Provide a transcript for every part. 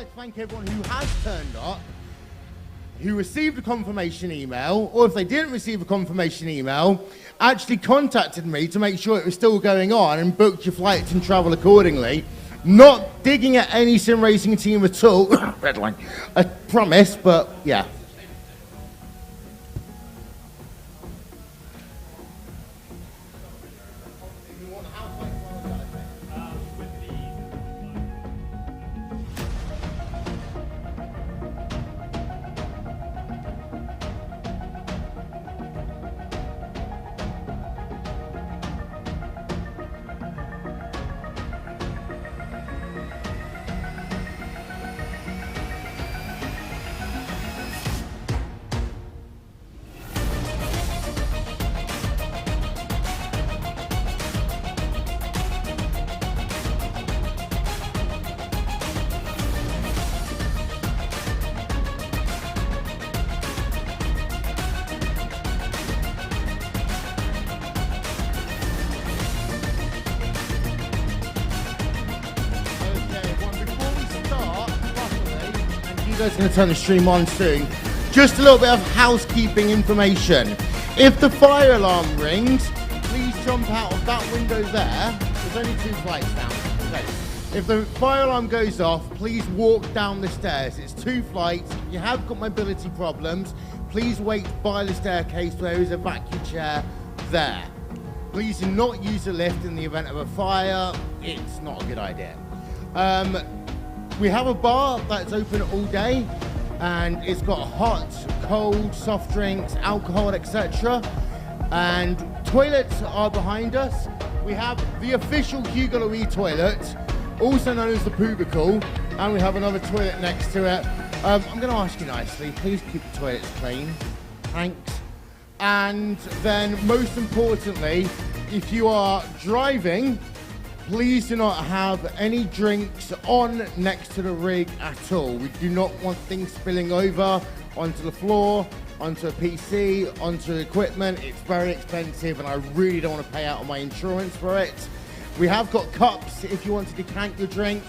like to thank everyone who has turned up, who received a confirmation email, or if they didn't receive a confirmation email, actually contacted me to make sure it was still going on and booked your flights and travel accordingly. Not digging at any sim racing team at all. Red line. I promise, but yeah. You guys are going to turn the stream on soon. Just a little bit of housekeeping information. If the fire alarm rings, please jump out of that window there. There's only 2 flights now. Okay. If the fire alarm goes off, please walk down the stairs. It's 2 flights. If you have got mobility problems, please wait by the staircase. There is a vacuum chair there. Please do not use a lift in the event of a fire. It's not a good idea. We have a bar that's open all day, and it's got hot, cold, soft drinks, alcohol, etc. And toilets are behind us. We have the official Hugo Louis toilet, also known as the Pubicle, and we have another toilet next to it. I'm going to ask you nicely, please keep the toilets clean. Thanks. And then, most importantly, if you are driving, please do not have any drinks on next to the rig at all. We do not want things spilling over onto the floor, onto a PC, onto equipment. It's very expensive and I really don't want to pay out on my insurance for it. We have got cups if you want to decant your drink.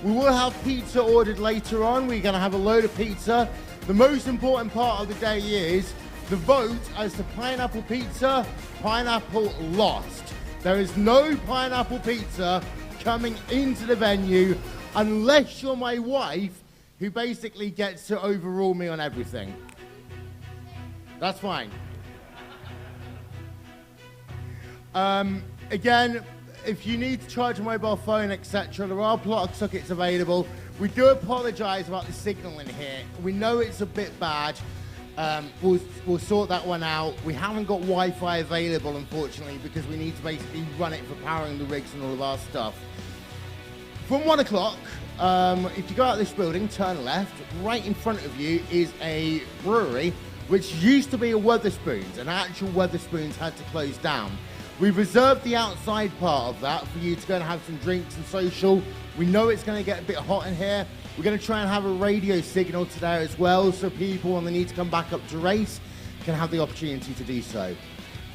We will have pizza ordered later on. We're going to have a load of pizza. The most important part of the day is the vote as to pineapple pizza. Pineapple lost. There is no pineapple pizza coming into the venue unless you're my wife, who basically gets to overrule me on everything. That's fine. Again, if you need to charge a mobile phone, etc., there are plug sockets available. We do apologize about the signal in here. We know it's a bit bad. We'll sort that one out. We haven't got Wi-Fi available, unfortunately, because we need to basically run it for powering the rigs and all of our stuff. From 1 o'clock, if you go out of this building, turn left, right in front of you is a brewery, which used to be a Wetherspoons, and actual Wetherspoons had to close down. We've reserved the outside part of that for you to go and have some drinks and social. We know it's going to get a bit hot in here. We're going to try and have a radio signal today as well, so people, when they need to come back up to race, can have the opportunity to do so.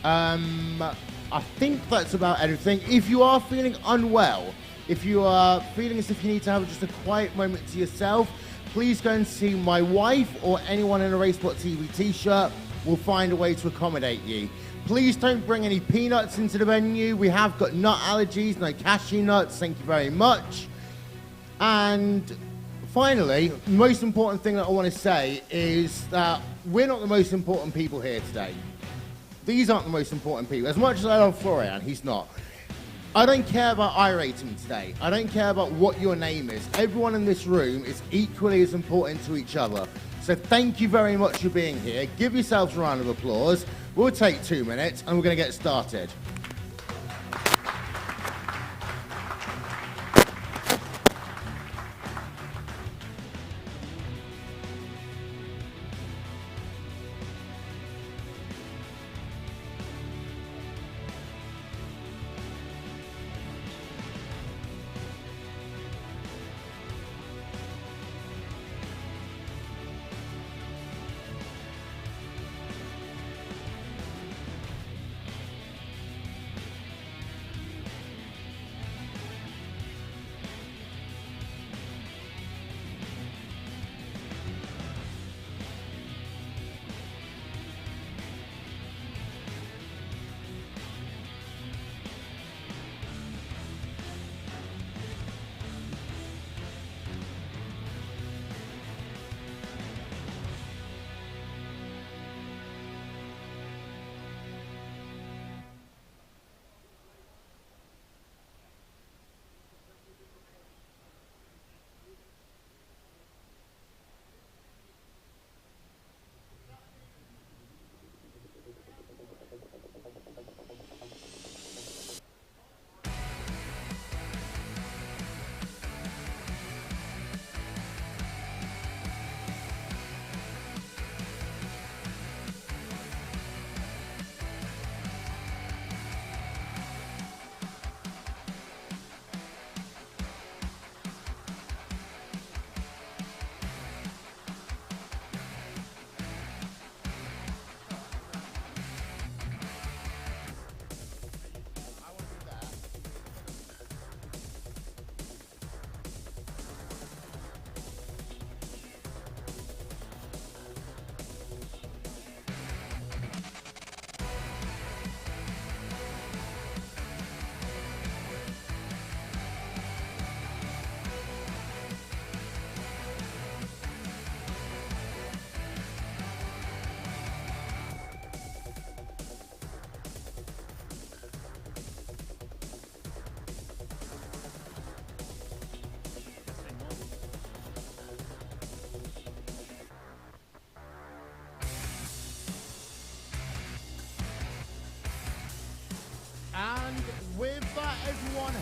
I think that's about everything. If you are feeling unwell, if you are feeling as if you need to have just a quiet moment to yourself, please go and see my wife or anyone in a RaceSpot TV t-shirt. We'll find a way to accommodate you. Please don't bring any peanuts into the venue. We have got nut allergies, no cashew nuts. Thank you very much. And finally, the most important thing that I want to say is that we're not the most important people here today. These aren't the most important people. As much as I love Florian, he's not. I don't care about iRating today. I don't care about what your name is. Everyone in this room is equally as important to each other. So thank you very much for being here. Give yourselves a round of applause. We'll take 2 minutes and we're going to get started.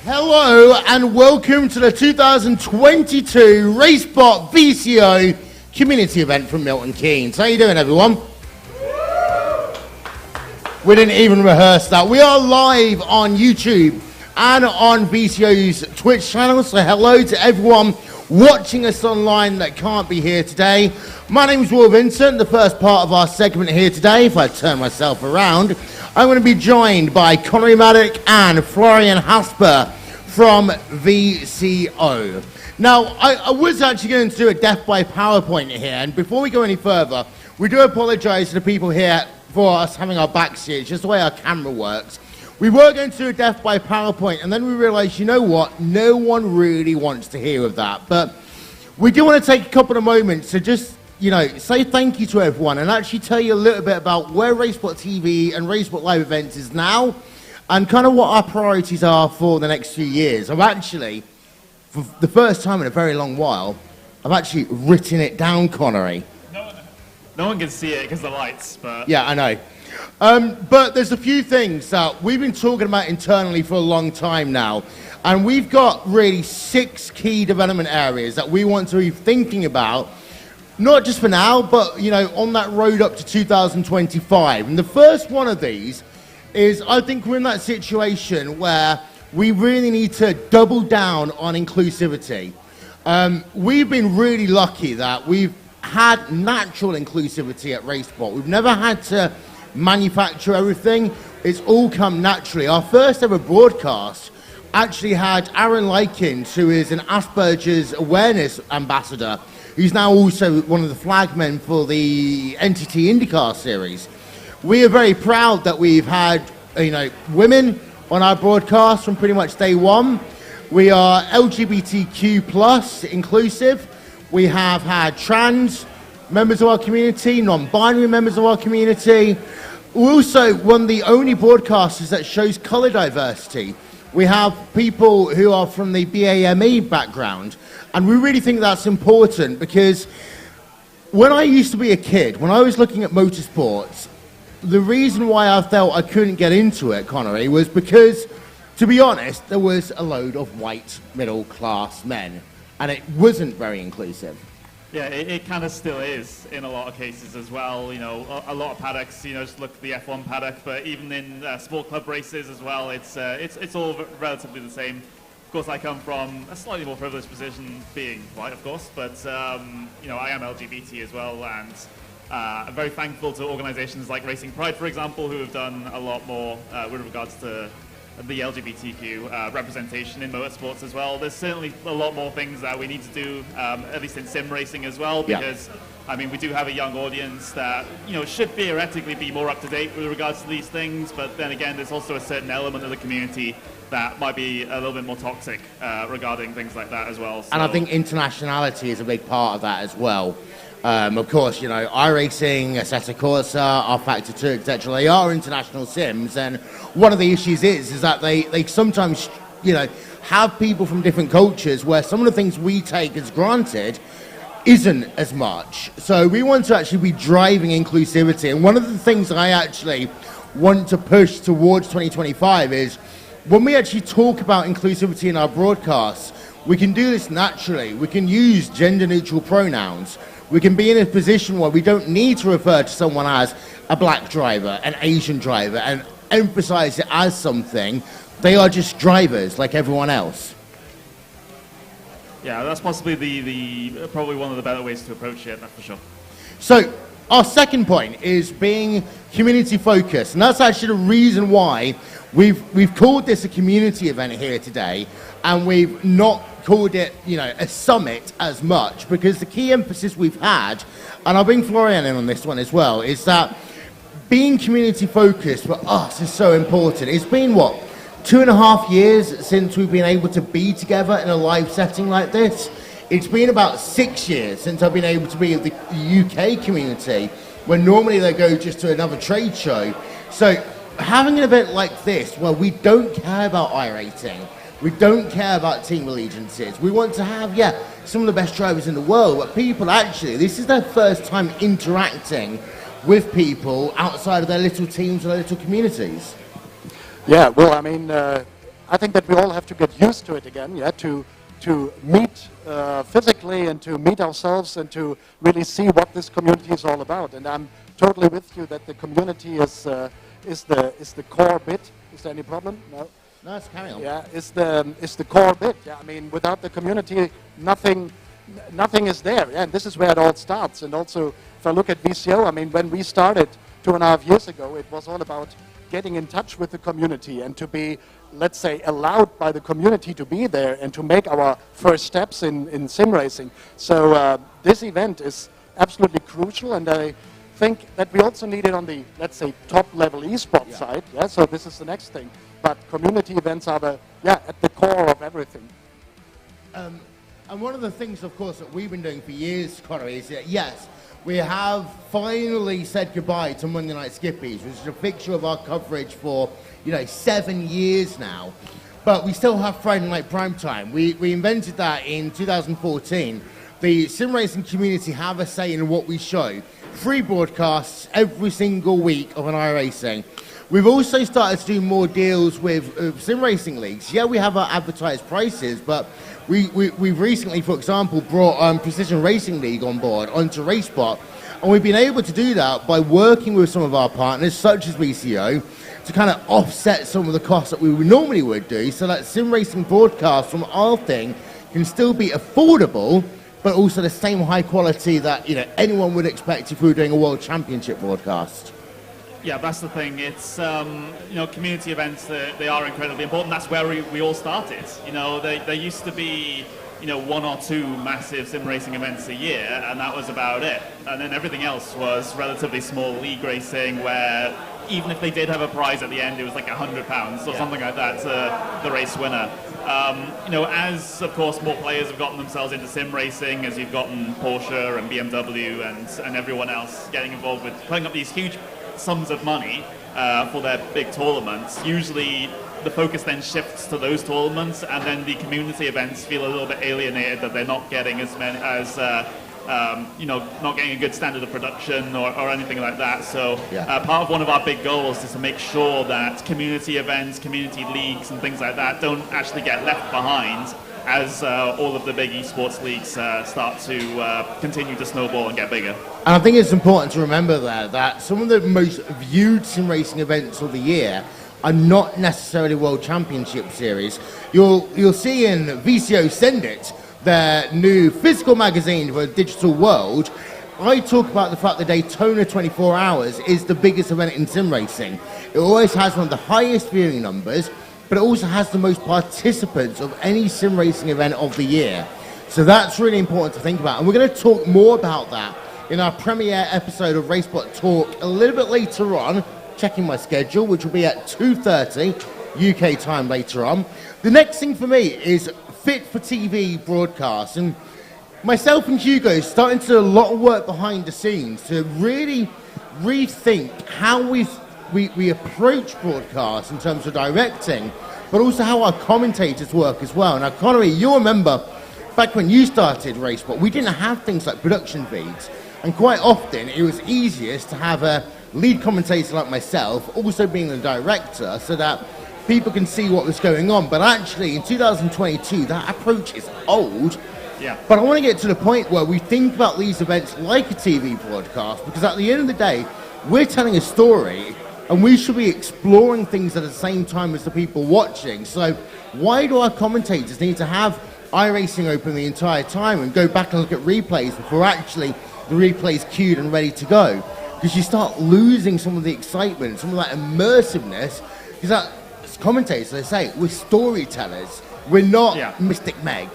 Hello and welcome to the 2022 RaceSpot VCO community event from Milton Keynes. How you doing, everyone? We didn't even rehearse that. We are live on YouTube and on VCO's Twitch channel, so hello to everyone watching us online that can't be here today. My name is Wil Vincent, the first part of our segment here today. If I turn myself around, I'm going to be joined by Connery Maddock and Florian Haasper from VCO. Now, I was actually going to do a death by PowerPoint here, and before we go any further, we do apologise to the people here for us having our backs here. It's just the way our camera works. We were going to do a death by PowerPoint, and then we realised, you know what, no one really wants to hear of that. But we do want to take a couple of moments to just, you know, say thank you to everyone and actually tell you a little bit about where RaceSpot TV and RaceSpot Live Events is now and kind of what our priorities are for the next few years. I've actually, for the first time in a very long while, I've actually written it down, Connery. No one can see it because of the lights, but... Yeah, I know. But there's a few things that we've been talking about internally for a long time now. And we've got really 6 key development areas that we want to be thinking about, not just for now, but, you know, on that road up to 2025. And the first one of these is, I think we're in that situation where we really need to double down on inclusivity. We've been really lucky that we've had natural inclusivity at RaceSpot. We've never had to manufacture everything. It's all come naturally. Our first ever broadcast actually had Aaron Likens, who is an Asperger's awareness ambassador, who's now also one of the flagmen for the NTT IndyCar series. We are very proud that we've had, you know, women on our broadcast from pretty much day one. We are LGBTQ plus inclusive. We have had trans members of our community, non-binary members of our community. We're also one of the only broadcasters that shows color diversity. We have people who are from the BAME background, and we really think that's important because when I used to be a kid, when I was looking at motorsports, the reason why I felt I couldn't get into it, Connery, was because, to be honest, there was a load of white middle-class men, and it wasn't very inclusive. Yeah, it kind of still is in a lot of cases as well. You know, a lot of paddocks, you know, just look at the F1 paddock, but even in sport club races as well, it's all relatively the same. Of course, I come from a slightly more privileged position, being white, of course, but, you know, I am LGBT as well, and I'm very thankful to organizations like Racing Pride, for example, who have done a lot more with regards to the LGBTQ representation in motorsports as well. There's certainly a lot more things that we need to do, at least in sim racing as well, because, I mean, we do have a young audience that, you know, should theoretically be more up to date with regards to these things, but then again, there's also a certain element of the community that might be a little bit more toxic regarding things like that as well. So. And I think internationality is a big part of that as well. Of course, you know, iRacing, Assetto Corsa, R-Factor 2, etc. They are international sims, and one of the issues is that they sometimes, you know, have people from different cultures where some of the things we take as granted isn't as much. So we want to actually be driving inclusivity, and one of the things I actually want to push towards 2025 is when we actually talk about inclusivity in our broadcasts, we can do this naturally. We can use gender-neutral pronouns. We can be in a position where we don't need to refer to someone as a black driver, an Asian driver, and emphasize it as something. They are just drivers like everyone else. Yeah, that's possibly the probably one of the better ways to approach it, that's for sure. So our second point is being community focused, and that's actually the reason why we've called this a community event here today, and we've not called it, you know, a summit as much, because the key emphasis we've had, and I'll bring Florian in on this one as well, is that being community focused for us is so important. It's been, what, 2.5 years since we've been able to be together in a live setting like this. It's been about 6 years since I've been able to be at the UK community, when normally they go just to another trade show. So having an event like this where we don't care about iRacing, we don't care about team allegiances. We want to have, some of the best drivers in the world, but people actually, this is their first time interacting with people outside of their little teams or their little communities. Yeah, well, I mean, I think that we all have to get used to it again, yeah, to meet physically and to meet ourselves and to really see what this community is all about. And I'm totally with you that the community is the core bit. Is there any problem? No. No, it's carry on. Yeah, it's the core bit. Yeah, I mean, without the community, nothing is there. Yeah, and this is where it all starts. And also, if I look at VCO, I mean, when we started 2.5 years ago, it was all about getting in touch with the community and to be, let's say, allowed by the community to be there and to make our first steps in sim racing. So this event is absolutely crucial, and I think that we also need it on the, let's say, top level esports side. Yeah, so this is the next thing. But community events are at the core of everything. And one of the things, of course, that we've been doing for years, Connor, is that, yes, we have finally said goodbye to Monday Night Skippies, which is a fixture of our coverage for, 7 years now. But we still have Friday Night Primetime. We invented that in 2014. The sim racing community have a say in what we show. Free broadcasts every single week of an iRacing. We've also started to do more deals with sim racing leagues. Yeah, we have our advertised prices, but we've recently, for example, brought Precision Racing League on board onto RaceSpot, and we've been able to do that by working with some of our partners, such as VCO, to kind of offset some of the costs that we normally would do, so that sim racing broadcasts from our thing can still be affordable, but also the same high quality that anyone would expect if we were doing a World Championship broadcast. Yeah, that's the thing. It's community events. They are incredibly important. That's where we all started. There used to be 1 or 2 massive sim racing events a year, and that was about it. And then everything else was relatively small league racing, where even if they did have a prize at the end, it was like £100 or something like that to the race winner. As of course more players have gotten themselves into sim racing, as you've gotten Porsche and BMW and everyone else getting involved with putting up these huge sums of money for their big tournaments, usually the focus then shifts to those tournaments, and then the community events feel a little bit alienated that they're not getting as many as not getting a good standard of production or anything like that. So part of one of our big goals is to make sure that community events, community leagues and things like that don't actually get left behind as all of the big esports leagues start to continue to snowball and get bigger. And I think it's important to remember there that some of the most viewed sim racing events of the year are not necessarily World Championship Series. You'll see in VCO Send It, their new physical magazine for a digital world, I talk about the fact that Daytona 24 Hours is the biggest event in sim racing. It always has one of the highest viewing numbers, but it also has the most participants of any sim racing event of the year. So that's really important to think about. And we're going to talk more about that in our premiere episode of RaceSpot Talk a little bit later on, checking my schedule, which will be at 2:30 UK time later on. The next thing for me is fit for TV broadcast. And myself and Hugo starting to do a lot of work behind the scenes to really rethink how we approach broadcasts in terms of directing, but also how our commentators work as well. Now, Connery, you'll remember back when you started RaceSpot, we didn't have things like production feeds, and quite often it was easiest to have a lead commentator like myself also being the director so that people can see what was going on. But actually in 2022 that approach is old. But I want to get to the point where we think about these events like a TV broadcast, because at the end of the day we're telling a story and we should be exploring things at the same time as the people watching. So why do our commentators need to have iRacing open the entire time and go back and look at replays before actually the replay's queued and ready to go? Because you start losing some of the excitement, some of that immersiveness, because as commentators, they say, we're storytellers, we're not Mystic Meg.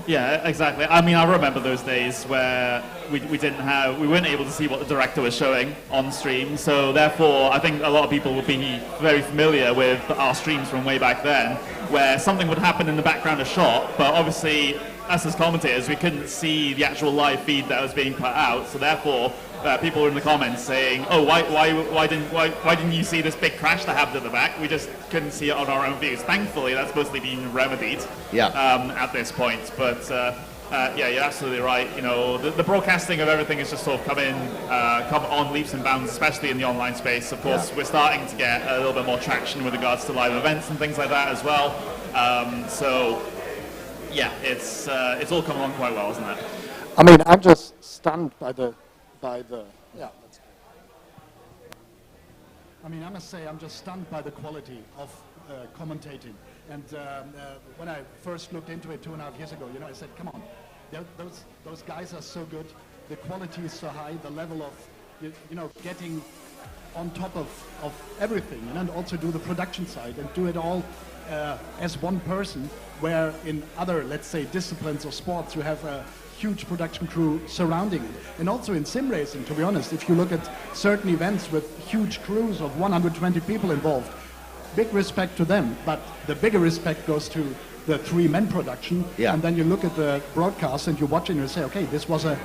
Yeah, exactly. I mean, I remember those days where we weren't able to see what the director was showing on stream, so therefore I think a lot of people will be very familiar with our streams from way back then, where something would happen in the background of shot, but obviously us as commentators, we couldn't see the actual live feed that was being put out, so therefore people were in the comments saying, "Oh, why didn't you see this big crash that happened at the back? We just couldn't see it on our own views." Thankfully, that's mostly been remedied at this point. But you're absolutely right. The broadcasting of everything has just sort of come on leaps and bounds, especially in the online space. Of course, we're starting to get a little bit more traction with regards to live events and things like that as well. So yeah, it's all come along quite well, isn't it? I mean, I'm just stunned by the yeah. I mean, I must say, I'm just stunned by the quality of commentating. And when I first looked into it 2.5 years ago, I said, come on, those guys are so good. The quality is so high. The level of, getting on top of everything, and also do the production side and do it all as one person. Where in other, let's say, disciplines of sports, you have a huge production crew surrounding it. And also in sim racing, to be honest, if you look at certain events with huge crews of 120 people involved, big respect to them, but the bigger respect goes to the 3-man production. Yeah. And then you look at the broadcast and you watch it and you say, okay, this was a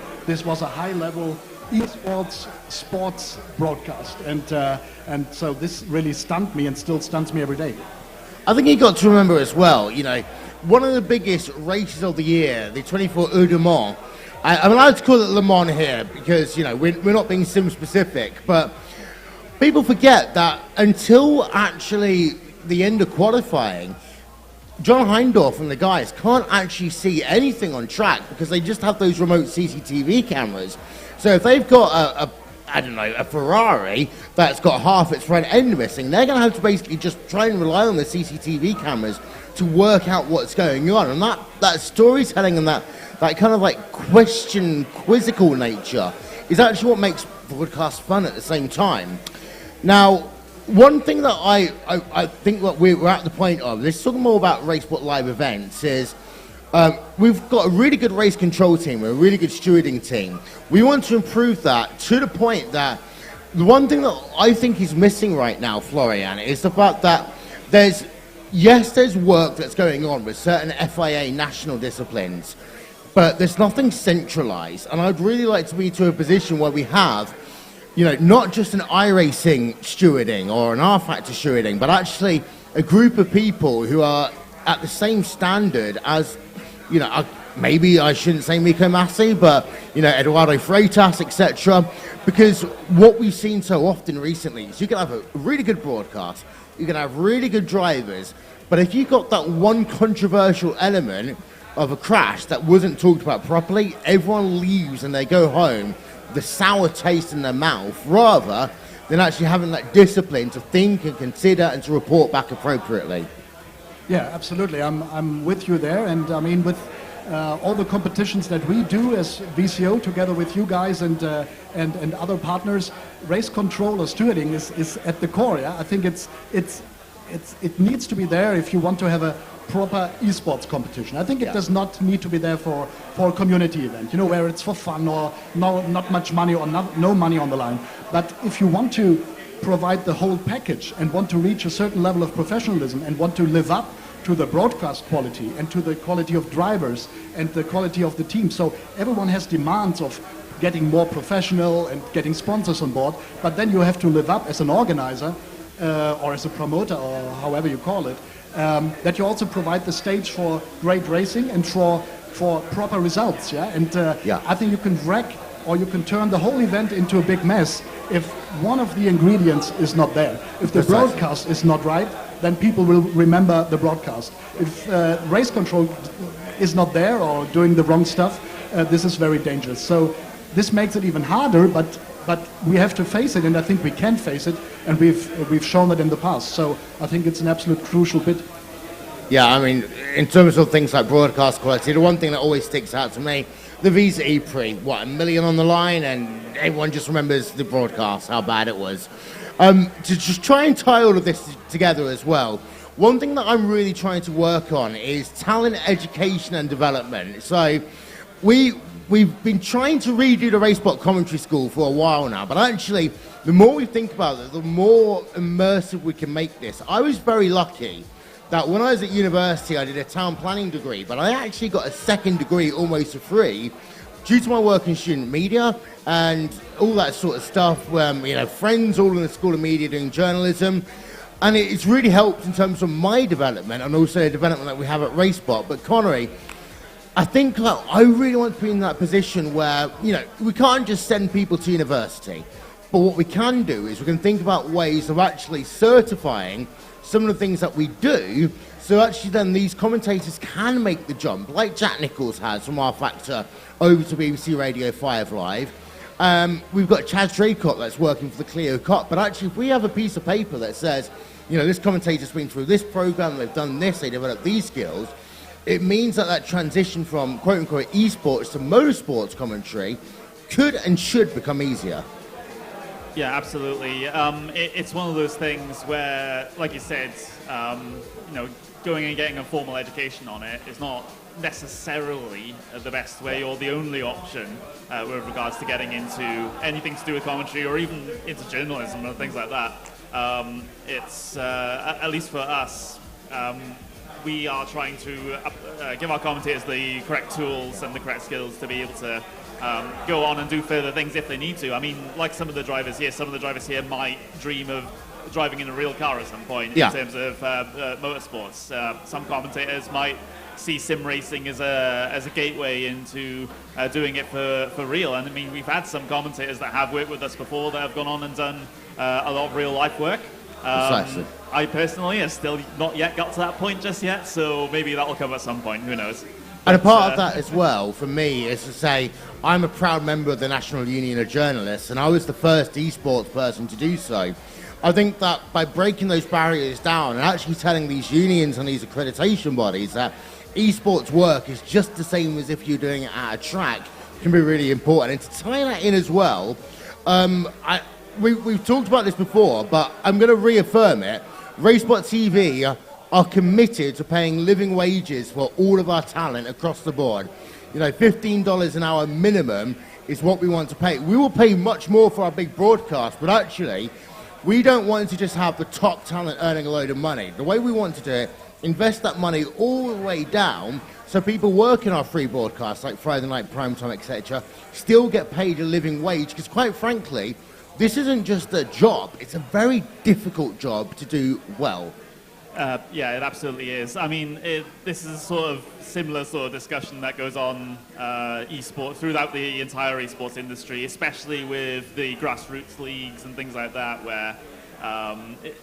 high-level esports sports broadcast, and so this really stunned me and still stuns me every day. I think you got to remember as well, one of the biggest races of the year, the 24 Heures de Mans. I'm allowed to call it Le Mans here because, we're not being sim specific, but people forget that until actually the end of qualifying, John Heindorf and the guys can't actually see anything on track because they just have those remote CCTV cameras. So if they've got a Ferrari that's got half its front end missing, they're going to have to basically just try and rely on the CCTV cameras to work out what's going on. And that storytelling and that kind of like quizzical nature is actually what makes broadcast fun at the same time. Now, one thing that I think that we're at the point of, this is talking more about RaceSpot Live Events, is we've got a really good race control team, a really good stewarding team. We want to improve that to the point that the one thing that I think is missing right now, Florian, is the fact that there's work that's going on with certain FIA national disciplines, but there's nothing centralized. And I'd really like to be to a position where we have, not just an iRacing stewarding or an R-Factor stewarding, but actually a group of people who are at the same standard as, maybe I shouldn't say Miko Massi, but, Eduardo Freitas, etc. Because what we've seen so often recently is you can have a really good broadcast, you can have really good drivers, but if you've got that one controversial element of a crash that wasn't talked about properly, everyone leaves and they go home with a sour taste in their mouth, rather than actually having that discipline to think and consider and to report back appropriately. Yeah, absolutely. I'm with you there, and I mean with all the competitions that we do as VCO together with you guys and other partners, race control or stewarding is at the core. Yeah, I think it needs to be there if you want to have a proper esports competition. I think it does not need to be there for a community event, where it's for fun or not much money or no money on the line. But if you want to provide the whole package and want to reach a certain level of professionalism and want to live up to the broadcast quality and to the quality of drivers and the quality of the team. So everyone has demands of getting more professional and getting sponsors on board, but then you have to live up as an organizer or as a promoter or however you call it, that you also provide the stage for great racing and for proper results. Yeah, and I think you can wreck or you can turn the whole event into a big mess if one of the ingredients is not there. If the broadcast is not right, then people will remember the broadcast. If race control is not there or doing the wrong stuff, this is very dangerous. So this makes it even harder, but we have to face it, and I think we can face it, and we've shown it in the past. So I think it's an absolute crucial bit. Yeah, I mean, in terms of things like broadcast quality, the one thing that always sticks out to me, the Visa E-Prix, $1 million on the line, and everyone just remembers the broadcast, how bad it was. To just try and tie all of this together as well, one thing that I'm really trying to work on is talent education and development. So we've been trying to redo the RaceSpot commentary school for a while now, but actually, the more we think about it, the more immersive we can make this. I was very lucky that when I was at university, I did a town planning degree, but I actually got a second degree almost for free due to my work in student media and all that sort of stuff, friends all in the School of Media doing journalism. And it's really helped in terms of my development and also the development that we have at RaceSpot. But Connery, I think I really want to be in that position where, we can't just send people to university. But what we can do is we can think about ways of actually certifying some of the things that we do, So actually then these commentators can make the jump, like Jack Nicholls has from R Factor over to BBC Radio 5 Live. We've got Chad Draycott that's working for the Clio Cup, but actually if we have a piece of paper that says, you know, this commentator's been through this program, they've done this, they developed these skills, it means that that transition from quote-unquote esports to motorsports commentary could and should become easier. Yeah, absolutely. It's one of those things where, like you said, you know, going and getting a formal education on it is not necessarily the best way or the only option with regards to getting into anything to do with commentary or even into journalism and things like that. It's, at least for us, we are trying to give our commentators the correct tools and the correct skills to be able to go on and do further things if they need to. I mean, like some of the drivers here might dream of driving in a real car at some point in terms of motorsports. Some commentators might see sim racing as a gateway into doing it for real. And I mean, we've had some commentators that have worked with us before that have gone on and done a lot of real life work. Precisely. I personally have still not yet got to that point just yet, so maybe that'll come at some point, who knows. And a part of that as well, for me, is to say, I'm a proud member of the National Union of Journalists, and I was the first esports person to do so. I think that by breaking those barriers down and actually telling these unions and these accreditation bodies that esports work is just the same as if you're doing it at a track can be really important. And to tie that in as well, we've talked about this before, but I'm going to reaffirm it. RaceSpot TV are committed to paying living wages for all of our talent across the board. You know, $15 an hour minimum is what we want to pay. We will pay much more for our big broadcast, but actually, we don't want to just have the top talent earning a load of money. The way we want to do it, invest that money all the way down so people working our free broadcasts like Friday Night Primetime, etc., still get paid a living wage, because quite frankly, this isn't just a job, it's a very difficult job to do well. Yeah, it absolutely is. I mean, this is a sort of similar sort of discussion that goes on throughout the entire esports industry, especially with the grassroots leagues and things like that, where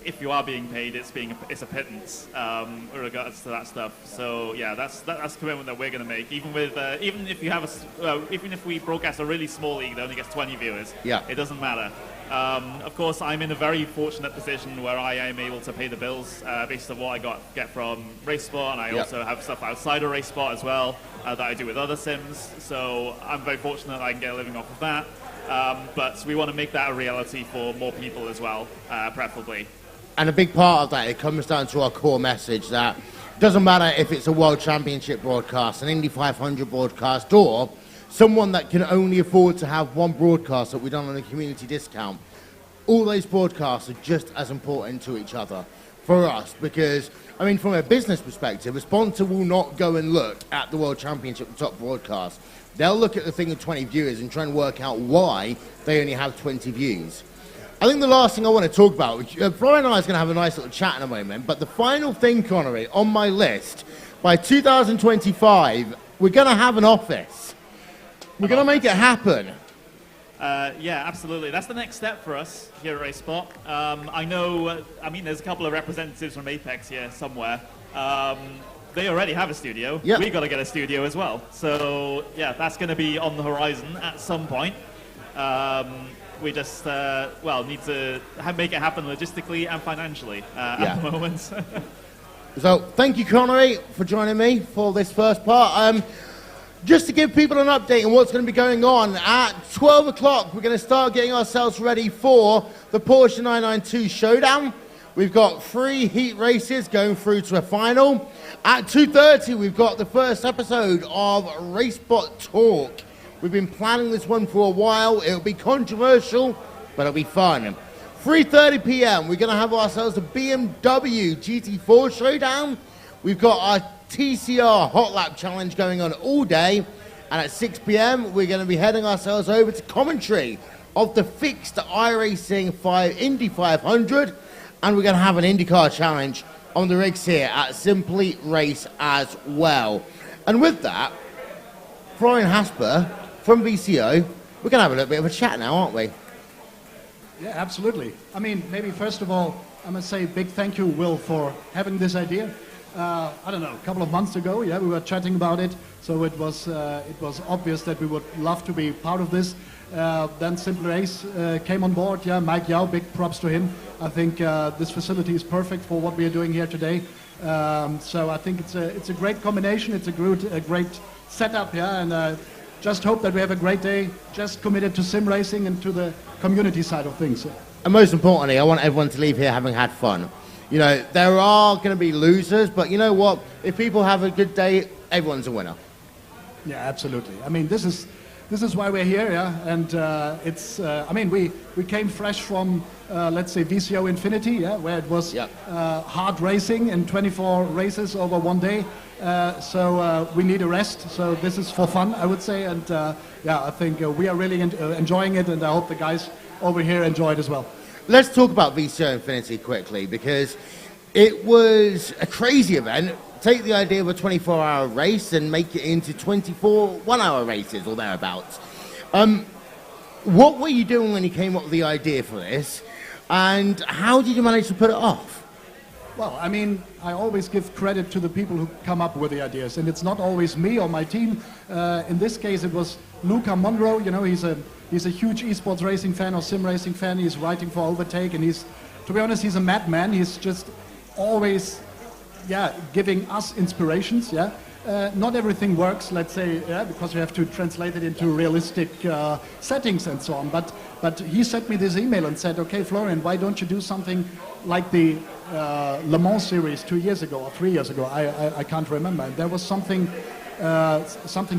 if you are being paid, it's a pittance with regards to that stuff. So yeah, that's a commitment that we're going to make. Even if we broadcast a really small league that only gets 20 viewers, it doesn't matter. Of course, I'm in a very fortunate position where I am able to pay the bills based on what I get from RaceSpot, and I also have stuff outside of RaceSpot as well that I do with other sims. So I'm very fortunate that I can get a living off of that. But we want to make that a reality for more people as well, preferably. And a big part of that, it comes down to our core message that it doesn't matter if it's a World Championship broadcast, an Indy 500 broadcast, or someone that can only afford to have one broadcast that we've done on a community discount. All those broadcasts are just as important to each other for us, because, I mean, from a business perspective, a sponsor will not go and look at the World Championship, the top broadcast. They'll look at the thing with 20 viewers and try and work out why they only have 20 views. I think the last thing I want to talk about, which Florian and I is going to have a nice little chat in a moment, but the final thing, Connery, on my list, by 2025, we're going to have an office. We're going to make it happen. Yeah, absolutely. That's the next step for us here at RaceSpot. I know, there's a couple of representatives from Apex here somewhere. They already have a studio. Yep. We've got to get a studio as well. So, yeah, that's going to be on the horizon at some point. We just, need to make it happen logistically and financially at the moment. So, thank you, Connery, for joining me for this first part. Just to give people an update on what's going to be going on, at 12 o'clock, we're going to start getting ourselves ready for the Porsche 992 Showdown. We've got 3 heat races going through to a final. At 2:30, we've got the first episode of RaceSpot Talk. We've been planning this one for a while. It'll be controversial, but it'll be fun. 3:30 p.m., we're going to have ourselves a BMW GT4 Showdown. We've got our TCR Hot Lap Challenge going on all day. And at 6 p.m., we're going to be heading ourselves over to commentary of the fixed iRacing Indy 500. And we're going to have an IndyCar challenge on the rigs here at Simply Race as well. And with that, Florian Haasper from VCO, we're going to have a little bit of a chat now, aren't we? Yeah, absolutely. I mean, maybe first of all, I must say a big thank you, Will, for having this idea. I don't know, a couple of months ago. Yeah, we were chatting about it, so it was obvious that we would love to be part of this. Then Simply Race came on board. Yeah, Mike Yao, big props to him. I think this facility is perfect for what we are doing here today. So I think it's a great combination. It's a great setup. Yeah, and just hope that we have a great day. Just committed to sim racing and to the community side of things. And most importantly, I want everyone to leave here having had fun. You know, there are going to be losers, but you know what? If people have a good day, everyone's a winner. Yeah, absolutely. I mean, this is why we're here, yeah. And it's, I mean, we came fresh from, let's say, VCO Infinity, yeah, where it was hard racing and 24 races over one day. So we need a rest. So this is for fun, I would say. And yeah, I think we are really enjoying it, and I hope the guys over here enjoy it as well. Let's talk about VCO Infinity quickly, because it was a crazy event. Take the idea of a 24-hour race and make it into 24 one-hour races or thereabouts. What were you doing when you came up with the idea for this, and how did you manage to put it off? Well, I mean, I always give credit to the people who come up with the ideas, and it's not always me or my team. In this case, it was Luca Monroe. You know, he's a huge esports racing fan or sim racing fan. He's writing for Overtake, and to be honest, he's a madman. He's just always, yeah, giving us inspirations. Yeah, not everything works, let's say, yeah, because we have to translate it into realistic settings and so on. But he sent me this email and said, okay, Florian, why don't you do something like the Le Mans series 2 years ago or 3 years ago? I can't remember. There was something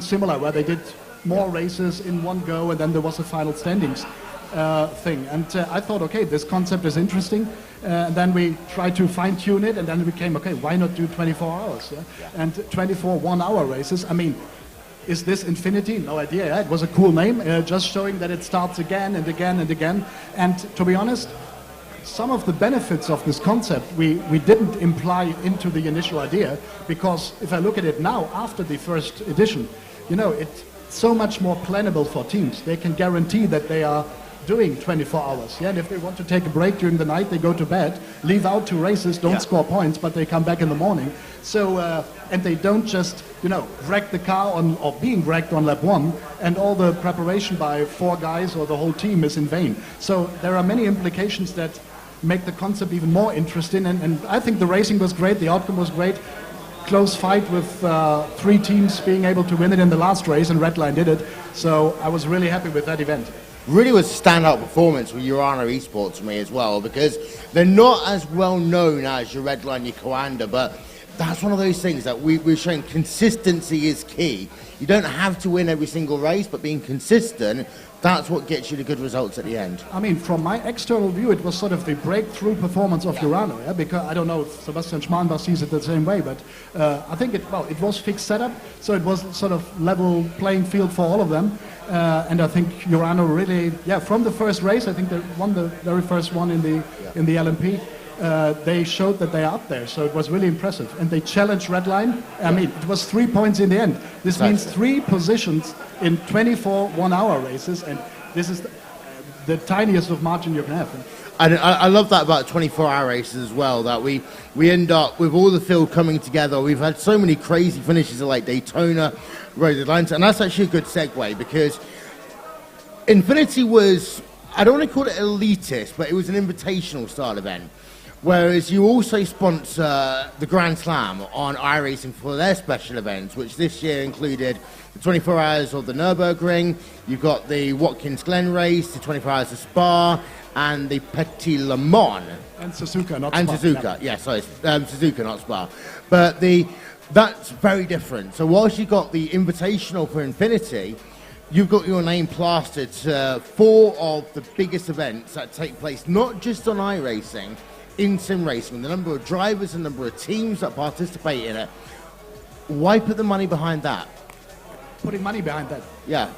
similar where they did more races in one go, and then there was a final standings thing. And I thought, okay, this concept is interesting. And then we tried to fine-tune it, and then it became, okay, why not do 24 hours? Yeah? Yeah. And 24 one-hour races. I mean, is this Infinity? No idea. Yeah? It was a cool name, just showing that it starts again and again and again. And to be honest, some of the benefits of this concept we didn't imply into the initial idea, because if I look at it now, after the first edition, you know, it's so much more plannable for teams. They can guarantee that they are doing 24 hours. Yeah, and if they want to take a break during the night, they go to bed, leave out 2 races, don't score points, but they come back in the morning. So, and they don't just, you know, wreck the car or being wrecked on lap 1, and all the preparation by 4 guys or the whole team is in vain. So there are many implications that make the concept even more interesting, and I think the racing was great, the outcome was great. Close fight with 3 teams being able to win it in the last race, and Redline did it. So I was really happy with that event. Really was a standout performance with Urano Esports for me as well, because they're not as well known as your Redline, your Coanda, but that's one of those things that we're showing consistency is key. You don't have to win every single race, but being consistent, that's what gets you the good results at the end. I mean, from my external view, it was sort of the breakthrough performance of Urano, yeah? Because I don't know if Sebastian Schmalenbach sees it the same way, but I think it was fixed setup, so it was sort of level playing field for all of them. And I think Urano really, yeah, from the first race, I think they won the very first one in the LMP. They showed that they are up there, so it was really impressive. And they challenged Redline. I mean, it was 3 points in the end. This means 3 positions in 24 one-hour races, and this is the tiniest of margin you can have. And I love that about 24-hour races as well, that we end up with all the field coming together. We've had so many crazy finishes like Daytona, Road Atlanta, and that's actually a good segue, because Infinity was, I don't want to call it elitist, but it was an invitational style event. Whereas you also sponsor the Grand Slam on iRacing for their special events, which this year included the 24 hours of the Nürburgring, you've got the Watkins Glen race, the 24 hours of Spa, and the Petit Le Mans. And Suzuka, not Spa. And Suzuka, yeah, sorry, Suzuka, not Spa. But that's very different. So whilst you've got the invitational for Infinity, you've got your name plastered to 4 of the biggest events that take place, not just on iRacing, in sim racing, the number of drivers and number of teams that participate in it. Why put the money behind that? Putting money behind that? Yeah.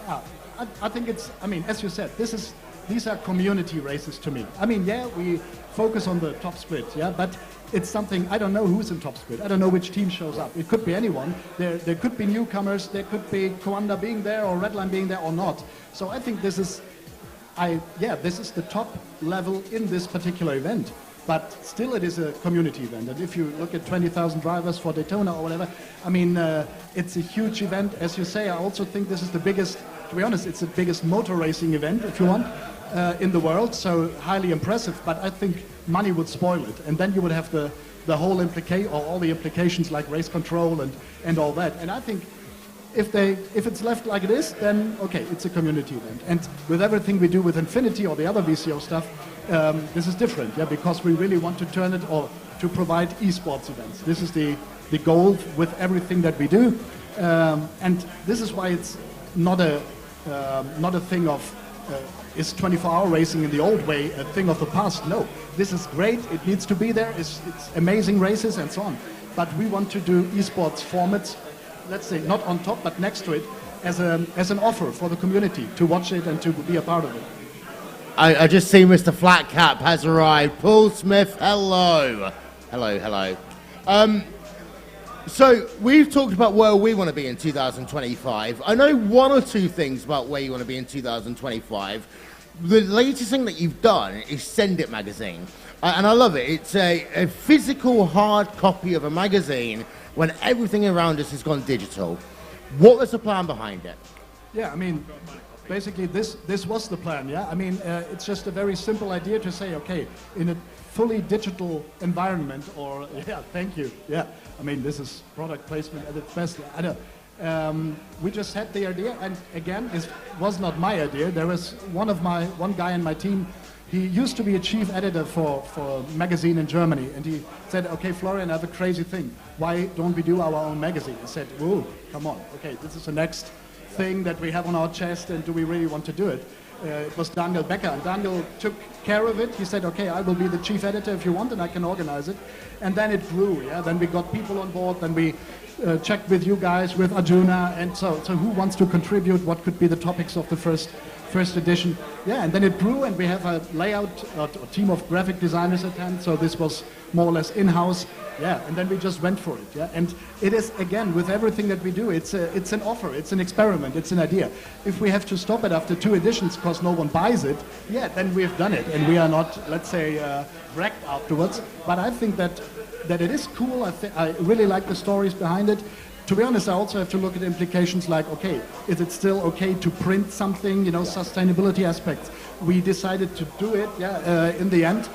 I think it's, I mean, as you said, these are community races to me. I mean, yeah, we focus on the top split, yeah, but it's something, I don't know who's in top split. I don't know which team shows up. It could be anyone. There could be newcomers. There could be Coanda being there or Redline being there or not. So I think this is the top level in this particular event. but still it is a community event. And if you look at 20,000 drivers for Daytona or whatever, I mean, it's a huge event. As you say, I also think this is the biggest, to be honest, it's the biggest motor racing event, if you want, in the world, so highly impressive, but I think money would spoil it. And then you would have the whole implication, or all the implications like race control and all that. And I think if it's left like it is, then okay, it's a community event. And with everything we do with Infinity or the other VCO stuff, this is different, yeah, because we really want to turn it or to provide esports events. This is the goal with everything that we do, and this is why it's not a thing of is 24-hour racing in the old way a thing of the past. No, this is great. It needs to be there. It's amazing races and so on. But we want to do esports formats, let's say not on top, but next to it, as an offer for the community to watch it and to be a part of it. I just see Mr. Flatcap has arrived. Paul Smith, hello. Hello. So we've talked about where we want to be in 2025. I know one or two things about where you want to be in 2025. The latest thing that you've done is Send It magazine. And I love it. It's a physical hard copy of a magazine when everything around us has gone digital. What was the plan behind it? Yeah, I mean, basically this was the plan, yeah? I mean, it's just a very simple idea to say, okay, in a fully digital environment, or, yeah, thank you, yeah. I mean, this is product placement at its best. I know. We just had the idea, and again, it was not my idea. There was one guy in my team. He used to be a chief editor for a magazine in Germany, and he said, okay, Florian, I have a crazy thing. Why don't we do our own magazine? I said, whoa, come on. Okay, this is the next thing that we have on our chest, and do we really want to do it? It was Daniel Becker, and Daniel took care of it. He said, okay, I will be the chief editor if you want, and I can organize it. And then it grew, yeah? Then we got people on board, then we checked with you guys, with Arjuna, and so who wants to contribute, what could be the topics of the first edition. Yeah, and then it grew, and we have a layout, a team of graphic designers at hand, so this was more or less in-house. Yeah, and then we just went for it, yeah. And it is, again, with everything that we do, it's an offer, it's an experiment, it's an idea. If we have to stop it after 2 editions because no one buys it, yeah, then we've done it, and we are not, let's say, wrecked afterwards. But I think that it is cool. I really like the stories behind it. To be honest, I also have to look at implications like, okay, is it still okay to print something, you know, sustainability aspects. We decided to do it, yeah, in the end,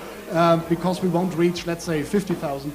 because we won't reach, let's say, 50,000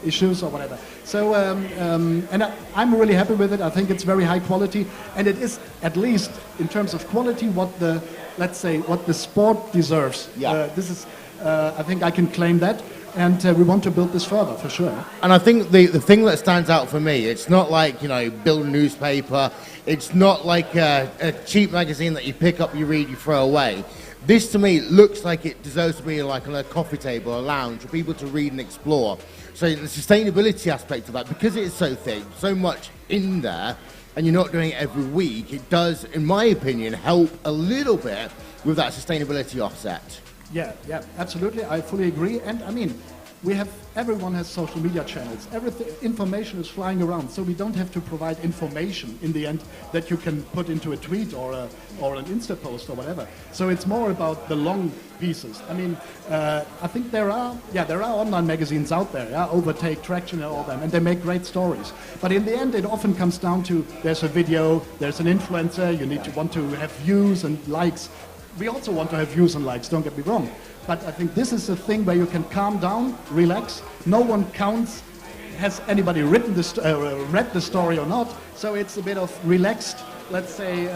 issues or whatever. So, and I'm really happy with it. I think it's very high quality, and it is, at least in terms of quality, what the, let's say, what the sport deserves. Yeah. This is, I think I can claim that. And we want to build this further, for sure. And I think the thing that stands out for me, it's not like, you know, build a newspaper. It's not like a cheap magazine that you pick up, you read, you throw away. This, to me, looks like it deserves to be like on a coffee table, a lounge, for people to read and explore. So the sustainability aspect of that, because it is so thick, so much in there, and you're not doing it every week, it does, in my opinion, help a little bit with that sustainability offset. Yeah, absolutely. I fully agree. And I mean, everyone has social media channels. Everything, information is flying around, so we don't have to provide information in the end that you can put into a tweet or an Insta post or whatever. So it's more about the long pieces. I mean, I think there are online magazines out there, yeah, Overtake, Traction, and all them, and they make great stories. But in the end, it often comes down to there's a video, there's an influencer, you need to want to have views and likes. We also want to have views and likes, don't get me wrong. But I think this is a thing where you can calm down, relax. No one counts, has anybody read the story or not. So it's a bit of relaxed, let's say,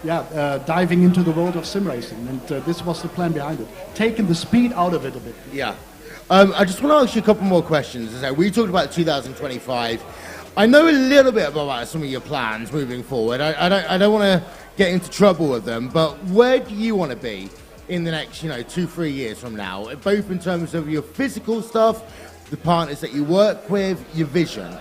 diving into the world of sim racing. And this was the plan behind it. Taking the speed out of it a bit. Yeah. I just want to ask you a couple more questions. So we talked about 2025. I know a little bit about some of your plans moving forward. I don't want to get into trouble with them, but where do you want to be in the next, 2-3 years from now, both in terms of your physical stuff, the partners that you work with, your vision?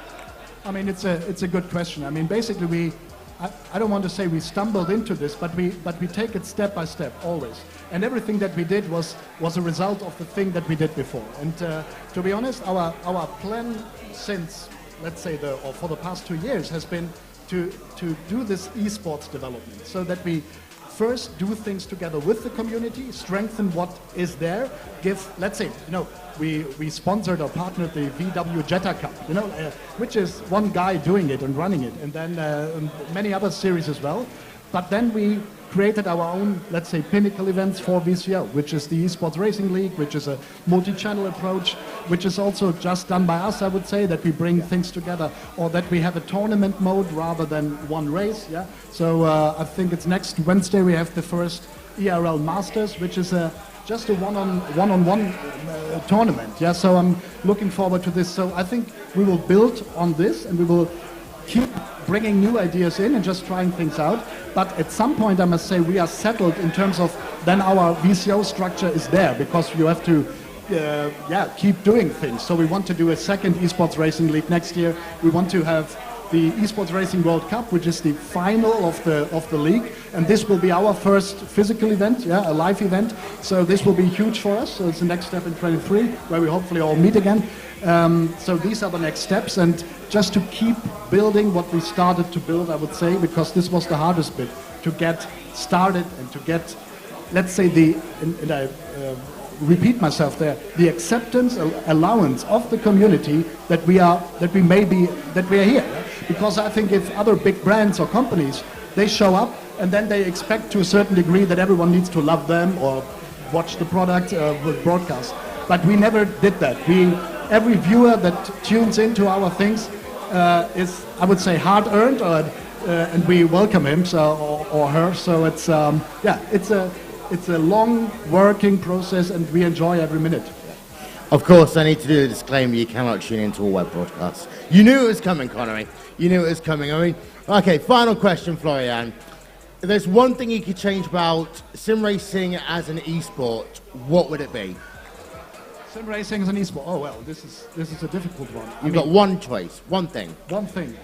I mean, it's a good question. I mean, basically I don't want to say we stumbled into this, but we take it step by step always. And everything that we did was a result of the thing that we did before. And to be honest, our plan since, let's say, for the past 2 years has been to do this esports development, so that we first do things together with the community, strengthen what is there, let's say, we sponsored or partnered the VW Jetta Cup, which is one guy doing it and running it, and then many other series as well. But then we created our own, let's say, pinnacle events for VCO, which is the Esports Racing League, which is a multi-channel approach, which is also just done by us, I would say, that we bring things together, or that we have a tournament mode rather than one race. Yeah. So I think it's next Wednesday we have the first ERL Masters, which is just a one-on-one tournament. Yeah. So I'm looking forward to this. So I think we will build on this, and we will keep bringing new ideas in and just trying things out. But at some point, I must say, we are settled in terms of then our VCO structure is there, because you have to keep doing things. So we want to do a second Esports Racing League next year. We want to have the Esports Racing World Cup, which is the final of the league, and this will be our first physical event, a live event. So this will be huge for us. So it's the next step in 23, where we hopefully all meet again. So these are the next steps, and just to keep building what we started to build, I would say, because this was the hardest bit, to get started and to get, let's say, and I repeat myself there, the acceptance, allowance of the community that we are here. Because I think if other big brands or companies, they show up and then they expect to a certain degree that everyone needs to love them or watch the product with broadcast. But we never did that. Every viewer that tunes into our things is, I would say, hard-earned, and we welcome him or her. So it's a long working process, and we enjoy every minute. Of course, I need to do a disclaimer: you cannot tune into all web broadcasts. You knew it was coming, Connery. You knew it was coming. I mean, okay. Final question, Florian. If there's one thing you could change about sim racing as an esport, what would it be? Sim racing as an esport. Oh well, this is a difficult one. You've got one choice, one thing. One thing.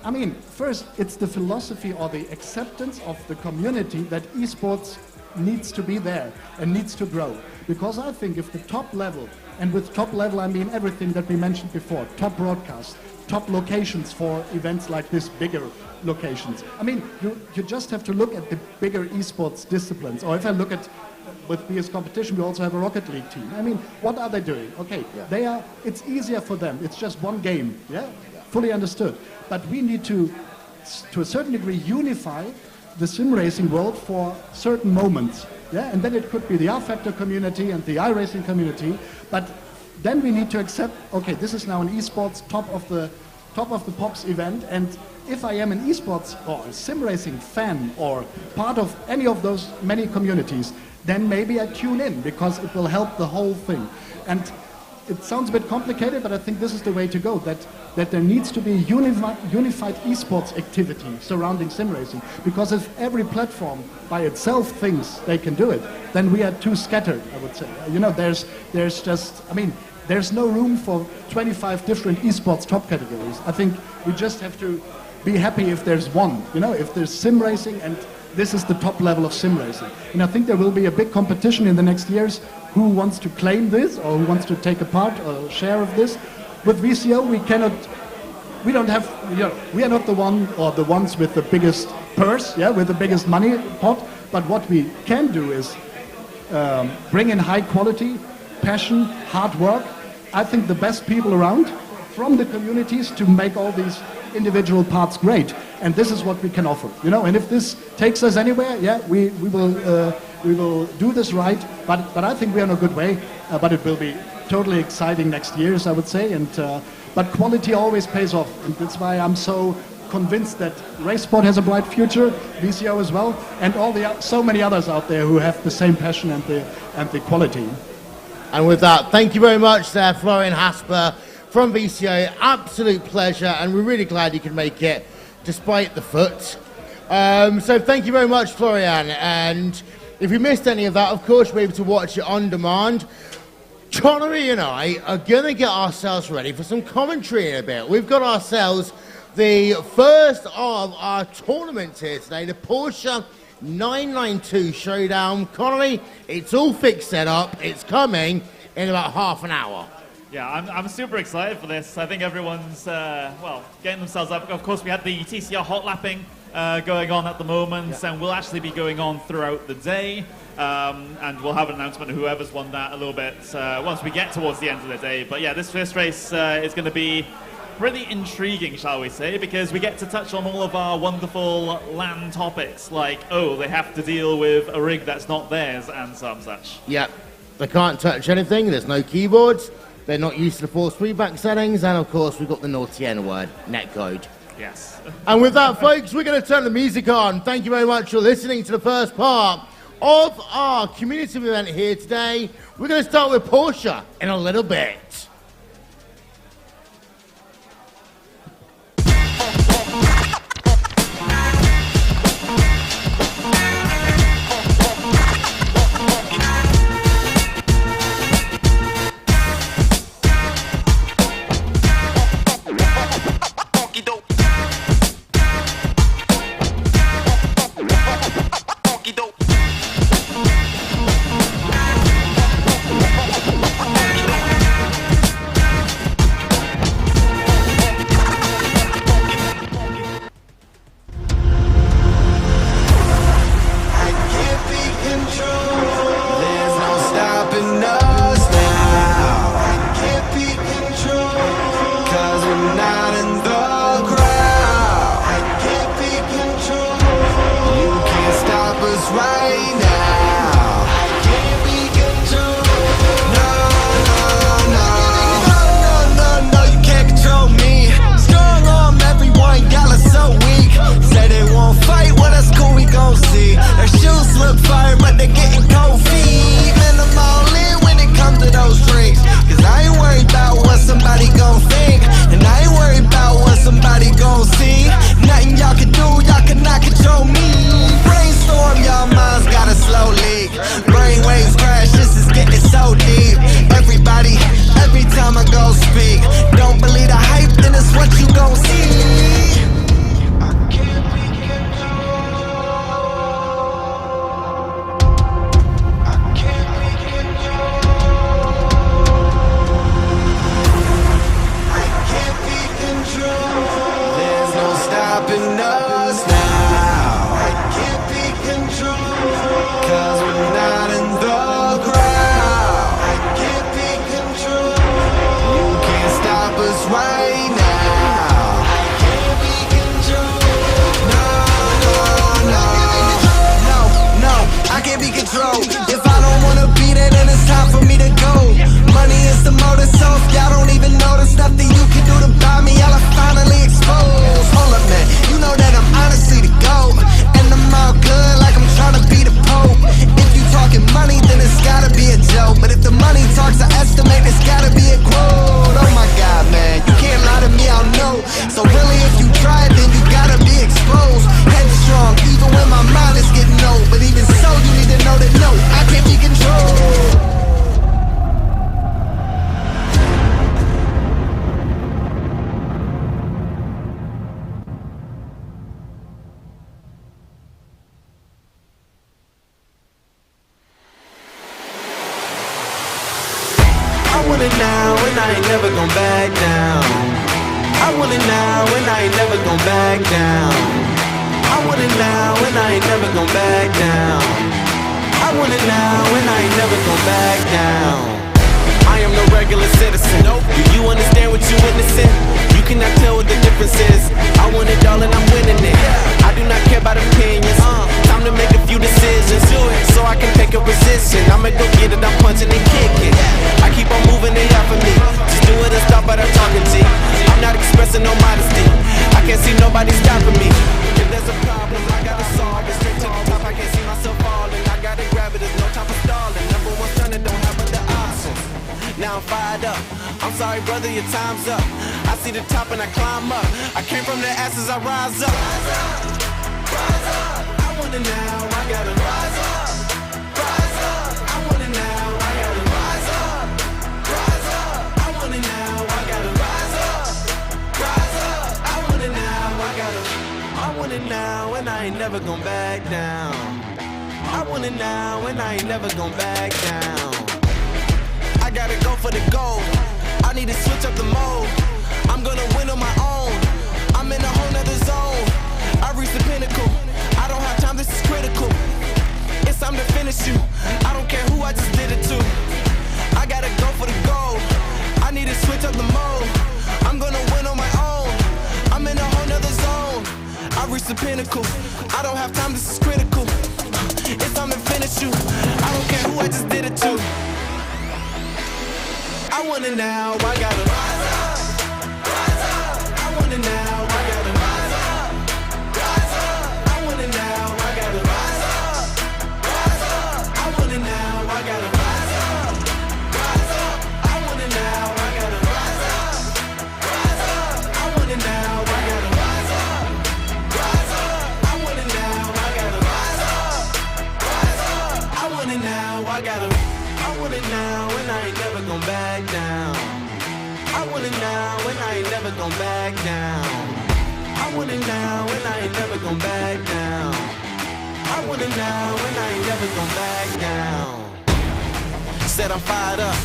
I mean, first, it's the philosophy or the acceptance of the community that esports needs to be there and needs to grow. Because I think if the top level, and with top level I mean everything that we mentioned before, top broadcast, top locations for events like this, bigger locations. I mean, you just have to look at the bigger esports disciplines. Or if I look at with BS competition, we also have a Rocket League team. I mean, what are they doing? Okay, it's easier for them. It's just one game, fully understood. But we need to a certain degree, unify the sim racing world for certain moments. And then it could be the R-Factor community and the iRacing community. But then we need to accept, okay, this is now an esports top of the pops event, and if I am an esports or a sim racing fan or part of any of those many communities, then maybe I tune in, because it will help the whole thing. And it sounds a bit complicated, but I think this is the way to go, that there needs to be unified esports activity surrounding sim racing. Because if every platform by itself thinks they can do it, then we are too scattered, I would say. There's no room for 25 different esports top categories. I think we just have to be happy if there's one, if there's sim racing, and this is the top level of sim racing. And I think there will be a big competition in the next years, who wants to claim this or who wants to take a part or share of this. With VCO, we are not the one or the ones with the biggest purse, with the biggest money pot, but what we can do is bring in high quality, passion, hard work. I think the best people around from the communities to make all these individual parts great, and this is what we can offer, and if this takes us anywhere, we will do this right, but I think we are in a good way, but it will be totally exciting next years, I would say, and but quality always pays off, and that's why I'm so convinced that RaceSpot has a bright future, VCO as well, and so many others out there who have the same passion and the quality. And with that, thank you very much there, Florian Haasper from VCO. Absolute pleasure, and we're really glad you could make it despite the foot. So thank you very much, Florian. And if you missed any of that, of course, you'll be able to watch it on demand. Connery and I are going to get ourselves ready for some commentary in a bit. We've got ourselves the first of our tournaments here today, the Porsche 992 Showdown. Connery, it's all fixed, set up. It's coming in about half an hour. Yeah, I'm super excited for this. I think everyone's, getting themselves up. Of course, we had the TCR hot lapping going on at the moment, and will actually be going on throughout the day. And we'll have an announcement of whoever's won that a little bit once we get towards the end of the day. But yeah, this first race is going to be pretty intriguing, shall we say, because we get to touch on all of our wonderful land topics, like, oh, they have to deal with a rig that's not theirs and some such. Yep, they can't touch anything, there's no keyboards, they're not used to the force feedback settings, and of course we've got the naughty N word, netcode. Yes. And with that, folks, we're going to turn the music on. Thank you very much for listening to the first part of our community event here today. We're going to start with Porsche in a little bit. want it now and I ain't never gon' back down. I want it now and I ain't never gon' back down. I want it now and I ain't never gon' back down. I want it now and I ain't never gon' back down. I am no regular citizen. Do you understand what you witnessing? You cannot tell what the difference is. I want it all and I'm winning it. I do not care about opinions. Time to make a few decisions so I can take a position. I'ma go get it, I'm punching and kicking. I keep on moving, they offer me. Just do it and stop what I'm talking to. I'm not expressing no modesty. I can't see nobody stopping me. If there's a problem, I gotta solve it. Straight to the top, I can't see myself falling. I gotta grab it, there's no time for stalling. Number one stunner, don't have other options. Now I'm fired up. I'm sorry, brother, your time's up. I see the top and I climb up. I came from the ashes, I rise up. Rise up, rise up. I want it now, I gotta rise up. Rise up. I want it now, I gotta rise up. Rise up. I want it now, I gotta rise up. Rise up. I want it now, I want it now, and I ain't never gon' back down. I want it now, and I ain't never gon' back down. I gotta go for the gold. I need to switch up the mode. I'm gonna win on my own. I'm in a whole nother zone. I reached the pinnacle. critical. I don't have time, this is critical. If I'm and finish you, I don't care who I just did it to. I want it now, I gotta rise up, rise up. I want it now, I gotta rise up, rise up. I want it now, I gotta rise up, rise up. I want it now, I gotta rise up, rise up. I want it now, I gotta rise up, rise up. I want it now, I gotta rise up, rise up. I want it now, I gotta rise up, rise up. I want it now, I gotta. I want it now, and I ain't never gon' back down. I want it now, and I ain't never gon' back down. I want it now, and I ain't never gon' back down. I want it now, and I ain't never gon' back down. Said I'm fired up.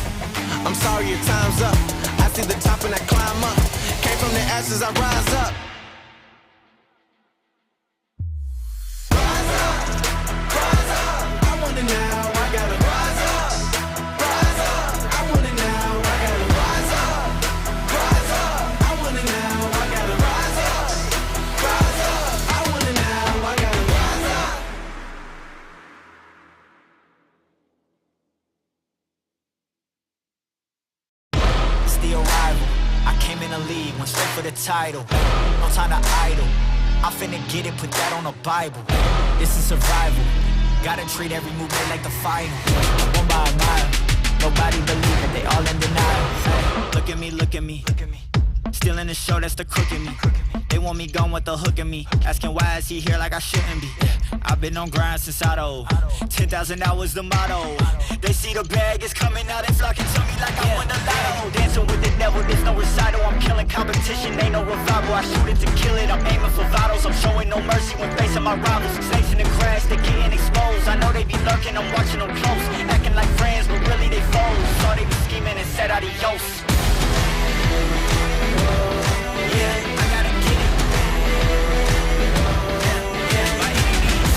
I'm sorry your time's up. I see the top and I climb up. Came from the ashes, I rise up. Rise up, rise up. I want it now, I gotta rise up, rise up. I want it now, I gotta rise up, rise up. I want it now, I gotta rise up, rise up. I want it now, I gotta rise up. It's the arrival. I came in the league, went straight for the title. No time to idle. I'm finna get it, put that on the Bible. This is survival. Gotta treat every movement like the final. One by a mile. Nobody believe it, they all in denial. Hey, look at me, look at me. Still in the show, that's the crook in me. They want me gone with the hook in me. Asking why is he here like I shouldn't be. I've been on grind since Auto. 10,000 hours the motto. They see the bag is coming out and flocking to me like I won the lotto. Dancing with the devil, there's no recital. I'm killing competition, ain't no revival. I shoot it to kill it, I'm aiming for vitals. I'm showing no mercy when facing my rivals. Snakes in the grass, they getting exposed. I know they be lurking, I'm watching them close. Acting like friends, but really they foes. Saw they be scheming and said adios. Yeah, I gotta get it. By any means.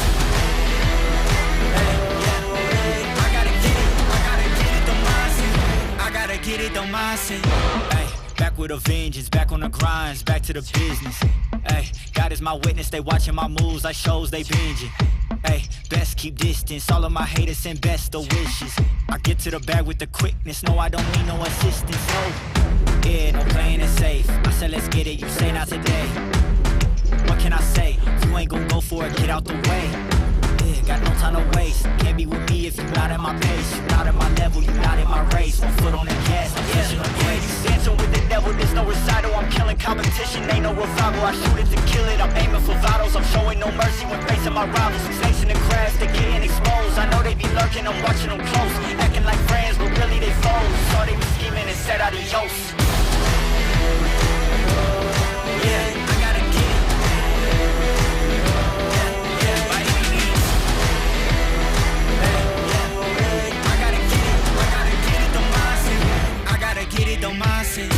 I gotta get it. I gotta get it, the mindset. Hey, back with a vengeance, back on the grinds, back to the business. Hey, God is my witness, they watching my moves like shows, they binging. Hey, best keep distance, all of my haters send best of wishes. I get to the bag with the quickness, no I don't need no assistance, no. Yeah, no playing it safe. I said let's get it, you say not today. What can I say? You ain't gon' go for it, get out the way. Yeah, got no time to waste. Can't be with me if you not at my pace. You not at my level, you not in my race. One foot on the gas, I'm pushing the brakes. Dancing with the devil, there's no recital. I'm killing competition, ain't no revival. I shoot it to kill it, I'm aiming for vitals. I'm showing no mercy when facing my rivals. Snakes in the grass, they getting exposed. I know they be lurking, I'm watching them close. Acting like friends, but really they foes. Saw they be scheming and said adios. Yeah, I gotta get it. By any means. I gotta get it. I gotta get it, the mindset. I gotta get it, the mindset.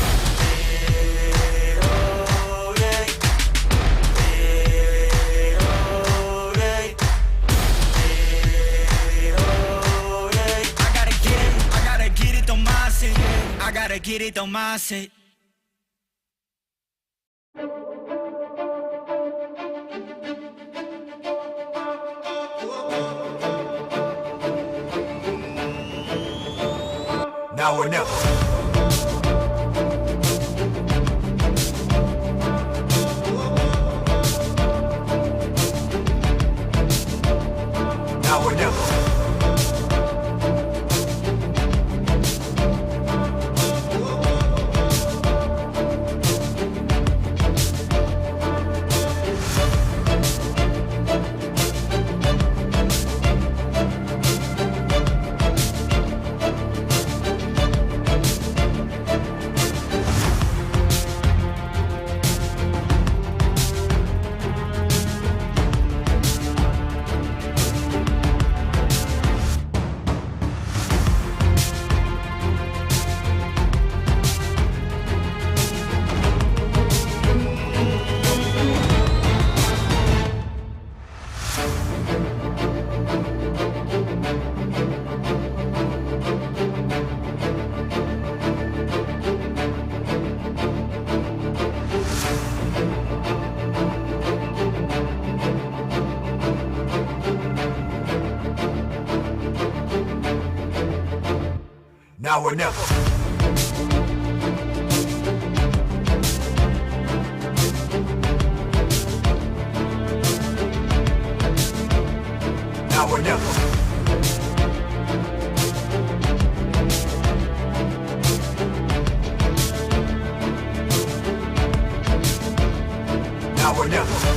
I gotta get it, the mindset. Now or never. Now or never. Now or never. Now or never. Now or never.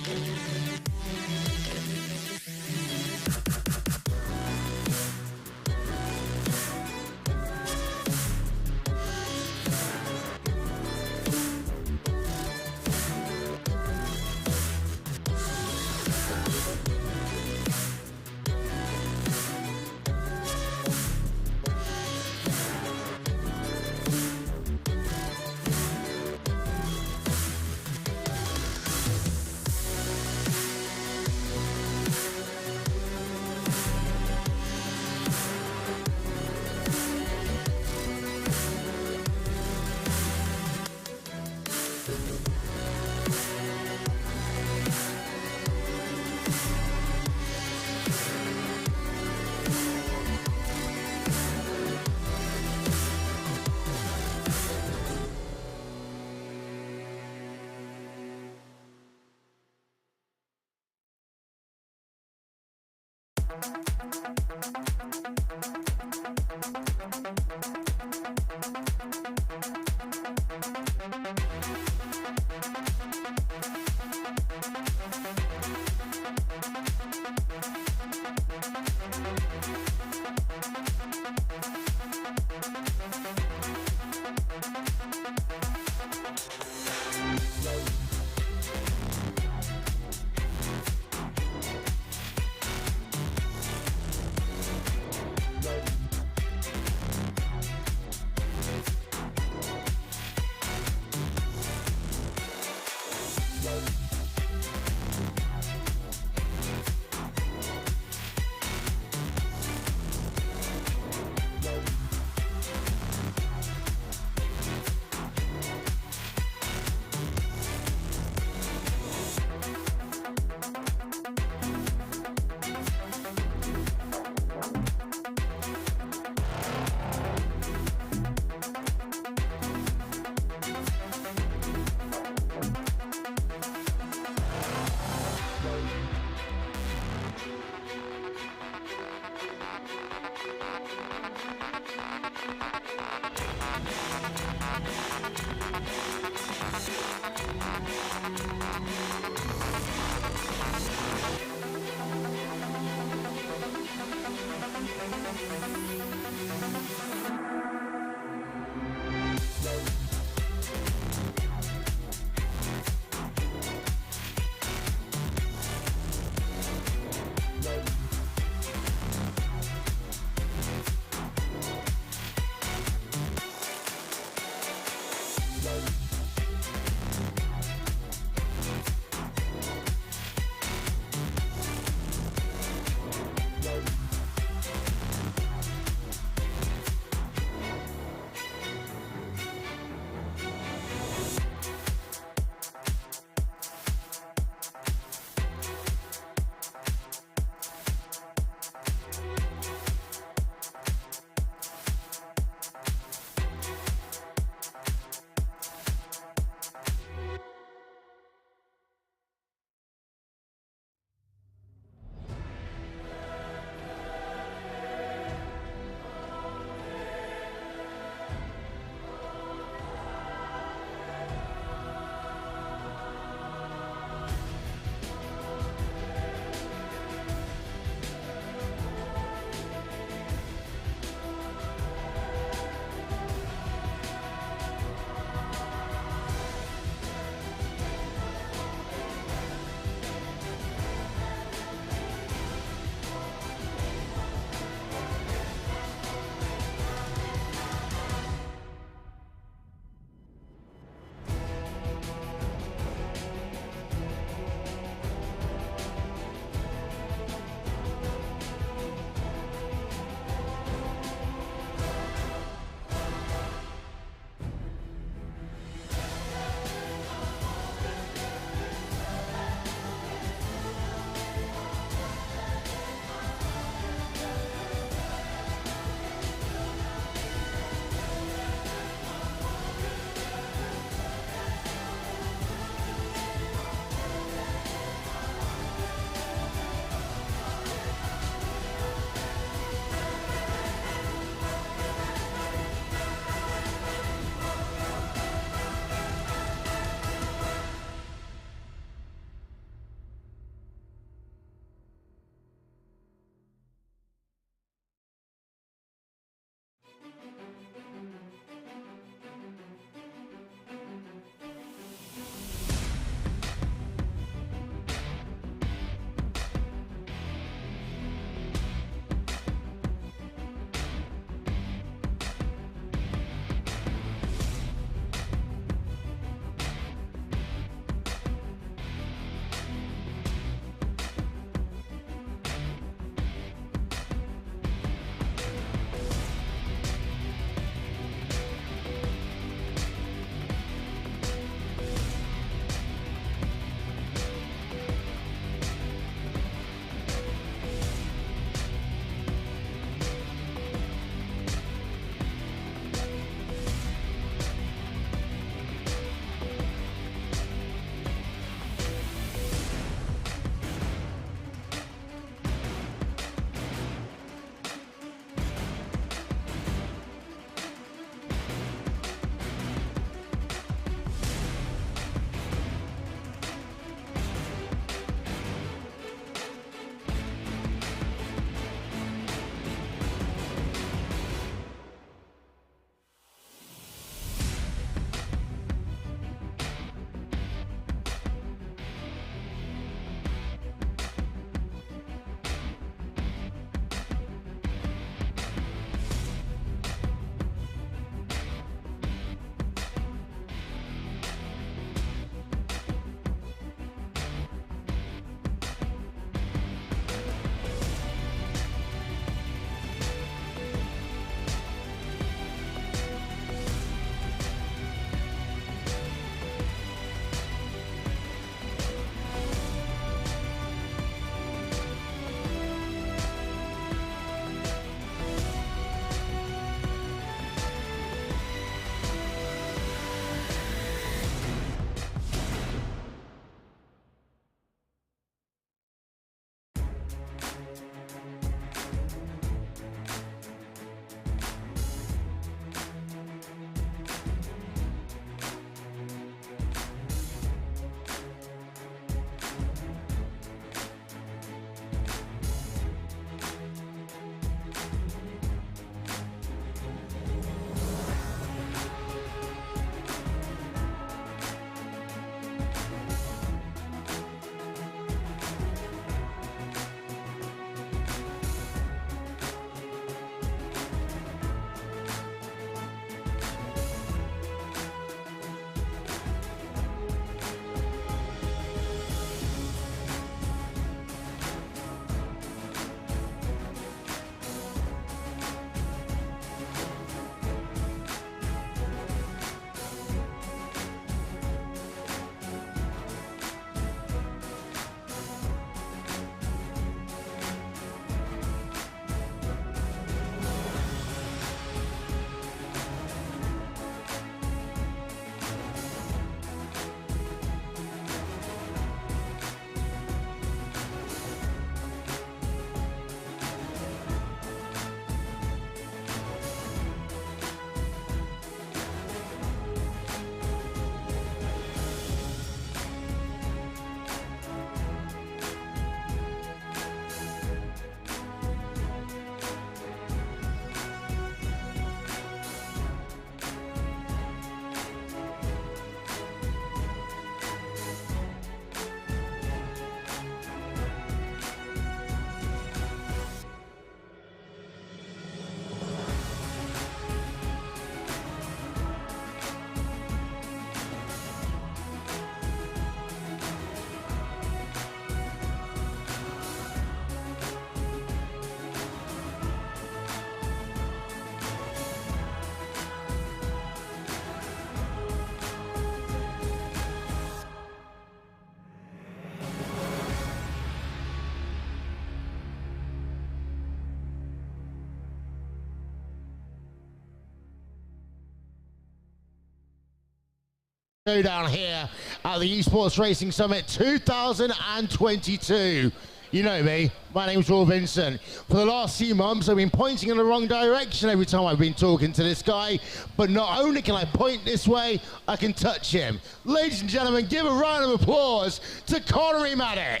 Showdown here at the Esports Racing Summit 2022. You know me, my name's Wil Vincent. For the last few months, I've been pointing in the wrong direction every time I've been talking to this guy, but not only can I point this way, I can touch him. Ladies and gentlemen, give a round of applause to Connery Maddock.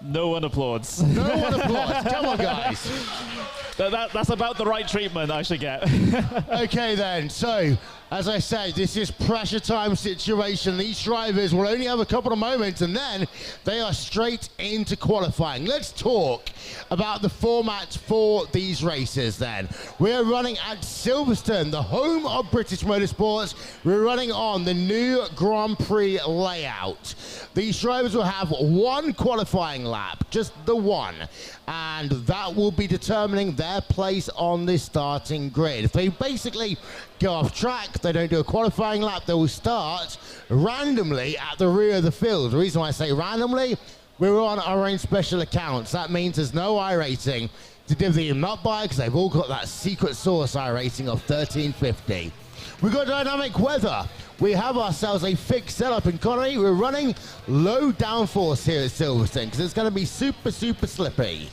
No one applauds. No one applauds. Come on, guys. That's about the right treatment I should get. Okay then, so as I said, this is pressure time situation. These drivers will only have a couple of moments and then they are straight into qualifying. Let's talk about the format for these races then. We're running at Silverstone, the home of British motorsports. We're running on the new Grand Prix layout. These drivers will have one qualifying lap, just the one, and that will be determining their place on this starting grid. If they basically go off track, they don't do a qualifying lap, they will start randomly at the rear of the field. The reason why I say randomly, we're on our own special accounts. That means there's no iRating to divvy them up by, because they've all got that secret sauce iRating of 1350. We've got dynamic weather. We have ourselves a fixed setup in Connery. We're running low downforce here at Silverstone because it's going to be super, super slippy.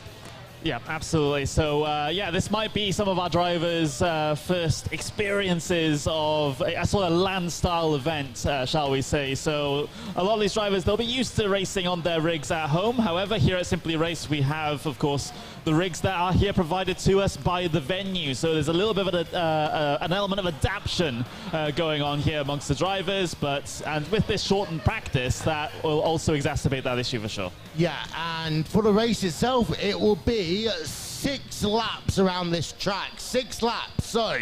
Yeah, absolutely. So, yeah, this might be some of our drivers' first experiences of a sort of land-style event, shall we say. So, a lot of these drivers, they'll be used to racing on their rigs at home. However, here at Simply Race, we have, of course, the rigs that are here provided to us by the venue. So there's a little bit of an element of adaptation going on here amongst the drivers. And with this shortened practice, that will also exacerbate that issue for sure. Yeah, and for the race itself, it will be 6 laps around this track. 6 laps. So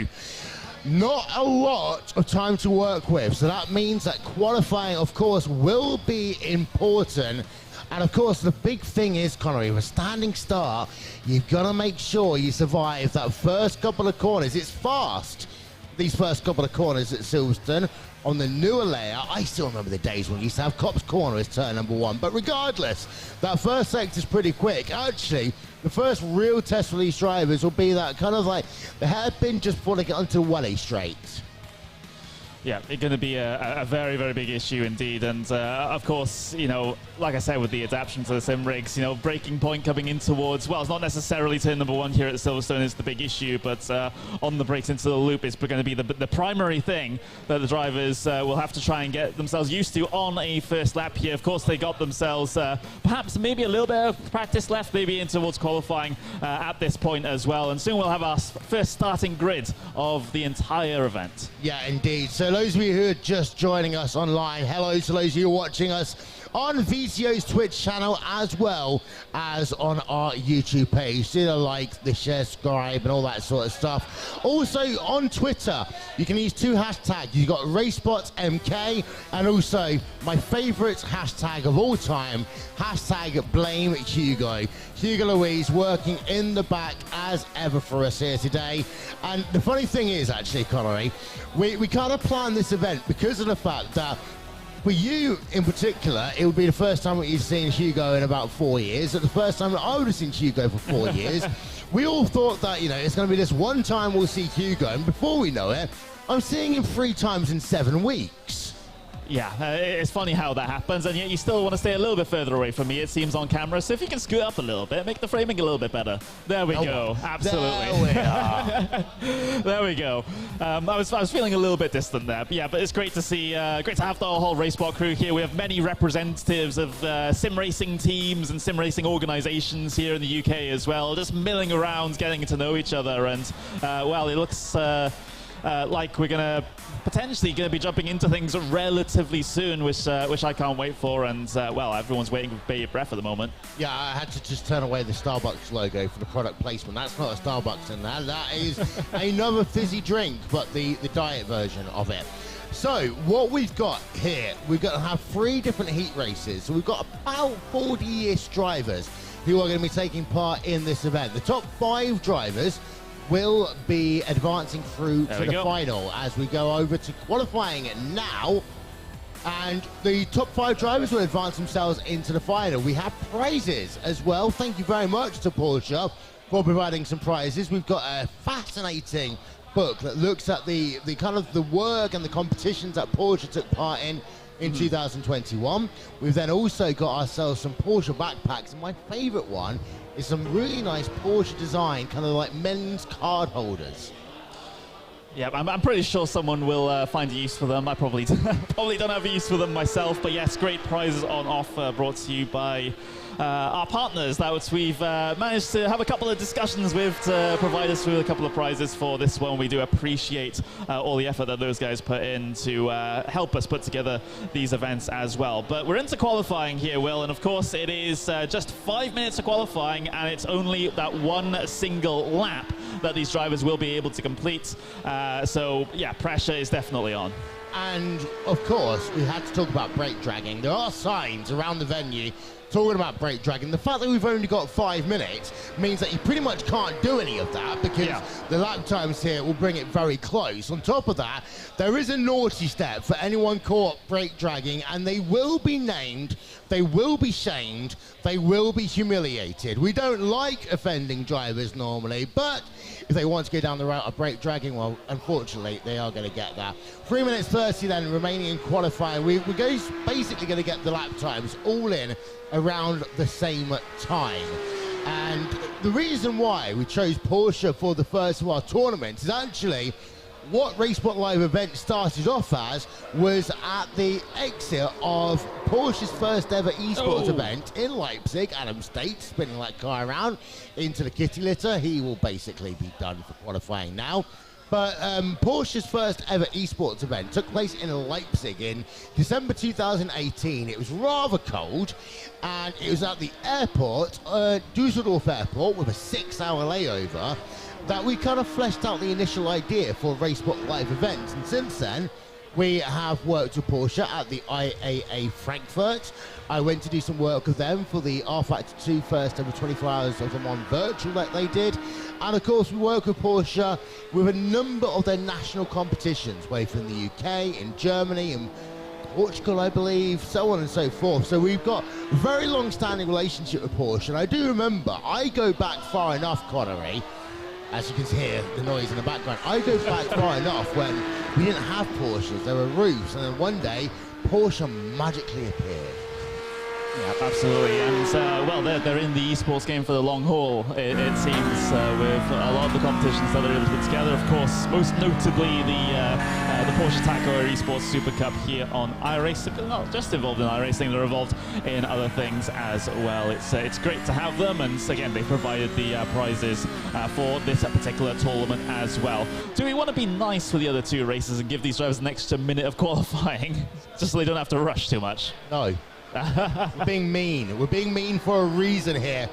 not a lot of time to work with. So that means that qualifying, of course, will be important. And of course, the big thing is, Connery, with a standing start, you've got to make sure you survive that first couple of corners. It's fast, these first couple of corners at Silverstone. On the newer layout, I still remember the days when we used to have Cops Corner as turn number 1. But regardless, that first sector is pretty quick. Actually, the first real test for these drivers will be that kind of like the hairpin just before they get onto Welly straight. Yeah, it's going to be a very, very big issue indeed. And of course, you know, like I said, with the adaptation to the sim rigs, you know, braking point coming in towards, well, it's not necessarily turn number 1 here at Silverstone is the big issue, but on the brakes into the loop is going to be the primary thing that the drivers will have to try and get themselves used to on a first lap here. Of course, they got themselves perhaps maybe a little bit of practice left, maybe in towards qualifying at this point as well. And soon we'll have our first starting grid of the entire event. Yeah, indeed. So those of you who are just joining us online, hello to those of you watching us on VCO's Twitch channel as well as on our YouTube page. Do the like, the share, subscribe, and all that sort of stuff. Also on Twitter, you can use 2 hashtags. You've got RaceSpot MK and also my favorite hashtag of all time, hashtag Blame Hugo. Hugo Louise working in the back as ever for us here today. And the funny thing is, actually, Connery, we kind of planned this event because of the fact that for you in particular, it would be the first time that you've seen Hugo in about 4 years. At the first time that I would have seen Hugo for 4 years, we all thought that, you know, it's going to be this one time we'll see Hugo, and before we know it, I'm seeing him 3 times in 7 weeks. Yeah, it's funny how that happens, and yet you still want to stay a little bit further away from me, it seems, on camera. So if you can scoot up a little bit, make the framing a little bit better. There we go. Absolutely. There we are. There we go. I was feeling a little bit distant there, but yeah, but it's great to see, great to have the whole RaceSpot crew here. We have many representatives of sim racing teams and sim racing organizations here in the UK as well, just milling around, getting to know each other, and well, it looks like we're potentially going to be jumping into things relatively soon, which I can't wait for. And well, everyone's waiting with bated breath at the moment. Yeah, I had to just turn away the Starbucks logo for the product placement. That's not a Starbucks in that. That is another fizzy drink, but the diet version of it. So what we've got here, we're going to have 3 different heat races. So we've got about 40-ish drivers who are going to be taking part in this event. The top 5 drivers will be advancing through to the final as we go over to qualifying now. And the top 5 drivers will advance themselves into the final. We have prizes as well. Thank you very much to Porsche for providing some prizes. We've got a fascinating book that looks at the kind of the work and the competitions that Porsche took part in 2021. We've then also got ourselves some Porsche backpacks, and my favorite one is some really nice Porsche design, kind of like men's card holders. Yeah, I'm pretty sure someone will find a use for them. I probably probably don't have a use for them myself, but yes, great prizes on offer brought to you by our partners that we've managed to have a couple of discussions with to provide us with a couple of prizes for this one. We do appreciate all the effort that those guys put in to help us put together these events as well. But we're into qualifying here, Will, and of course it is just 5 minutes of qualifying, and it's only that one single lap that these drivers will be able to complete. So yeah, pressure is definitely on. And of course, we had to talk about brake dragging. There are signs around the venue talking about brake dragging. The fact that we've only got 5 minutes means that you pretty much can't do any of that, because the lap times here will bring it very close. On top of that, there is a naughty step for anyone caught brake dragging, and they will be named, they will be shamed, they will be humiliated. We don't like offending drivers normally, but if they want to go down the route of brake dragging, well, unfortunately, they are going to get that. 3 minutes 30 then remaining in qualifying. We're basically going to get the lap times all in around the same time. And the reason why we chose Porsche for the first of our tournaments is actually what RaceSpot Live Events started off as was at the exit of Porsche's first ever esports event in Leipzig. Adam State spinning that car around into the kitty litter. He will basically be done for qualifying now. But Porsche's first ever esports event took place in Leipzig in December 2018. It was rather cold, and it was at the airport, Dusseldorf Airport, with a 6-hour layover, that we kind of fleshed out the initial idea for RaceSpot Live Events. And since then, we have worked with Porsche at the IAA Frankfurt. I went to do some work with them for the R Factor 2 first ever 24 hours of Le Mans virtual that they did. And of course, we work with Porsche with a number of their national competitions, both in the UK, in Germany, and Portugal, I believe, so on and so forth. So we've got a very long-standing relationship with Porsche. And I do remember, I go back far enough, Connery, as you can hear the noise in the background, I go back far enough when we didn't have Porsches, there were roofs, and then one day, Porsche magically appeared. Yeah, absolutely. And, well, they're in the esports game for the long haul, it seems, with a lot of the competitions that they're able to put together. Of course, most notably the Porsche Taco Esports Super Cup here on iRacing. Not just involved in iRacing, they're involved in other things as well. It's great to have them, and again, they provided the prizes for this particular tournament as well. Do we want to be nice with the other two races and give these drivers an extra minute of qualifying, just so they don't have to rush too much? No. We're being mean. We're being mean for a reason here.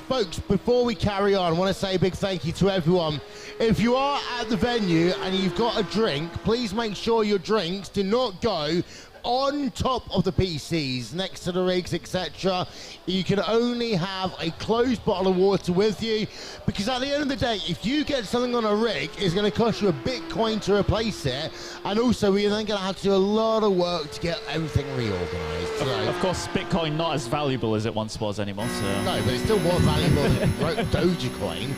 Folks, before we carry on, I want to say a big thank you to everyone. If you are at the venue and you've got a drink, please make sure your drinks do not go on top of the PCs, next to the rigs, etc. You can only have a closed bottle of water with you, because at the end of the day, if you get something on a rig, it's going to cost you a Bitcoin to replace it, and also we're then going to have to do a lot of work to get everything reorganized. So, of course, Bitcoin not as valuable as it once was anymore. So. No, but it's still more valuable than Dogecoin.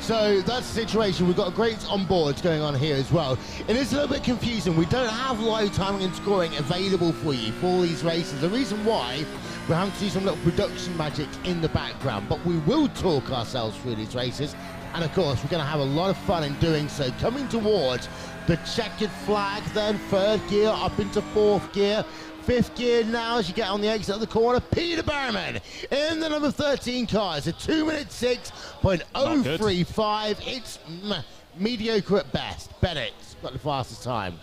So that's the situation. We've got great onboards going on here as well. It is a little bit confusing. We don't have live timing and scoring available for you for these races. The reason why, we're having to do some little production magic in the background, but we will talk ourselves through these races. And of course, we're going to have a lot of fun in doing so. Coming towards the checkered flag, then third gear up into fourth gear. Fifth gear now as you get on the exit of the corner. Peter Berman in the number 13 car. It's a 2 minute 6.035. It's mediocre at best. Bennett's got the fastest time.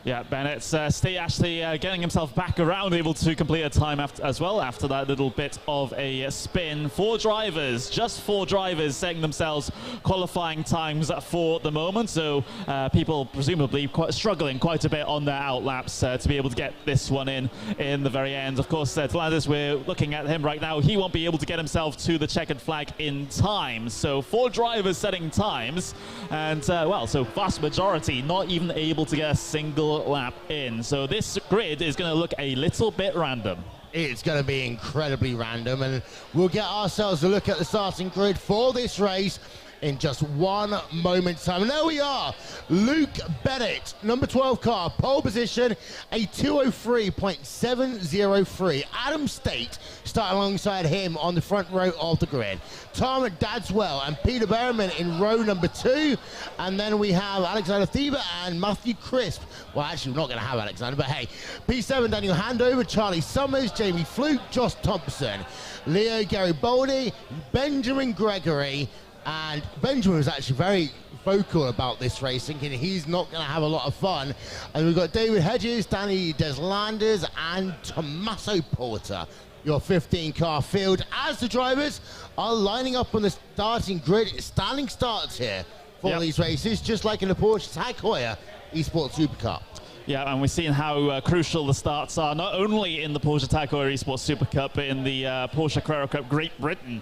Yeah, Bennett's actually getting himself back around, able to complete a time as well after that little bit of a spin. 4 drivers, just 4 drivers setting themselves qualifying times for the moment. So people presumably struggling quite a bit on their outlaps to be able to get this one in the very end. Of course, Delandis, we're looking at him right now. He won't be able to get himself to the checkered flag in time. So 4 drivers setting times, and well, so vast majority not even able to get a single lap in. So this grid is going to look a little bit random. It's going to be incredibly random, and we'll get ourselves a look at the starting grid for this race in just 1 moment's time. And there we are, Luke Bennett, number 12 car, pole position, a 203.703. Adam State starting alongside him on the front row of the grid. Tom Dadswell and Peter Berriman in row number 2. And then we have Alexander Thieber and Matthew Crisp. Well, actually, we're not going to have Alexander, but hey. P7, Daniel Handover, Charlie Summers, Jamie Fluke, Josh Thompson, Leo Garibaldi, Benjamin Gregory. And Benjamin was actually very vocal about this race, thinking he's not going to have a lot of fun. And we've got David Hedges, Danny Deslanders, and Tommaso Porter. Your 15-car field as the drivers are lining up on the starting grid. Standing starts here for these races, just like in the Porsche Tag Heuer Esports Supercar. Yeah, and we're seeing how crucial the starts are, not only in the Porsche Tag Heuer Esports Super Cup, but in the Porsche Carrera Cup Great Britain,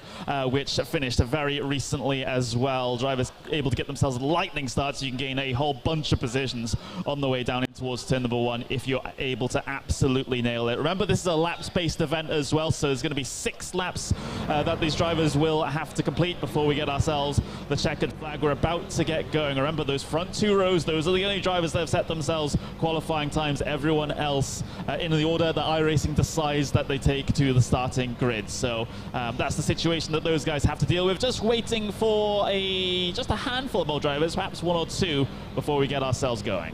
which finished very recently as well. Drivers able to get themselves lightning starts. You can gain a whole bunch of positions on the way down in towards turn number 1 if you're able to absolutely nail it. Remember, this is a laps-based event as well, so there's going to be 6 laps that these drivers will have to complete before we get ourselves the checkered flag. We're about to get going. Remember, those front 2 rows, those are the only drivers that have set themselves qualifying times. Everyone else in the order that iRacing decides that they take to the starting grid. So that's the situation that those guys have to deal with. Just waiting for just a handful of more drivers, perhaps 1 or 2, before we get ourselves going.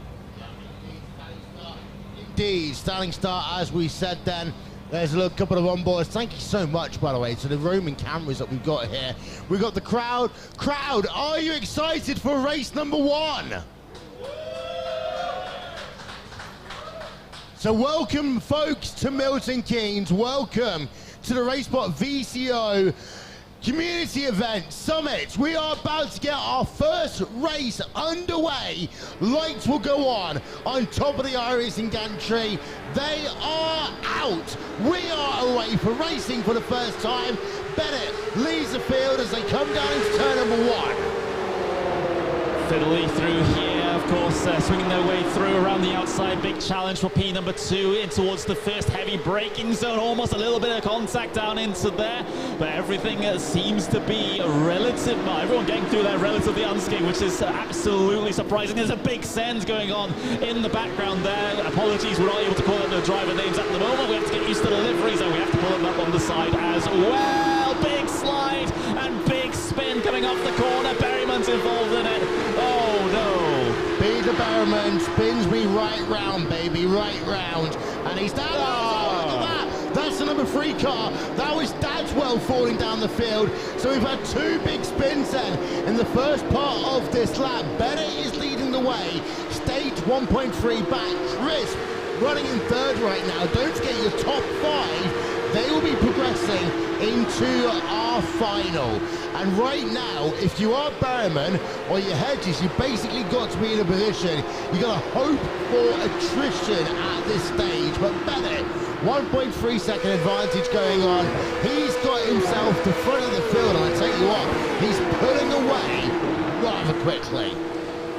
Indeed, standing start as we said then. There's a little couple of onboards. Thank you so much, by the way, to the roaming cameras that we've got here. We've got the crowd. Crowd, are you excited for race number 1? So welcome, folks, to Milton Keynes. Welcome to the RaceSpot VCO Community Event Summit. We are about to get our first race underway. Lights will go on top of the iRacing gantry. They are out. We are away for racing for the first time. Bennett leads the field as they come down into turn number 1. Fiddly through here, of course, swinging their way through around the outside. Big challenge for P number 2 in towards the first heavy braking zone. Almost a little bit of contact down into there, but everything seems to be relative. Everyone getting through there relatively unscathed, which is absolutely surprising. There's a big send going on in the background there. Apologies, we're not able to call out the driver names at the moment. We have to get used to the liveries, and we have to pull them up on the side as well. Big slide and big spin coming off the corner. Berryman's involved in it. Oh no. Peter Berriman spins me right round, baby, right round. And he's down. Oh, look at that. That's the number 3 car. That was Dadswell falling down the field. So we've had 2 big spins then in the first part of this lap. Bennett is leading the way. Stage 1.3 back. Crisp running in 3rd right now. Don't forget your top 5. They will be progressing into our final. And right now, if you are Berriman or your Hedges, you basically got to be in a position. You've got to hope for attrition at this stage. But Bennett, 1.3 second advantage going on. He's got himself the front of the field, and I tell you what, he's pulling away rather quickly.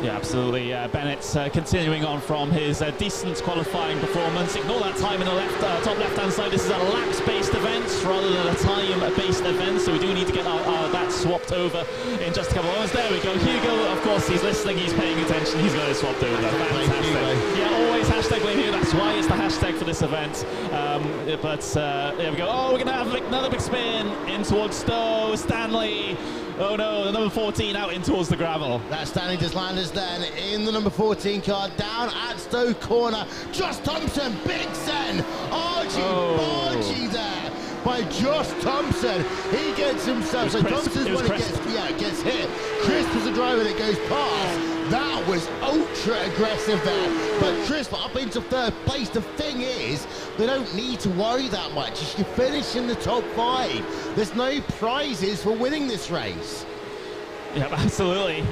Yeah, absolutely. Bennett's continuing on from his decent qualifying performance. Ignore that time in the top left-hand side. This is a laps-based event rather than a time-based event, so we do need to get that swapped over in just a couple of hours. There we go. Hugo, of course, he's listening, he's paying attention, he's got it swapped over. Fantastic. Yeah, always hashtag blame Hugo. That's why it's the hashtag for this event. But there we go. Oh, we're going to have another big spin in towards Stowe. Stanley. Oh no, the number 14 out in towards the gravel. That's Danny Deslanders then in the number 14 car down at Stowe Corner. Josh Thompson, big send. Bargy there by Josh Thompson. He gets himself, so Thompson's when he gets hit. Crisp was the driver that goes past. That was ultra aggressive there. But Crisp up into 3rd place. The thing is, they don't need to worry that much. If you finish in the top 5, there's no prizes for winning this race. Yeah, absolutely.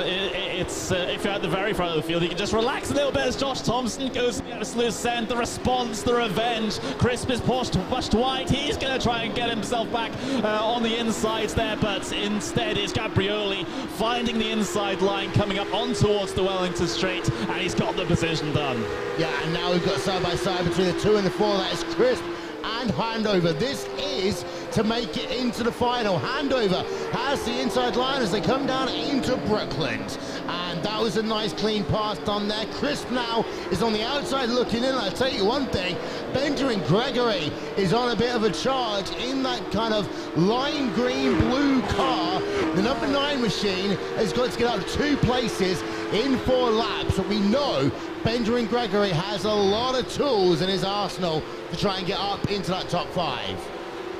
It's if you're at the very front of the field, you can just relax a little bit as Josh Thompson goes to the absolute send. The response, the revenge. Crisp is pushed wide. He's going to try and get himself back on the insides there, but instead it's Gabrioli finding the inside line, coming up on towards the Wellington Straight, and he's got the position done. Yeah, and now we've got side by side between the 2 and the 4. That is Crisp and Handover. This is to make it into the final. Handover has the inside line as they come down into Brooklands. And that was a nice clean pass done there. Crisp now is on the outside looking in. I'll tell you one thing, Benjamin Gregory is on a bit of a charge in that kind of lime green blue car. The number 9 machine has got to get up 2 places in 4 laps, but we know Benjamin Gregory has a lot of tools in his arsenal to try and get up into that top 5.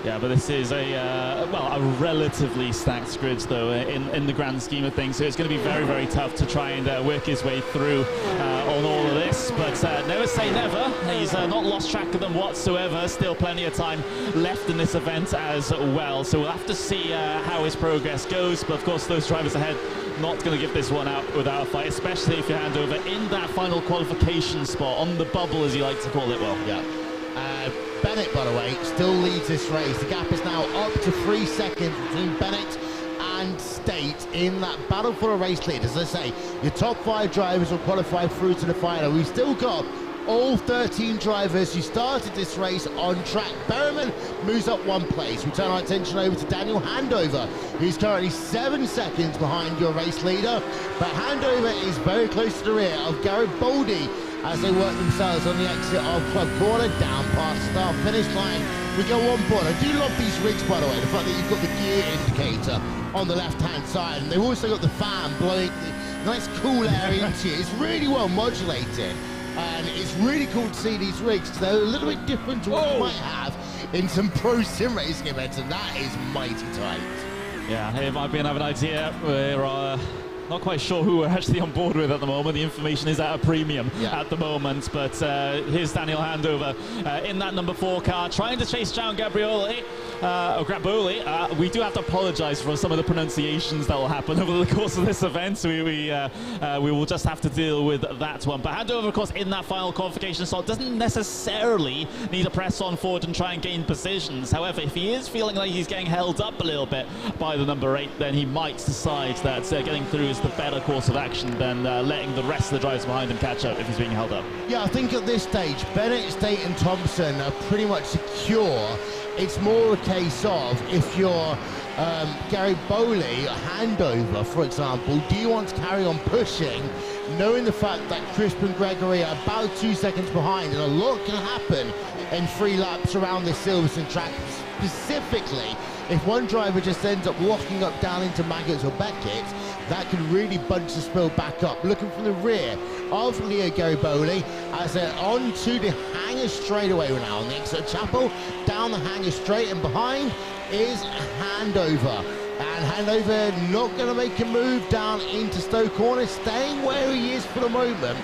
Yeah, but this is a relatively stacked grid, though, in the grand scheme of things. So it's going to be very, very tough to try and work his way through on all of this. But never say never. He's not lost track of them whatsoever. Still plenty of time left in this event as well. So we'll have to see how his progress goes. But of course, those drivers ahead not going to give this one out without a fight, especially if you hand over in that final qualification spot on the bubble, as you like to call it. Well, yeah. Bennett, by the way, still leads this race. The gap is now up to 3 seconds between Bennett and State in that battle for a race lead. As I say, your top 5 drivers will qualify through to the final. We've still got all 13 drivers who started this race on track. Berriman moves up 1 place. We turn our attention over to Daniel Handover, who's currently 7 seconds behind your race leader. But Handover is very close to the rear of Garibaldi as they work themselves on the exit of Club Corner, down past the start-finish line. We go on board. I do love these rigs, by the way, the fact that you've got the gear indicator on the left-hand side, and they've also got the fan blowing the nice cool air into it. It's really well modulated, and it's really cool to see these rigs, because they're a little bit different to what you might have in some pro sim racing events, and that is mighty tight. Yeah, it might be another idea. We're not quite sure who we're actually on board with at the moment. The information is at a premium at the moment. But here's Daniel Handover in that number 4 car, trying to chase down Graboli. We do have to apologise for some of the pronunciations that will happen over the course of this event. So we will just have to deal with that one. But Handover, of course, in that final qualification slot doesn't necessarily need to press on forward and try and gain positions. However, if he is feeling like he's getting held up a little bit by the number 8, then he might decide that getting through is the better course of action than letting the rest of the drivers behind him catch up if he's being held up. Yeah, I think at this stage, Bennett, State and Thompson are pretty much secure. It's more a case of, if you're Garibaldi, Handover, for example, do you want to carry on pushing, knowing the fact that Crisp and Gregory are about 2 seconds behind, and a lot can happen in 3 laps around this Silverstone track, specifically if one driver just ends up locking up down into Maggots or Beckett, that can really bunch the spill back up. Looking from the rear of Leo Garibaldi as they're on to the hangar straightaway now on the exit of Chapel, down the hangar straight, and behind is Handover. And Handover not going to make a move down into Stowe Corner, staying where he is for the moment.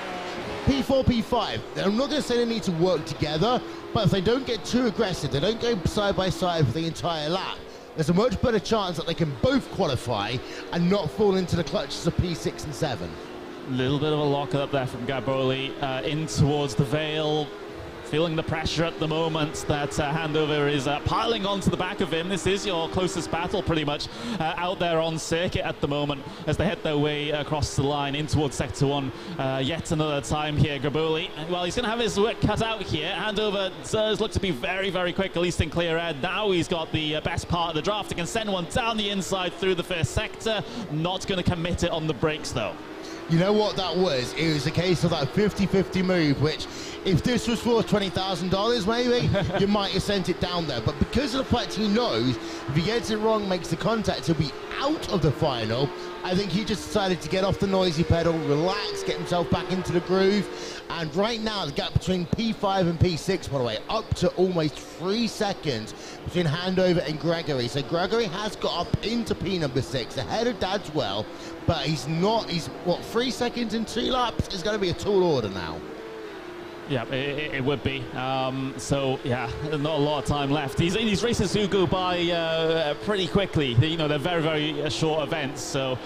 P4, P5, I'm not going to say they need to work together, but if they don't get too aggressive, they don't go side by side for the entire lap, there's a much better chance that they can both qualify and not fall into the clutches of P6 and 7. Little bit of a lock up there from Garibaldi in towards the Vale. Feeling the pressure at the moment that Handover is piling onto the back of him. This is your closest battle pretty much out there on circuit at the moment as they head their way across the line in towards Sector 1 yet another time here. Garibaldi, well, he's going to have his work cut out here. Handover does look to be very, very quick, at least in clear air. Now he's got the best part of the draft. He can send one down the inside through the first sector. Not going to commit it on the brakes though. You know what that was? It was a case of that 50-50 move, which if this was for $20,000 maybe, you might have sent it down there. But because of the fact he knows if he gets it wrong, makes the contact, he'll be out of the final, I think he just decided to get off the noisy pedal, relax, get himself back into the groove. And right now, the gap between P5 and P6, by the way, up to almost 3 seconds between Handover and Gregory. So Gregory has got up into P number 6, ahead of Dadswell, but he's not, he's, what, 3 seconds in 2 laps? It's going to be a tall order now. Yeah, it would be. So, yeah, not a lot of time left. These races do go by pretty quickly. You know, they're very, very short events. So,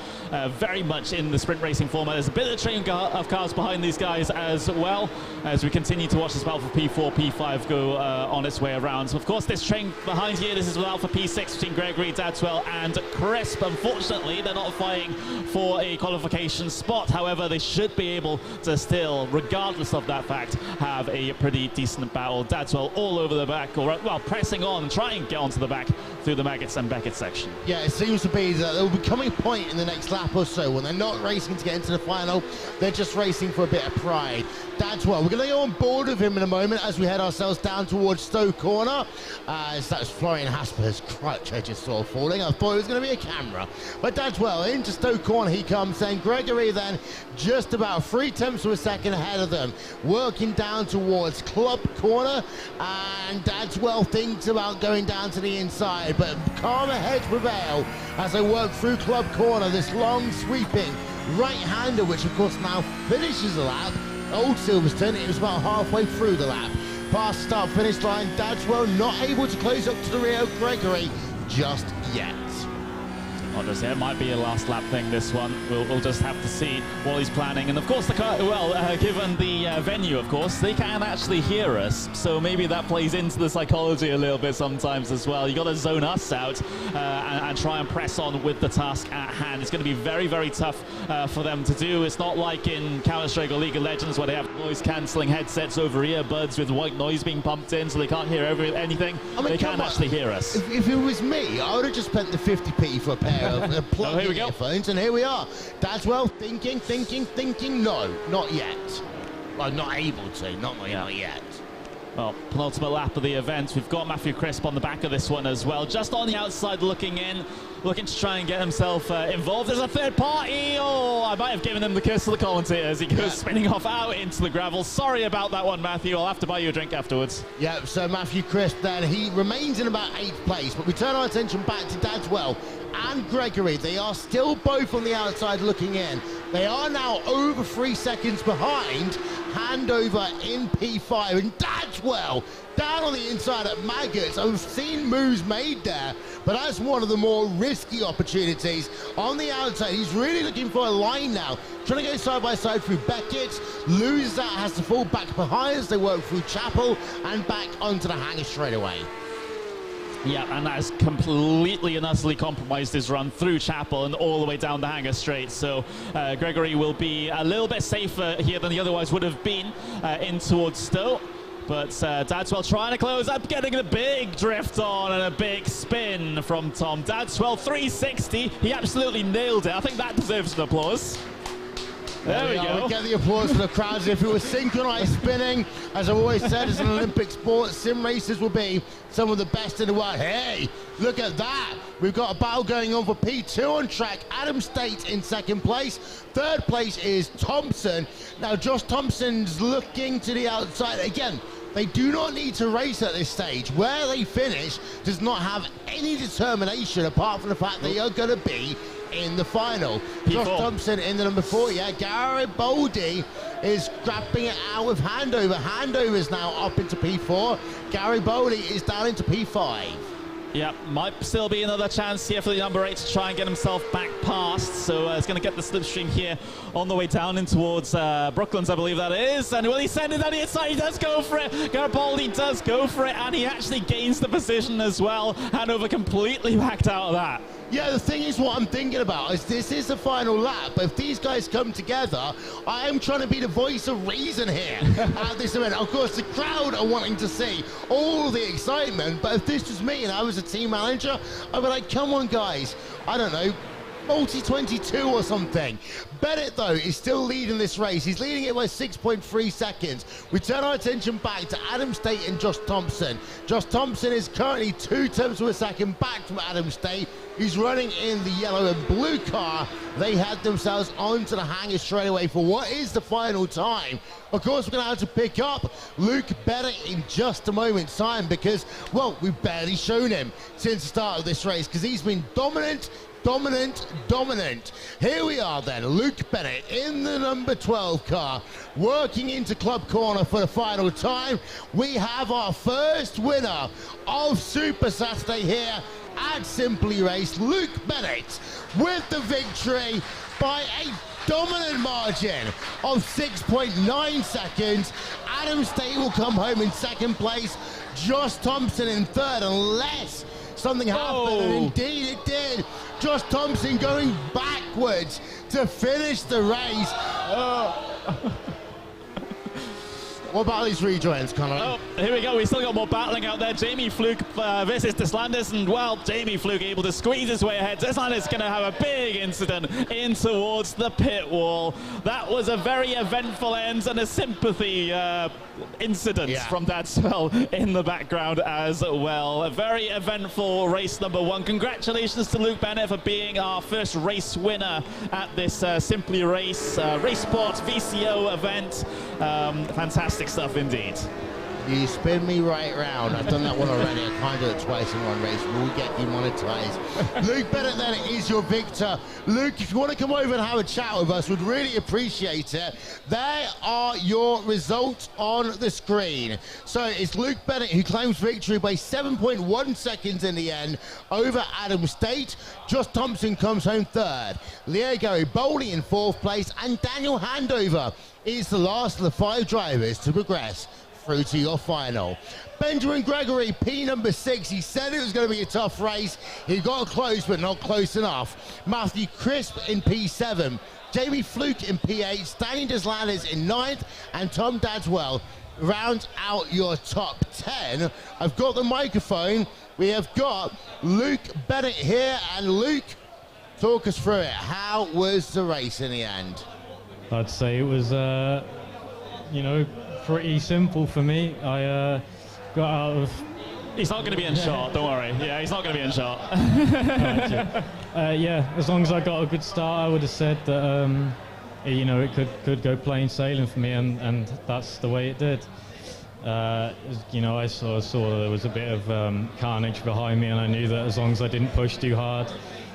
very much in the sprint racing format. There's a bit of a train of cars behind these guys as well, as we continue to watch this battle for P4, P5 go on its way around. So, of course, this train behind here, this is without for P6 between Gregory, Dadswell and Crisp. Unfortunately, they're not fighting for a qualification spot. However, they should be able to still, regardless of that fact, have a pretty decent battle. Dadswell all over the back, or well, pressing on and trying to get onto the back through the Maggots and Beckett section. Yeah, it seems to be that there will be coming a point in the next lap or so when they're not racing to get into the final, they're just racing for a bit of pride. Dadswell, we're going to go on board with him in a moment as we head ourselves down towards Stowe Corner. As that's Florian Haasper's crutch I just saw falling. I thought it was going to be a camera. But Dadswell into Stowe Corner he comes, and Gregory then just about 3/10 of a second ahead of them, working down towards Club Corner, and Dadswell thinks about going down to the inside, but calmer heads prevail as they work through Club Corner, this long sweeping right-hander, which of course now finishes the lap. Old Silverstone, it was about halfway through the lap. Past the start-finish line, Dadswell not able to close up to the rear of Gregory just yet. Honestly, it might be a last lap thing, this one. We'll just have to see what he's planning. And of course, given the venue, of course, they can actually hear us. So maybe that plays into the psychology a little bit sometimes as well. You got to zone us out and try and press on with the task at hand. It's going to be very, very tough for them to do. It's not like in Counter-Strike or League of Legends where they have noise-cancelling headsets over earbuds with white noise being pumped in so they can't hear anything. I mean, they can actually hear us. If it was me, I would have just spent the 50p for a pair of plug-in earphones, and here we are. Dadswell thinking, no, not yet. Well, not able to, not yet. Well, penultimate lap of the event. We've got Matthew Crisp on the back of this one as well. Just on the outside looking in, looking to try and get himself involved. There's a third party. Oh, I might have given him the kiss of the commentator as he goes spinning off out into the gravel. Sorry about that one, Matthew. I'll have to buy you a drink afterwards. Yeah, so Matthew Crisp then, he remains in about 8th place, but we turn our attention back to Dadswell and Gregory. They are still both on the outside looking in. They are now over 3 seconds behind Handover in P5, and Dadswell down on the inside at Maggots. I've seen moves made there, but that's one of the more risky opportunities. On the outside, he's really looking for a line now, trying to go side by side through Beckett, loses that, has to fall back behind as they work through Chapel and back onto the hangar straight away. Yeah, and that has completely and utterly compromised his run through Chapel and all the way down the hangar straight. So Gregory will be a little bit safer here than he otherwise would have been in towards Stowe. But Dadswell trying to close up, getting a big drift on and a big spin from Tom. Dadswell 360, he absolutely nailed it. I think that deserves an applause. There we go. We get the applause for the crowds. If it was synchronized spinning, as I've always said, as an Olympic sport, sim races will be some of the best in the world. Hey, look at that. We've got a battle going on for P2 on track. Adam State in 2nd place. 3rd place is Thompson. Now, Josh Thompson's looking to the outside. Again, they do not need to race at this stage. Where they finish does not have any determination apart from the fact they are going to be in the final. Josh Thompson in the number 4. Yeah, Garibaldi is grabbing it out with Handover. Handover is now up into P4. Garibaldi is down into P5. Yeah, might still be another chance here for the number 8 to try and get himself back past. So it's going to get the slipstream here on the way down in towards Brooklands, I believe that is. And will he send it down the inside? He does go for it. Garibaldi does go for it, and he actually gains the position as well. Hanover completely backed out of that. Yeah, the thing is, what I'm thinking about is this is the final lap, but if these guys come together, I am trying to be the voice of reason here at this event. Of course, the crowd are wanting to see all the excitement, but if this was me and I was a team manager, I'd be like, come on, guys, I don't know, multi-22 or something. Bennett, though, is still leading this race. He's leading it by 6.3 seconds. We turn our attention back to Adam State and Josh Thompson. Josh Thompson is currently 2/10 of a second back from Adam State. He's running in the yellow and blue car. They head themselves onto the hangar straight away for what is the final time. Of course, we're going to have to pick up Luke Bennett in just a moment's time because, well, we've barely shown him since the start of this race because he's been dominant. Here we are then, Luke Bennett in the number 12 car, working into Club Corner for the final time. We have our first winner of Super Saturday here at Simply Race, Luke Bennett, with the victory by a dominant margin of 6.9 seconds. Adam State will come home in 2nd place, Josh Thompson in 3rd, unless something happened, and indeed it did. Josh Thompson going backwards to finish the race. What about these rejoins, Connor? Oh, here we go. We still got more battling out there. Jamie Fluke versus Deslandis, and well, Jamie Fluke able to squeeze his way ahead. Deslandis going to have a big incident in towards the pit wall. That was a very eventful end and a sympathy incident from Dadswell in the background as well. A very eventful race number 1. Congratulations to Luke Bennett for being our first race winner at this Simply Race RaceSpot VCO event. Fantastic stuff indeed. You spin me right round. I've done that one already. I can't do it twice in one race. We'll get demonetized. Luke Bennett then is your victor. Luke, if you want to come over and have a chat with us, we'd really appreciate it. There are your results on the screen. So it's Luke Bennett who claims victory by 7.1 seconds in the end over Adam State. Josh Thompson comes home 3rd. Leo Gary Bowley in 4th place, and Daniel Handover is the last of the 5 drivers to progress through to your final. Benjamin Gregory, P number 6, he said it was going to be a tough race. He got close, but not close enough. Matthew Crisp in P7, Jamie Fluke in P8, Stanley Deslandis in 9th, and Tom Dadswell rounds out your top 10. I've got the microphone. We have got Luke Bennett here, and Luke, talk us through it. How was the race in the end? I'd say it was, pretty simple for me. I got out of... He's not going to be in shot, don't worry. Yeah, he's not going to be in shot. Yeah, as long as I got a good start, I would have said that, it could go plain sailing for me, and that's the way it did. I saw there was a bit of carnage behind me, and I knew that as long as I didn't push too hard,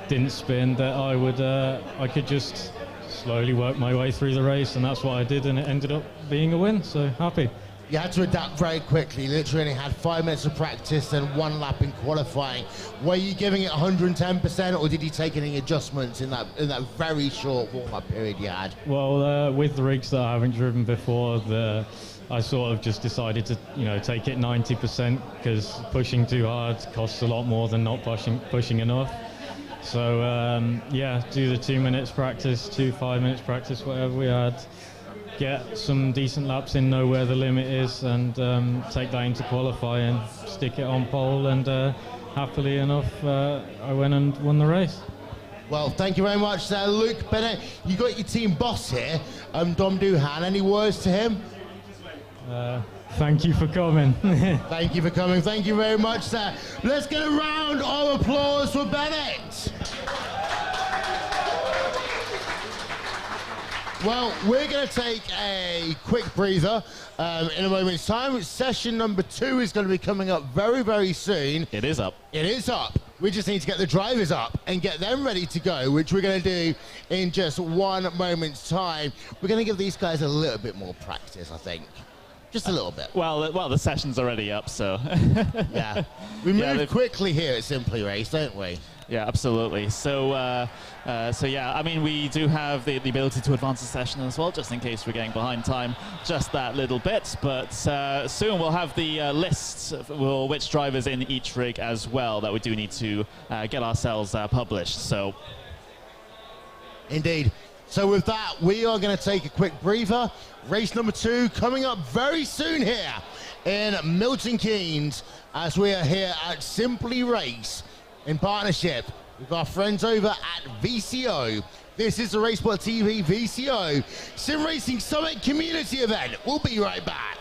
didn't spin, that I could just slowly work my way through the race, and that's what I did, and it ended up being a win, so happy. You had to adapt very quickly. Literally only had 5 minutes of practice and 1 lap in qualifying. Were you giving it 110%, or did you take any adjustments in that very short warm-up period you had? Well, with the rigs that I haven't driven before, I sort of just decided to, take it 90%, because pushing too hard costs a lot more than not pushing enough. So, do the 2 minutes practice, 5 minutes practice, whatever we had. Get some decent laps in, know where the limit is, and take that into qualifying, stick it on pole, and happily enough, I went and won the race. Well, thank you very much, Luke Bennett. You got your team boss here, Dom Duhan. Any words to him? Thank you for coming. Thank you for coming. Thank you very much, sir. Let's get a round of applause for Bennett. Well, we're going to take a quick breather in a moment's time. Session number 2 is going to be coming up very, very soon. It is up. It is up. We just need to get the drivers up and get them ready to go, which we're going to do in just 1 moment's time. We're going to give these guys a little bit more practice, I think. Just a little bit. Well, the session's already up, so. Yeah. We move quickly here at Simply Race, don't we? Yeah, absolutely. So yeah, I mean, we do have the ability to advance the session as well, just in case we're getting behind time, just that little bit. But soon we'll have the list for which drivers in each rig as well that we do need to get ourselves published. So. Indeed. So with that, we are going to take a quick breather. Race number 2 coming up very soon here in Milton Keynes, as we are here at Simply Race in partnership with our friends over at VCO. This is the RaceSpot TV VCO Sim Racing Summit community event. We'll be right back.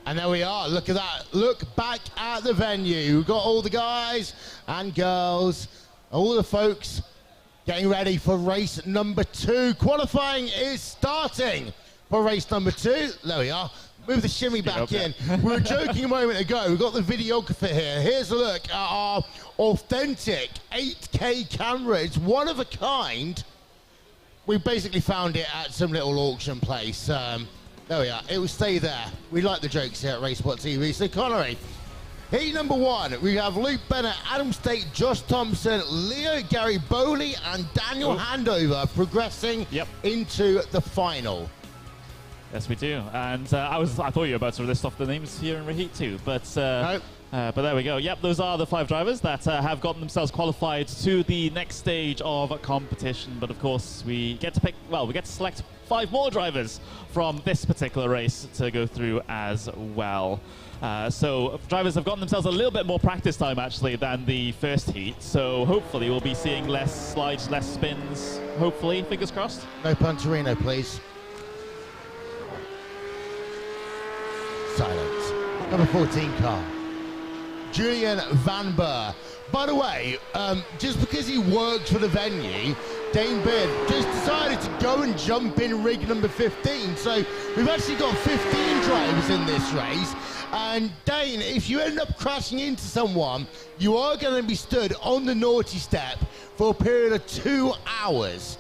And there we are. Look at that. Look back at the venue. We've got all the guys and girls, all the folks getting ready for race number 2. Qualifying is starting for race number 2. There we are. Move the shimmy back in. We were joking a moment ago. We've got the videographer here. Here's a look at our authentic 8K camera. It's one of a kind. We basically found it at some little auction place. There we are. It will stay there. We like the jokes here at RaceSpot TV. So, Connery, heat number 1, we have Luke Bennett, Adam State, Josh Thompson, Leo Gariboldi, and Daniel Handover progressing into the final. Yes, we do. And I thought you were about to list off the names here in Heat 2, but but there we go. Yep, those are the 5 drivers that have gotten themselves qualified to the next stage of competition. But of course, we get to select 5 more drivers from this particular race to go through as well. So drivers have gotten themselves a little bit more practice time actually than the first heat. So hopefully we'll be seeing less slides, less spins. Hopefully, fingers crossed. No Punterino, please. Silence. Number 14 car. Julian Van Burr. By the way, just because he works for the venue, Dane Beard just decided to go and jump in rig number 15. So we've actually got 15 drivers in this race. And Dane, if you end up crashing into someone, you are going to be stood on the naughty step for a period of 2 hours.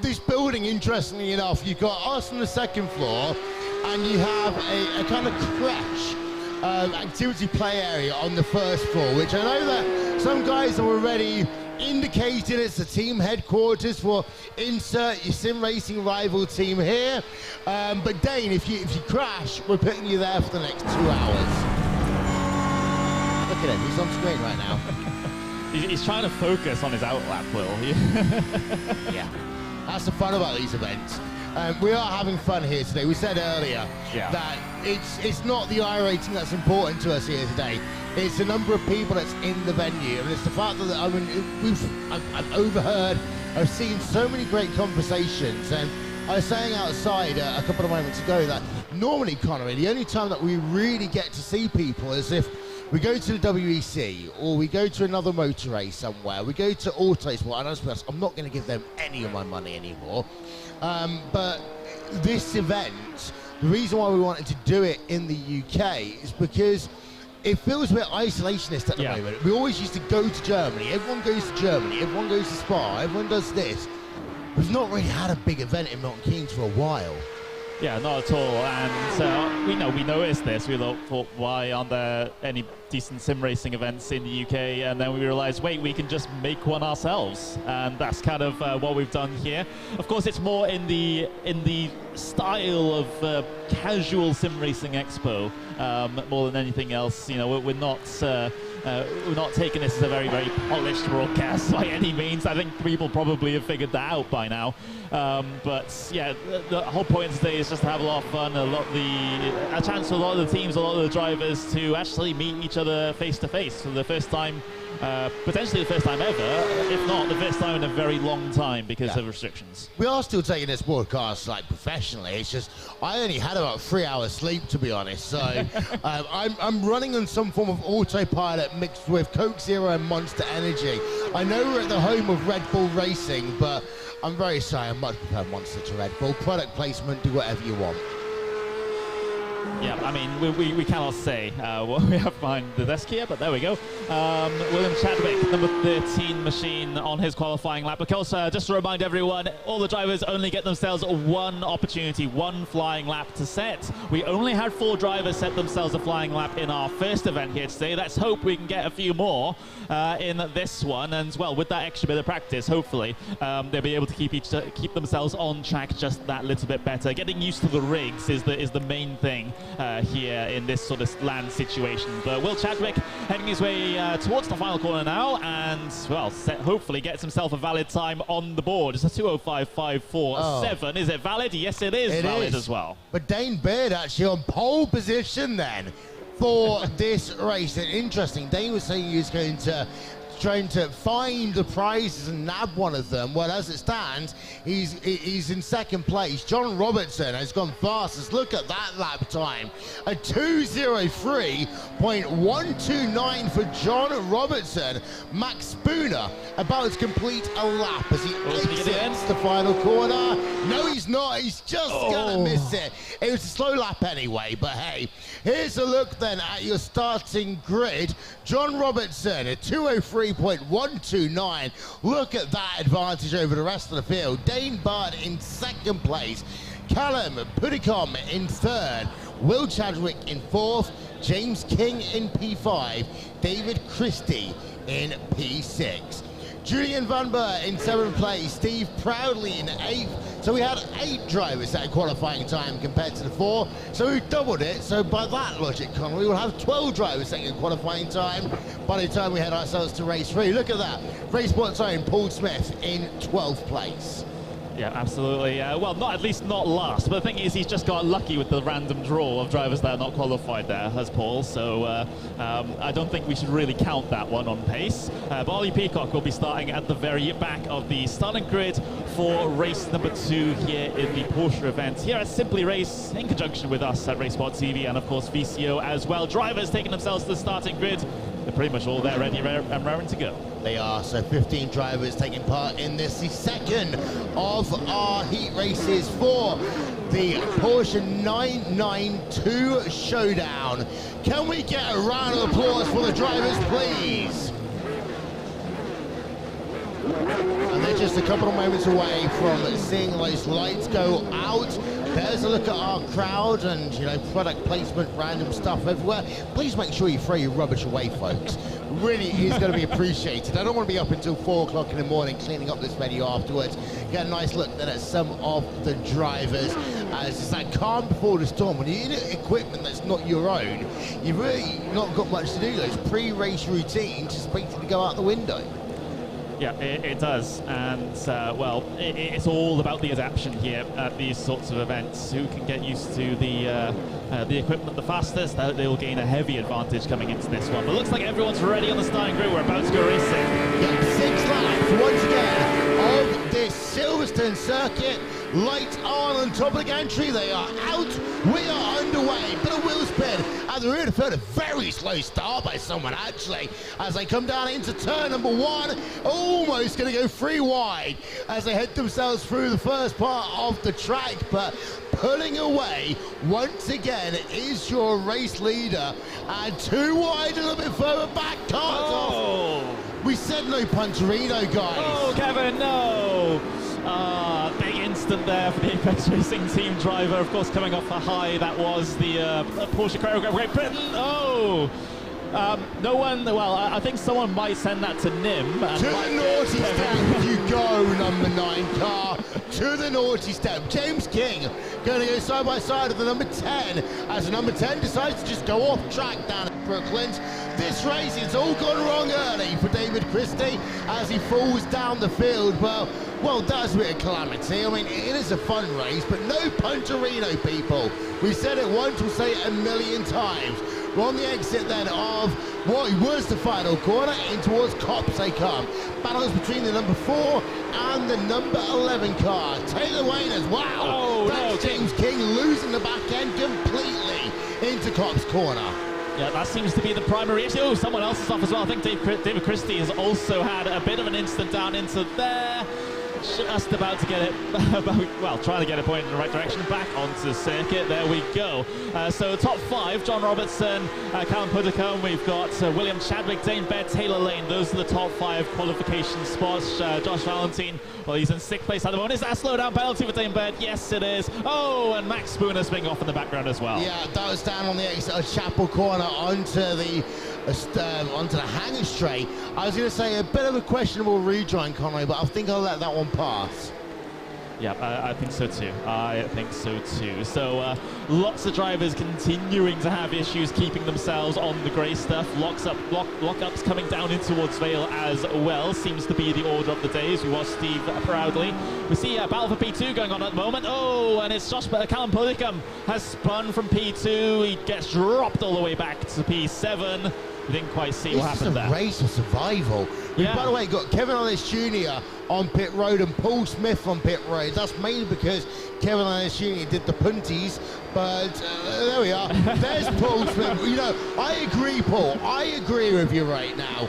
This building, interestingly enough, you've got us on the 2nd floor, and you have a kind of crash activity play area on the 1st floor, which I know that some guys have already indicated it's the team headquarters for insert your sim racing rival team here. But Dane, if you crash, we're putting you there for the next 2 hours. Look at him, he's on screen right now. He's trying to focus on his outlap, Will. Yeah, that's the fun about these events. We are having fun here today. We said earlier that it's not the I rating that's important to us here today. It's the number of people that's in the venue, and it's the fact that I've overheard, I've seen so many great conversations, and I was saying outside a couple of moments ago that normally, Connery, the only time that we really get to see people is if we go to the WEC or we go to another motor race somewhere. We go to Autosport, and I'm not going to give them any of my money anymore. But this event, the reason why we wanted to do it in the UK is because it feels a bit isolationist at the moment. We always used to go to Germany. Everyone goes to Germany. Everyone goes to Spa. Everyone does this. We've not really had a big event in Milton Keynes for a while. Yeah, not at all. And we noticed this. We thought, why aren't there any decent sim racing events in the UK? And then we realized, wait, we can just make one ourselves. And that's kind of what we've done here. Of course, it's more in the style of casual sim racing expo more than anything else. We're not taking this as a very, very polished broadcast by any means. I think people probably have figured that out by now. But yeah, the whole point today is just to have a lot of fun, a chance for a lot of the teams, a lot of the drivers to actually meet each other face to face for the first time, potentially the first time ever, if not the first time in a very long time because of restrictions. We are still taking this broadcast professionally. It's just I only had about 3 hours sleep, to be honest. So I'm running on some form of autopilot mixed with Coke Zero and Monster Energy. I know we're at the home of Red Bull Racing, but I'm very sorry. I much prefer Monster to Red Bull. Product placement, do whatever you want. Yeah, I mean, we cannot say what we have behind the desk here, but there we go. William Chadwick, number 13 machine on his qualifying lap. Of course, just to remind everyone, all the drivers only get themselves one opportunity, one flying lap to set. We only had 4 drivers set themselves a flying lap in our first event here today. Let's hope we can get a few more in this one. And, well, with that extra bit of practice, hopefully, they'll be able to keep themselves on track just that little bit better. Getting used to the rigs is the main thing here in this sort of land situation. But Will Chadwick heading his way towards the final corner now, and well, hopefully gets himself a valid time on the board. It's a 2:05.547. Is it valid? Yes, it is valid as well. But Dane Beard actually on pole position then for this race. And interesting, Dane was saying he was going to trying to find the prizes and nab one of them. Well, as it stands, he's in second place. John Robertson has gone fastest. Look at that lap time. A 2:03.129 for John Robertson. Max Spooner about to complete a lap as he exits the final corner. No, he's not. He's just gonna miss it. It was a slow lap anyway, but hey, here's a look then at your starting grid. John Robertson at 2:03.129. Look at that advantage over the rest of the field. Dane Bard in second place. Callum Puddicombe in third. Will Chadwick in fourth. James King in P5. David Christie in P6. Julian Van Buur in seventh place. Steve Proudly in eighth. So we had 8 drivers at qualifying time compared to the 4. So we doubled it. So by that logic, Conor, we will have 12 drivers at qualifying time by the time we head ourselves to race 3. Look at that. RaceSpot's own Paul Smith in 12th place. Yeah, absolutely. Well, at least not last. But the thing is, he's just got lucky with the random draw of drivers that are not qualified there, has Paul. So I don't think we should really count that one on pace. But Ollie Peacock will be starting at the very back of the starting grid for race number 2 here in the Porsche event here at Simply Race, in conjunction with us at RaceSpot TV and, of course, VCO as well. Drivers taking themselves to the starting grid. They're pretty much all there, ready and raring to go. They are. So 15 drivers taking part in this, the second of our heat races for the Porsche 992 Showdown. Can we get a round of applause for the drivers, please? And they're just a couple of moments away from seeing those lights go out. There's a look at our crowd and, you know, product placement, random stuff everywhere. Please make sure you throw your rubbish away, folks. Really is going to be appreciated. I don't want to be up until 4 o'clock in the morning cleaning up this venue afterwards. Get a nice look then at some of the drivers. As it's that calm before the storm. When you're in equipment that's not your own, you've really not got much to do. Those pre-race routines just basically go out the window. Yeah, it does, and well, it's all about the adaptation here at these sorts of events. Who can get used to the equipment the fastest? They'll gain a heavy advantage coming into this one. But it looks like everyone's ready on the starting grid. We're about to go racing. Yeah, 6 laps once again of this Silverstone circuit. Lights on top of the gantry. They are out. We are underway. Bit of wheel spin at the rear of the field. A very slow start by someone, actually, as they come down into turn number 1. Almost going to go 3 wide as they head themselves through the first part of the track. But pulling away once again is your race leader. And 2 wide, a little bit further back. Cards off. We said no Punterino, guys. Oh, Kevin, no. Big instant there for the Apex Racing team driver, of course, coming off a high. That was the Porsche Choreograph Great Britain. Oh! No one, well, I think someone might send that to Nim. To the naughty step you go, number 9 car. To the naughty step. James King going to go side by side with the number 10 as the number 10 decides to just go off track down at Brooklands. This race, it's all gone wrong early for David Christie as he falls down the field. Well, that's a bit of calamity. I mean, it is a fun race, but no Punterino, people. We said it once, we'll say it a million times. We're on the exit then of what was the final corner. In towards Cops they come. Battles between the number 4 and the number 11 car. Taylor Wayners, wow! That's James King losing the back end completely into Cops corner. Yeah, that seems to be the primary issue. Oh, someone else is off as well. I think David Christie has also had a bit of an instant down into there. Just about to get it, well, trying to get it pointed in the right direction, back onto the circuit. There we go. So top 5, John Robertson, Callum Puddicombe, we've got William Chadwick, Dane Baird, Taylor Lane. Those are the top 5 qualification spots. Josh Valentine, well, he's in 6th place at the moment. Is that a slowdown penalty for Dane Baird? Yes, it is. Oh, and Max Spooner spinning off in the background as well. Yeah, that was down on the exit of Chapel Corner onto the hanger straight. I was going to say a bit of a questionable rejoin, Conway, but I think I'll let that one pass. Yeah, I think so too. So lots of drivers continuing to have issues keeping themselves on the grey stuff. Lockups coming down in towards Vale as well. Seems to be the order of the day as we watch Steve Proudly. We see battle for P2 going on at the moment. Oh, and it's Callum Puddicombe has spun from P2. He gets dropped all the way back to P7. we didn't quite see what happened there. It's a race of survival. We, by the way, got Kevin Ellis Jr. on pit road and Paul Smith on pit road. That's mainly because Kevin Ellis Jr. did the punties, but there we are. There's Paul Smith. You know, I agree, Paul. I agree with you right now.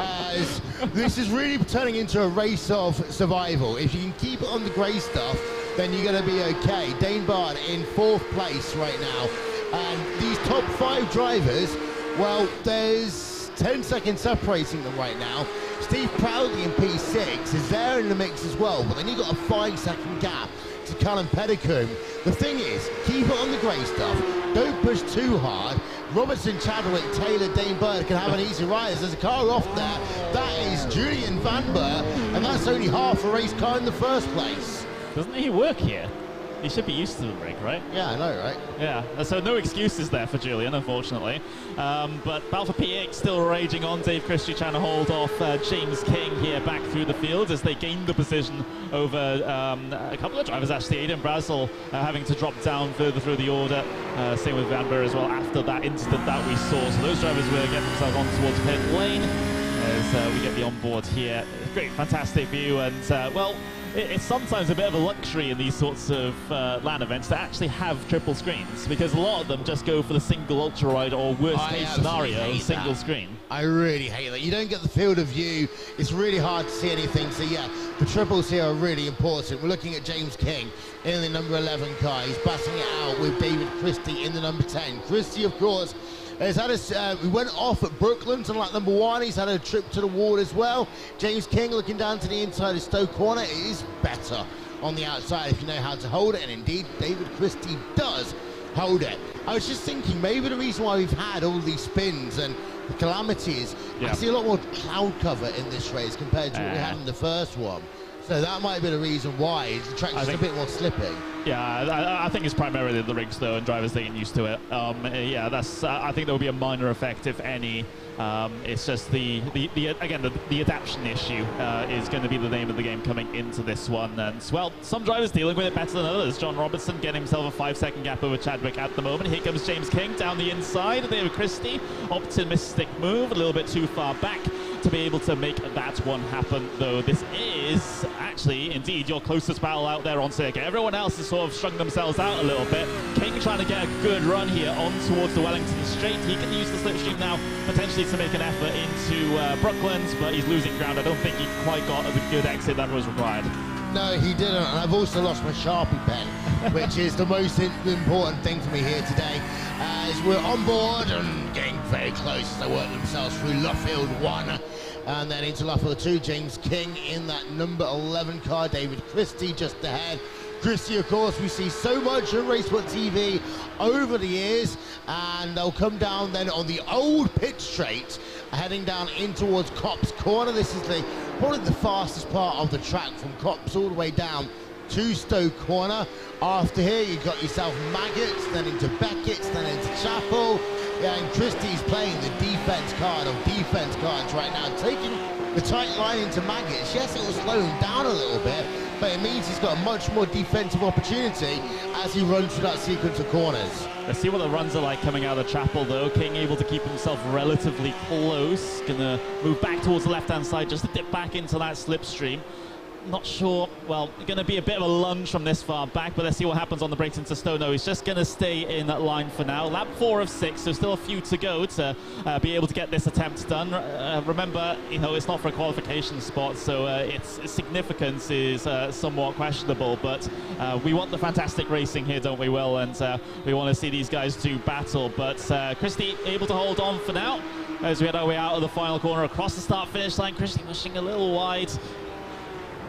As this is really turning into a race of survival. If you can keep it on the grey stuff, then you're going to be okay. Dane Bard in 4th place right now. And these top 5 drivers, well, there's 10 seconds separating them right now. Steve Proudly in P6 is there in the mix as well, but then you've got a 5-second gap to Callum Petticombe. The thing is, keep it on the grey stuff. Don't push too hard. Robertson, Chadwick, Taylor, Dane Bird can have an easy ride. There's a car off there. That is Julian Van Berg, and that's only half a race car in the first place. Doesn't he work here? He should be used to the rig, right? Yeah, I know, right? Yeah, so no excuses there for Julian, unfortunately. But battle for P8 still raging on. Dave Christie trying to hold off James King here back through the field as they gained the position over a couple of drivers, actually. Aidan Brazel having to drop down further through the order. Same with Van Berg as well after that incident that we saw. So those drivers were getting themselves on towards pit lane as we get the onboard here. Great, fantastic view, and well, it's sometimes a bit of a luxury in these sorts of LAN events to actually have triple screens, because a lot of them just go for the single ultra wide or worst case scenario, single screen. I really hate that. You don't get the field of view. It's really hard to see anything. So yeah, the triples here are really important. We're looking at James King in the number 11 car. He's battling it out with David Christie in the number 10. Christie, of course, has had we went off at Brooklands on lap number 1. He's had a trip to the wall as well. James King looking down to the inside of Stowe Corner. It is better on the outside if you know how to hold it, and indeed David Christie does hold it. I was just thinking maybe the reason why we've had all these spins and the calamities, I see a lot more cloud cover in this race compared to what we had in the first one. So that might be the reason why the track's just a bit more slippy. Yeah, I think it's primarily the rigs though, and drivers getting used to it. Yeah, that's. I think there will be a minor effect, if any. It's just the adaptation issue is going to be the name of the game coming into this one. And well, some drivers dealing with it better than others. John Robertson getting himself a 5-second gap over Chadwick at the moment. Here comes James King down the inside. David Christie, optimistic move, a little bit too far back to be able to make that one happen, though. This is actually, indeed, your closest battle out there on circuit. Everyone else has sort of strung themselves out a little bit. King trying to get a good run here on towards the Wellington Straight. He can use the slipstream now, potentially to make an effort into Brooklands, but he's losing ground. I don't think he quite got the good exit that was required. No, he didn't, and I've also lost my Sharpie pen, which is the most important thing for me here today, as we're on board and getting very close as they work themselves through Luffield 1 and then into Luffield 2. James King in that number 11 car, David Christie just ahead. Christie, of course, we see so much on RaceSpot TV over the years, and they'll come down then on the old pit straight, heading down in towards Copse Corner. This is probably the fastest part of the track from Copse all the way down to Stowe Corner. After here, you've got yourself Maggots, then into Beckett's, then into Chapel. Yeah, and Christie's playing the defense card of defense cards right now, taking the tight line into Maggots. Yes, it will slow him down a little bit, but it means he's got a much more defensive opportunity as he runs through that sequence of corners. Let's see what the runs are like coming out of the Chapel, though. King able to keep himself relatively close. Gonna move back towards the left-hand side just to dip back into that slipstream. Not sure, well, going to be a bit of a lunge from this far back, but let's see what happens on the brakes into Stowe. No, he's just going to stay in that line for now. Lap 4 of 6, so still a few to go to be able to get this attempt done. Remember, you know, it's not for a qualification spot, so its significance is somewhat questionable, but we want the fantastic racing here, don't we, Will? And we want to see these guys do battle, but Christie able to hold on for now as we head our way out of the final corner across the start-finish line. Christie pushing a little wide.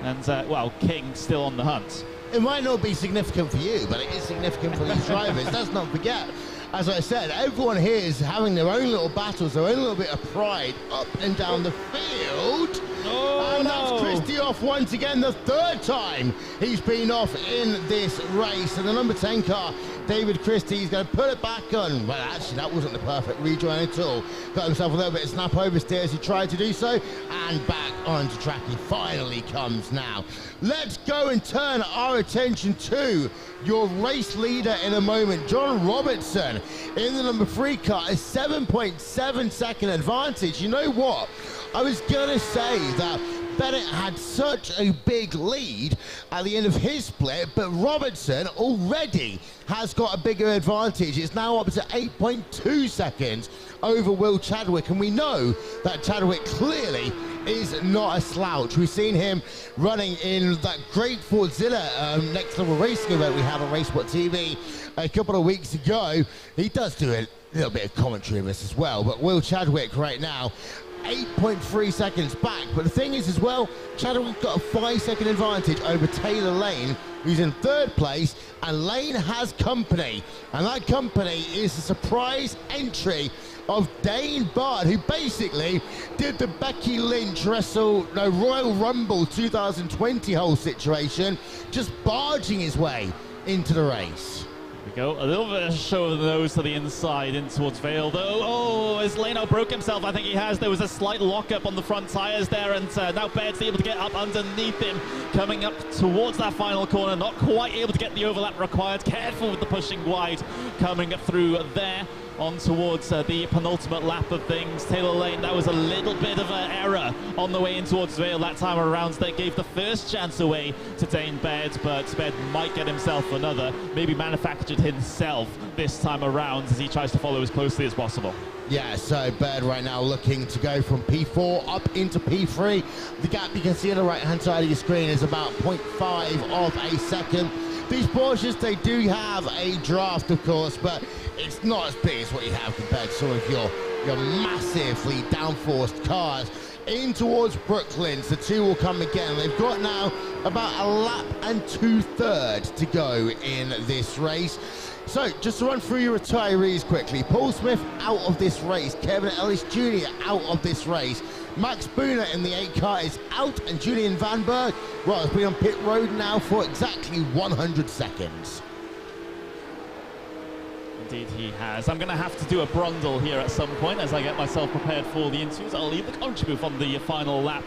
And, well, King still on the hunt. It might not be significant for you, but it is significant for these drivers. Let's not forget, as I said, everyone here is having their own little battles, their own little bit of pride up and down the field. And that's Christie off once again, the 3rd time he's been off in this race. And the number 10 car, David Christie's going to put it back on. Well, actually, that wasn't the perfect rejoin at all. Got himself a little bit of snap oversteer as he tried to do so, and back onto track he finally comes now. Let's go and turn our attention to your race leader in a moment, John Robertson, in the number 3 car, a 7.7 second advantage. You know what? I was going to say that Bennett had such a big lead at the end of his split, but Robertson already has got a bigger advantage. It's now up to 8.2 seconds over Will Chadwick, and we know that Chadwick clearly is not a slouch. We've seen him running in that great Fordzilla next level racing event we had on RaceSpot TV a couple of weeks ago. He does do a little bit of commentary of this as well, but Will Chadwick right now 8.3 seconds back. But the thing is as well, Chadwick got a 5-second advantage over Taylor Lane, who's in 3rd place, and Lane has company, and that company is a surprise entry of Dane Bard, who basically did the Becky Lynch Royal Rumble 2020 whole situation, just barging his way into the race. We go a little bit of show of the nose to the inside in towards Vale, though. Oh, has Leno broke himself? I think he has. There was a slight lockup on the front tyres there, and now Baird's able to get up underneath him, coming up towards that final corner, not quite able to get the overlap required. Careful with the pushing wide, coming up through there on towards the penultimate lap of things. Taylor Lane, that was a little bit of an error on the way in towards Vale that time around. That gave the first chance away to Dane Baird, but Baird might get himself another, maybe manufactured himself this time around as he tries to follow as closely as possible. Yeah, so Baird right now looking to go from P4 up into P3. The gap you can see on the right-hand side of your screen is about 0.5 of a second. These Porsches, they do have a draft, of course, but it's not as big as what you have compared to some of your massively downforced cars. In towards Brooklands, the two will come again. They've got now about a lap and 2/3 to go in this race. So, just to run through your retirees quickly. Paul Smith out of this race. Kevin Ellis Jr. out of this race. Max Booner in the 8 car is out, and Julian Van Berg, well, has been on pit road now for exactly 100 seconds. Indeed he has. I'm going to have to do a brundle here at some point as I get myself prepared for the interviews. I'll leave the commentary booth on the final lap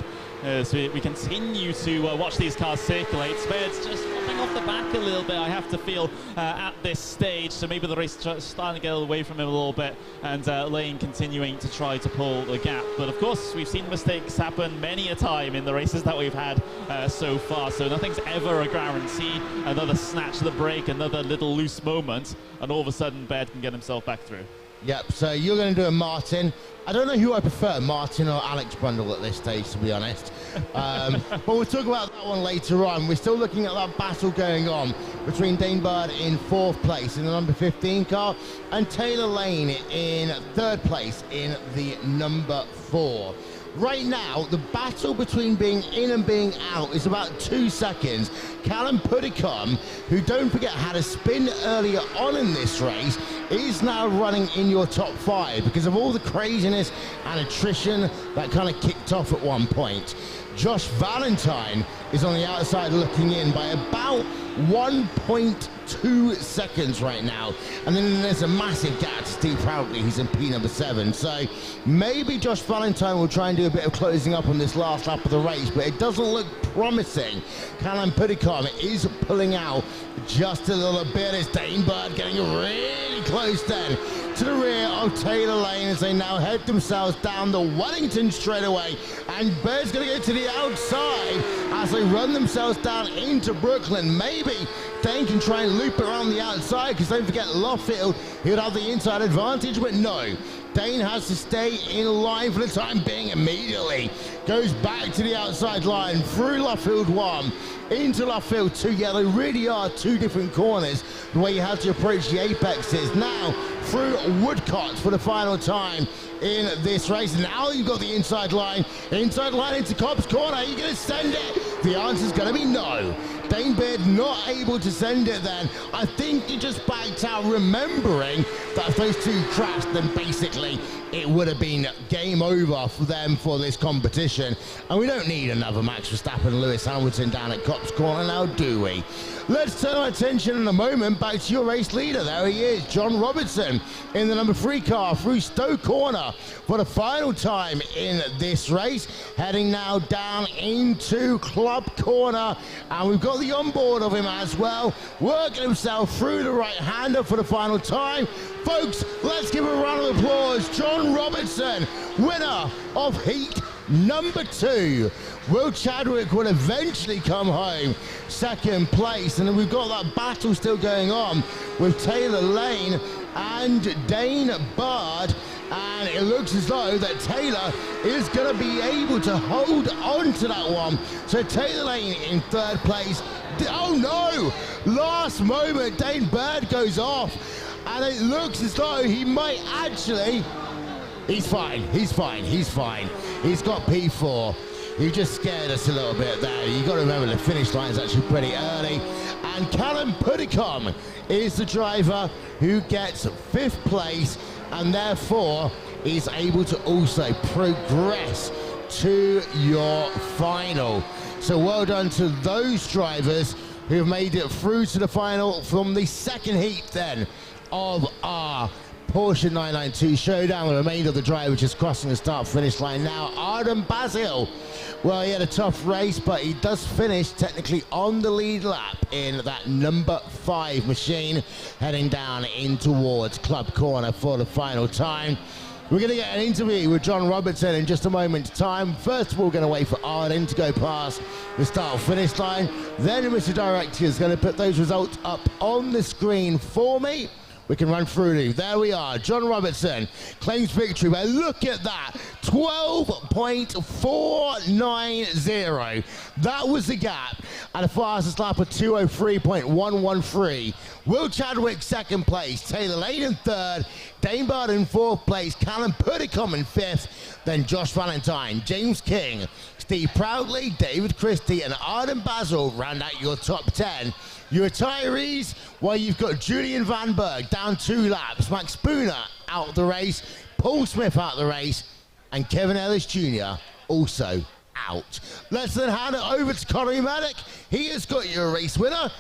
so we continue to watch these cars circulate. Spaird's just dropping off the back a little bit, I have to feel, at this stage. So maybe the race is starting to get away from him a little bit, and Lane continuing to try to pull the gap. But of course, we've seen mistakes happen many a time in the races that we've had so far. So nothing's ever a guarantee. Another snatch of the break, another little loose moment, and all of a sudden Baird can get himself back through. Yep, so you're going to do a Martin. I don't know who I prefer, Martin or Alex Brundle at this stage, to be honest. But we'll talk about that one later on. We're still looking at that battle going on between Dane Bard in 4th place in the number 15 car and Taylor Lane in 3rd place in the number 4. Right now, the battle between being in and being out is about 2 seconds. Callum Puddicombe, who, don't forget, had a spin earlier on in this race, is now running in your top 5 because of all the craziness and attrition that kind of kicked off at one point. Josh Valentine is on the outside looking in by about 1.2 seconds right now, and then there's a massive gap to Steve Proudley, who's in P number 7. So maybe Josh Valentine will try and do a bit of closing up on this last lap of the race, but it doesn't look promising. Callum Puddicombe is pulling out just a little bit. It's Dane Bard getting really close then to the rear of Taylor Lane as they now head themselves down the Wellington straightaway, and Bird's going to go to the outside as they run themselves down into Brooklyn. Maybe Dane can try and loop around the outside, because don't forget Loffield, he'll have the inside advantage, but no. Dane has to stay in line for the time being. Immediately goes back to the outside line through Luffield 1 into Luffield 2. Yeah, they really are 2 different corners the way you have to approach the apexes. Now through Woodcott for the final time in this race. Now you've got the inside line into Cobb's corner. You're going to send it The answer's going to be no. Dane Beard not able to send it then. I think he just backed out, remembering that if those two crashed, then basically it would have been game over for them for this competition. And we don't need another Max Verstappen and Lewis Hamilton down at Cops Corner now, do we? Let's turn our attention in a moment back to your race leader. There he is, John Robertson, in the number 3 car through Stowe Corner for the final time in this race, heading now down into Club Corner, and we've got the onboard of him as well, working himself through the right-hander for the final time. Folks, let's give a round of applause. John Robertson, winner of heat number 2. Will Chadwick will eventually come home second place, and then we've got that battle still going on with Taylor Lane and Dane Bird, and it looks as though that Taylor is going to be able to hold on to that one. So Taylor Lane in 3rd place. Oh no, last moment Dane Bird goes off, and it looks as though he might actually, he's fine. He's got P4. He just scared us a little bit there. You got to remember the finish line is actually pretty early. And Callum Puddicombe is the driver who gets 5th place, and therefore is able to also progress to your final. So well done to those drivers who have made it through to the final from the 2nd heat then of our Porsche 992 Showdown. The remainder of the drivers just crossing the start-finish line now. Arden Basil, well, he had a tough race, but he does finish technically on the lead lap in that number 5 machine, heading down in towards Club Corner for the final time. We're going to get an interview with John Robertson in just a moment's time. First of all, we're going to wait for Arden to go past the start-finish line. Then Mr. Director is going to put those results up on the screen for me. We can run through these. There we are. John Robertson claims victory, but look at that. 12.490. That was the gap. And the fastest lap of 203.113. Will Chadwick 2nd place. Taylor Lane in 3rd. Dane Bird in 4th place. Callum Puddicombe in 5th. Then Josh Valentine, James King, Steve Proudley, David Christie, and Arden Basil round out your top 10. Your retirees, well, you've got Julian Van Berg down 2 laps, Max Spooner out of the race, Paul Smith out of the race, and Kevin Ellis Jr. also out. Let's then hand it over to Connery Maddock. He has got your race winner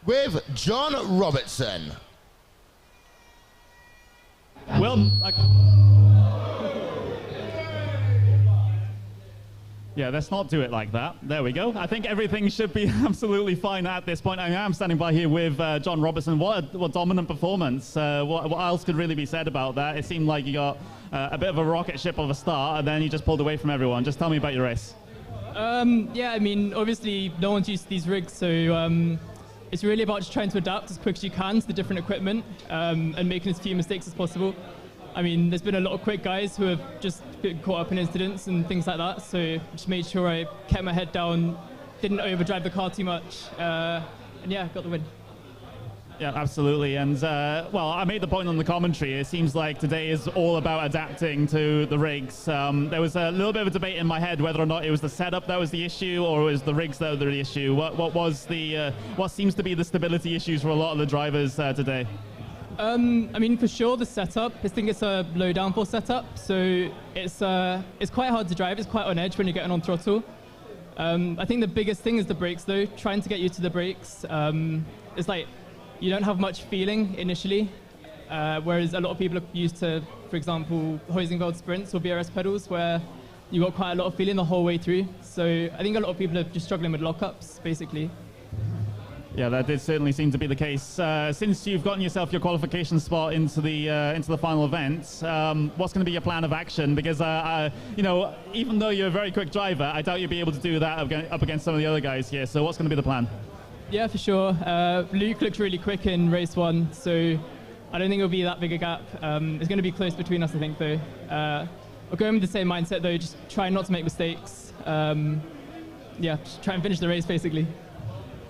with John Robertson. Well, yeah, let's not do it like that. There we go. I think everything should be absolutely fine at this point. I am standing by here with John Robertson. What dominant performance. What else could really be said about that? It seemed like you got a bit of a rocket ship of a start, and then you just pulled away from everyone. Just tell me about your race. Yeah, I mean, obviously no one's used to these rigs, so it's really about just trying to adapt as quick as you can to the different equipment and making as few mistakes as possible. I mean, there's been a lot of quick guys who have just been caught up in incidents and things like that, so just made sure I kept my head down, didn't overdrive the car too much, and yeah, got the win. Yeah, absolutely. And, well, I made the point on the commentary. It seems like today is all about adapting to the rigs. There was a little bit of a debate in my head whether or not it was the setup that was the issue or it was the rigs that were the issue. What seems to be the stability issues for a lot of the drivers today? I mean, for sure, the setup. I think it's a low downforce setup, so it's quite hard to drive. It's quite on edge when you're getting on throttle. I think the biggest thing is the brakes, though. Trying to get used to the brakes. It's like you don't have much feeling initially, whereas a lot of people are used to, for example, Heusinkveld sprints or BRS pedals, where you got quite a lot of feeling the whole way through. So I think a lot of people are just struggling with lockups, basically. Yeah, that did certainly seem to be the case. Since you've gotten yourself your qualification spot into the final event, what's going to be your plan of action? Because you know, even though you're a very quick driver, I doubt you'll be able to do that up against some of the other guys here. So what's going to be the plan? Yeah, for sure. Luke looked really quick in race 1, so I don't think it'll be that big a gap. It's going to be close between us, I think, though. We're going with the same mindset, though, just try not to make mistakes. Yeah, just try and finish the race, basically.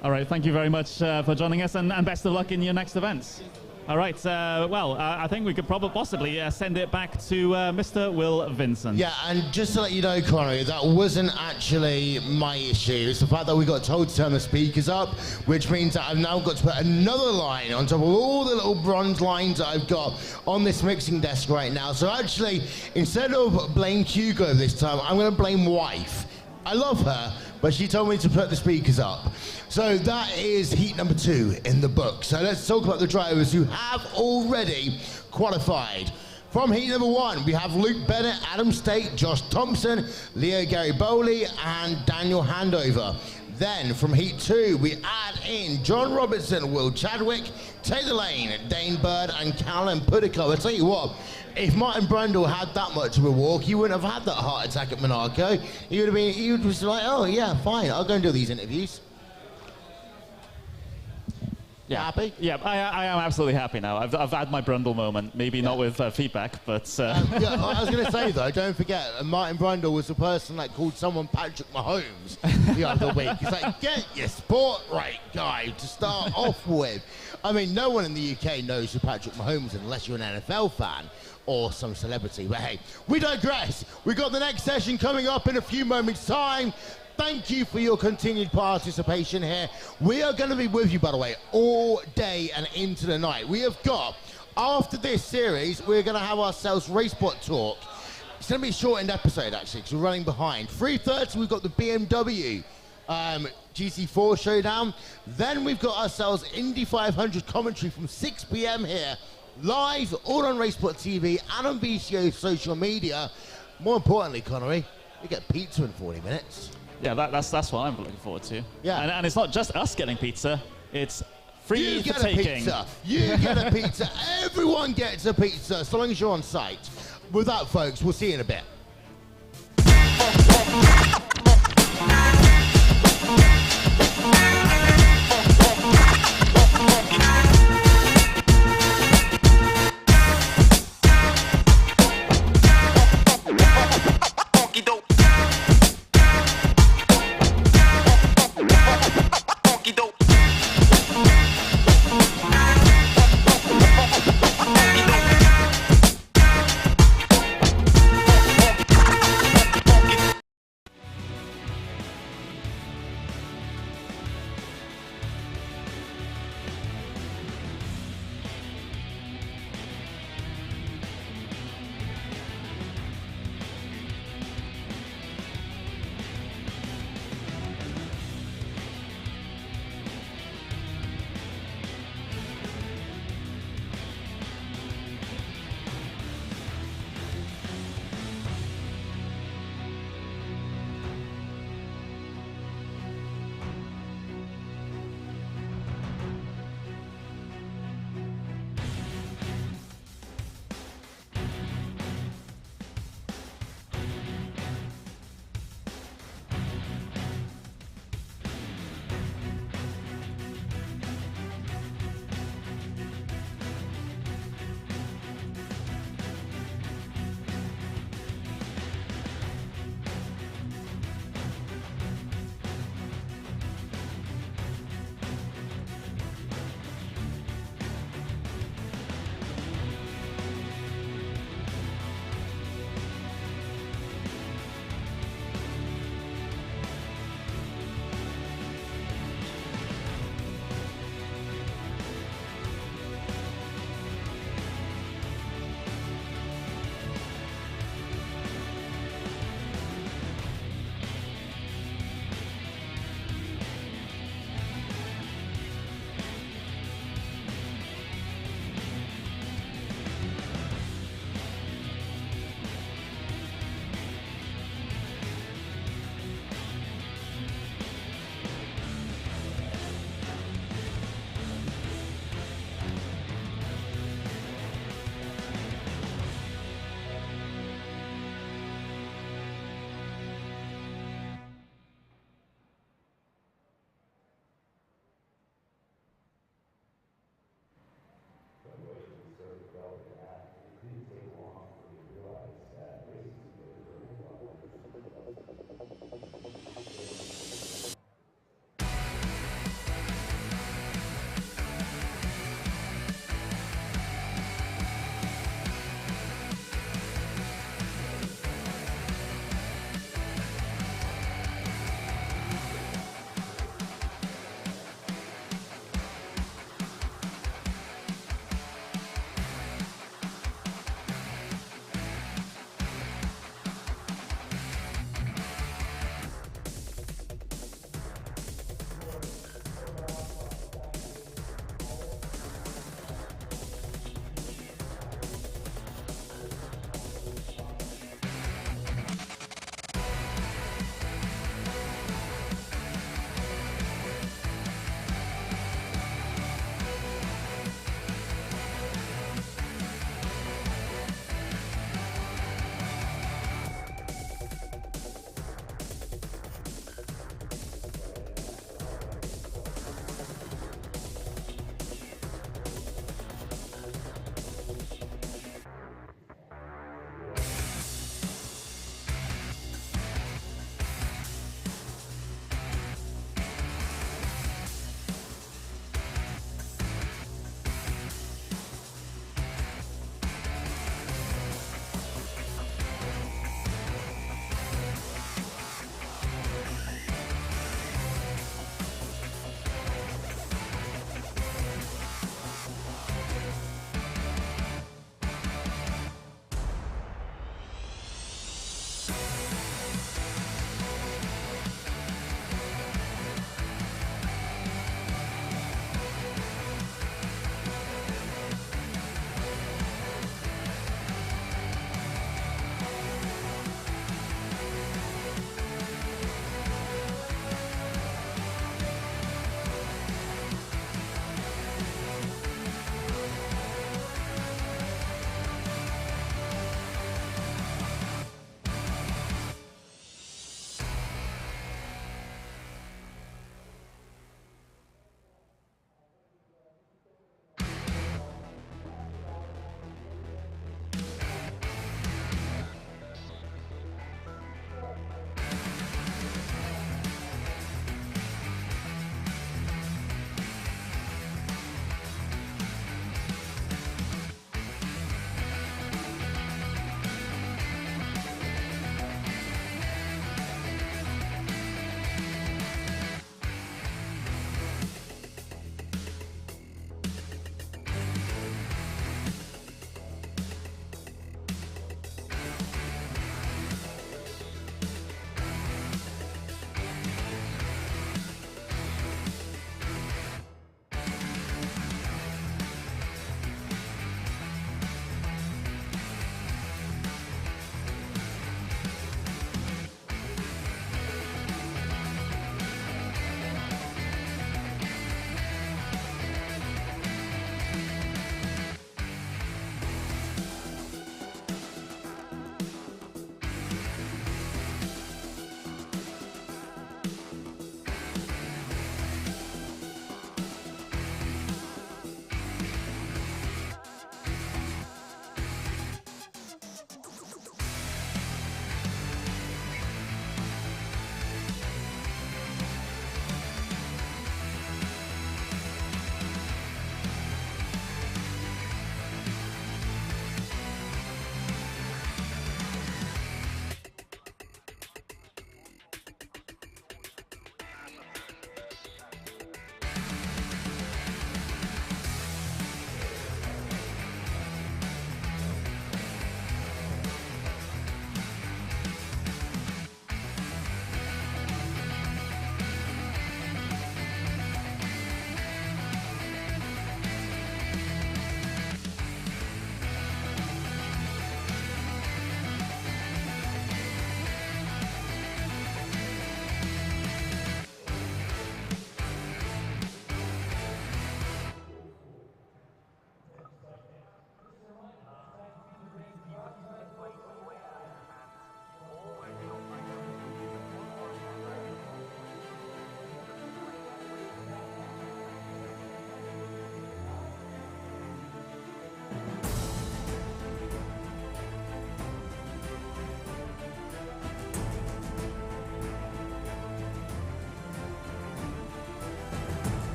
All right, thank you very much for joining us, and best of luck in your next events. All right, I think we could possibly send it back to Mr. Wil Vincent. Yeah, and just to let you know, Connery, that wasn't actually my issue. It's the fact that we got told to turn the speakers up, which means that I've now got to put another line on top of all the little bronze lines that I've got on this mixing desk right now. So actually, instead of blame Hugo this time, I'm going to blame wife. I love her, but she told me to put the speakers up. So that is heat number 2 in the book. So let's talk about the drivers who have already qualified. From heat number 1, we have Luke Bennett, Adam State, Josh Thompson, Leo Gariboli, and Daniel Handover. Then from heat 2, we add in John Robertson, Will Chadwick, Taylor Lane, Dane Bird, and Callum Pudico. I'll tell you what, if Martin Brundle had that much of a walk, he wouldn't have had that heart attack at Monaco. He would have just like, oh yeah, fine, I'll go and do these interviews. Yeah. Happy? Yeah, I am absolutely happy now. I've had my Brundle moment. Maybe not with feedback, but... Yeah, I was going to say, though, don't forget, Martin Brundle was the person that called someone Patrick Mahomes the other week. He's like, get your sport right, guy, to start off with. I mean, no one in the UK knows who Patrick Mahomes is unless you're an NFL fan or some celebrity. But hey, we digress. We've got the next session coming up in a few moments' time. Thank you for your continued participation here. We are going to be with you, by the way, all day and into the night. We have got, after this series, we're going to have ourselves RaceSpot Talk. It's going to be a shortened episode, actually, because we're running behind. 3:30, we've got the BMW GT4 Showdown. Then we've got ourselves Indy 500 commentary from 6 p.m. here, live, all on RaceSpot TV and on VCO social media. More importantly, Connery, we get pizza in 40 minutes. Yeah, that's what I'm looking forward to. Yeah. And it's not just us getting pizza, it's free You for get taking. a pizza. You get a pizza. Everyone gets a pizza, so long as you're on site. With that, folks, we'll see you in a bit.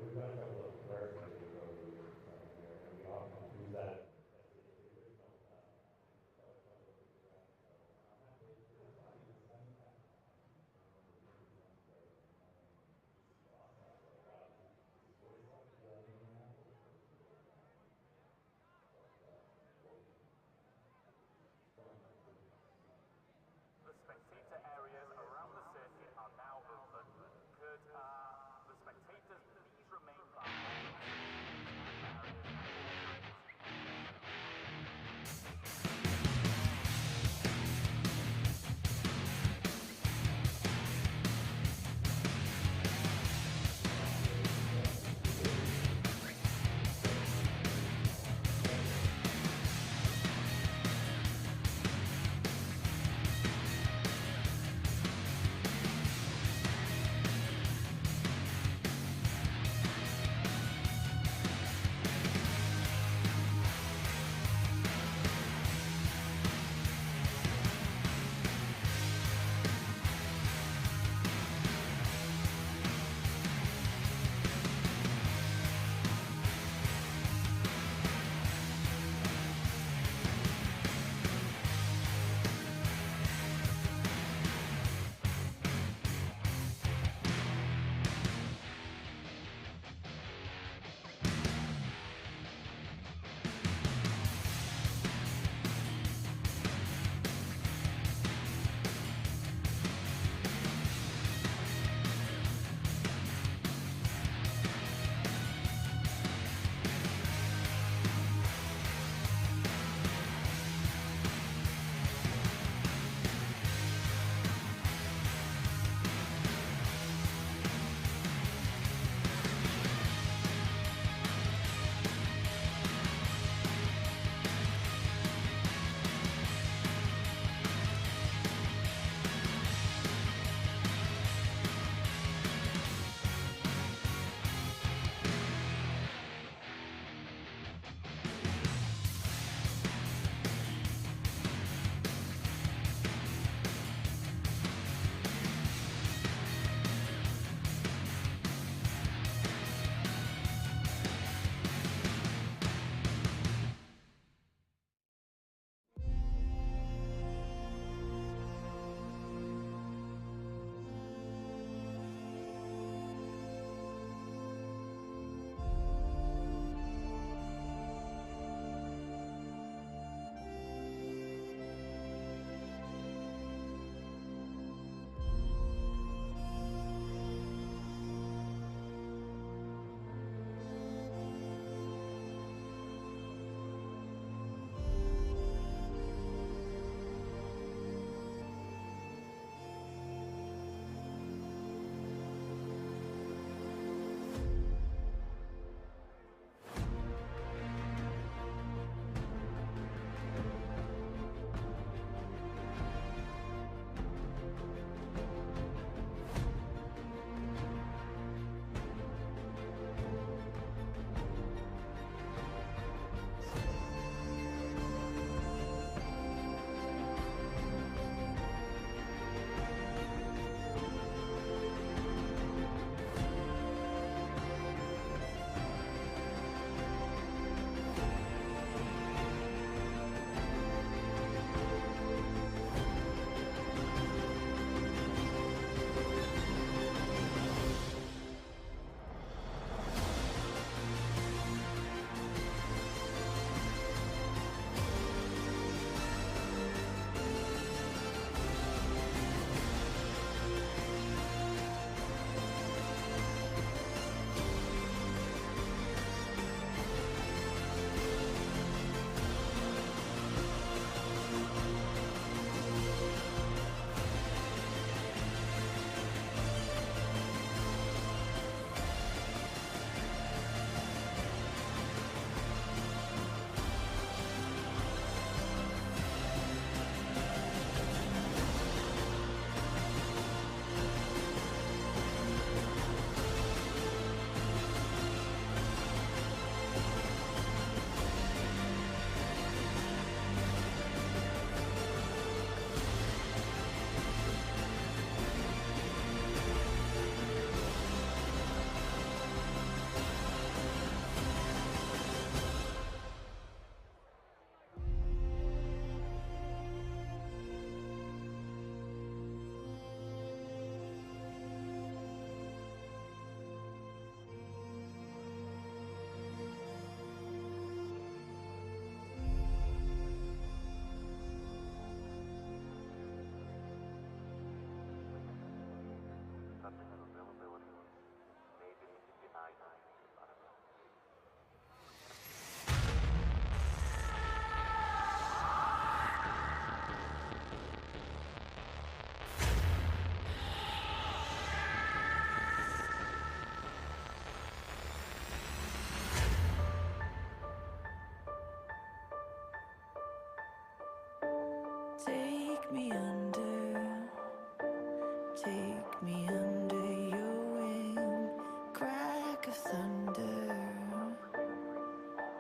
We've got a couple of clarifications over the years, and we often use that as the original.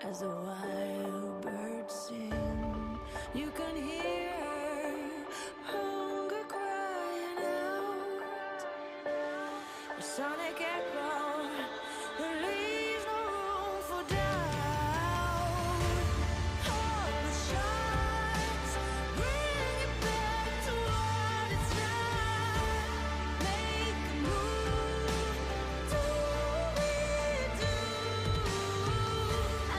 as the wild birds sing. You can hear hunger crying out. The sonic echo that leaves no room for doubt. Hope that shines, bring it back to what it's not. Make a move, do we do?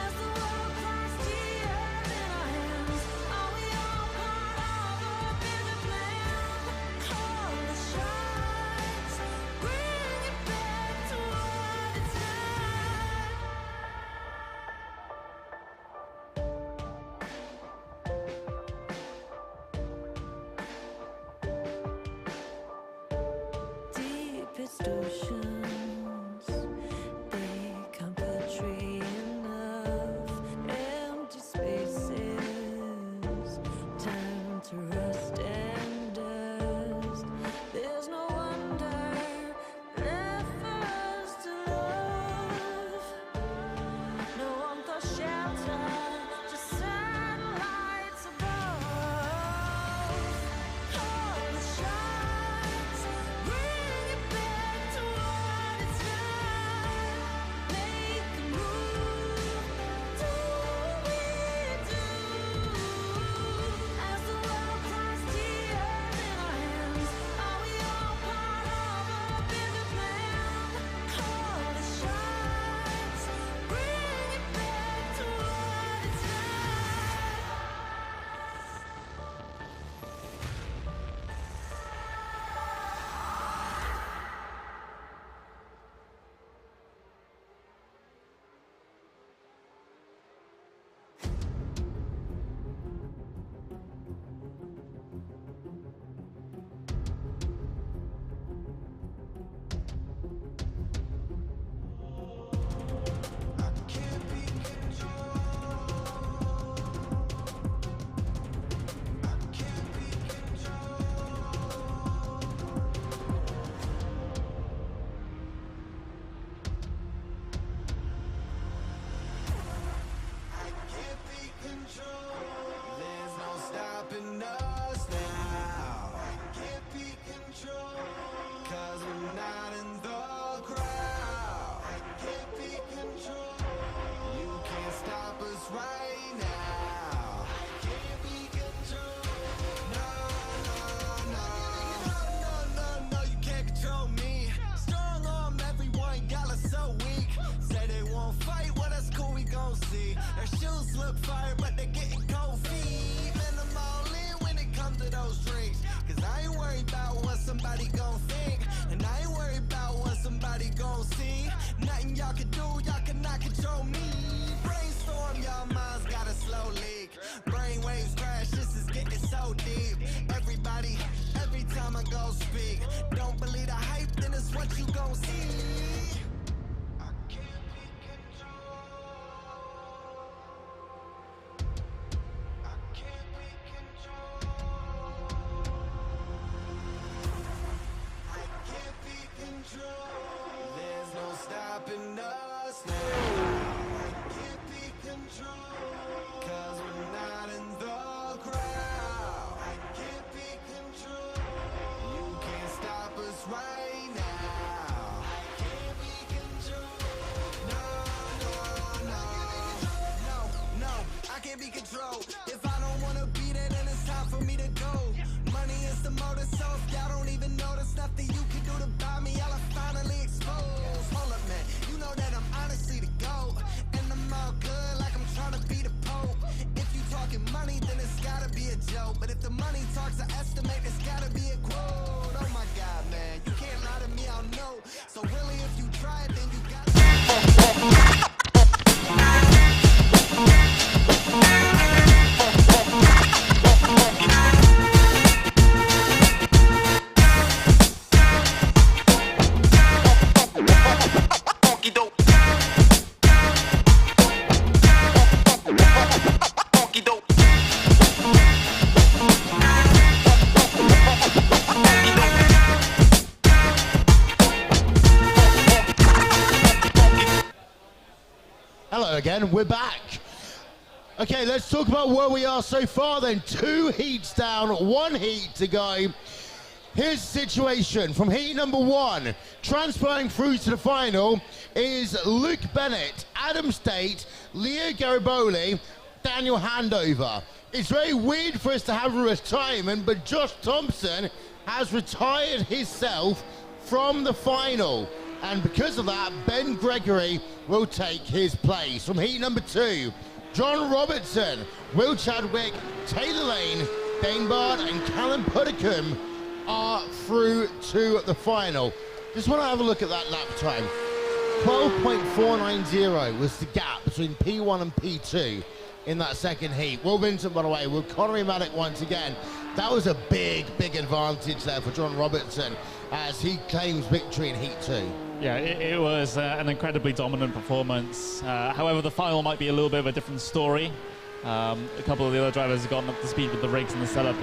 As the world cries tears in our hands, are we all part of a bigger plan? Hope that shines, bring it back to what it's not. Deepest oceans, they can't portray enough empty spaces, time to rust and dust. There's no wonder left for us to love. No warmth or shelter, just satellites above. Hope that shines, bring it back to what it's not. Make a move, do we do? As the world cries tears in our hands, are we all part of a bigger plan? Hope that shines, bring it back to what it's not. There's no stopping us now. Can't be controlled, 'cause we're not in the crowd. Can't be controlled. You can't stop us right now. Can't be controlled. No, no, no. No, you can't control me. Strong arm, everyone, y'all are so weak. Say they won't fight, well that's cool, we gon' see. Their shoes look fire, but they're getting cold feet. Man, I'm all in when it comes to those drinks. 'Cause I ain't worried about what somebody gon' think, and I ain't worried about what somebody gon' see. Nothing y'all can do, y'all cannot control me. Brainstorm, y'all minds got a slow leak. Brainwaves crash, this is getting so deep. Everybody, every time I go speak, don't believe the hype, then it's what you gon' see. I can't be controlled. I can't be controlled. I can't be controlled. There's no stopping us now. I can't be controlled, 'cause we're not in the crowd. I can't be controlled. You can't stop us right now. I can't be controlled. No, no, no. No, I can't be controlled. If I don't wanna be there, then it's time for me to go. Money is the motive, so if y'all don't even know there's nothing you can do to buy me, y'all are finally exposed. Hold up, man, you know that I'm honestly the GOAT, and I'm all good like I'm trying to be the Pope. If you talking money, then it's gotta be a joke. But if the money talks, I estimate it's gotta be a quote. Oh my God, man, you can't lie to me, I'll know. So really, if you try it, then you got Hello again, we're back. Okay, let's talk about where we are so far then. 2 heats down, 1 heat to go. Here's the situation from heat number 1. Transferring through to the final is Luke Bennett, Adam State, Leo Gariboli, Daniel Handover. It's very weird for us to have a retirement, but Josh Thompson has retired himself from the final. And because of that, Ben Gregory will take his place. From heat number 2, John Robertson, Will Chadwick, Taylor Lane, Dane Bard, and Callum Puddicombe are through to the final. Just want to have a look at that lap time. 12.490 was the gap between P1 and P2 in that second heat. Wil Vincent, by the way, with Connery Maddock once again. That was a big advantage there for John Robertson as he claims victory in heat 2. Yeah, it was an incredibly dominant performance. However, the final might be a little bit of a different story. A couple of the other drivers have gotten up to speed with the rigs and the setup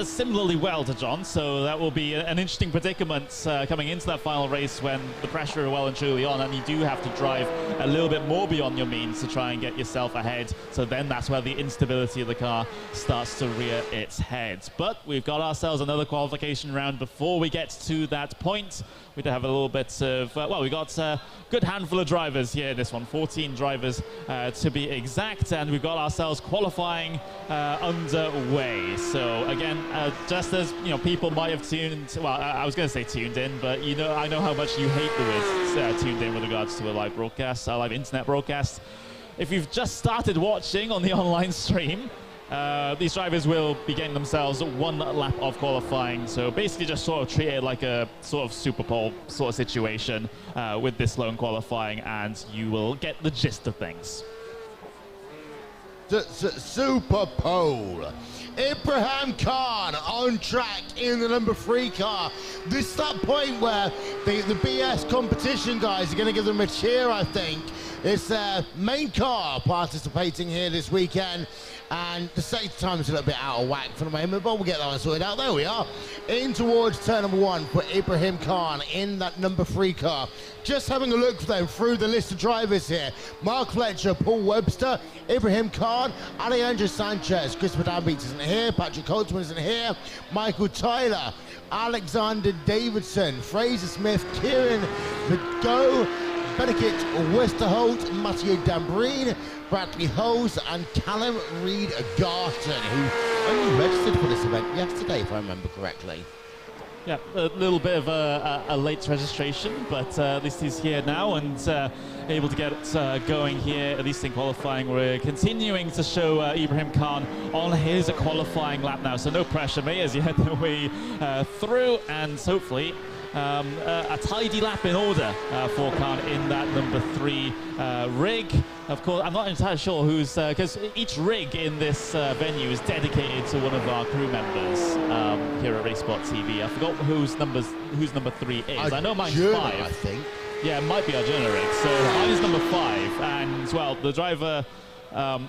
similarly well to John, so that will be an interesting predicament coming into that final race when the pressure is well and truly on, and you do have to drive a little bit more beyond your means to try and get yourself ahead. So then that's where the instability of the car starts to rear its head. But we've got ourselves another qualification round before we get to that point. We do have a little bit of, well, we got a good handful of drivers here in this one, 14 drivers to be exact, and we've got ourselves qualifying underway. So again, just as people might have tuned, well, I was going to say tuned in, but I know how much you hate the words tuned in with regards to a live broadcast, a live internet broadcast. If you've just started watching on the online stream, these drivers will be getting themselves 1 lap of qualifying, so basically just sort of treat it like a sort of Super Bowl sort of situation with this lone qualifying, and you will get the gist of things. Super Pole. Ibrahim Khan on track in the number 3 car. This is that point where the BS competition guys are going to give them a cheer, I think. It's their main car participating here this weekend, and the safety time is a little bit out of whack for the moment, but we'll get that one sorted out. There we are, in towards turn number 1 for Ibrahim Khan in that number 3 car. Just having a look then through the list of drivers here. Mark Fletcher, Paul Webster, Ibrahim Khan, Alejandro Sanchez, Christopher Danbeats isn't here, Patrick Holtzman isn't here, Michael Tyler, Alexander Davidson, Fraser Smith, Kieran McGo, Benedict Westerholt, Mathieu Dambreen, Bradley Holes, and Callum Reed Garton, who only registered for this event yesterday, if I remember correctly. Yeah, a little bit of a late registration, but at least he's here now and able to get going here, at least in qualifying. We're continuing to show Ibrahim Khan on his qualifying lap now, so no pressure, mate, as you head the way through, and hopefully a tidy lap in order for Khan in that number 3 rig. Of course, I'm not entirely sure who's, because each rig in this venue is dedicated to one of our crew members here at RaceSpot TV. I forgot whose number 3 is. I know mine's 5. I think. Yeah, it might be our journal rig. So mine is number 5, and well, the driver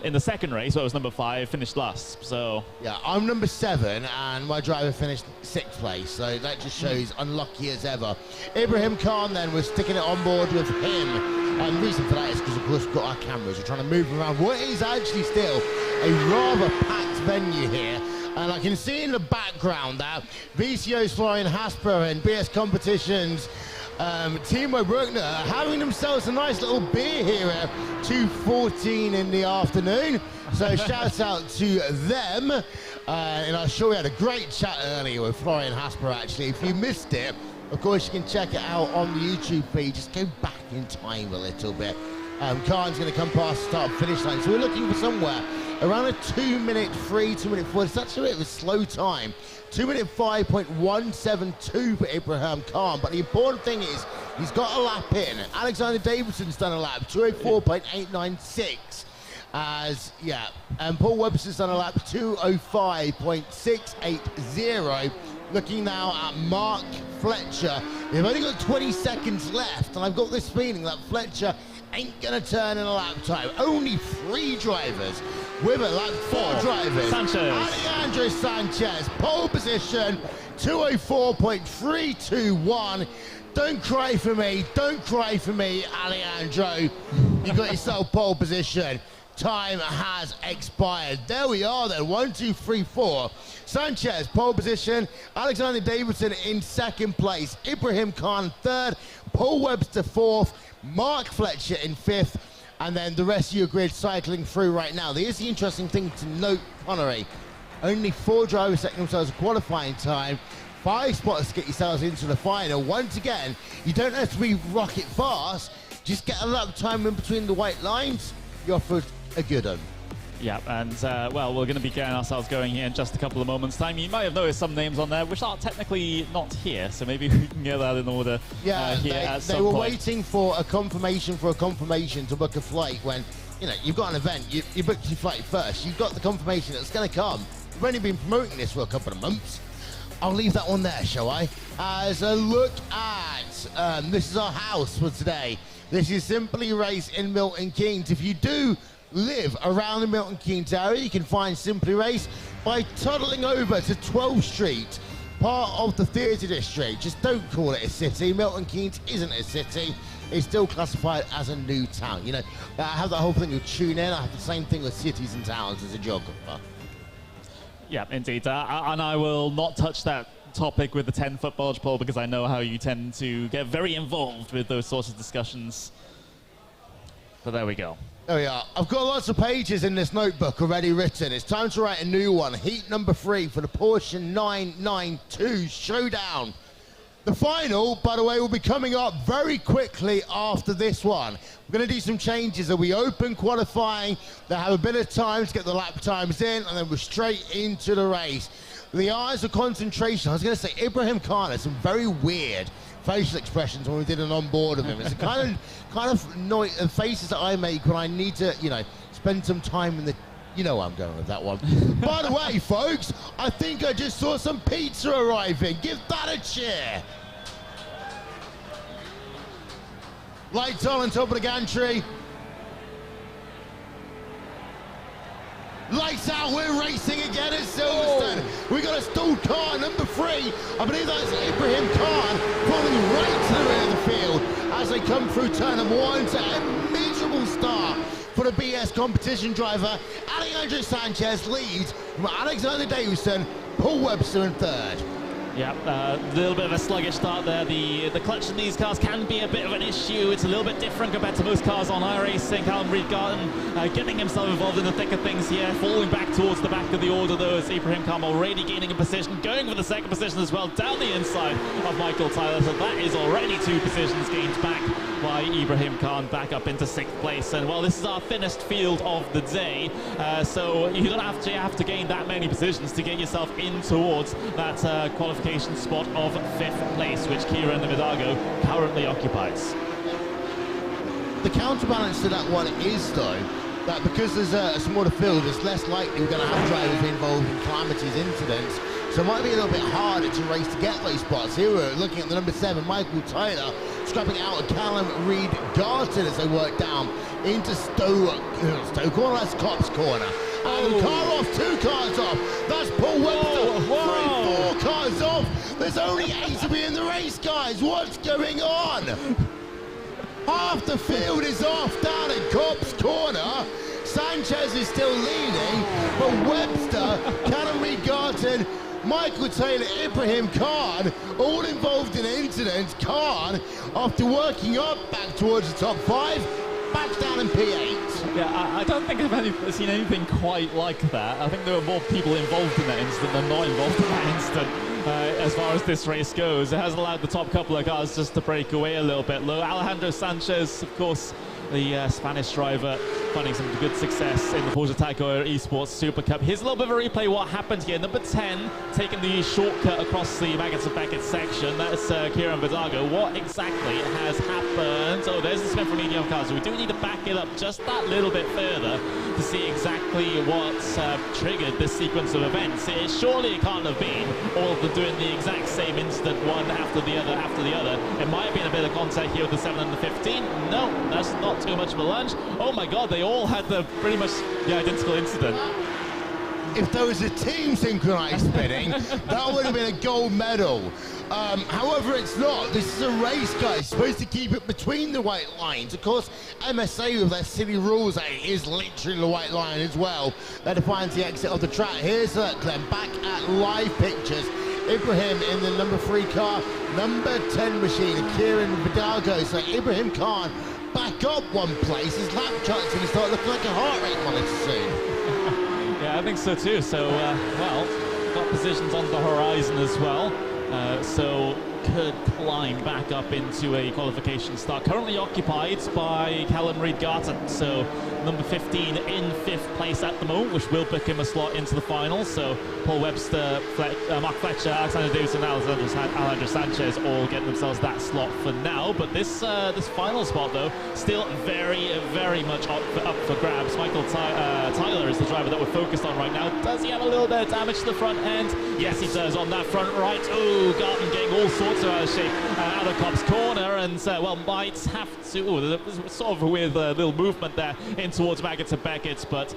in the second race, so it was number 5, finished last. So yeah, I'm number 7, and my driver finished 6th place. So that just shows unlucky as ever. Ibrahim Khan then was sticking it on board with him. And the reason for that is because, of course, we've got our cameras. We're trying to move around what is actually still a rather packed venue here. And I can see in the background that VCO's Florian Haasper and BS Competitions Timo Bruckner are having themselves a nice little beer here at 2:14 in the afternoon. So shout out to them. And I'm sure we had a great chat earlier with Florian Haasper, actually. If you missed it, of course, you can check it out on the YouTube feed. Just go back in time a little bit. Khan's going to come past the start-finish line. So we're looking for somewhere around a 2-minute 3, 2-minute 4. It's actually a bit of a slow time. 2-minute 5.172 for Ibrahim Khan. But the important thing is he's got a lap in. Alexander Davidson's done a lap, 204.896. And Paul Webster's done a lap, 205.680. Looking now at Mark Fletcher. They've only got 20 seconds left, and I've got this feeling that Fletcher ain't going to turn in a lap time. Only 3 drivers with a lap, 4 drivers. Sanchez. Alejandro Sanchez, pole position, 204.321. Don't cry for me, Alejandro. You got yourself pole position. Time has expired. There we are then. 1, 2, 3, 4. Sanchez, pole position. Alexander Davidson in second place. Ibrahim Khan third. Paul Webster fourth. Mark Fletcher in fifth. And then the rest of your grid cycling through right now. Here's the interesting thing to note, Connery. Only 4 drivers setting themselves a qualifying time. 5 spots to get yourselves into the final. Once again, you don't have to be rocket fast. Just get a lot of time in between the white lines. You're for a good one. Yeah, and well, we're going to be getting ourselves going here in just a couple of moments' time. You might have noticed some names on there which are technically not here, so maybe we can get that in order here at some they were point. waiting for a confirmation to book a flight when, you know, you've got an event, you booked your flight first, you've got the confirmation that's going to come. We've only been promoting this for a couple of months. I'll leave that one there, shall I? As a look at, this is our house for today. This is Simply Race in Milton Keynes. If you do live around the Milton Keynes area, you can find Simply Race by toddling over to 12th Street, part of the Theatre District. Just don't call it a city. Milton Keynes isn't a city. It's still classified as a new town. You know, I have that whole thing with tune in. I have the same thing with cities and towns as a geographer. Yeah, indeed. And I will not touch that topic with the 10-foot barge pole because I know how you tend to get very involved with those sorts of discussions. But there we go. There we are. I've got lots of pages in this notebook already written. It's time to write a new one. Heat number 3 for the Porsche 992 Showdown. The final, by the way, will be coming up very quickly after this one. We're going to do some changes. There'll be open qualifying. They'll have a bit of time to get the lap times in, and then we're straight into the race. The eyes of concentration. I was going to say, Ibrahim Khan has some very weird facial expressions when we did an on-board of him. It's the kind of faces that I make when I need to, you know, spend some time in the... You know where I'm going with that one. By the way, folks, I think I just saw some pizza arriving. Give that a cheer. Lights on top of the gantry. Lights out, we're racing again at Silverstone. We got a stalled car, number 3. I believe that's Ibrahim Khan falling right to the rear of the field as they come through turn number 1 to a miserable start for the BS competition driver. Alejandro Sanchez leads from Alexander Davison, Paul Webster in third. Yeah, a little bit of a sluggish start there. The clutch in these cars can be a bit of an issue. It's a little bit different compared to most cars on iRacing. Callum Reed-Garten getting himself involved in the thick of things here, falling back towards the back of the order though, as Ibrahim Khan already gaining a position, going for the second position as well, down the inside of Michael Tyler. So that is already 2 positions gained back by Ibrahim Khan, back up into 6th place. And well, this is our thinnest field of the day, so you don't have to gain that many positions to get yourself in towards that qualification spot of 5th place, which Kieran Vidago currently occupies. The counterbalance to that one is, though, that because there's a smaller field, it's less likely we're going to have drivers involved in calamities, incidents, so it might be a little bit harder to race to get those spots. Here we're looking at the number 7, Michael Tyler, scrapping out of Callum Reed-Garten as they work down into Stowe Corner, that's Cops Corner. And the car off, 2 cars off. That's Paul Webster. 3, 4 cars off. There's only 8 to be in the race, guys. What's going on? Half the field is off down at Cops Corner. Sanchez is still leading, but Webster, Callum Reed-Garten, Michael Taylor, Ibrahim Khan, all involved in incidents. Khan, after working up back towards the top 5, back down in P8. Yeah, I don't think I've seen anything quite like that. I think there were more people involved in that incident than not involved in that incident. As far as this race goes, it has allowed the top couple of cars just to break away a little bit low. Alejandro Sanchez, of course, the Spanish driver, finding some good success in the Porsche Taycan Esports Super Cup. Here's a little bit of a replay of what happened here. Number 10, taking the shortcut across the Maggots and Beckett section. That's Kieran Vidago. What exactly has happened? Oh, there's the spin from medium car. So we do need to back it up just that little bit further to see exactly what's triggered this sequence of events. Surely it can't have been all of them doing the exact same incident, one after the other after the other. It might have been a bit of contact here with the 7 and the 15. No, that's not too much of a lunge. Oh my god, they all had the pretty much the identical incident. if there was a team synchronized spinning, that would have been a gold medal. However, it's not. This is a race, guys. Supposed to keep it between the white lines. Of course, MSA with their silly rules, it is literally the white line as well. That defines the exit of the track. Here's Glenn back at live pictures. Ibrahim in the number 3 car, number 10 machine, Kieran Vidalgo. So Ibrahim Khan back up one place. His lap chart's going to start looking like a heart rate monitor soon. Yeah, I think so too. So, well, got positions on the horizon as well. So could climb back up into a qualification start. Currently occupied by Callum Reid-Garton. So number 15 in 5th place at the moment, which will book him a slot into the final. So Paul Webster, Mark Fletcher, Alexander Davidson, Alejandro Sanchez all getting themselves that slot for now. But this final spot, though, still very, very much up for grabs. Michael Tyler is the driver that we're focused on right now. Does he have a little bit of damage to the front end? Yes, he does on that front right. Oh, Garton getting all sorts of out of shape out of Cobb's corner, and well, might have to. There's sort of a weird little movement there in towards Maggotts and Beckett, but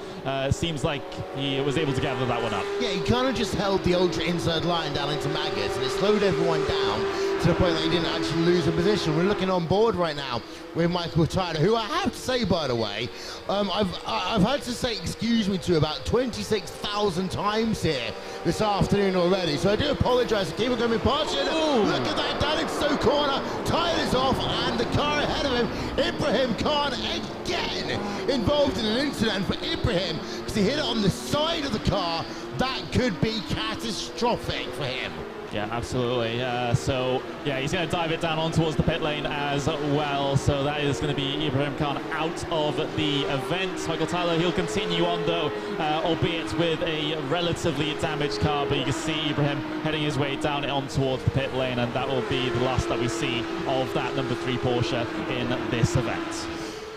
seems like he was able to gather that one up. Yeah, he kind of just held the ultra inside line down into Maggotts, and it slowed everyone down to the point that he didn't actually lose a position. We're looking on board right now with Michael Tyler, who I have to say, by the way, I've had to say excuse me to about 26,000 times here this afternoon already, so I do apologise to keep going past you. Look at that down into Stowe corner. Tyler's off, and the car ahead of him, Ibrahim Khan, again involved in an incident for Ibrahim because he hit it on the side of the car. That could be catastrophic for him. Yeah, absolutely. So, yeah, he's going to dive it down on towards the pit lane as well. So that is going to be Ibrahim Khan out of the event. Michael Tyler, he'll continue on, though, albeit with a relatively damaged car. But you can see Ibrahim heading his way down on towards the pit lane, and that will be the last that we see of that number 3 Porsche in this event.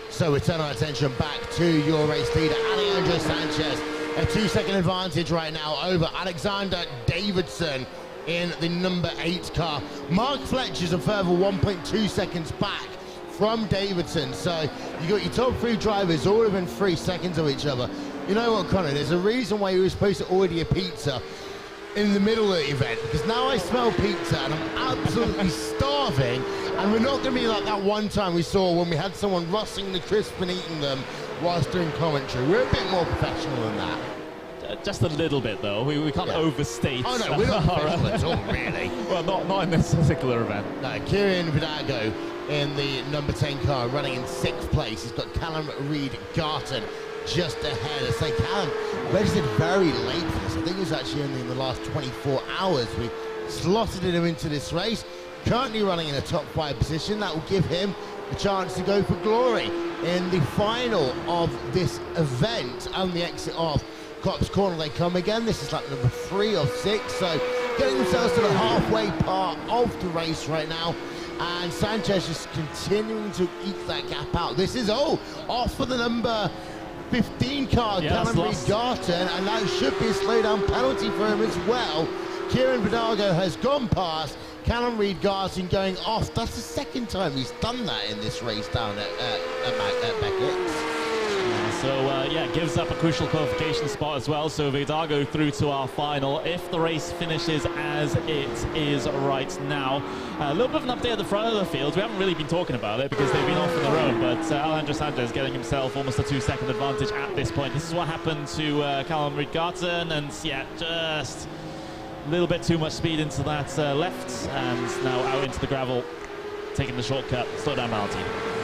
So we turn our attention back to your race leader, Alejandro Sanchez. A 2-second advantage right now over Alexander Davidson in the number 8 car. Mark Fletcher's a further 1.2 seconds back from Davidson. So you got your top 3 drivers all within 3 seconds of each other. You know what, Connor, there's a reason why you were supposed to order your pizza in the middle of the event, because now I smell pizza and I'm absolutely starving, and we're not going to be like that one time we saw when we had someone rustling the crisp and eating them whilst doing commentary. We're a bit more professional than that. Just a little bit, though. We can't overstate. Oh no, we're not professional at all, really. Well, not in this particular event. No, Kieran Vidalgo in the number 10 car, running in 6th place. He's got Callum Reid-Garton just ahead. I say Callum registered very late for this. I think it was actually only in the last 24 hours we slotted him into this race. Currently running in a top 5 position. That will give him a chance to go for glory in the final of this event on the exit of Cobb's corner. They come again. This is like number 3 of 6, so getting themselves to the halfway part of the race right now, and Sanchez is continuing to eke that gap out. This is off for the number 15 car, Callum Reid-Garton, and that should be a slowdown penalty for him as well. Kieran Vidalgo has gone past Callum Reid-Garton, going off. That's the 2nd time he's done that in this race down at Beckett. So, yeah, gives up a crucial qualification spot as well. So Vidalgo through to our final if the race finishes as it is right now. A little bit of an update at the front of the field. We haven't really been talking about it because they've been off on their own, but Alejandro Sanchez getting himself almost a 2-second advantage at this point. This is what happened to Callum Reid-Garton, and yeah, just a little bit too much speed into that left, and now out into the gravel, taking the shortcut, slow down penalty.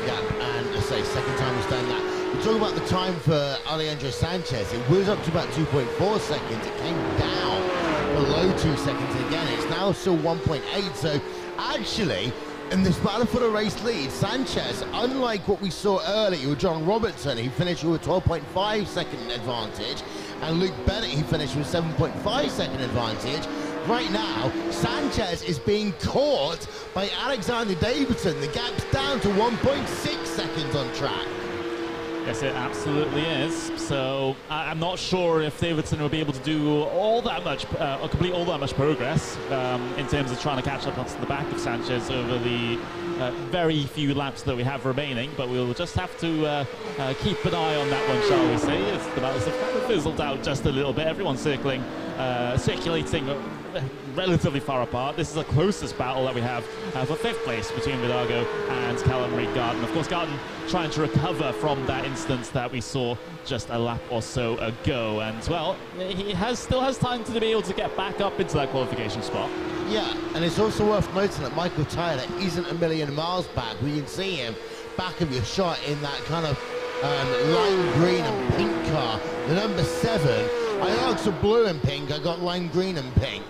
Yeah, and I say 2nd time he's done that. We're talking about the time for Alejandro Sanchez. It was up to about 2.4 seconds. It came down below 2 seconds again. It's now still 1.8. So actually, in this battle for the race lead, Sanchez, unlike what we saw earlier with John Robertson, he finished with a 12.5 second advantage, and Luke Bennett, he finished with 7.5 second advantage. Right now, Sanchez is being caught by Alexander Davidson. The gap's down to 1.6 seconds on track. Yes, it absolutely is. So I'm not sure if Davidson will be able to do all that much, or complete all that much progress in terms of trying to catch up onto the back of Sanchez over the very few laps that we have remaining, but we'll just have to keep an eye on that one, shall we say, as the battles have kind of fizzled out just a little bit. Everyone's circulating relatively far apart. This is the closest battle that we have for 5th place between Vidago and Callum Reid-Garden. Of course, Garden trying to recover from that instance that we saw just a lap or so ago, and well, he still has time to be able to get back up into that qualification spot. Yeah, and it's also worth noting that Michael Tyler isn't a million miles back. We can see him back of your shot in that kind of lime green and pink car. The number 7, I asked for blue and pink, I got lime green and pink.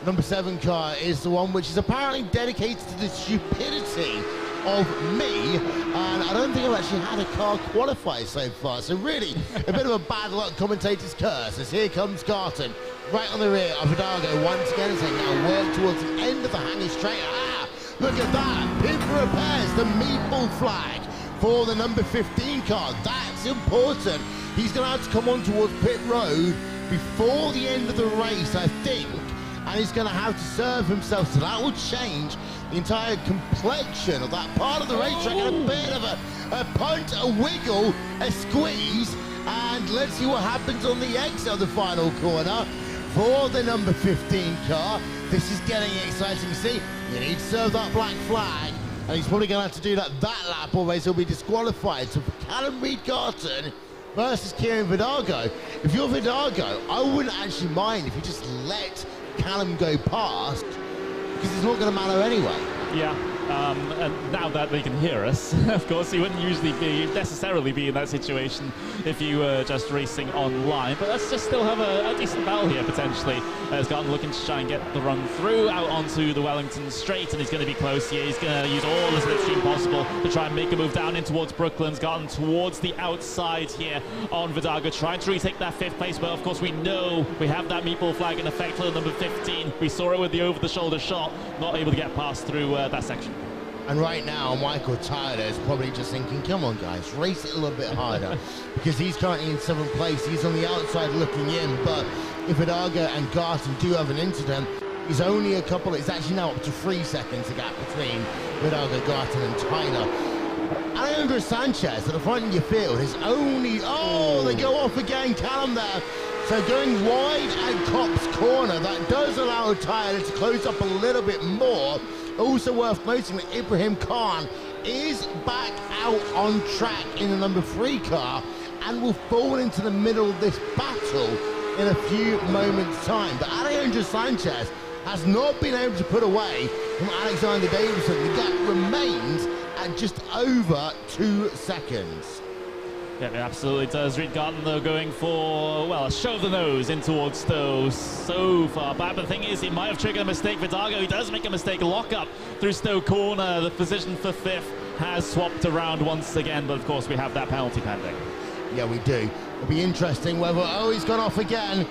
Number 7 car is the one which is apparently dedicated to the stupidity of me, and I don't think I've actually had a car qualify so far, so really a bit of a bad luck commentator's curse, as here comes Garton right on the rear of Vidago once again as they now work towards the end of the hanging straight. Look at that, pit repairs the meatball flag for the number 15 car. That's important. He's going to have to come on towards pit road before the end of the race, I think, and he's going to have to serve himself, so that will change the entire complexion of that part of the racetrack. And a bit of a punt, a wiggle, a squeeze, and let's see what happens on the exit of the final corner for the number 15 car. This is getting exciting. See, you need to serve that black flag, and he's probably going to have to do that lap, otherwise he'll be disqualified. So for Callum Reid-Garton versus Kieran Vidago, if you're Vidago, I wouldn't actually mind if you just let Callum go past, because it's not going to matter anyway. Yeah, and now that they can hear us, of course, you wouldn't usually necessarily be in that situation if you were just racing online. But let's just still have a decent battle here, potentially, as Garton looking to try and get the run through out onto the Wellington Straight, and he's going to be close here. He's going to use all the slipstream possible to try and make a move down in towards Brooklands. Garton towards the outside here on Vidago, trying to retake that 5th place, but of course we know we have that meatball flag in effect for the number 15. We saw it with the over-the-shoulder shot, not able to get past through that section. And right now, Michael Tyler is probably just thinking, come on guys, race it a little bit harder, because he's currently in 7th place. He's on the outside looking in, but if Vidago and Garton do have an incident, he's only it's actually now up to 3 seconds the gap between Vidago, Garton and Tyler. Alejandro Sanchez at the front of your field is only, they go off again, Callum there. So going wide at Cop's corner, that does allow Tyler to close up a little bit more. Also worth noting that Ibrahim Khan is back out on track in the number 3 car and will fall into the middle of this battle in a few moments' time. But Alejandro Sanchez has not been able to put away from Alexander Davison. The gap remains at just over 2 seconds. Yeah, it absolutely does. Reid-Garton, though, going for, well, a show of the nose in towards Stowe so far back. But the thing is, he might have triggered a mistake. Vidago, he does make a mistake. Lock up through Stowe corner. The position for 5th has swapped around once again, but of course we have that penalty pending. Yeah, we do. It'll be interesting whether, he's gone off again.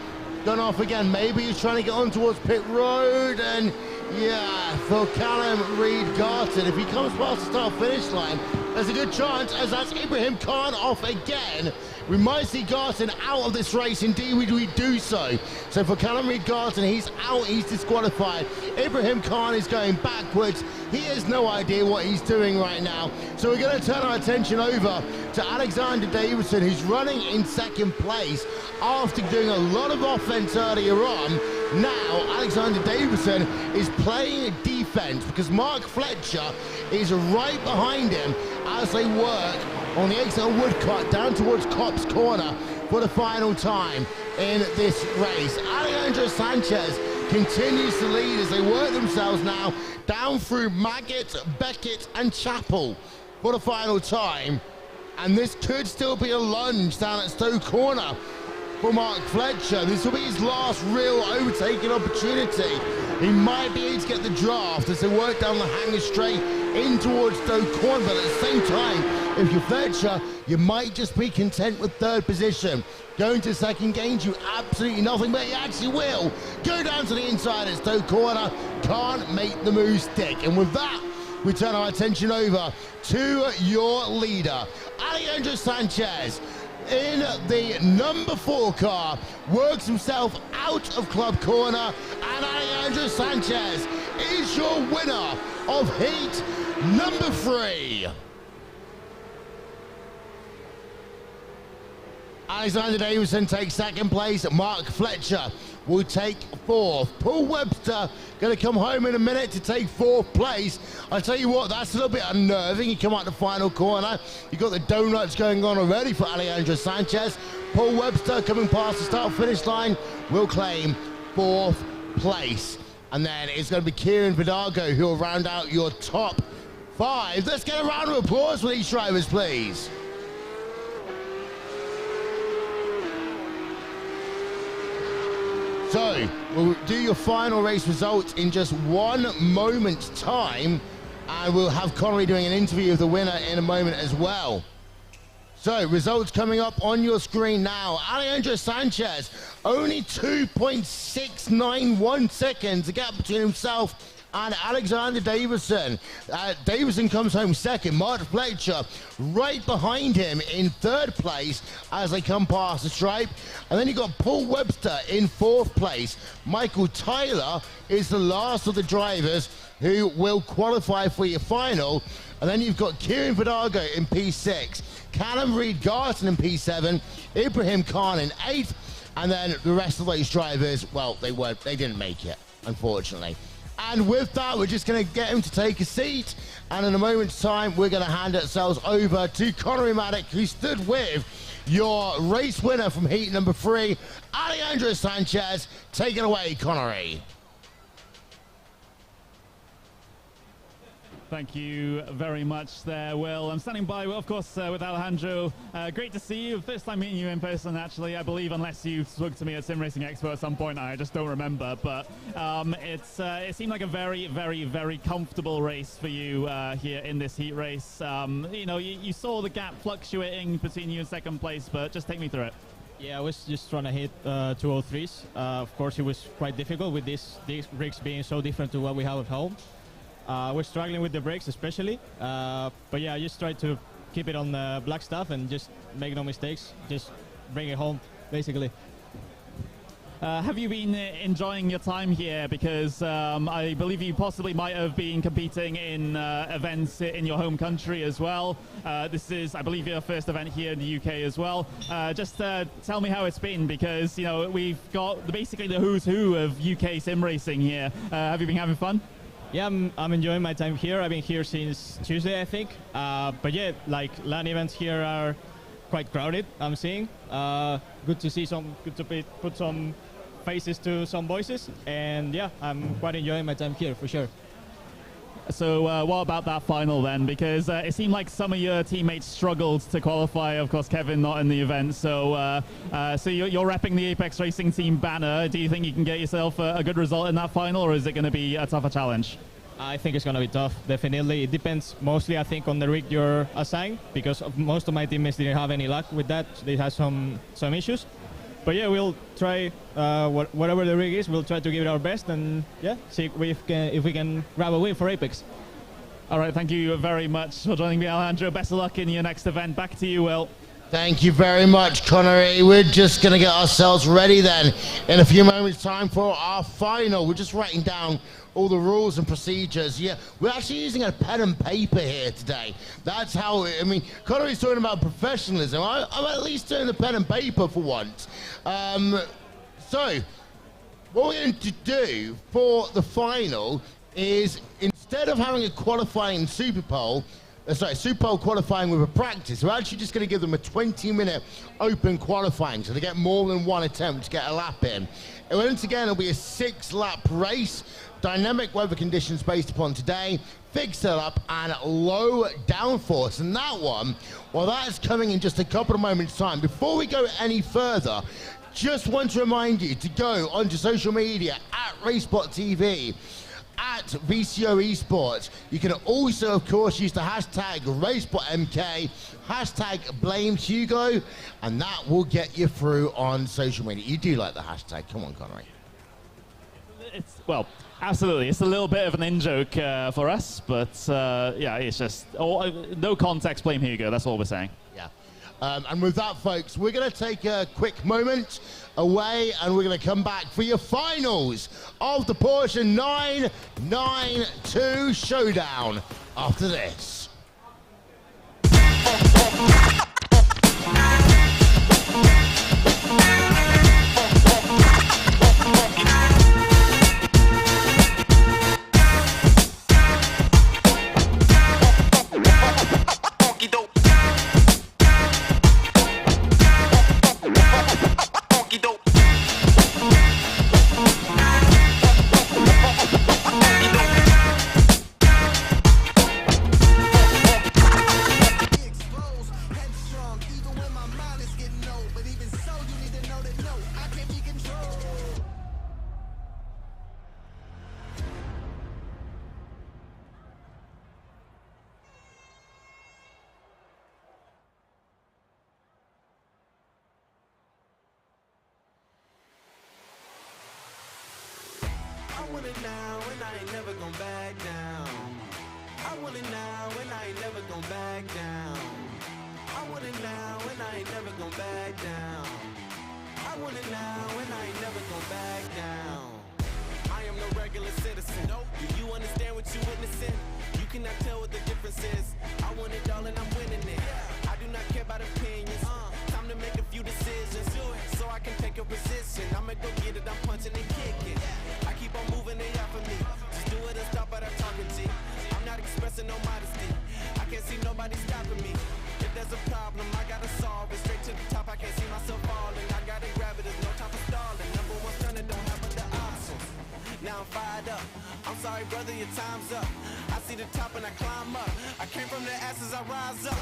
Maybe he's trying to get on towards pit road, and yeah, for Callum Reid-Garton, if he comes past the start-finish line, there's a good chance, as that's Ibrahim Khan off again. We might see Garton out of this race. Indeed, we do so. So for Callum Reid-Garton, he's out, he's disqualified. Ibrahim Khan is going backwards. He has no idea what he's doing right now. So we're going to turn our attention over to Alexander Davison, who's running in 2nd place after doing a lot of offense earlier on. Now, Alexander Davison is playing defense because Mark Fletcher is right behind him as they work on the exit of Woodcock down towards Cop's corner for the final time in this race. Alejandro Sanchez continues to lead as they work themselves now down through Maggot, Beckett and Chapel for the final time. And this could still be a lunge down at Stowe corner for Mark Fletcher. This will be his last real overtaking opportunity. He might be able to get the draft as they work down the hanger straight in towards Stowe corner, but at the same time, if you're Fletcher, you might just be content with 3rd position. Going to 2nd gains you absolutely nothing, but he actually will go down to the inside at Stowe corner. Can't make the move stick. And with that, we turn our attention over to your leader, Alejandro Sanchez, in the number 4 car, works himself out of club corner, and Alejandro Sanchez is your winner of heat number 3. Alexander Davison takes 2nd place. Mark Fletcher will take 4th. Paul Webster going to come home in a minute to take 4th place. I tell you what, that's a little bit unnerving. You come out the final corner. You've got the donuts going on already for Alejandro Sanchez. Paul Webster coming past the start-finish line will claim 4th place. And then it's going to be Kieran Vidago who will round out your top 5. Let's get a round of applause for these drivers, please. So, we'll do your final race results in just 1 moment's time, and we'll have Connery doing an interview of the winner in a moment as well. So, results coming up on your screen now. Alejandro Sanchez, only 2.691 seconds, a gap between himself and Alexander Davison. Davison comes home 2nd. Mark Fletcher right behind him in 3rd place as they come past the stripe. And then you've got Paul Webster in 4th place. Michael Tyler is the last of the drivers who will qualify for your final. And then you've got Kieran Vidago in P6, Callum Reed-Garton in P7, Ibrahim Khan in 8th, and then the rest of those drivers, well, they didn't make it, unfortunately. And with that, we're just going to get him to take a seat. And in a moment's time, we're going to hand ourselves over to Connery Maddock, who stood with your race winner from heat number 3, Alejandro Sanchez. Take it away, Connery. Thank you very much there, Will. I'm standing by, of course, with Alejandro. Great to see you. First time meeting you in person, actually, I believe, unless you spoke to me at Sim Racing Expo at some point. I just don't remember. But it seemed like a very, very, very comfortable race for you here in this heat race. You know, you saw the gap fluctuating between you and 2nd place, but just take me through it. Yeah, I was just trying to hit 203s. Of course, it was quite difficult with these rigs being so different to what we have at home. We're struggling with the brakes especially, but yeah, I just try to keep it on the black stuff and just make no mistakes, just bring it home, basically. Have you been enjoying your time here? Because I believe you possibly might have been competing in events in your home country as well. This is, I believe, your first event here in the UK as well. Just tell me how it's been, because, you know, we've got basically the who's who of UK sim racing here. Have you been having fun? Yeah, I'm enjoying my time here. I've been here since Tuesday, I think. But yeah, like LAN events here are quite crowded, I'm seeing. Good to see good to put some faces to some voices. And yeah, I'm quite enjoying my time here for sure. So what about that final then? Because it seemed like some of your teammates struggled to qualify. Of course, Kevin not in the event. So so you're repping the Apex Racing team banner. Do you think you can get yourself a good result in that final, or is it going to be a tougher challenge? I think it's going to be tough, definitely. It depends mostly, I think, on the rig you're assigned, because most of my teammates didn't have any luck with that. They had some issues. But yeah, we'll try whatever the rig is. We'll try to give it our best and yeah, see if we can grab a win for Apex. All right, thank you very much for joining me, Alejandro. Best of luck in your next event. Back to you, Will. Thank you very much, Connery. We're just going to get ourselves ready then in a few moments' time for our final. We're just writing down all the rules and procedures. Yeah, we're actually using a pen and paper here today. That's how, I mean, Connery's talking about professionalism. I'm at least doing the pen and paper for once. So, what we're going to do for the final is, instead of having a qualifying Super Pole qualifying with a practice, we're actually just going to give them a 20-minute open qualifying, so they get more than one attempt to get a lap in. And once again, it'll be a 6-lap race. Dynamic weather conditions based upon today, fixed setup and low downforce. And that one, well, that's coming in just a couple of moments' time. Before we go any further, just want to remind you to go onto social media at RaceSpot TV, at VCO Esports. You can also, of course, use the hashtag RaceSpotMK, hashtag BlameHugo, and that will get you through on social media. You do like the hashtag. Come on, Connery. Well, absolutely. It's a little bit of an in-joke for us, but yeah, it's just no context, blame Hugo. That's all we're saying. Yeah. And with that, folks, we're going to take a quick moment away, and we're going to come back for your finals of the Porsche 992 Showdown. after this. I want it now and I ain't never gon' back down. I want it now and I ain't never gon' back down. I want it now and I ain't never gon' back down. I want it now and I ain't never gon' back down. I am no regular citizen. Do you understand what you witnessing? You cannot tell what the difference is. I want it all and I'm winning it. I do not care about opinions. Time to make a few decisions so I can take a position. I'ma go get it, I'm punching and kicking. I keep on moving, they after me. Just do it and stop at a talking G. I'm not expressing no modesty. I can't see nobody stopping me. If there's a problem, I gotta solve it. Straight to the top, I can't see myself falling. I gotta grab it, there's no time for stalling. Number one stunner, don't have other options. Now I'm fired up. I'm sorry, brother, your time's up. I see the top and I climb up. I came from the ashes, I rise up.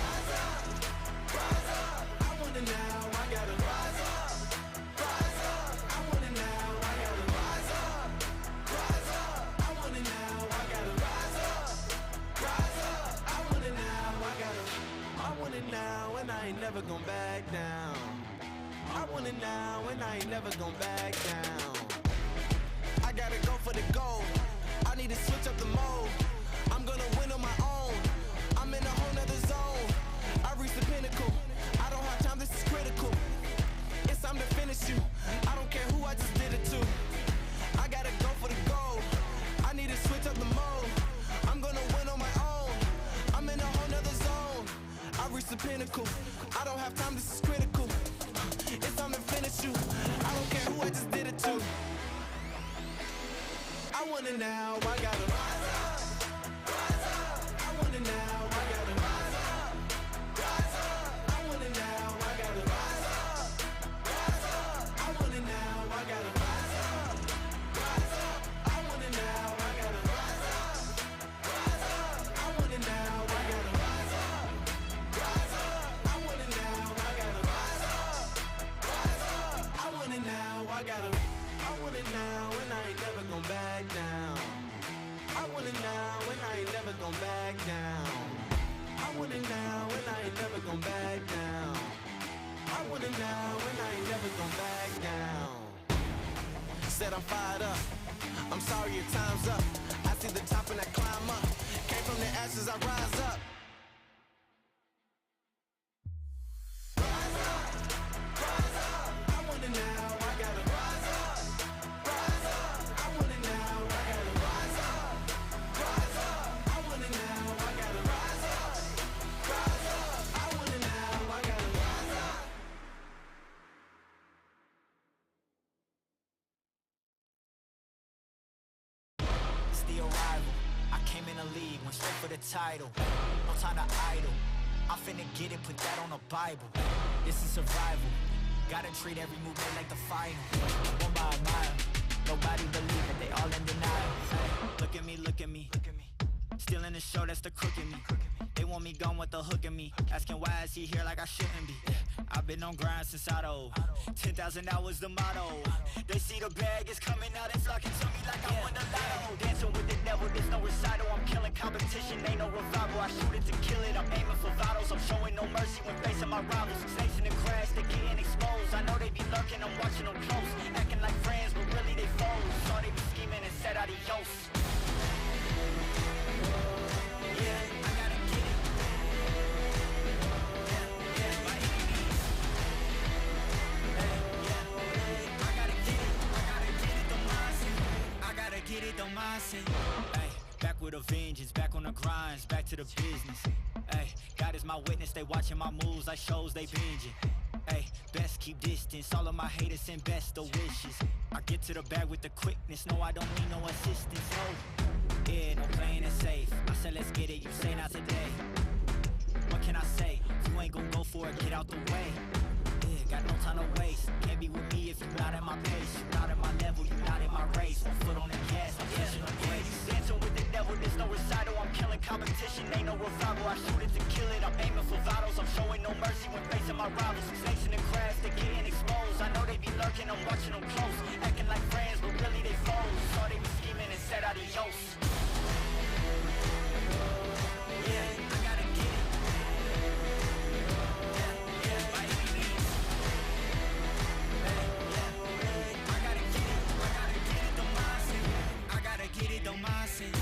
Rise up. I want it now, I gotta rise up. Rise up. I want it now, I gotta rise up. Rise up. I want it now, I gotta rise up. Rise up. I want it now, I want it now, and I ain't never gon' back down. I want it now, and I ain't never gon' back down. I gotta go for the goal. I need to switch up the mode. I'm gonna win on my own. I'm in a whole nother zone. I reached the pinnacle. I don't have time, this is critical. It's time to finish you. I don't care who I just did it to. I gotta go for the goal. I need to switch up the mode. I'm gonna win on my own. I'm in a whole nother zone. I reached the pinnacle. I don't have time, this is critical. It's time to finish you. I don't care who I just did it to. I want it now, I gotta rise up. Rise up. I want it now, I gotta rise up. Rise up. I want it now, I gotta rise up. Rise up. I want it now, I gotta rise up. Rise up. I want it now, I gotta rise up. Rise up. I want it now, I gotta rise up. Rise up. I want it now, I gotta rise up. Rise up. I want it now, I gotta. I want it now and I ain't never gon' back down. I want it now and I ain't never gon' back down. I want it now and I ain't never gon' back down. I want it now and I ain't never gon' back down. Said I'm fired up. I'm sorry your time's up. I see the top and I climb up. Came from the ashes, I rise up. Rise up. Rise up. I want it now. I gotta rise up. Rise up. I want it now. I gotta rise up. Rise up. I want it now. I gotta rise up. Rise up. I want it now. I gotta rise up. It's the arrival. I came in the league, went straight for the title. No time to idle. I'm finna get it, put that on the Bible. This is survival. Gotta treat every move like the final. One by a mile. Nobody believe it, they all in denial. Look at me, look at me. Still in the show, that's the crook in me. They want me gone with the hook in me. Asking why is he here like I shouldn't be. I've been on grind since Auto. 10,000 hours the motto. They see the bag is coming out, they flocking to me like I won the lotto. Dancing with the devil, there's no recital. I'm killing competition, ain't no revival. I shoot it to kill it, I'm aiming for vitals. I'm showing no mercy when facing my rivals. Snakes in the crash, they getting exposed. I know they be lurking, I'm watching them close. Acting like friends, but really they foes. Saw they be scheming and said adios. Get it, don't mindset. Ay, back with a vengeance, back on the grinds, back to the business. Ay, God is my witness, they watching my moves like shows they binging. Ay, best keep distance, all of my haters send best of wishes. I get to the bag with the quickness, no I don't need no assistance, no. Yeah, no playing it safe, I said let's get it, you say not today. What can I say, you ain't gon' go for it, get out the way. Yeah, got no time to waste, can't be with me if you're not at my pace. You're not at my level, you're not in my race. One foot on the gas, I'm pushing the brakes. Dancing with the devil, there's no recital. I'm killing competition, ain't no revival. I shoot it to kill it, I'm aiming for vitals. I'm showing no mercy when facing my rivals. Snakes in the grass, they getting exposed. I know they be lurking, I'm watching them close. Acting like friends, but really they foes. Saw they be scheming and said adios. Yeah, I gotta get it. Yeah, by any means. I gotta get it, the mindset. I gotta get it, the mindset.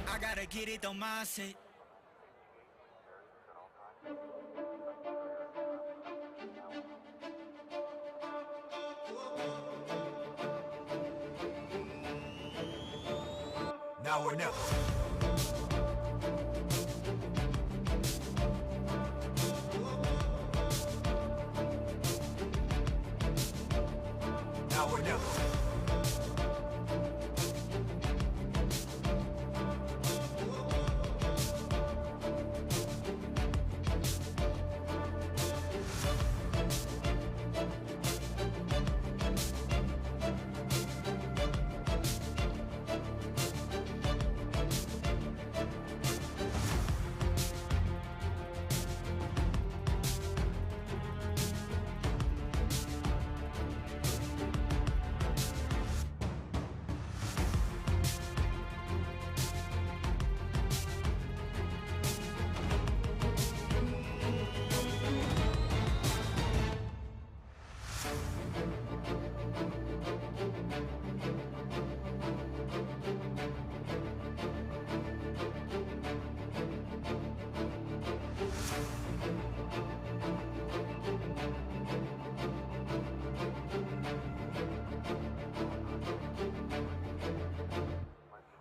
I gotta get it, the mindset. Now or never. Now or never.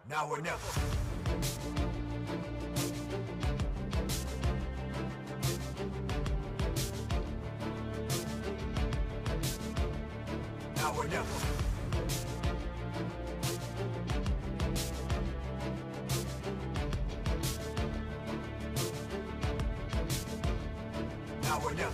Now or never. Now or never. Now or never.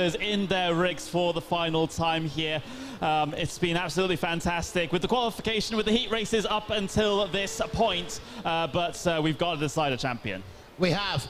in their rigs for the final time here. It's been absolutely fantastic with the qualification, with the heat races up until this point, but we've got to decide a champion. We have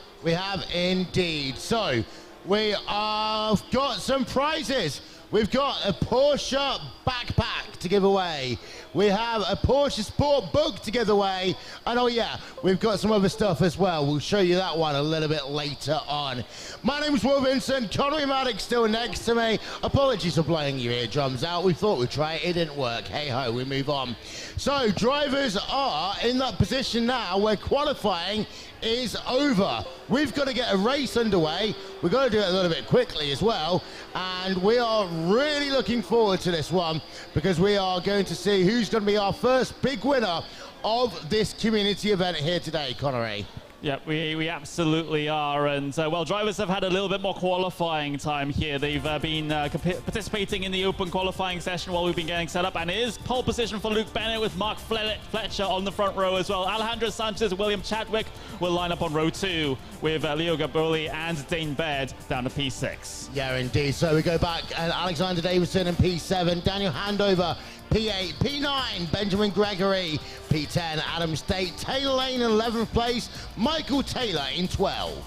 indeed. So we have got some prizes. We've got a Porsche backpack to give away. We have a Porsche Sport book to give away. And oh yeah, we've got some other stuff as well. We'll show you that one a little bit later on. My name is Wil Vincent. Connery Maddox still next to me. Apologies for blowing your eardrums out. We thought we'd try it. It didn't work. Hey ho, we move on. So drivers are in that position now where qualifying is over. We've got to get a race underway. We've got to do it a little bit quickly as well. And we are really looking forward to this one because we are going to see who's going to be our first big winner of this community event here today, Connery. Yeah, we absolutely are, and well, drivers have had a little bit more qualifying time here. They've been participating in the open qualifying session while we've been getting set up, and it is pole position for Luke Bennett with Mark Fletcher on the front row as well. Alejandro Sanchez and William Chadwick will line up on row 2 with Leo Gaboli and Dane Baird down to P6. Yeah, indeed. So we go back, and Alexander Davidson in P7, Daniel Handover P8, P9, Benjamin Gregory, P10, Adam State, Taylor Lane in 11th place, Michael Taylor in 12th.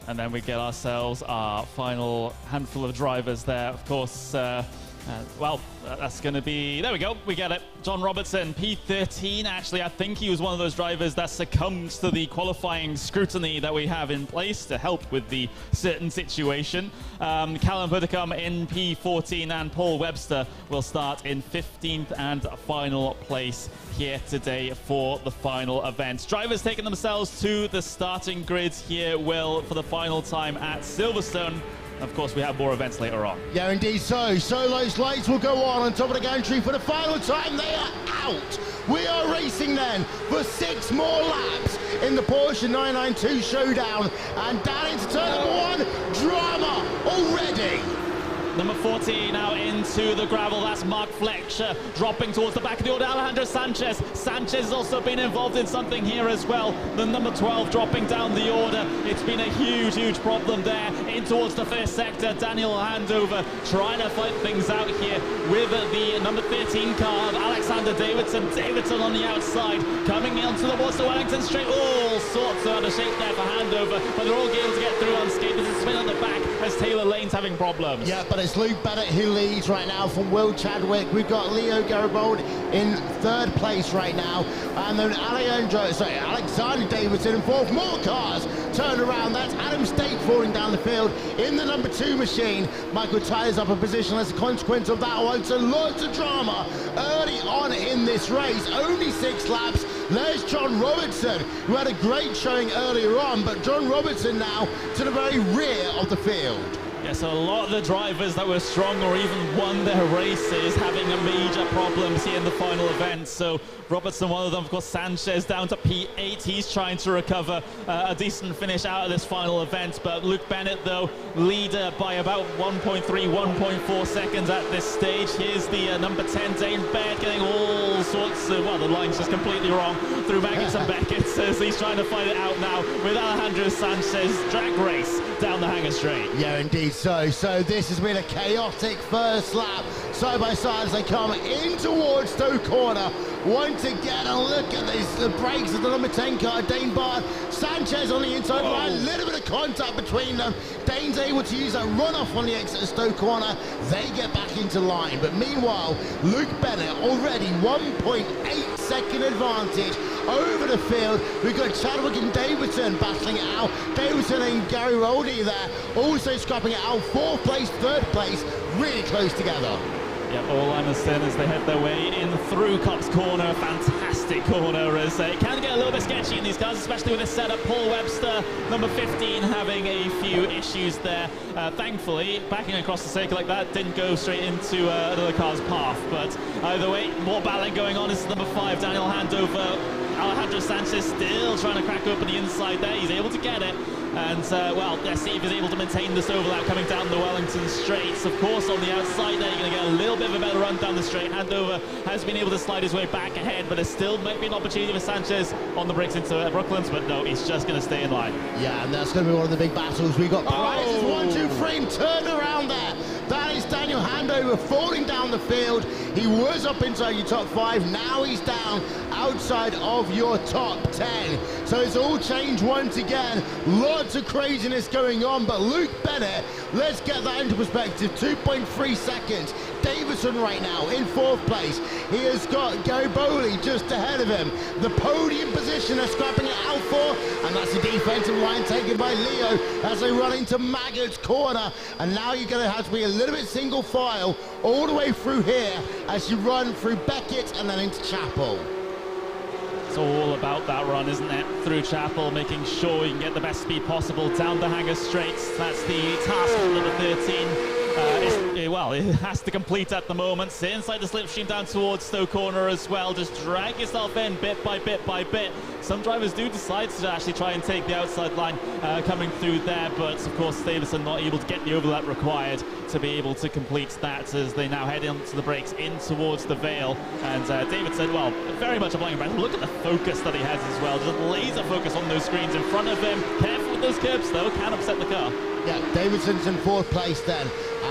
And then we get ourselves our final handful of drivers there. Of course, well, that's going to be, there we go, we get it. John Robertson, P13. Actually, I think he was one of those drivers that succumbed to the qualifying scrutiny that we have in place to help with the certain situation. Callum Puddicombe in P14 and Paul Webster will start in 15th and final place here today for the final event. Drivers taking themselves to the starting grid here, Will, for the final time at Silverstone. Of course, we have more events later on. Yeah, indeed so. Solo's lights will go on top of the gantry for the final time. They are out. We are racing then for 6 more laps in the Porsche 992 Showdown. And down into turn number 1, drama already. Number 14 now into the gravel. That's Mark Fletcher dropping towards the back of the order. Alejandro Sanchez. Sanchez has also been involved in something here as well. The number 12 dropping down the order. It's been a huge, huge problem there. In towards the first sector. Daniel Handover trying to fight things out here with the number 13 car of Alexander Davidson. Davidson on the outside coming onto the Worcester Wellington straight. All sorts of out of shape there for Handover, but they're all able to get through unscathed. There's a spin on the back as Taylor Lane's having problems. Yeah, but it's Luke Bennett who leads right now from Will Chadwick. We've got Leo Garibaldi in 3rd place right now, and then Alexander Davidson in 4th. More cars turn around. That's Adam State falling down the field in the number 2 machine. Michael Tyler's up a position as a consequence of that one. So lots of drama early on in this race. Only 6 laps. There's John Robertson, who had a great showing earlier on, but John Robertson now to the very rear of the field. Yeah, so a lot of the drivers that were strong or even won their races having a major problems here in the final event. So Robertson, one of them, of course. Sanchez down to P8. He's trying to recover a decent finish out of this final event. But Luke Bennett, though, leader by about 1.3, 1.4 seconds at this stage. Here's the number 10, Dane Baird, getting all sorts of, well, the line's just completely wrong, through Maggots and Beckett as he's trying to fight it out now with Alejandro Sanchez. Drag race down the hangar straight. Yeah, indeed so. So this has been a chaotic first lap, side by side as they come in towards Stowe Corner. Once again, and look at this, the brakes of the number 10 car, Dane Baird. Sanchez on the inside line, a little bit of contact between them. Dane's able to use that runoff on the exit of Stowe Corner. They get back into line, but meanwhile, Luke Bennett already 1.8 second advantage over the field. We've got Chadwick and Davidson battling it out. Davidson and Gary Roldy there also scrapping it out. 4th place, 3rd place, really close together. Yep, all I understand as they head their way in through Cops Corner. Fantastic corner as it can get a little bit sketchy in these cars, especially with this setup. Paul Webster, number 15, having a few issues there. Thankfully, backing across the circuit like that didn't go straight into another car's path. But either way, more battling going on. This is number 5, Daniel Handover. Alejandro Sanchez still trying to crack open the inside there. He's able to get it. And, well, let's see if he's able to maintain this overlap coming down the Wellington straights. Of course, on the outside there, you're going to get a little bit of a better run down the straight. Handover has been able to slide his way back ahead, but there still might be an opportunity for Sanchez on the brakes into Brooklands, but no, he's just going to stay in line. Yeah, and that's going to be one of the big battles we got. Rises 1-2 frame turn around there. That is Daniel Handover falling down the field. He was up inside your top 5. Now he's down outside of your top 10. So it's all changed once again. Lots of craziness going on, but Luke Bennett, let's get that into perspective. 2.3 seconds. Davidson right now in 4th place. He has got Gary Bowley just ahead of him. The podium position they're scrapping it out for, and that's the defensive line taken by Leo as they run into Maggot's corner. And now you're going to have to be a little bit single file all the way through here as you run through Beckett and then into Chapel. It's all about that run, isn't it? Through Chapel, making sure you can get the best speed possible down the Hanger straights. That's the task for number 13. Well, it has to complete at the moment. Sit inside the slipstream down towards Stowe Corner as well. Just drag yourself in bit by bit by bit. Some drivers do decide to actually try and take the outside line coming through there, but of course Davison not able to get the overlap required to be able to complete that as they now head into the brakes in towards the Vale. And Davidson, well, very much applying breath. Look at the focus that he has as well. Just laser focus on those screens in front of him. Careful with those curbs though, can upset the car. Yeah, Davidson's in 4th place then,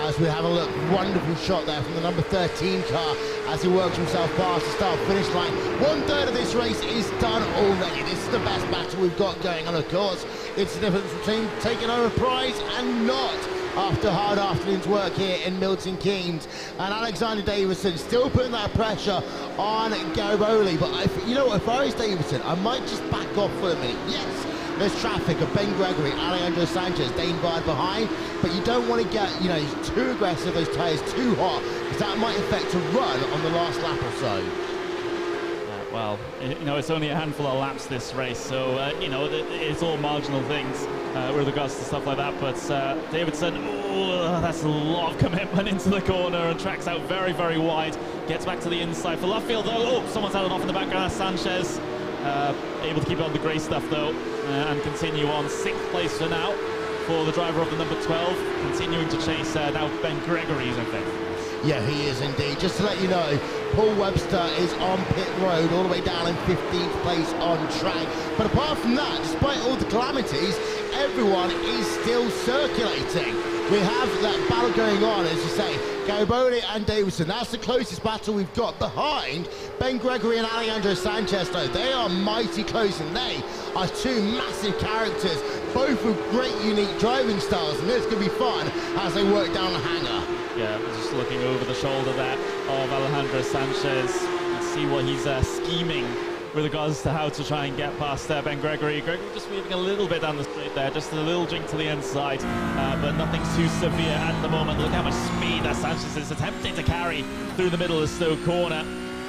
as we have a look. Wonderful shot there from the number 13 car as he works himself past the start-finish line. 1/3 of this race is done already. This is the best battle we've got going on, of course. It's the difference between taking home a prize and not after hard afternoon's work here in Milton Keynes. And Alexander Davison still putting that pressure on Garibaldi. But if I was Davison, I might just back off for a minute. Yes, there's traffic of Ben Gregory, Alejandro Sanchez, Dane Bard behind, but you don't want to get, too aggressive, those tyres too hot, because that might affect a run on the last lap or so. Well, it's only a handful of laps this race, so, it's all marginal things with regards to stuff like that. But Davidson, that's a lot of commitment into the corner and tracks out very, very wide. Gets back to the inside for Luffield, though. Someone's had it off in the background. That's Sanchez. Able to keep it on the grey stuff, though, and continue on 6th place for now for the driver of the number 12. Continuing to chase now Ben Gregory's in 5th. Yeah, he is indeed. Just to let you know, Paul Webster is on pit road all the way down in 15th place on track. But apart from that, despite all the calamities, everyone is still circulating. We have that battle going on, as you say, Garibaldi and Davison. That's the closest battle we've got behind Ben Gregory and Alejandro Sanchez, though. They are mighty close, and they are 2 massive characters, both with great unique driving styles, and it's going to be fun as they work down the Hanger. Yeah, just looking over the shoulder there of Alejandro Sanchez. You see what he's scheming with regards to how to try and get past Ben Gregory. Gregory just weaving a little bit down the straight there, just a little jink to the inside, but nothing too severe at the moment. Look how much speed that Sanchez is attempting to carry through the middle of Stowe Corner.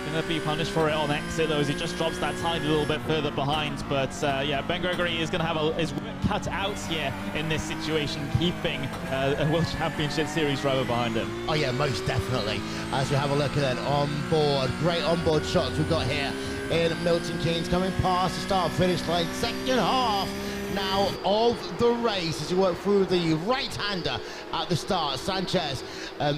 Going to be punished for it on exit, though, as he just drops that tiny little bit further behind. But yeah, Ben Gregory is going to have his work cut out here in this situation, keeping a World Championship Series driver behind him. Oh yeah, most definitely. As we have a look at that on-board, great on-board shots we've got here in Milton Keynes, coming past the start-finish line, 2nd half now of the race as you work through the right-hander at the start. Sanchez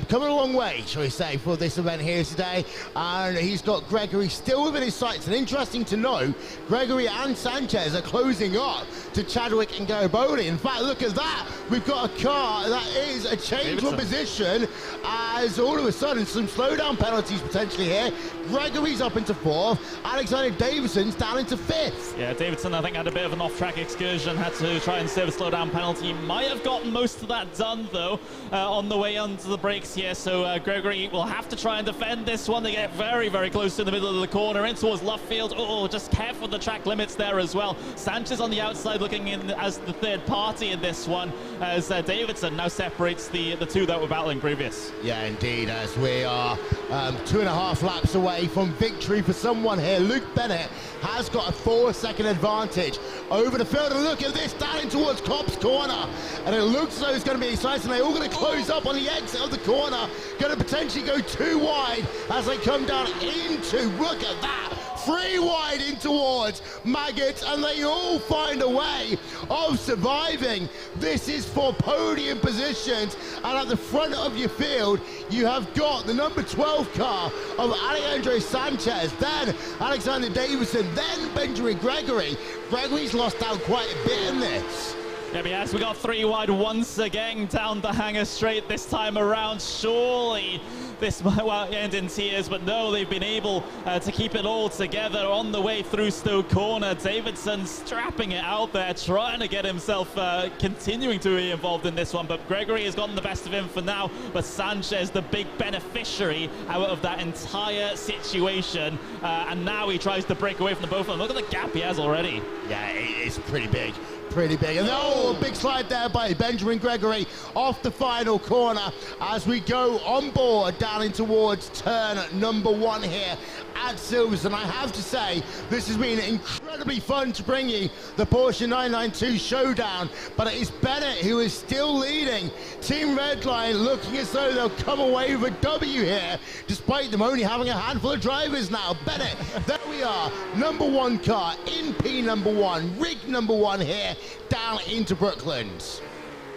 coming a long way, shall we say, for this event here today, and he's got Gregory still within his sights. And interesting to know, Gregory and Sanchez are closing up to Chadwick and Garibaldi. In fact, look at that, we've got a car that is a change of position as all of a sudden some slowdown penalties potentially here. Gregory's up into 4th, Alexander Davidson's down into 5th. Yeah, Davidson I think had a bit of an off-track excursion, had to try and save a slowdown penalty. Might have gotten most of that done though on the way onto the brakes here, so Gregory will have to try and defend this one. They get very, very close to the middle of the corner in towards Luffield. Oh, just careful with the track limits there as well. Sanchez on the outside looking in as the 3rd party in this one, as Davidson now separates the 2 that were battling previous. Yeah, indeed, as we are 2.5 laps away from victory for someone here. Luke Bennett has got a 4-second advantage over the field, and look at this, down in towards Cobb's corner, and it looks as though it's going to be exciting. They're all going to close up on the exit of the corner, going to potentially go too wide as they come down into, look at that, 3 wide in towards Maggots, and they all find a way of surviving. This is for podium positions, and at the front of your field, you have got the number 12 car of Alejandro Sanchez, then Alexander Davidson, then Benjamin Gregory. Gregory's lost out quite a bit in this. Yeah, yes, we got 3 wide once again down the hangar straight this time around. Surely this might end in tears, but no, they've been able to keep it all together on the way through Stowe Corner. Davidson strapping it out there, trying to get himself continuing to be involved in this one, but Gregory has gotten the best of him for now, but Sanchez, the big beneficiary out of that entire situation, and now he tries to break away from the both of them. Look at the gap he has already. Yeah, it's pretty big. Pretty big. And oh, big slide there by Benjamin Gregory off the final corner as we go on board down in towards turn number 1 here at Silverstone. I have to say, this has been incredibly fun to bring you the Porsche 992 Showdown, but it is Bennett who is still leading. Team Redline looking as though they'll come away with a W here, despite them only having a handful of drivers now. Bennett, there we are, number 1 car in P number 1, rig number 1 here, down into Brooklands.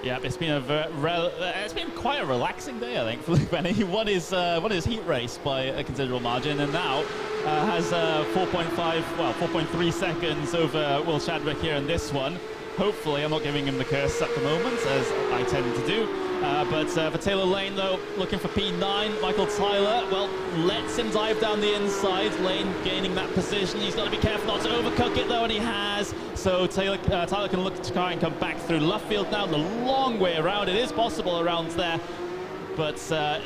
Yeah, it's been it's been quite a relaxing day, I think, for Luke Bennett. He won his heat race by a considerable margin, and now has 4.3 seconds over Will Chadwick here in this one. Hopefully, I'm not giving him the curse at the moment, as I tend to do. But for Taylor Lane, though, looking for P9, Michael Tyler, well, lets him dive down the inside. Lane gaining that position. He's got to be careful not to overcook it, though, and he has. So Tyler can look to try and come back through Luffield now, the long way around. It is possible around there, but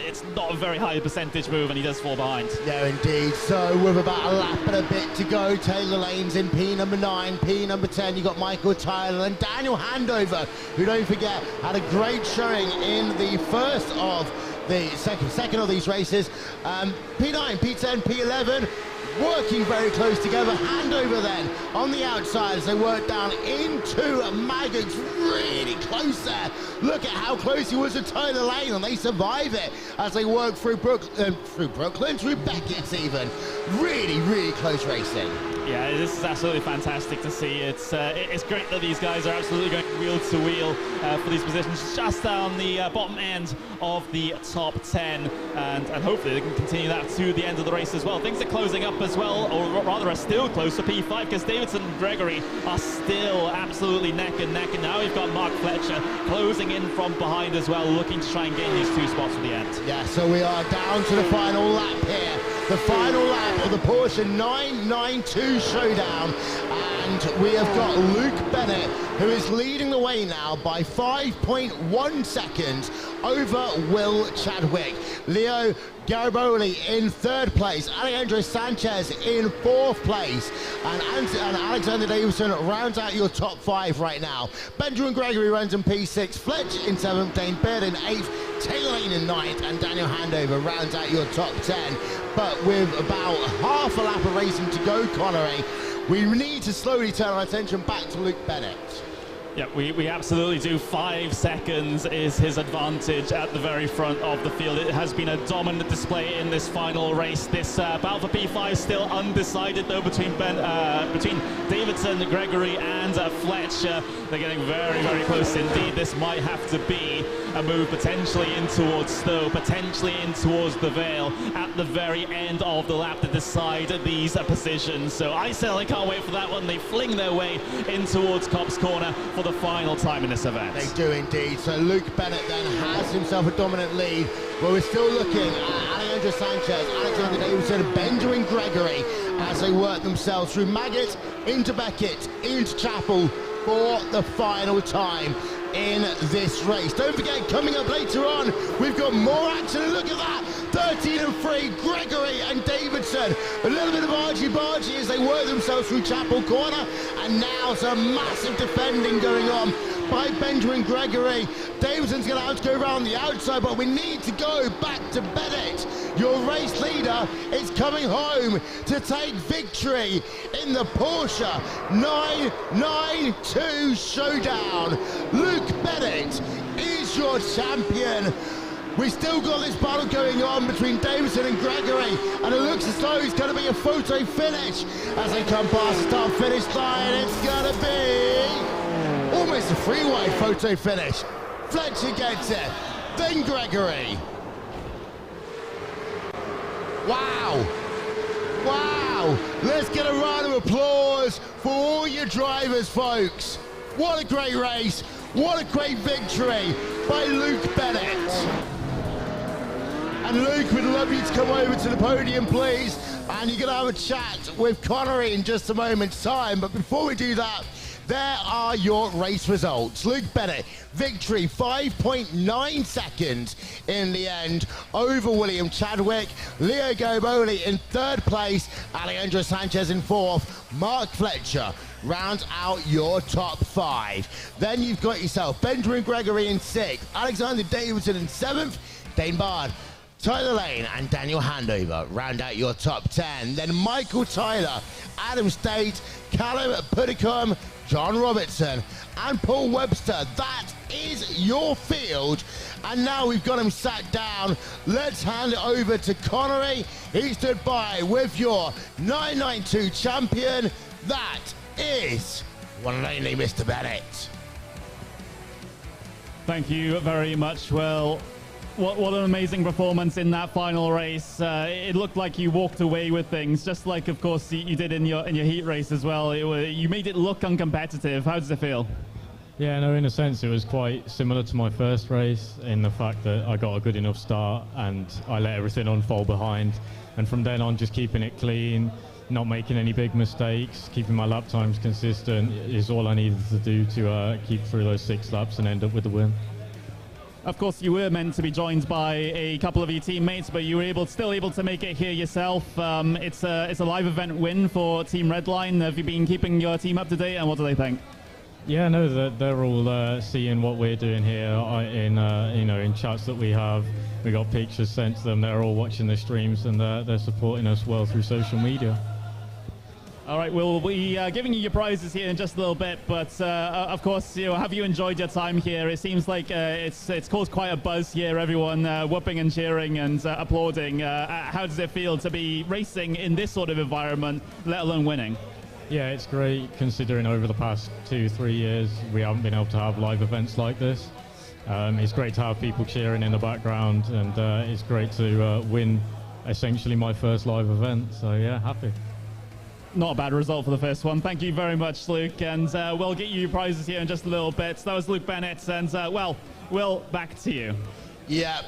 it's not a very high percentage move, and he does fall behind. Yeah, indeed. So with about a lap and a bit to go, Taylor Lane's in P number 9, P number 10, you got Michael Tyler and Daniel Handover, who, don't forget, had a great showing in the first of the second of these races. P9, P10, P11, working very close together. Handover then on the outside as they work down into Maggots, really close there. Look at how close he was to Tyler Lane, and they survive it as they work through Brooklyn, through Beckett's even. Really, really close racing. Yeah, this is absolutely fantastic to see. It's great that these guys are absolutely going wheel to wheel for these positions, just down the bottom end of the top 10, and hopefully they can continue that to the end of the race as well. Things are closing up as well, or rather are still close to P5, because Davidson and Gregory are still absolutely neck and neck, and now we've got Mark Fletcher closing in from behind as well, looking to try and gain these 2 spots for the end. Yeah, so we are down to the final lap here. The final lap of the Porsche 992 Showdown, and we have got Luke Bennett, who is leading the way now by 5.1 seconds over Will Chadwick. Leo Gariboli in 3rd place, Alejandro Sanchez in 4th place, and Alexander Davidson rounds out your top 5 right now. Benjamin Gregory runs in P6, Fletch in 7th, Dane Baird in 8th, Taylor Lane in 9th, and Daniel Handover rounds out your top 10. But with about half a lap of racing to go, Connery, we need to slowly turn our attention back to Luke Bennett. Yeah, we absolutely do. 5 seconds is his advantage at the very front of the field. It has been a dominant display in this final race. This battle for P5 still undecided, though, between Davidson, Gregory, and Fletcher. They're getting very, very close indeed. This might have to be a move potentially in towards Stowe, potentially in towards the Vale at the very end of the lap to decide these positions. So I certainly can't wait for that one. They fling their way in towards Cops Corner for the final time in this event. They do indeed. So Luke Bennett then has himself a dominant lead, but we're still looking at Alejandro Sanchez, Alexander Davidson, Benjamin Gregory as they work themselves through Maggot, into Beckett, into Chapel for the final time in this race. Don't forget, coming up later on, we've got more action. And look at that, 13 and 3, Gregory and Davidson. A little bit of argy-bargy as they work themselves through Chapel Corner, and now some massive defending going on by Benjamin Gregory. Davidson's going to have to go around the outside, but we need to go back to Bennett. Your race leader is coming home to take victory in the Porsche 992 Showdown. Luke Bennett is your champion. We've still got this battle going on between Davidson and Gregory, and it looks as though it's going to be a photo finish as they come past the start-finish line. It's going to be almost a three-way photo finish. Fletcher gets it, then Gregory. Wow. Wow. Let's get a round of applause for all your drivers, folks. What a great race. What a great victory by Luke Bennett. And Luke, we'd love you to come over to the podium, please. And you're going to have a chat with Connery in just a moment's time. But before we do that, there are your race results. Luke Bennett, victory, 5.9 seconds in the end over William Chadwick. Leo Goboli in third place. Alejandro Sanchez in fourth. Mark Fletcher rounds out your top five. Then you've got yourself Benjamin Gregory in sixth. Alexander Davidson in seventh. Dane Bard, Tyler Lane and Daniel Handover round out your top 10. Then Michael Tyler, Adam State, Callum Puddicombe, John Robertson and Paul Webster. That is your field. And now we've got him sat down. Let's hand it over to Connery. He stood by with your 992 champion. That is one and only Mr. Bennett. Thank you very much, Will. What an amazing performance in that final race. It looked like you walked away with things, just like, of course, you did in your heat race as well. You made it look uncompetitive. How does it feel? Yeah, no, in a sense, it was quite similar to my first race in the fact that I got a good enough start and I let everything unfold behind. And from then on, just keeping it clean, not making any big mistakes, keeping my lap times consistent is all I needed to do to keep through those 6 laps and end up with the win. Of course, you were meant to be joined by a couple of your teammates, but you were still able to make it here yourself. It's a live event win for Team Redline. Have you been keeping your team up to date, and what do they think? Yeah, no, they're all seeing what we're doing here in chats that we have. We got pictures sent to them. They're all watching the streams and they're supporting us well through social media. All right, we'll be giving you your prizes here in just a little bit, but of course, have you enjoyed your time here? It seems like it's caused quite a buzz here, everyone whooping and cheering and applauding. How does it feel to be racing in this sort of environment, let alone winning? Yeah, it's great considering over the past 2-3 years we haven't been able to have live events like this. It's great to have people cheering in the background, and it's great to win essentially my first live event, so yeah, happy. Not a bad result for the first one. Thank you very much, Luke, and we'll get you your prizes here in just a little bit. That was Luke Bennett, and Will, back to you. Yeah.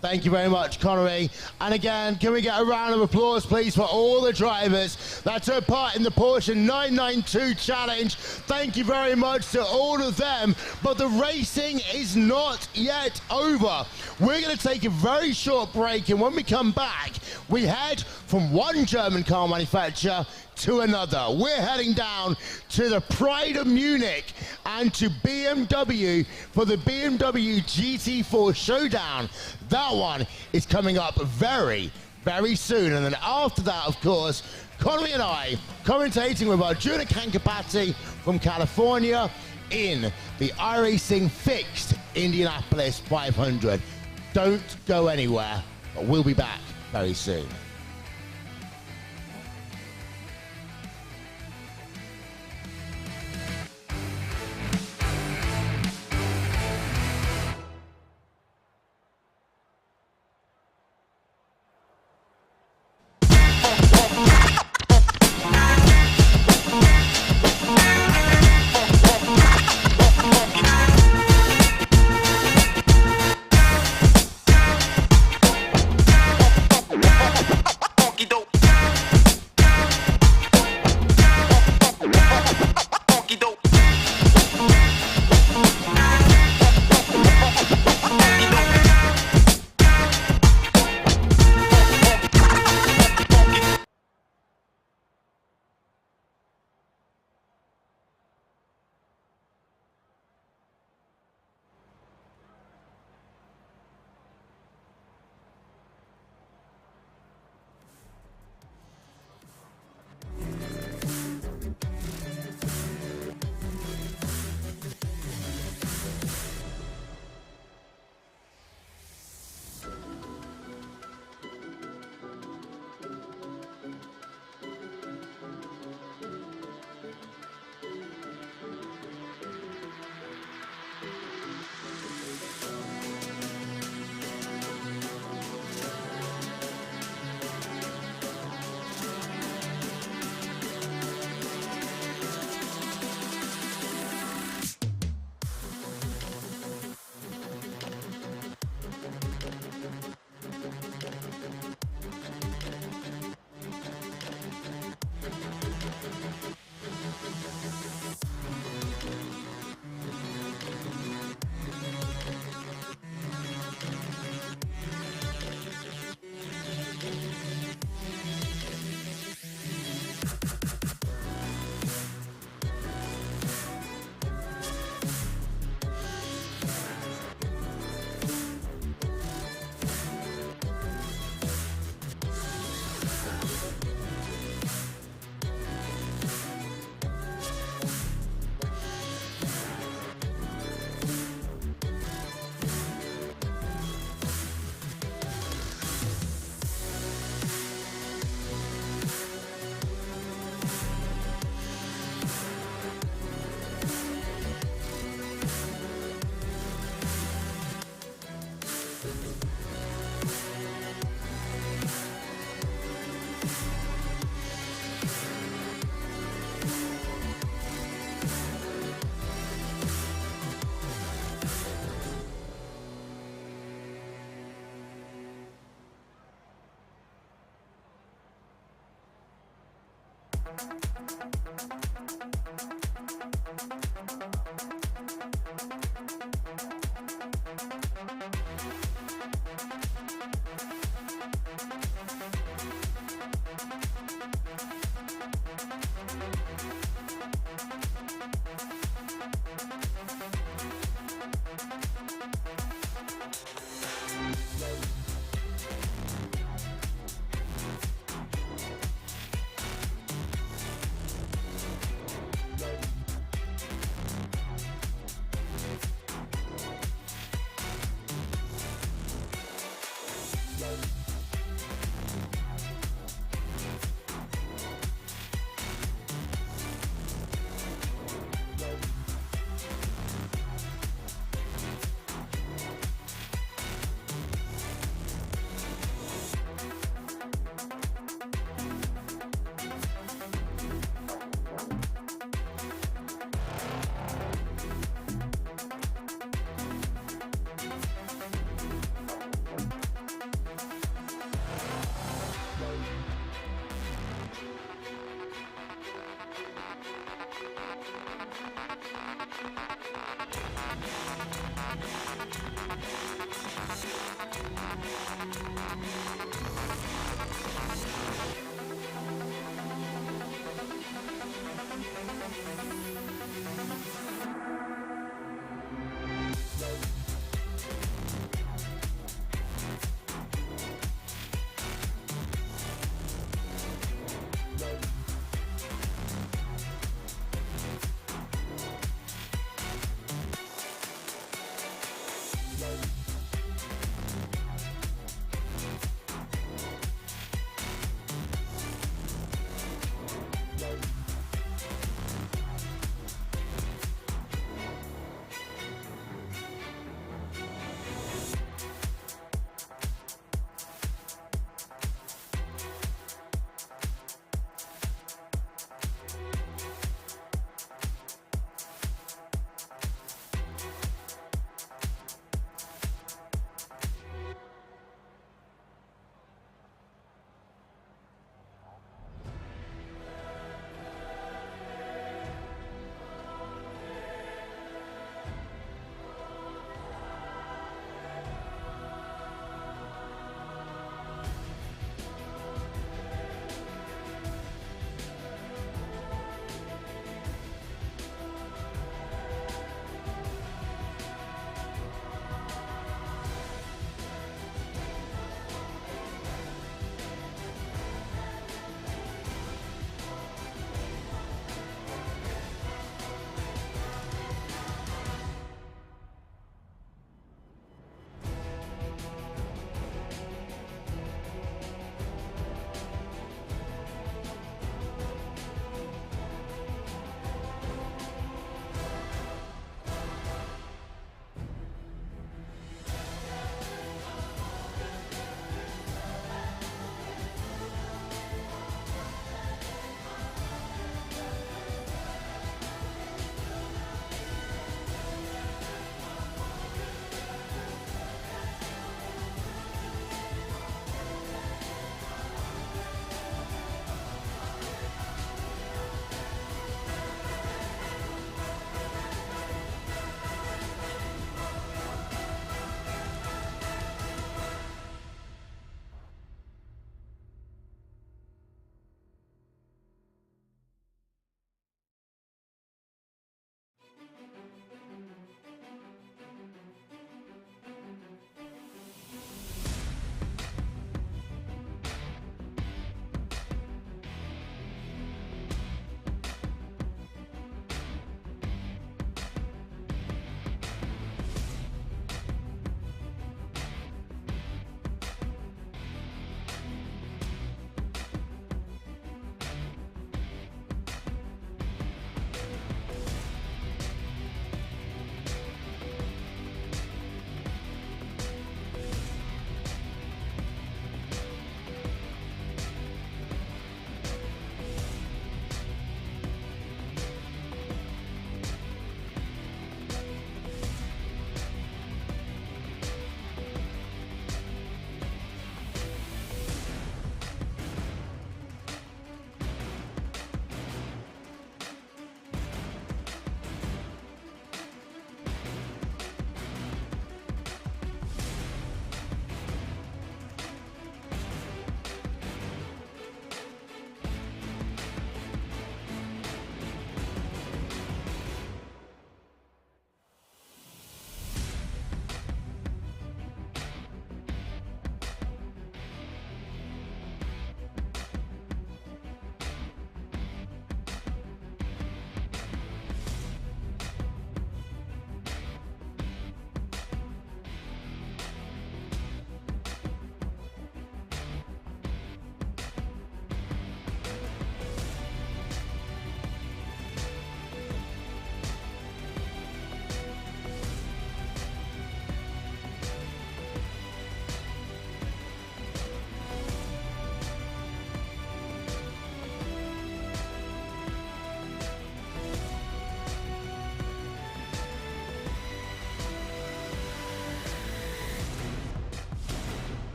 Thank you very much, Connery. And again, can we get a round of applause, please, for all the drivers that took part in the Porsche 992 Challenge. Thank you very much to all of them. But the racing is not yet over. We're going to take a very short break, and when we come back, we head from one German car manufacturer to another. We're heading down to the Pride of Munich and to BMW for the BMW GT4 Showdown. That one is coming up very, very soon. And then after that, of course, Connery and I commentating with Arjuna Kankapati from California in the iRacing Fixed Indianapolis 500. Don't go anywhere, but we'll be back very soon.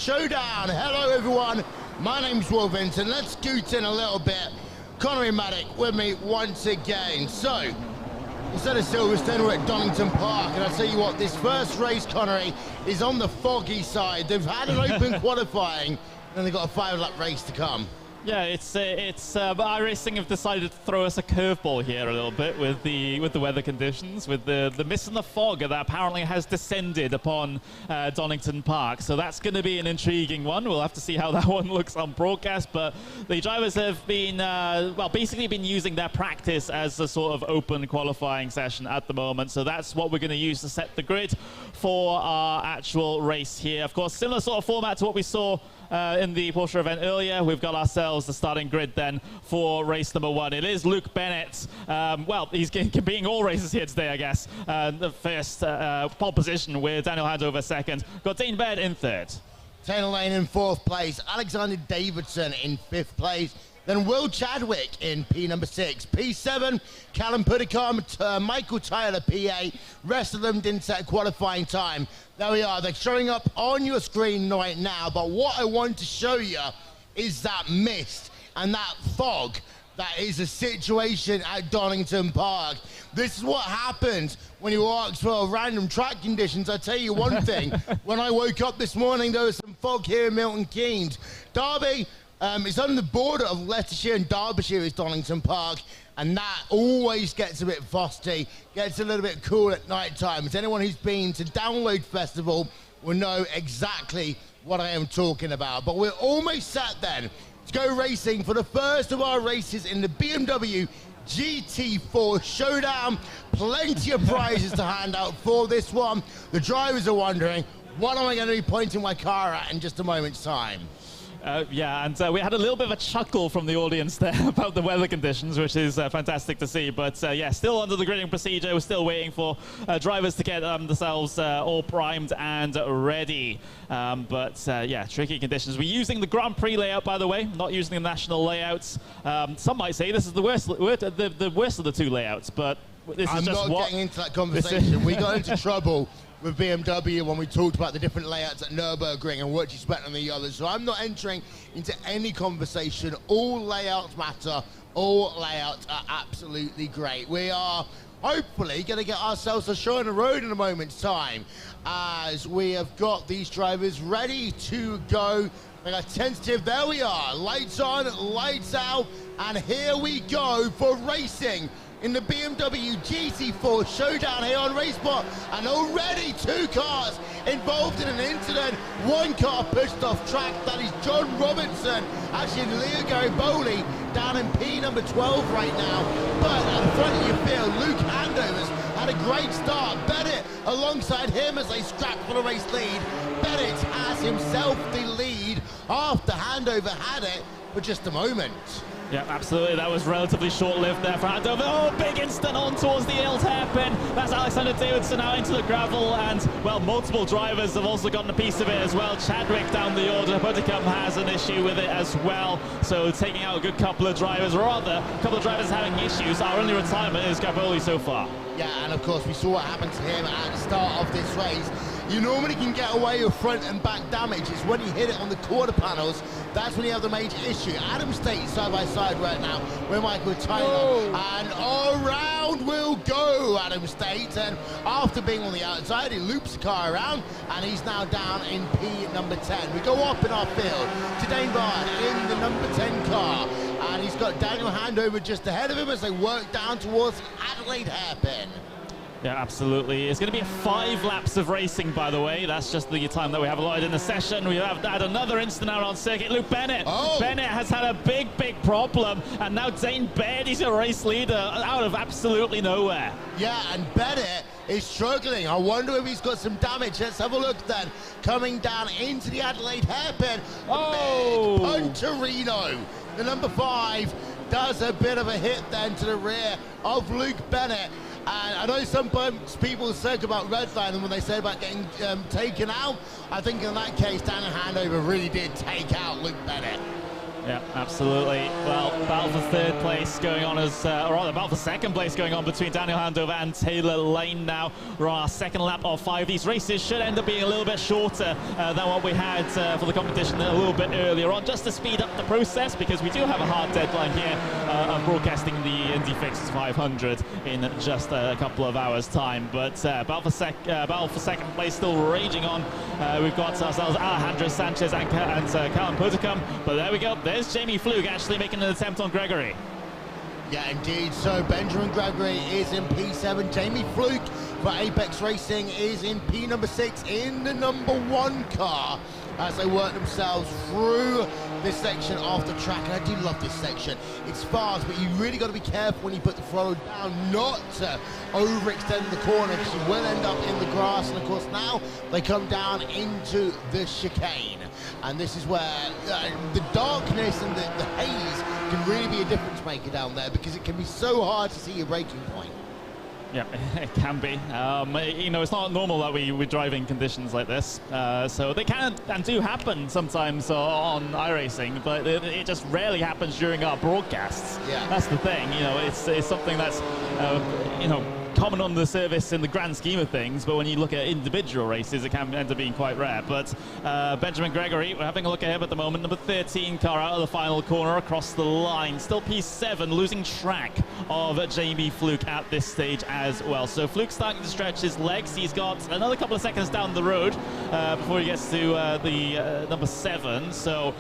Showdown. Hello, everyone. My name's Wil Vincent. Let's scoot in a little bit. Connery Maddock with me once again. So, instead of Silverstone, we're at Donington Park, and I'll tell you what, this first race, Connery, is on the foggy side. They've had an open qualifying, and they've got a 5-lap race to come. Yeah, it's iRacing have decided to throw us a curveball here a little bit with the weather conditions, with the mist and the fog that apparently has descended upon Donington Park. So that's going to be an intriguing one. We'll have to see how that one looks on broadcast. But the drivers have been, basically been using their practice as a sort of open qualifying session at the moment. So that's what we're going to use to set the grid for our actual race here. Of course, similar sort of format to what we saw in the Porsche event earlier. We've got ourselves the starting grid then for race number 1. It is Luke Bennett. Well, he's competing all races here today, I guess. The first pole position with Daniel Handover second. Got Dean Baird in third. Taylor Lane in 4th place. Alexander Davidson in 5th place. Then Will Chadwick in P number 6. P7, Callum Puddicombe, Michael Tyler, P8. Rest of them didn't set a qualifying time. There we are. They're showing up on your screen right now. But what I want to show you is that mist and that fog that is a situation at Donington Park. This is what happens when you ask for random track conditions. I'll tell you one thing. When I woke up this morning, there was some fog here in Milton Keynes. Derby, it's on the border of Leicestershire and Derbyshire is Donington Park, and that always gets a bit frosty, gets a little bit cool at night time. As anyone who's been to Download Festival will know exactly what I am talking about. But we're almost set then to go racing for the first of our races in the BMW GT4 Showdown. Plenty of prizes to hand out for this one. The drivers are wondering, what am I going to be pointing my car at in just a moment's time? Yeah, and we had a little bit of a chuckle from the audience there about the weather conditions, which is fantastic to see. But yeah, still under the gridding procedure. We're still waiting for drivers to get themselves all primed and ready. Yeah, tricky conditions. We're using the Grand Prix layout, by the way, not using the national layouts. Some might say this is the worst of the two layouts, but this is just I'm not getting into that conversation. We got into trouble with BMW when we talked about the different layouts at Nürburgring and what you spent on the others. So I'm not entering into any conversation. All layouts matter. All layouts are absolutely great. We are hopefully going to get ourselves a show on the road in a moment's time, as we have got these drivers ready to go. They got tentative. There we are. Lights on, lights out, and here we go for racing in the BMW GT4 Showdown here on RaceSpot. And already 2 cars involved in an incident. 1 car pushed off track. That is John Robertson, actually Leo Garibaldi, down in P number 12 right now. But at the front of your field, Luke Andover's had a great start. Bennett alongside him as they scrap for the race lead. Bennett has himself the lead after Handover had it for just a moment. Yeah, absolutely. That was relatively short-lived there for Handover. Oh, big instant on towards the hairpin. That's Alexander Davidson out into the gravel, and, well, multiple drivers have also gotten a piece of it as well. Chadwick down the order. Puddicombe has an issue with it as well, so taking out a good couple of drivers, or rather, a couple of drivers having issues. Our only retirement is Garibaldi so far. Yeah, and of course, we saw what happened to him at the start of this race. You normally can get away with front and back damage. It's when you hit it on the quarter panels, that's when you have the major issue. Adam State side by side right now with Michael Tyler. And around will go Adam State. And after being on the outside, he loops the car around, and he's now down in P number 10. We go up in our field to Dane Bard in the number 10 car. And he's got Daniel Handover just ahead of him as they work down towards the Adelaide hairpin. Yeah, absolutely. It's going to be 5 laps of racing, by the way. That's just the time that we have allotted in the session. We have had another incident out on circuit. Luke Bennett. Oh. Bennett has had a big problem. And now Dane Baird, he's a race leader out of absolutely nowhere. Yeah, and Bennett is struggling. I wonder if he's got some damage. Let's have a look then. Coming down into the Adelaide hairpin. Oh! Pontorino, the number 5, does a bit of a hit then to the rear of Luke Bennett. And I know sometimes people say about redlining when they say about getting taken out. I think in that case, Daniel Handover really did take out Luke Bennett. Yeah, absolutely. Well, battle for third place going on as, or rather, battle for second place going on between Daniel Handover and Taylor Lane now. We're on our second lap of 5. These races should end up being a little bit shorter than what we had for the competition a little bit earlier on, just to speed up the process, because we do have a hard deadline here of broadcasting the Indy Fixed 500 in just a couple of hours' time. But battle for second place still raging on. We've got ourselves Alejandro Sanchez and Callum Puddicombe, but there we go. There's Jamie Flug actually making an attempt on Gregory. Yeah, indeed. So Benjamin Gregory is in P7. Jamie Fluke for Apex Racing is in P number 6 in the number 1 car as they work themselves through this section of the track. And I do love this section. It's fast, but you really got to be careful when you put the throttle down not to overextend the corner, because you will end up in the grass. And of course now they come down into the chicane. And this is where the darkness and the haze can really be a difference maker down there, because it can be so hard to see your braking point. Yeah, it can be. You know, it's not normal that we drive in conditions like this. So they can and do happen sometimes on iRacing, but it just rarely happens during our broadcasts. Yeah. That's the thing. You know, it's something that's, you know, common on the service in the grand scheme of things, but when you look at individual races, it can end up being quite rare. But Benjamin Gregory, we're having a look at him at the moment, number 13 car out of the final corner across the line, still P7, losing track of Jamie Fluke at this stage as well. So Fluke's starting to stretch his legs. He's got another couple of seconds down the road before he gets to the number 7, so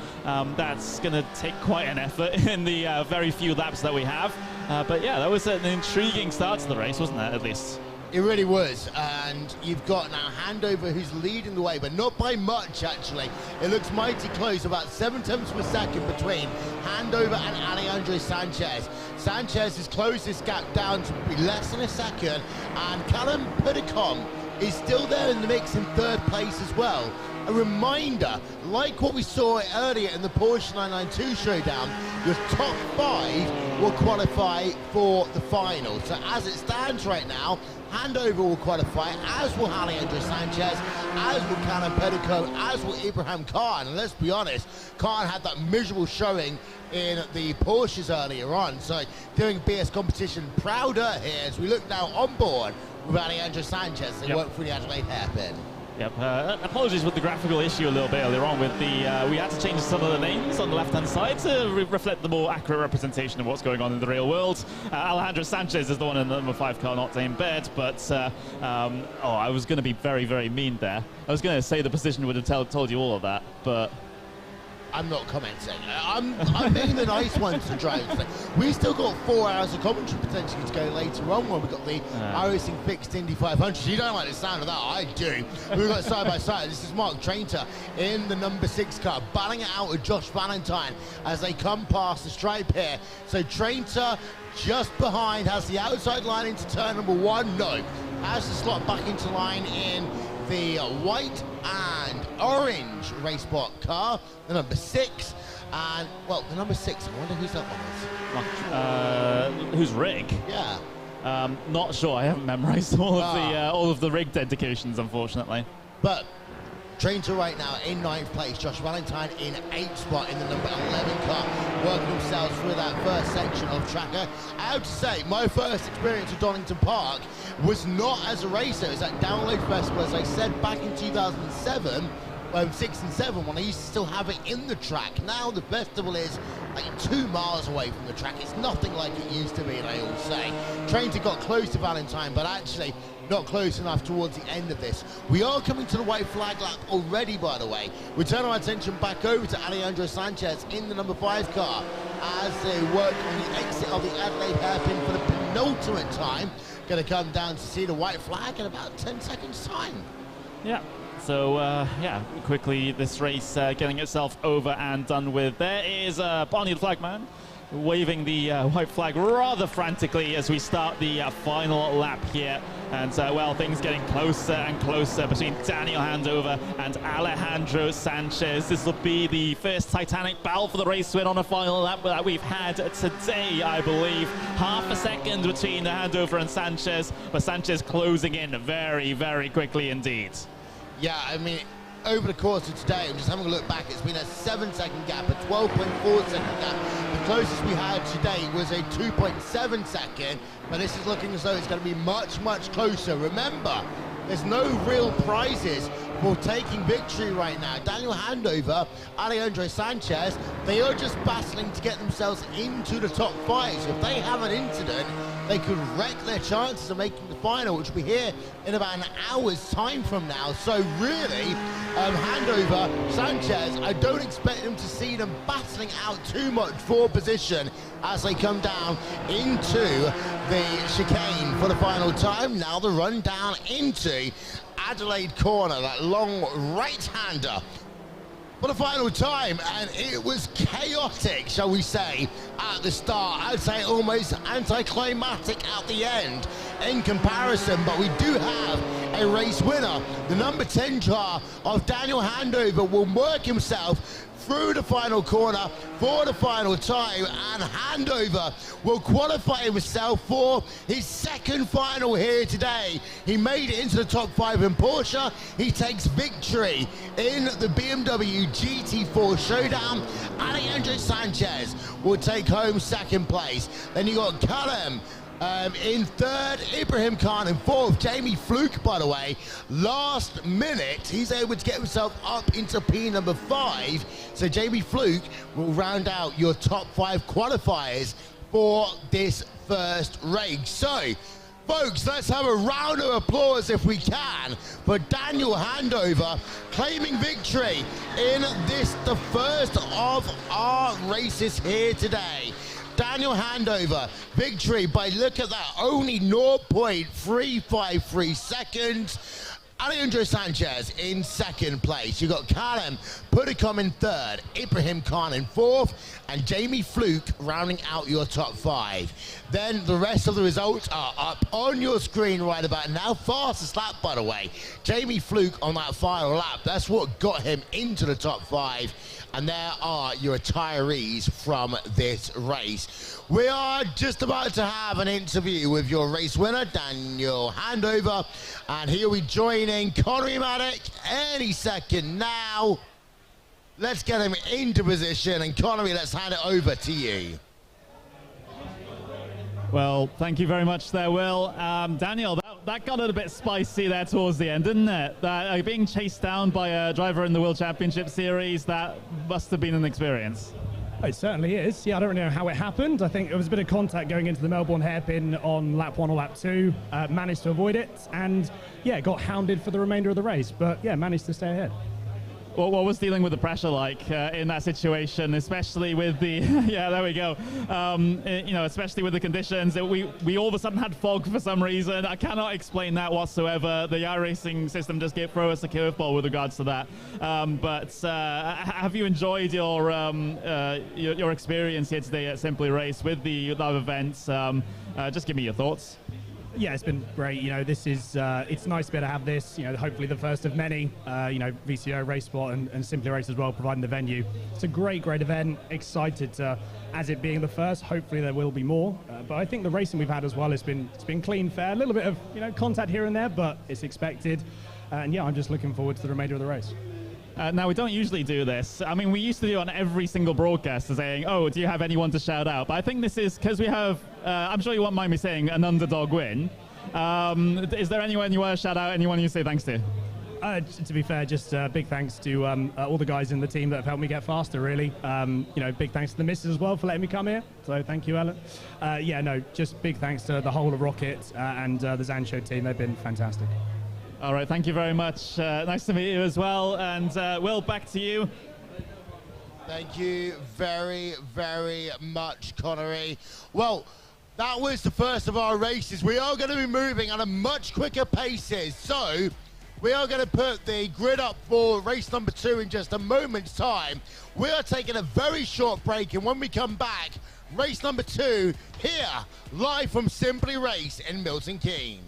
that's going to take quite an effort in the very few laps that we have. But yeah, that was an intriguing start to the race, wasn't it, at least? It really was, and you've got now Handover who's leading the way, but not by much, actually. It looks mighty close, about 7 tenths per second between Handover and Alejandro Sanchez. Sanchez has closed this gap down to be less than a second, and Callum Puddicombe is still there in the mix in 3rd place as well. A reminder, like what we saw earlier in the Porsche 992 Showdown, your top 5 will qualify for the final. So as it stands right now, Handover will qualify, as will Alejandro Sanchez, as will Callum Puddicombe, as will Ibrahim Khan. And let's be honest, Khan had that miserable showing in the Porsches earlier on. So doing BS competition prouder here as we look now on board with Alejandro Sanchez. They work through the Adelaide hairpin. Yep, apologies with the graphical issue a little bit earlier on with the, we had to change some of the names on the left-hand side to reflect the more accurate representation of what's going on in the real world. Alejandro Sanchez is the one in the number 5 car not in bed, but, I was going to be very, very mean there. I was going to say the position would have told you all of that, but... I'm not commenting. I'm being the nice one to drive. We still got 4 hours of commentary potentially to go later on when we've got the iRacing Fixed Indy 500. You don't like the sound of that, I do. We've got side by side. This is Mark Trainter in the number 6 car, battling it out with Josh Valentine as they come past the stripe here. So Trainter just behind, has the outside line into turn number 1. No, has the slot back into line in the white and orange RaceSpot car, the number 6, and well, the number 6. I wonder who's that one is. Who's Rig? Yeah. Not sure. I haven't memorized all of the rig dedications, unfortunately. But Trainter right now in 9th place. Josh Valentine in 8th spot in the number 11 car, working themselves through that first section of tracker. I have to say, my first experience of Donington Park was not as a racer. It was at Download Festival, as I said, back in 2007, 6 and 7, when I used to still have it in the track. Now the festival is like 2 miles away from the track. It's nothing like it used to be, and I always say. Trainter got close to Valentine, but actually not close enough towards the end of this. We are coming to the white flag lap already, by the way. We turn our attention back over to Alejandro Sanchez in the number 5 car as they work on the exit of the Adelaide hairpin for the penultimate time. Going to come down to see the white flag in about 10 seconds time. Yeah. So, yeah, quickly this race getting itself over and done with. There is Barney the Flagman waving the white flag rather frantically as we start the final lap here. And, well, things getting closer and closer between Daniel Handover and Alejandro Sanchez. This will be the first Titanic battle for the race win on a final lap that we've had today, I believe. Half a second between Handover and Sanchez, but Sanchez closing in very, very quickly indeed. Yeah, I mean, over the course of today, I'm just having a look back, it's been a 7-second gap, a 12.4-second gap. The closest we had today was a 2.7 second, but this is looking as though it's going to be much, much closer. Remember, there's no real prizes for taking victory right now. Daniel Handover, Alejandro Sanchez, they are just battling to get themselves into the top 5. So if they have an incident, they could wreck their chances of making the final, which will be here in about an hour's time from now. So really, Handover, Sanchez, I don't expect them to see them battling out too much for position as they come down into the chicane for the final time. Now the run down into Adelaide corner, that long right-hander for the final time, and it was chaotic, shall we say, at the start. I'd say almost anticlimactic at the end in comparison, but we do have a race winner. The number 10 car of Daniel Handover will work himself through the final corner for the final time, and Handover will qualify himself for his second final here today. He made it into the top 5 in Porsche. He takes victory in the BMW GT4 Showdown. Alejandro Sanchez will take home second place. Then you got Callum in third, Ibrahim Khan in fourth. Jamie Fluke, by the way, last minute, he's able to get himself up into P number 5. So Jamie Fluke will round out your top 5 qualifiers for this first race. So, folks, let's have a round of applause, if we can, for Daniel Handover claiming victory in this, the first of our races here today. Daniel Handover, victory by, look at that, only 0.353 seconds. Alejandro Sanchez in second place. You got Callum Pudicom in third, Ibrahim Khan in fourth, and Jamie Fluke rounding out your top 5. Then the rest of the results are up on your screen right about now. Fastest lap, by the way, Jamie Fluke on that final lap. That's what got him into the top 5. And there are your retirees from this race. We are just about to have an interview with your race winner, Daniel Handover, and he'll be joining Connery Maddock any second now. Let's get him into position, and Connery, let's hand it over to you. Well, thank you very much there, Will. Daniel, that got a bit spicy there towards the end, didn't it? Being chased down by a driver in the World Championship Series, that must have been an experience. It certainly is. Yeah, I don't really know how it happened. I think it was a bit of contact going into the Melbourne hairpin on lap 1 or lap 2. Managed to avoid it, and yeah, got hounded for the remainder of the race. But yeah, managed to stay ahead. Well, what was dealing with the pressure like in that situation, especially with the yeah, there we go. You know, especially with the conditions. We all of a sudden had fog for some reason. I cannot explain that whatsoever. The iRacing system just throw us a curveball with regards to that. But have you enjoyed your experience here today at Simply Race with the live events? Just give me your thoughts. Yeah, it's been great. You know, this is, it's nice to be able to have this, you know, hopefully the first of many, you know, VCO, RaceSpot and Simply Race as well, providing the venue. It's a great event. Excited to, as it being the first, hopefully there will be more. But I think the racing we've had as well, it's been clean, fair, a little bit of, you know, contact here and there, but it's expected. And yeah, I'm just looking forward to the remainder of the race. Now, we don't usually do this. I mean, we used to do on every single broadcast saying, oh, do you have anyone to shout out? But I think this is because we have, I'm sure you won't mind me saying, an underdog win. Is there anyone you want to shout out, anyone you say thanks to? To be fair, just big thanks to all the guys in the team that have helped me get faster, really. You know, big thanks to the missus as well for letting me come here. So thank you, Ellen. Yeah, no, just big thanks to the whole of Rocket and the Zancho team. They've been fantastic. All right, thank you very much. Nice to meet you as well. And Will, back to you. Thank you very, very much, Connery. Well, that was the first of our races. We are going to be moving at a much quicker paces. So we are going to put the grid up for race number 2 in just a moment's time. We are taking a very short break, and when we come back, race number 2 here, live from Simply Race in Milton Keynes.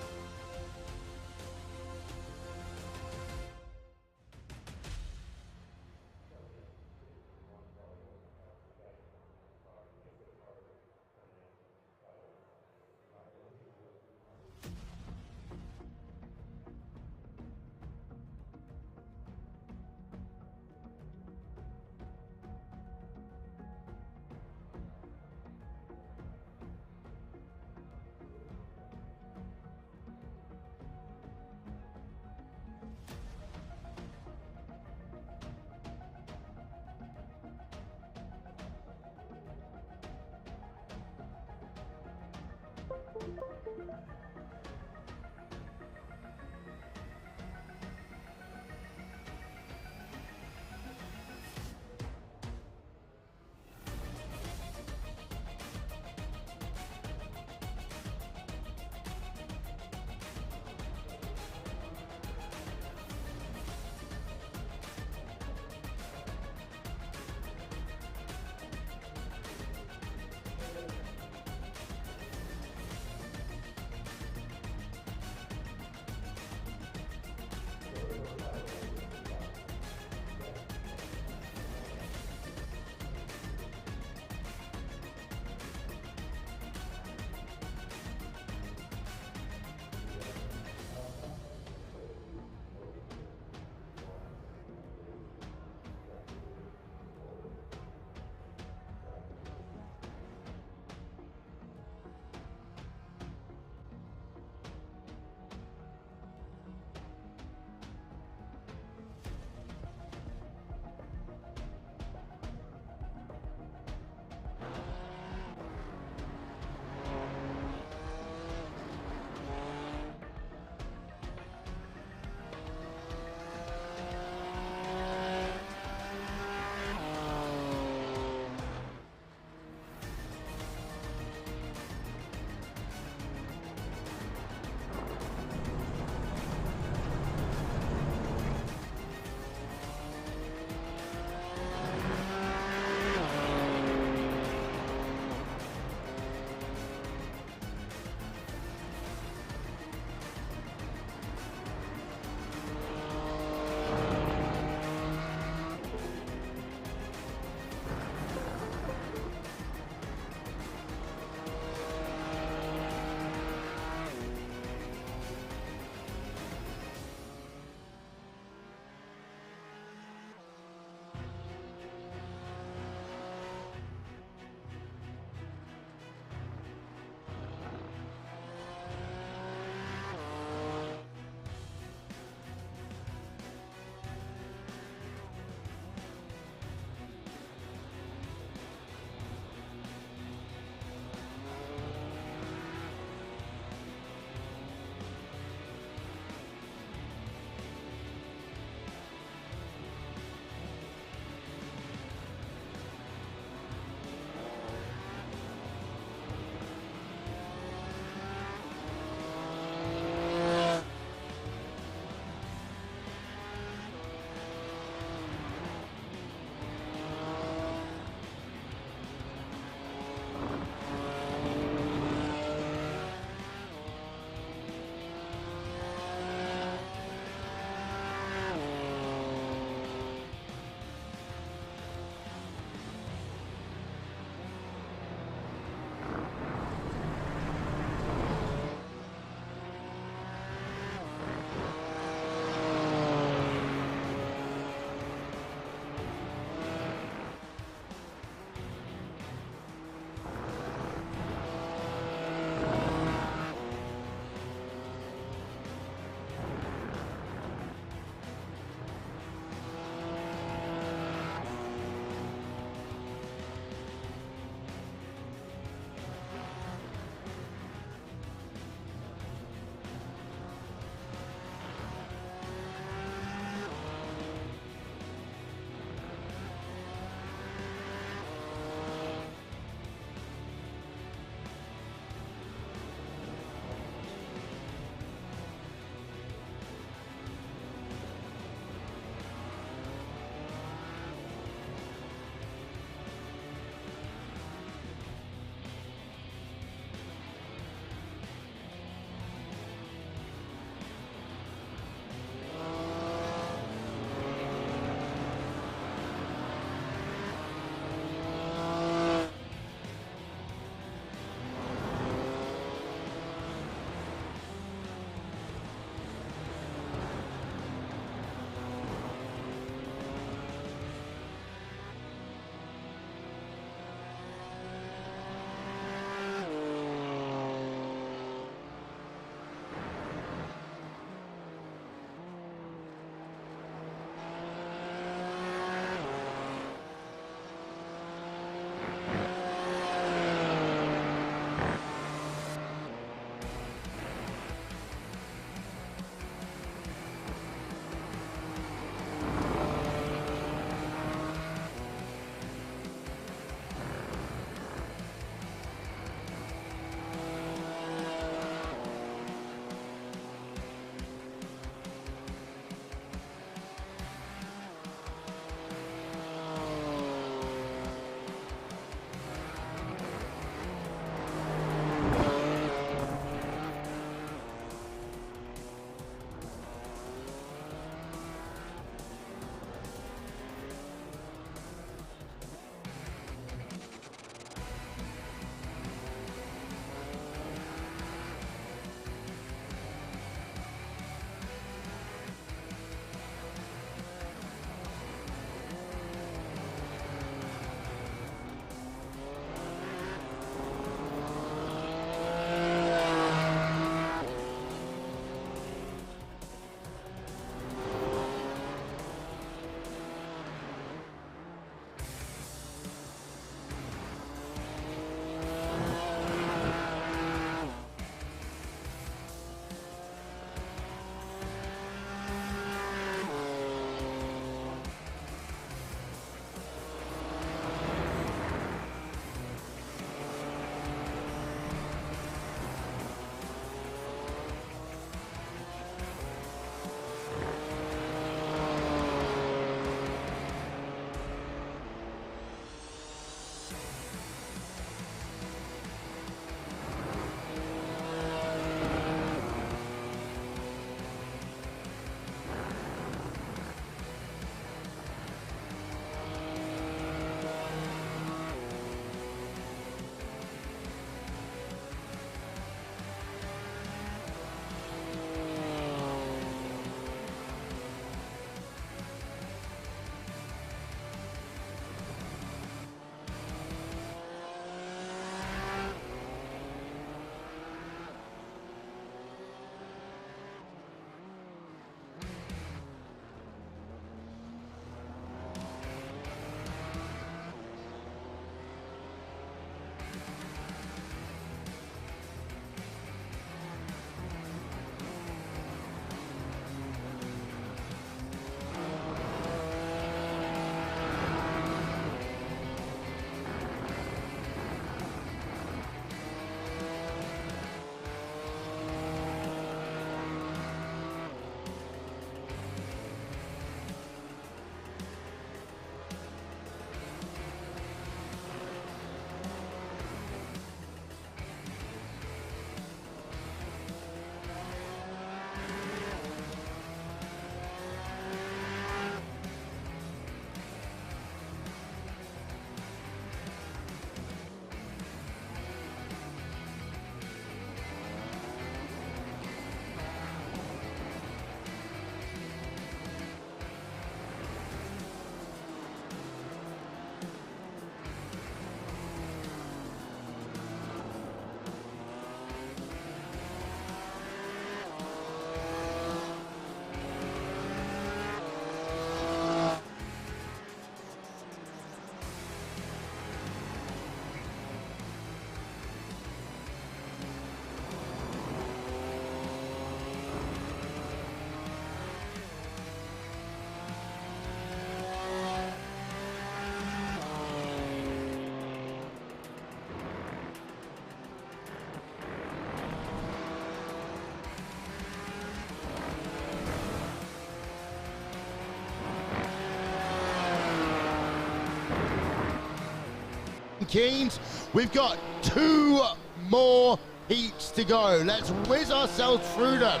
Keynes. We've got 2 more heats to go. Let's whiz ourselves through them.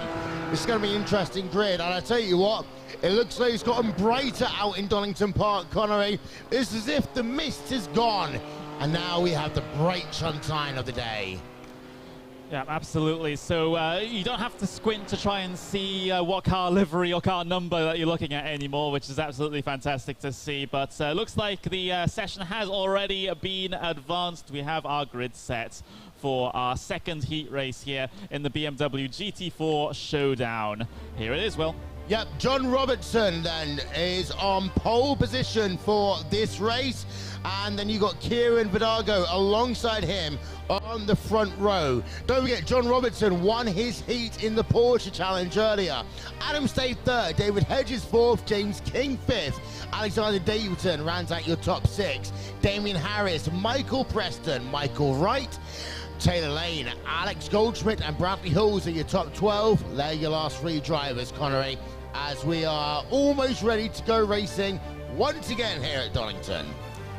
It's going to be an interesting grid, and I tell you what, it looks like it's gotten brighter out in Donington Park, Connery. It's as if the mist is gone, and now we have the bright sunshine of the day. Yeah, absolutely. So you don't have to squint to try and see what car livery or car number that you're looking at anymore, which is absolutely fantastic to see. But looks like the session has already been advanced. We have our grid set for our second heat race here in the BMW GT4 Showdown. Here it is, Will. Yep, John Robertson then is on pole position for this race. And then you got Kieran Vidago alongside him on the front row. Don't forget, John Robertson won his heat in the Porsche Challenge earlier. Adam stayed 3rd, David Hedges 4th, James King 5th. Alexander Davidson rounds out your top 6. Damien Harris, Michael Preston, Michael Wright, Taylor Lane, Alex Goldschmidt and Bradley Hills are your top 12. They're your last 3 drivers, Connery, as we are almost ready to go racing once again here at Donington.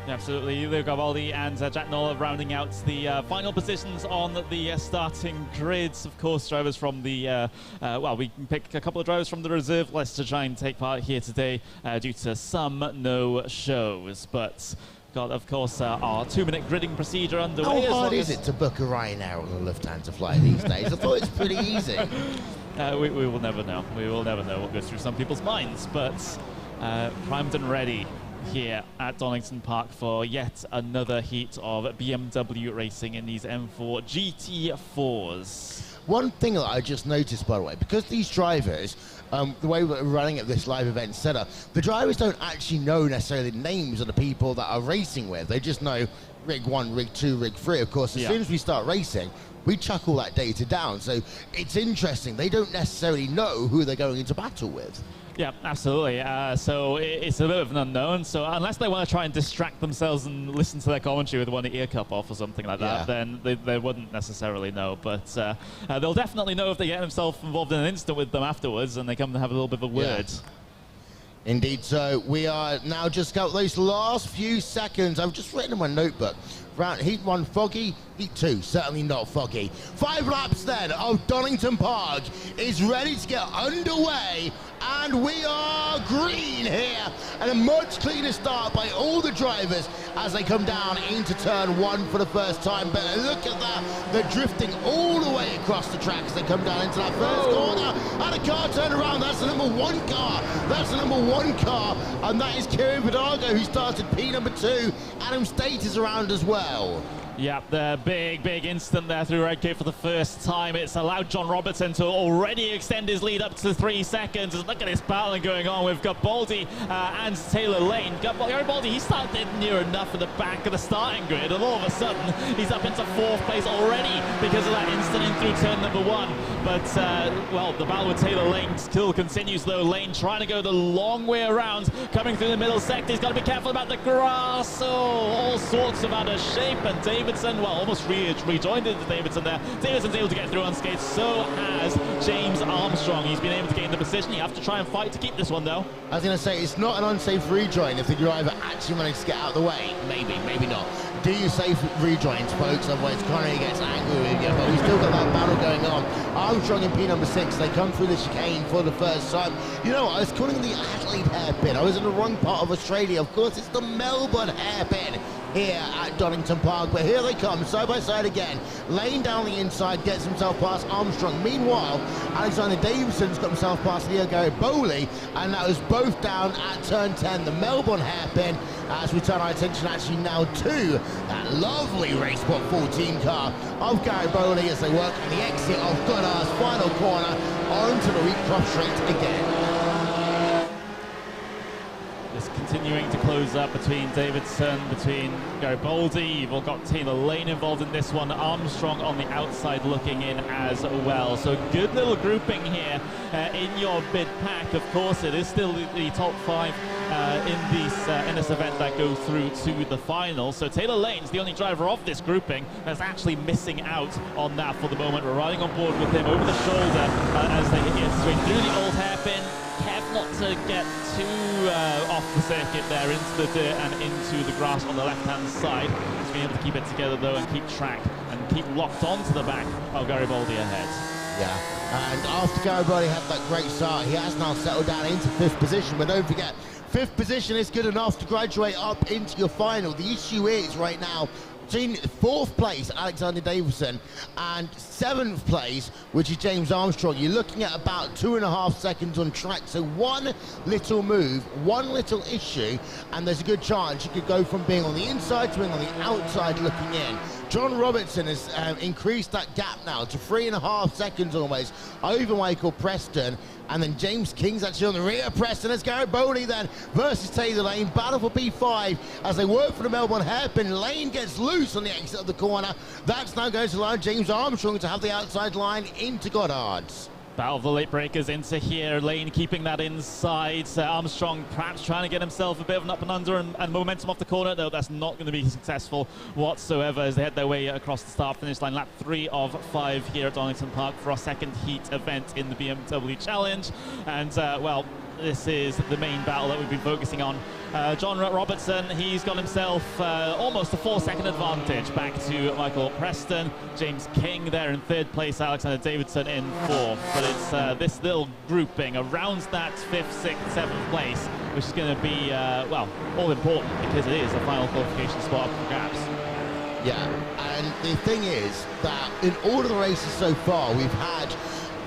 Absolutely, Leo Gavaldi and Jack Nola rounding out the final positions on the starting grids. Of course, drivers from the, well, we can pick a couple of drivers from the reserve list to try and take part here today due to some no-shows. But got, of course, our 2-minute gridding procedure underway. How hard is it to book a Ryanair or a Lufthansa flight these days? I thought it's pretty easy. We will never know. We will never know what goes through some people's minds. But primed and ready here at Donington Park for yet another heat of BMW racing in these M4 GT4s. One thing that I just noticed, by the way, because these drivers, the way we're running at this live event setup, the drivers don't actually know necessarily the names of the people that are racing with. They just know rig 1, rig 2, rig 3. Of course, as soon as we start racing, we chuck all that data down. So it's interesting. They don't necessarily know who they're going into battle with. Yeah, absolutely. So it's a bit of an unknown. So unless they want to try and distract themselves and listen to their commentary with one ear cup off or something like that, then they wouldn't necessarily know. But they'll definitely know if they get themselves involved in an incident with them afterwards and they come to have a little bit of a word. Indeed, so we are now just got those last few seconds. I've just written in my notebook. Round heat 1 foggy, heat 2 certainly not foggy. 5 laps then of Donington Park is ready to get underway, and we are green here, and a much cleaner start by all the drivers as they come down into turn 1 for the first time. But look at that, they're drifting all the way across the track as they come down into that first corner, and a car turned around. That's the number 1 car, that's the number 1 car, and that is Kieran Vidago, who started P number 2. Adam State is around as well. Yeah, the big instant there through red gate for the first time. It's allowed John Robertson to already extend his lead up to 3 seconds. Look at this battling going on with Garibaldi and Taylor Lane. Garibaldi, he started near enough at the back of the starting grid, and all of a sudden he's up into 4th place already because of that instant in through turn number 1. But, well, the battle with Taylor Lane still continues though. Lane trying to go the long way around, coming through the middle sector. He's got to be careful about the grass. Oh, all sorts of out of shape, and Davidson, well, almost rejoined into Davidson there. Davidson's able to get through unscathed, so has James Armstrong. He's been able to gain the position. You have to try and fight to keep this one, though. I was going to say, it's not an unsafe rejoin if the driver actually managed to get out of the way. Maybe, maybe not. Do you safe rejoins, folks? Otherwise, Connery gets angry with you. But we still got that battle going on. Armstrong in P number 6. They come through the chicane for the first time. You know, I was calling the Adelaide hairpin. I was in the wrong part of Australia. Of course, it's the Melbourne hairpin here at Donington Park, but here they come side by side again. Lane down the inside gets himself past Armstrong. Meanwhile, Alexander Davidson's got himself past Leo Garibaldi, and that was both down at turn 10, the Melbourne hairpin, as we turn our attention actually now to that lovely RaceSpot 14 car of Garibaldi as they work on the exit of Goddard's final corner onto the Wheatcroft Straight again. Just continuing to close up between Davidson, between Garibaldi. You've all got Taylor Lane involved in this one. Armstrong on the outside looking in as well. So good little grouping here in your bid pack. Of course, it is still the top 5 in this event that go through to the final. So Taylor Lane's the only driver of this grouping that's actually missing out on that for the moment. We're riding on board with him over the shoulder as they get straight through the old hairpin. Careful not to get too off the circuit there into the dirt and into the grass on the left-hand side. He's been able to keep it together though and keep track and keep locked onto the back of Garibaldi ahead. Yeah, and after Garibaldi had that great start, he has now settled down into 5th position, but don't forget, 5th position is good enough to graduate up into your final. The issue is right now, between 4th place, Alexander Davison, and 7th place, which is James Armstrong, you're looking at about 2.5 seconds on track. So one little move, one little issue, and there's a good chance you could go from being on the inside to being on the outside looking in. John Robertson has increased that gap now to 3.5 seconds almost over Michael Preston. And then James King's actually on the rear of Preston. As Garibaldi then versus Taylor Lane. Battle for P5 as they work for the Melbourne hairpin. Lane gets loose on the exit of the corner. That's now going to allow James Armstrong to have the outside line into Goddard's. Battle of the late breakers into here. Lane keeping that inside. Armstrong perhaps trying to get himself a bit of an up and under and momentum off the corner. No, that's not going to be successful whatsoever as they head their way across the start-finish line. Lap 3 of 5 here at Donington Park for our second heat event in the BMW Challenge. And, well, this is the main battle that we've been focusing on. John Robertson, he's got himself almost a 4-second advantage back to Michael Preston. James King there in 3rd place, Alexander Davidson in 4th. But it's this little grouping around that 5th, 6th, 7th place, which is going to be, well, all important because it is a final qualification spot for grabs. Yeah, and the thing is that in all of the races so far, we've had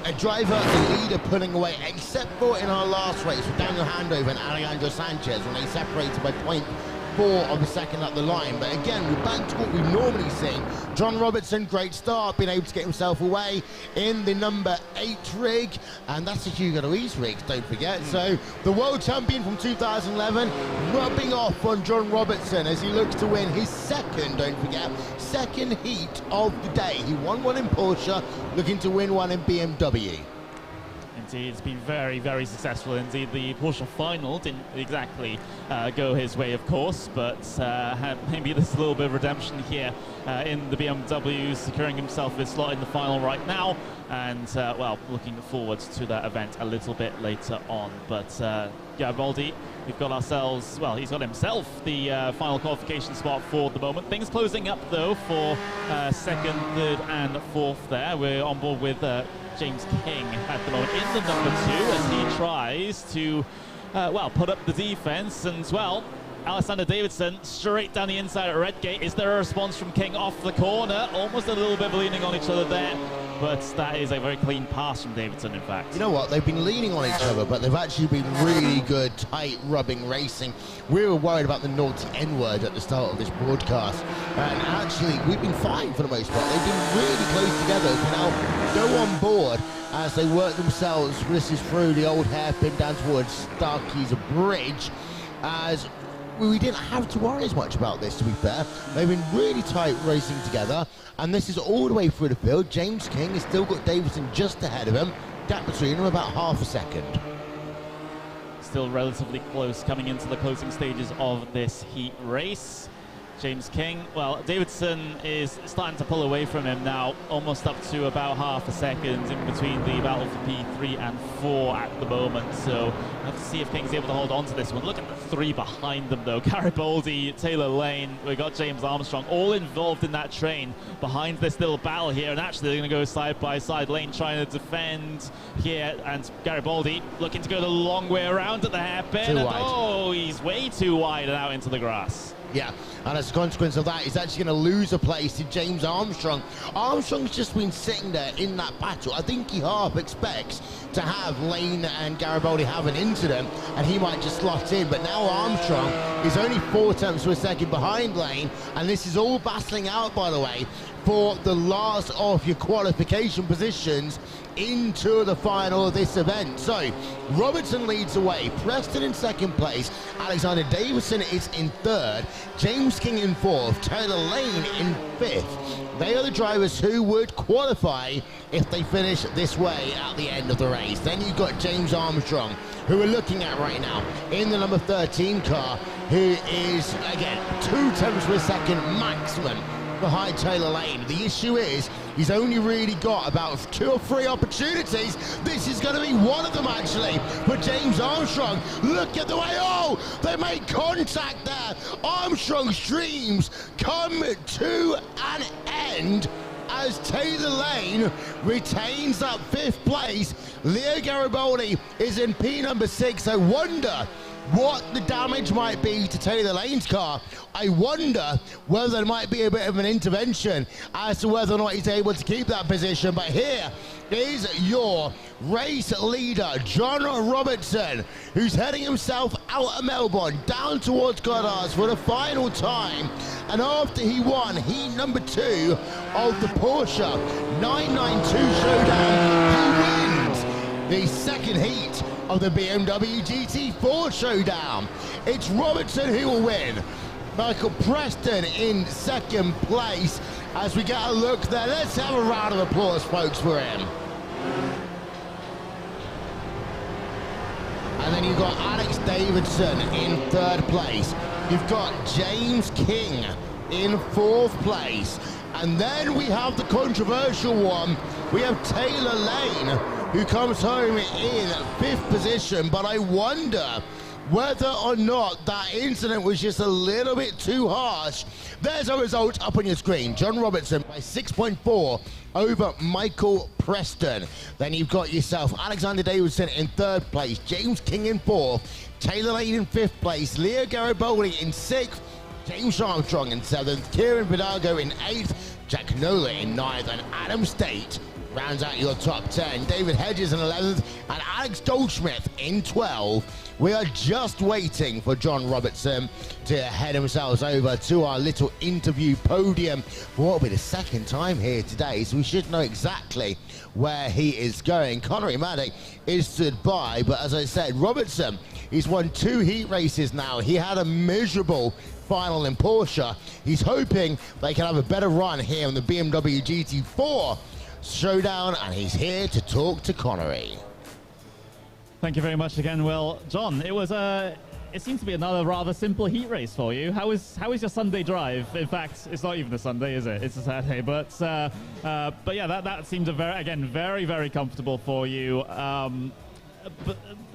a driver, a leader pulling away, except for in our last race with Daniel Handover and Alejandro Sanchez when they separated by 0.4 of a second up the line. But again, we're back to what we normally see. John Robertson, great start, being able to get himself away in the number 8 rig, and that's a Hugo Luis rig, don't forget. So the world champion from 2011 rubbing off on John Robertson as he looks to win his second, don't forget, second heat of the day. He won one in Porsche, looking to win one in BMW. Indeed, it's been very, very successful indeed. The Porsche final didn't exactly go his way, of course, but maybe there's a little bit of redemption here in the BMW, securing himself his slot in the final right now, and, well, looking forward to that event a little bit later on. But Garibaldi, we've got ourselves, well, he's got himself the final qualification spot for the moment. Things closing up, though, for 2nd, 3rd, and 4th there. We're on board with James King at the moment in the number 2 as he tries to, well, put up the defense. And, well, Alexander Davidson straight down the inside at Redgate. Is there a response from King off the corner? Almost a little bit of leaning on each other there, but that is a very clean pass from Davidson, in fact. You know what? They've been leaning on each other, but they've actually been really good, tight, rubbing racing. We were worried about the naughty N-word at the start of this broadcast, and actually, we've been fine for the most part. They've been really close together as we now go on board as they work themselves. This is through the old hairpin down towards Starkey's Bridge, as we didn't have to worry as much about this, to be fair. They've been really tight racing together, and this is all the way through the field. James King has still got Davidson just ahead of him. Gap between them about half a second. Still relatively close coming into the closing stages of this heat race. James King, well, Davidson is starting to pull away from him now, almost up to about half a second in between the battle for P3 and 4 at the moment. So we'll have to see if King's able to hold on to this one. Look at the 3 behind them, though. Garibaldi, Taylor Lane, we got James Armstrong, all involved in that train behind this little battle here. And actually, they're going to go side by side. Lane trying to defend here, and Garibaldi looking to go the long way around at the hairpin. And, oh, he's way too wide and out into the grass. Yeah, and as a consequence of that, he's actually going to lose a place to James Armstrong. Armstrong's just been sitting there in that battle. I think he half expects to have Lane and Garibaldi have an incident, and he might just slot in. But now Armstrong is only 4 tenths of a second behind Lane, and this is all battling out, by the way, for the last of your qualification positions into the final of this event. So Robertson leads away, Preston in 2nd place, Alexander Davison is in 3rd, James King in 4th, Taylor Lane in 5th. They are the drivers who would qualify if they finish this way at the end of the race. Then you've got James Armstrong, who we're looking at right now in the number 13 car, who is, again, 2 tenths of a second maximum behind Taylor Lane. The issue is he's only really got about 2 or 3 opportunities. This is going to be one of them, actually, for James Armstrong. Look at the way, oh, they made contact there. Armstrong's dreams come to an end as Taylor Lane retains that 5th place. Leo Garibaldi is in P number 6. I wonder what the damage might be to Taylor Lane's car. I wonder whether there might be a bit of an intervention as to whether or not he's able to keep that position. But here is your race leader, John Robertson, who's heading himself out of Melbourne down towards Goddard's for the final time. And after he won heat number 2 of the Porsche 992 Showdown, he wins the 2nd heat of the BMW GT4 Showdown. It's Robertson who will win. Michael Preston in 2nd place. As we get a look there, let's have a round of applause, folks, for him. And then you've got Alex Davidson in 3rd place. You've got James King in 4th place. And then we have the controversial one. We have Taylor Lane, who comes home in 5th position. But I wonder whether or not that incident was just a little bit too harsh. There's a result up on your screen. John Robertson by 6.4 over Michael Preston. Then you've got yourself Alexander Davidson in 3rd place, James King in 4th, Taylor Lane in 5th place, Leo Garibaldi in 6th, James Armstrong in 7th, Kieran Vidago in 8th, Jack Nola in 9th, and Adam State rounds out your top 10. David Hedges in 11th, and Alex Goldschmidt in 12th. We are just waiting for John Robertson to head himself over to our little interview podium for what will be the 2nd time here today, so we should know exactly where he is going. Connery Maddock is stood by, but as I said, Robertson, he's won 2 heat races now. He had a miserable final in Porsche. He's hoping they can have a better run here in the BMW GT4 Showdown, and he's here to talk to Connery. Thank you very much again, Will. John, it seems to be another rather simple heat race for you. How is your Sunday drive? In fact, it's not even a Sunday, is it? It's a Saturday. But yeah, that seems very, very comfortable for you.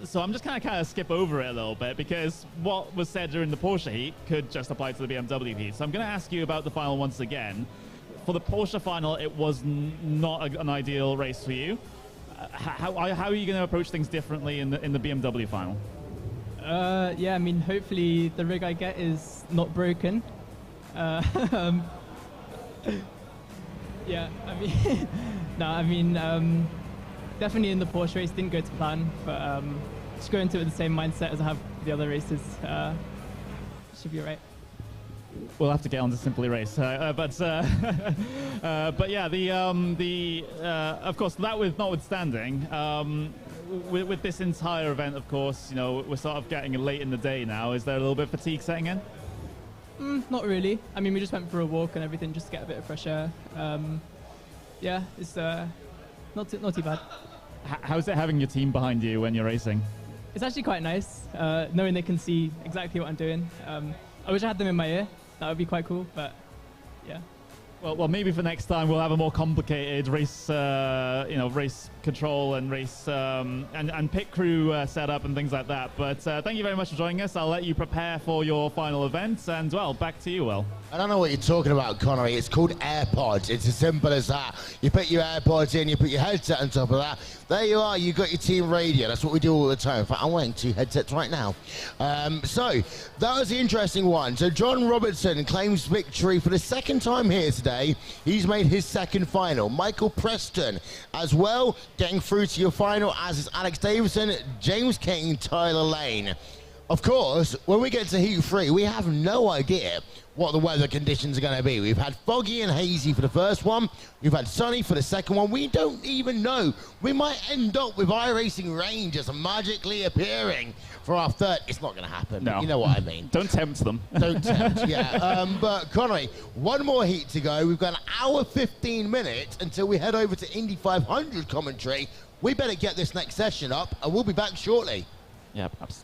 So I'm just kind of skip over it a little bit, because what was said during the Porsche heat could just apply to the BMW heat. So I'm going to ask you about the final once again. For the Porsche final, it was not an ideal race for you. How are you going to approach things differently in the BMW final? Yeah, I mean, hopefully the rig I get is not broken. Yeah, I mean, definitely in the Porsche race didn't go to plan, but just go into it with the same mindset as I have the other races. Should be right. We'll have to get on to Simply Race, but yeah, of course, that with notwithstanding, with this entire event, of course, you know, we're sort of getting late in the day now. Is there a little bit of fatigue setting in? Not really. I mean, we just went for a walk and everything just to get a bit of fresh air. Yeah, it's not too bad. How's it having your team behind you when you're racing? It's actually quite nice, knowing they can see exactly what I'm doing. I wish I had them in my ear. That would be quite cool, but yeah. Well, maybe for next time we'll have a more complicated race, race control and race and pit crew setup and things like that. But thank you very much for joining us. I'll let you prepare for your final events, and well, back to you, Will. I don't know what you're talking about, Connery. It's called AirPods. It's as simple as that. You put your AirPods in, you put your headset on top of that. There you are. You got your team radio. That's what we do all the time. In fact, I'm wearing 2 headsets right now. So that was the interesting one. So John Robertson claims victory for the 2nd time here today. He's made his 2nd final. Michael Preston as well, getting through to your final, as is Alex Davidson, James King, Tyler Lane. Of course, when we get to Heat 3, we have no idea what the weather conditions are going to be. We've had foggy and hazy for the first one. We've had sunny for the second one. We don't even know. We might end up with iRacing rain just magically appearing for our 3rd. It's not going to happen. No. You know what I mean. Don't tempt them. Don't tempt, yeah. But Connery, one more heat to go. We've got an hour 15 minutes until we head over to Indy 500 commentary. We better get this next session up, and we'll be back shortly. Yeah, perhaps.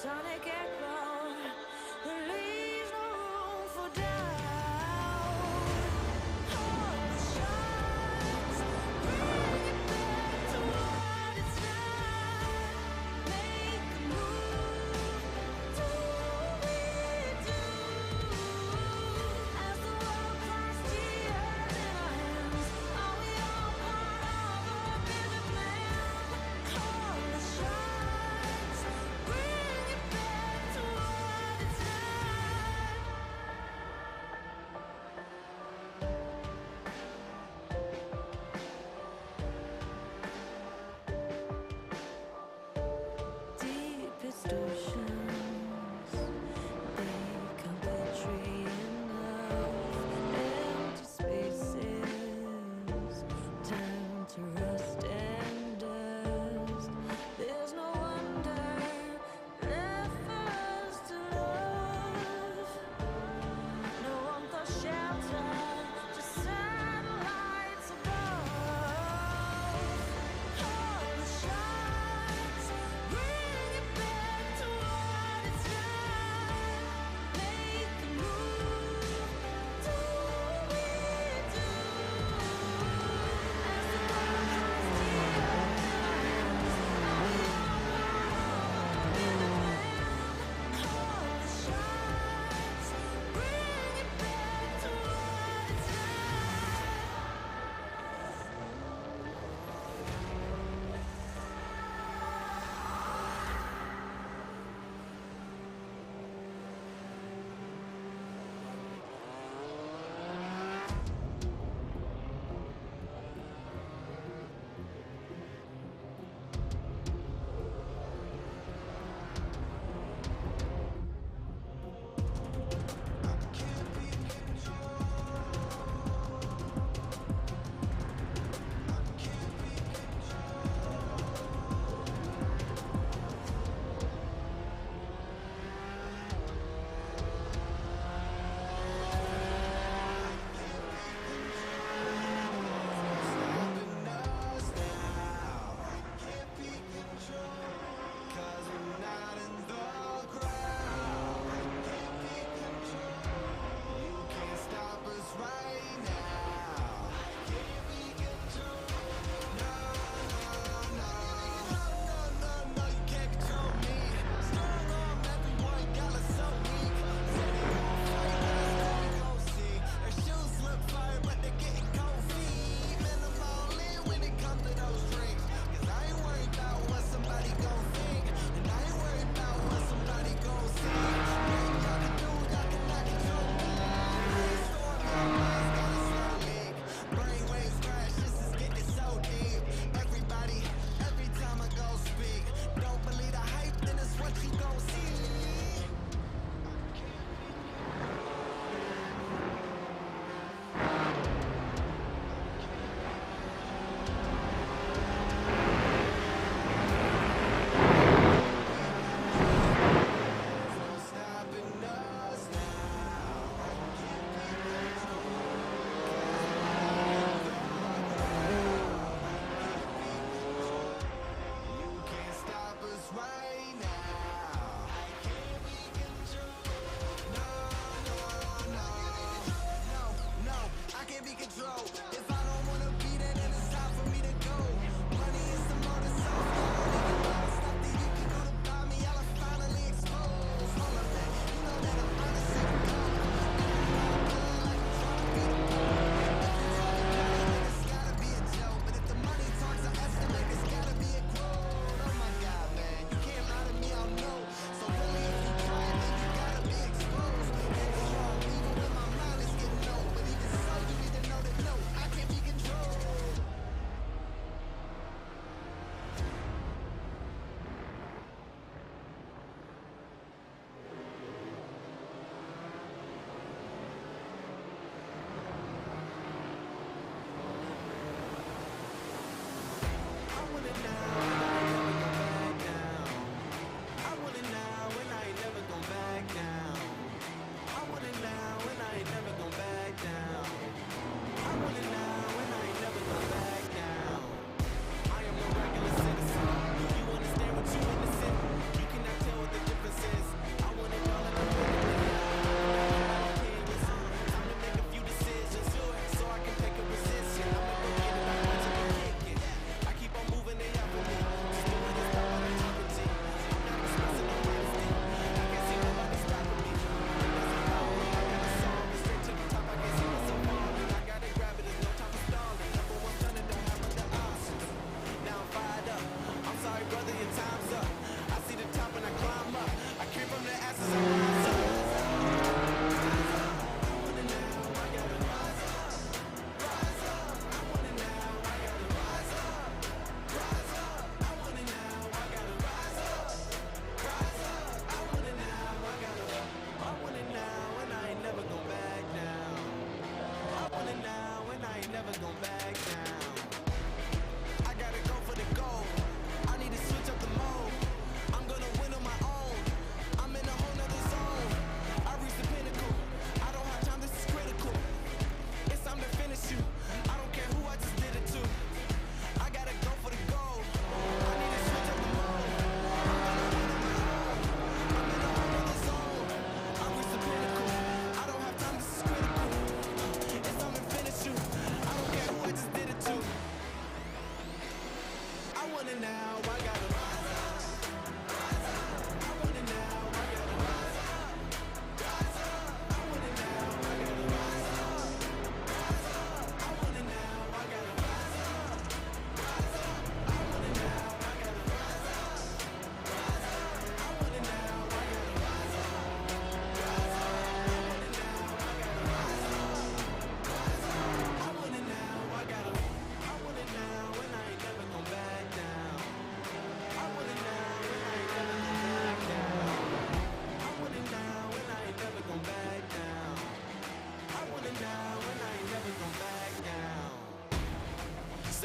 sonic echo that leaves no room for doubt. Hold the shots, bring it back to what it's not. Make a move, do we do? As the world comes to earth in our hands, are we all part of a bigger plan? Call the shots, bring it back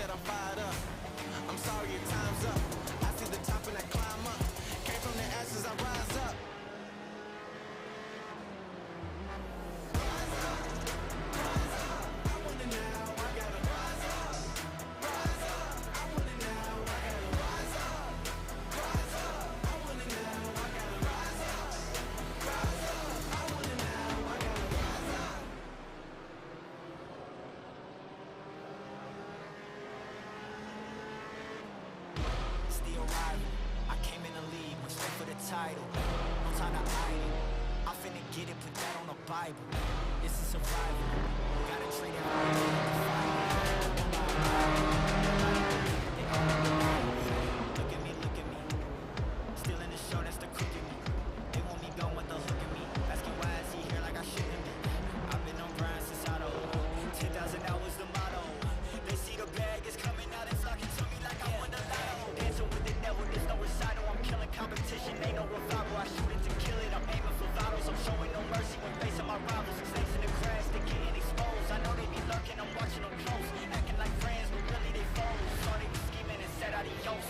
that I'm fired up. I'm sorry your time's up. I see the top and I climb up. Came from the ashes, I rise up. Still rival. I came in the league, went straight for the title. No time to hide it. I'm finna get it, put that on the Bible. This is survival. Gotta treat it like Look at me, look at me. Still in the show, that's the crook in me. They want me gone with the hook in me. Asking why is he here like I shouldn't be. I've been on grind since I don't know. 10,000 hours the motto. They see the bag is coming out and flocking to me like I won the lotto. Dancing with the devil, there's no recital. I'm killing competition, ain't no revival. I shoot it to kill it, I'm aiming for vitals. I'm showing no mercy when facing my rivals. Snakes in the grass, they getting exposed. I know they be lurking, I'm watching them close. Acting like friends, but really they foes. Saw they be scheming and said adios.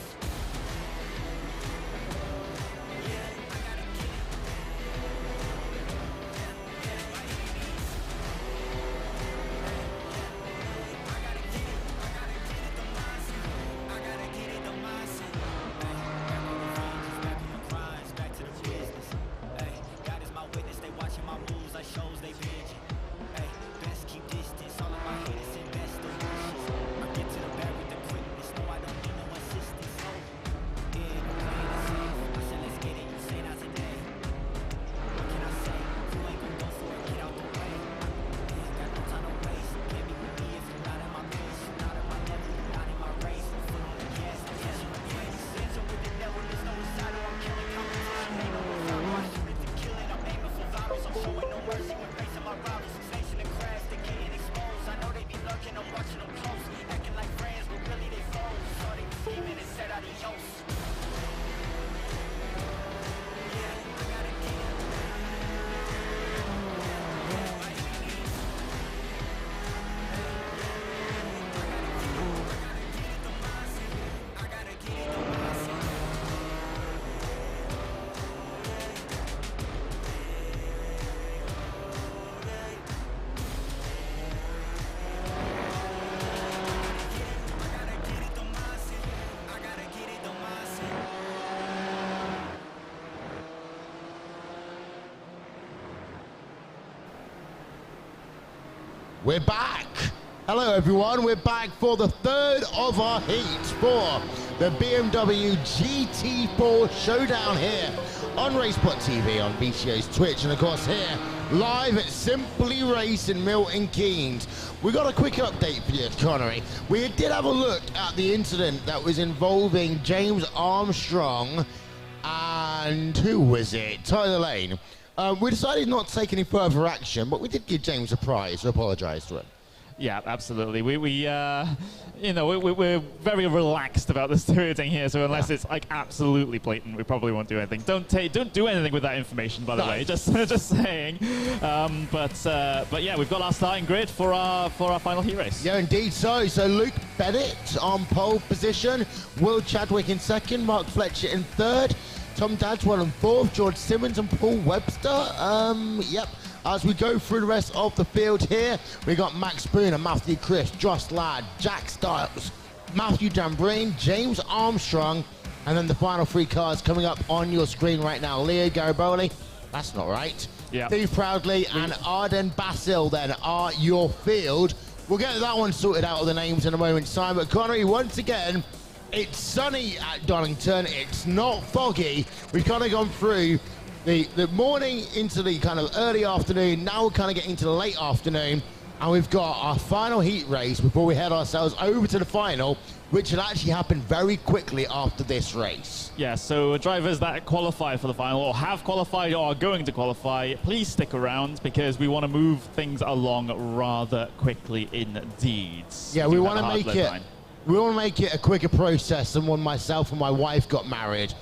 We're back. Hello everyone, we're back for the third of our heats for the BMW GT4 Showdown here on RaceSpot TV, on VCO's Twitch, and of course here live at Simply Race in Milton Keynes. We got a quick update for you, Connery. We did have a look at the incident that was involving James Armstrong and who was it? Tyler Lane. We decided not to take any further action, but we did give James a prize, so apologise to him. Yeah, absolutely. We're very relaxed about the stewarding here, so unless it's like absolutely blatant, we probably won't do anything. Don't do anything with that information, by the way. Just saying. But yeah, we've got our starting grid for our final heat race. Yeah, indeed. So Luke Bennett on pole position, Will Chadwick in second, Mark Fletcher in third, Tom Dadswell in fourth, George Simmons and Paul Webster. Yep. As we go through the rest of the field here, we got Max Spooner, Matthew Crisp, Josh Ladd, Jack Stiles, Matthew Dambreen, James Armstrong, and then the final three cars coming up on your screen right now. Leo Gariboli, that's not right. Yeah. Steve Proudly and Arden Basil then are your field. We'll get that one sorted out of the names in a moment's time. But Connery, once again, it's sunny at Donington. It's not foggy. We've kind of gone through the morning into the kind of early afternoon. Now we're kind of getting into the late afternoon, and we've got our final heat race before we head ourselves over to the final, which will actually happen very quickly after this race. Yeah, so drivers that qualify for the final or have qualified or are going to qualify, please stick around because we want to move things along rather quickly indeed. Yeah, we want to make it a quicker process than when myself and my wife got married.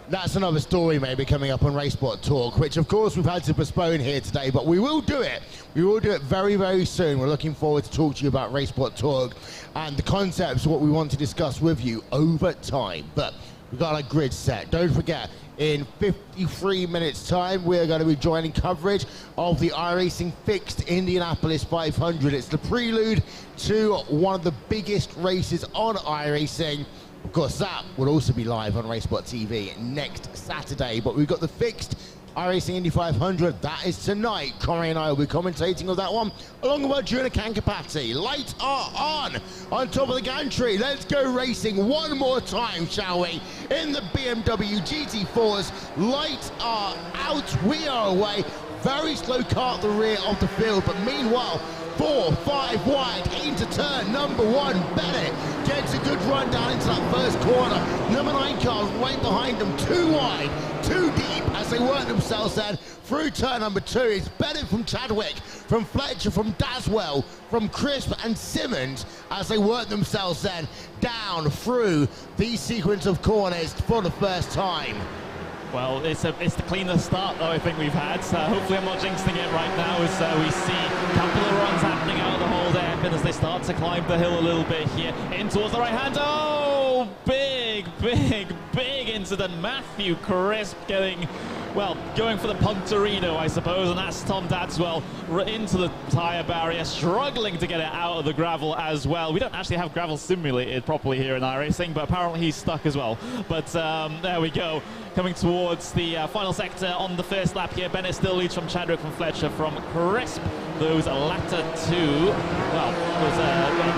That's another story maybe coming up on RaceSpot Talk, which of course we've had to postpone here today, but we will do it. We will do it very, very soon. We're looking forward to talk to you about RaceSpot Talk and the concepts of what we want to discuss with you over time. But we've got our grid set. Don't forget, in 53 minutes time, we're going to be joining coverage of the iRacing Fixed Indianapolis 500. It's the prelude to one of the biggest races on iRacing. Of course, that will also be live on RaceSpot TV next Saturday. But we've got the Fixed iRacing Indy 500. That is tonight. Corey and I will be commentating on that one, along with Arjuna Kankapati. Lights are on top of the gantry. Let's go racing one more time, shall we? In the BMW GT4s, lights are out. We are away. Very slow car at the rear of the field, but meanwhile, 4, 5 wide into turn number 1. Bennett gets a good run down into that first corner. Number 9 cars right behind them, 2 wide, 2 deep as they work themselves then through turn number 2. It's Bennett from Chadwick, from Fletcher, from Daswell, from Crisp and Simmons as they work themselves then down through the sequence of corners for the first time. Well, it's the cleanest start, though, I think we've had. Hopefully I'm not jinxing it right now as we see a couple of runs happening out of the hold airpin as they start to climb the hill a little bit here. In towards the right hand. Oh, big incident. Matthew Crisp going for the punterino, I suppose, and that's Tom Dadswell into the tyre barrier, struggling to get it out of the gravel as well. We don't actually have gravel simulated properly here in iRacing, but apparently he's stuck as well. But there we go. Coming towards the final sector on the first lap here. Bennett still leads from Chadwick, from Fletcher, from Crisp. Those latter two, we're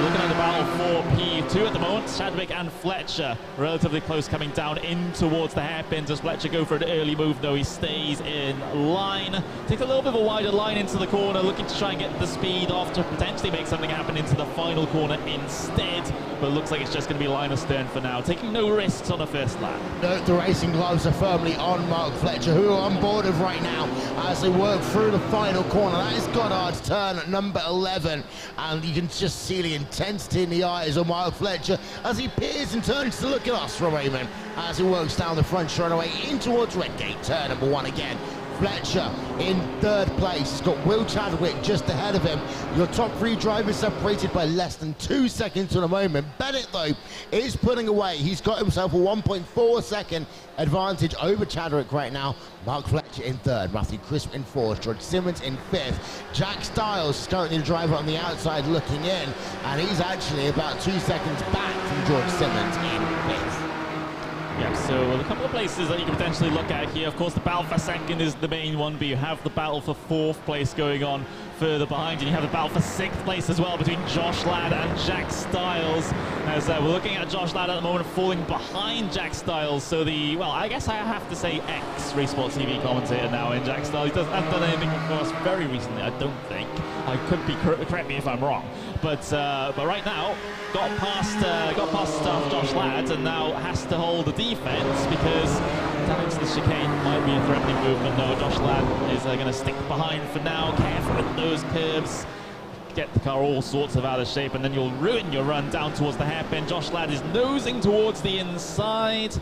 looking at the battle for P2 at the moment. Chadwick and Fletcher relatively close, coming down in towards the hairpin. Does Fletcher go for an early move? No, he stays in line. Takes a little bit of a wider line into the corner, looking to try and get the speed off to potentially make something happen into the final corner instead. But it looks like it's just going to be line astern for now, taking no risks on the first lap. The racing gloves are firmly on Mark Fletcher, who are on board of right now as they work through the final corner. That is Goddard's turn number 11, and you can just see the intensity in the eyes of Mark Fletcher as he peers and turns to look at us from Raymond as he works down the front straightaway in towards Redgate, turn number 1 again. Fletcher in 3rd place. He's got Will Chadwick just ahead of him. Your top 3 drivers separated by less than 2 seconds at the moment. Bennett, though, is putting away. He's got himself a 1.4 second advantage over Chadwick right now. Mark Fletcher in 3rd, Matthew Crisp in 4th, George Simmons in 5th. Jack Stiles is currently the driver on the outside looking in, and he's actually about 2 seconds back from George Simmons in 5th. Yeah, so a couple of places that you can potentially look at here. Of course, the battle for 2nd is the main one, but you have the battle for 4th place going on further behind, and you have the battle for 6th place as well between Josh Ladd and Jack Stiles. As we're looking at Josh Ladd at the moment falling behind Jack Stiles, so I guess I have to say ex-RaceSpot TV commentator now in Jack Stiles. He hasn't done anything for us very recently, I don't think. I could be, correct me if I'm wrong. But right now, got past Josh Ladd, and now has to hold the defense because down into the chicane might be a threatening movement. No, Josh Ladd is going to stick behind for now. Careful with those curves. Get the car all sorts of out of shape, and then you'll ruin your run down towards the hairpin. Josh Ladd is nosing towards the inside.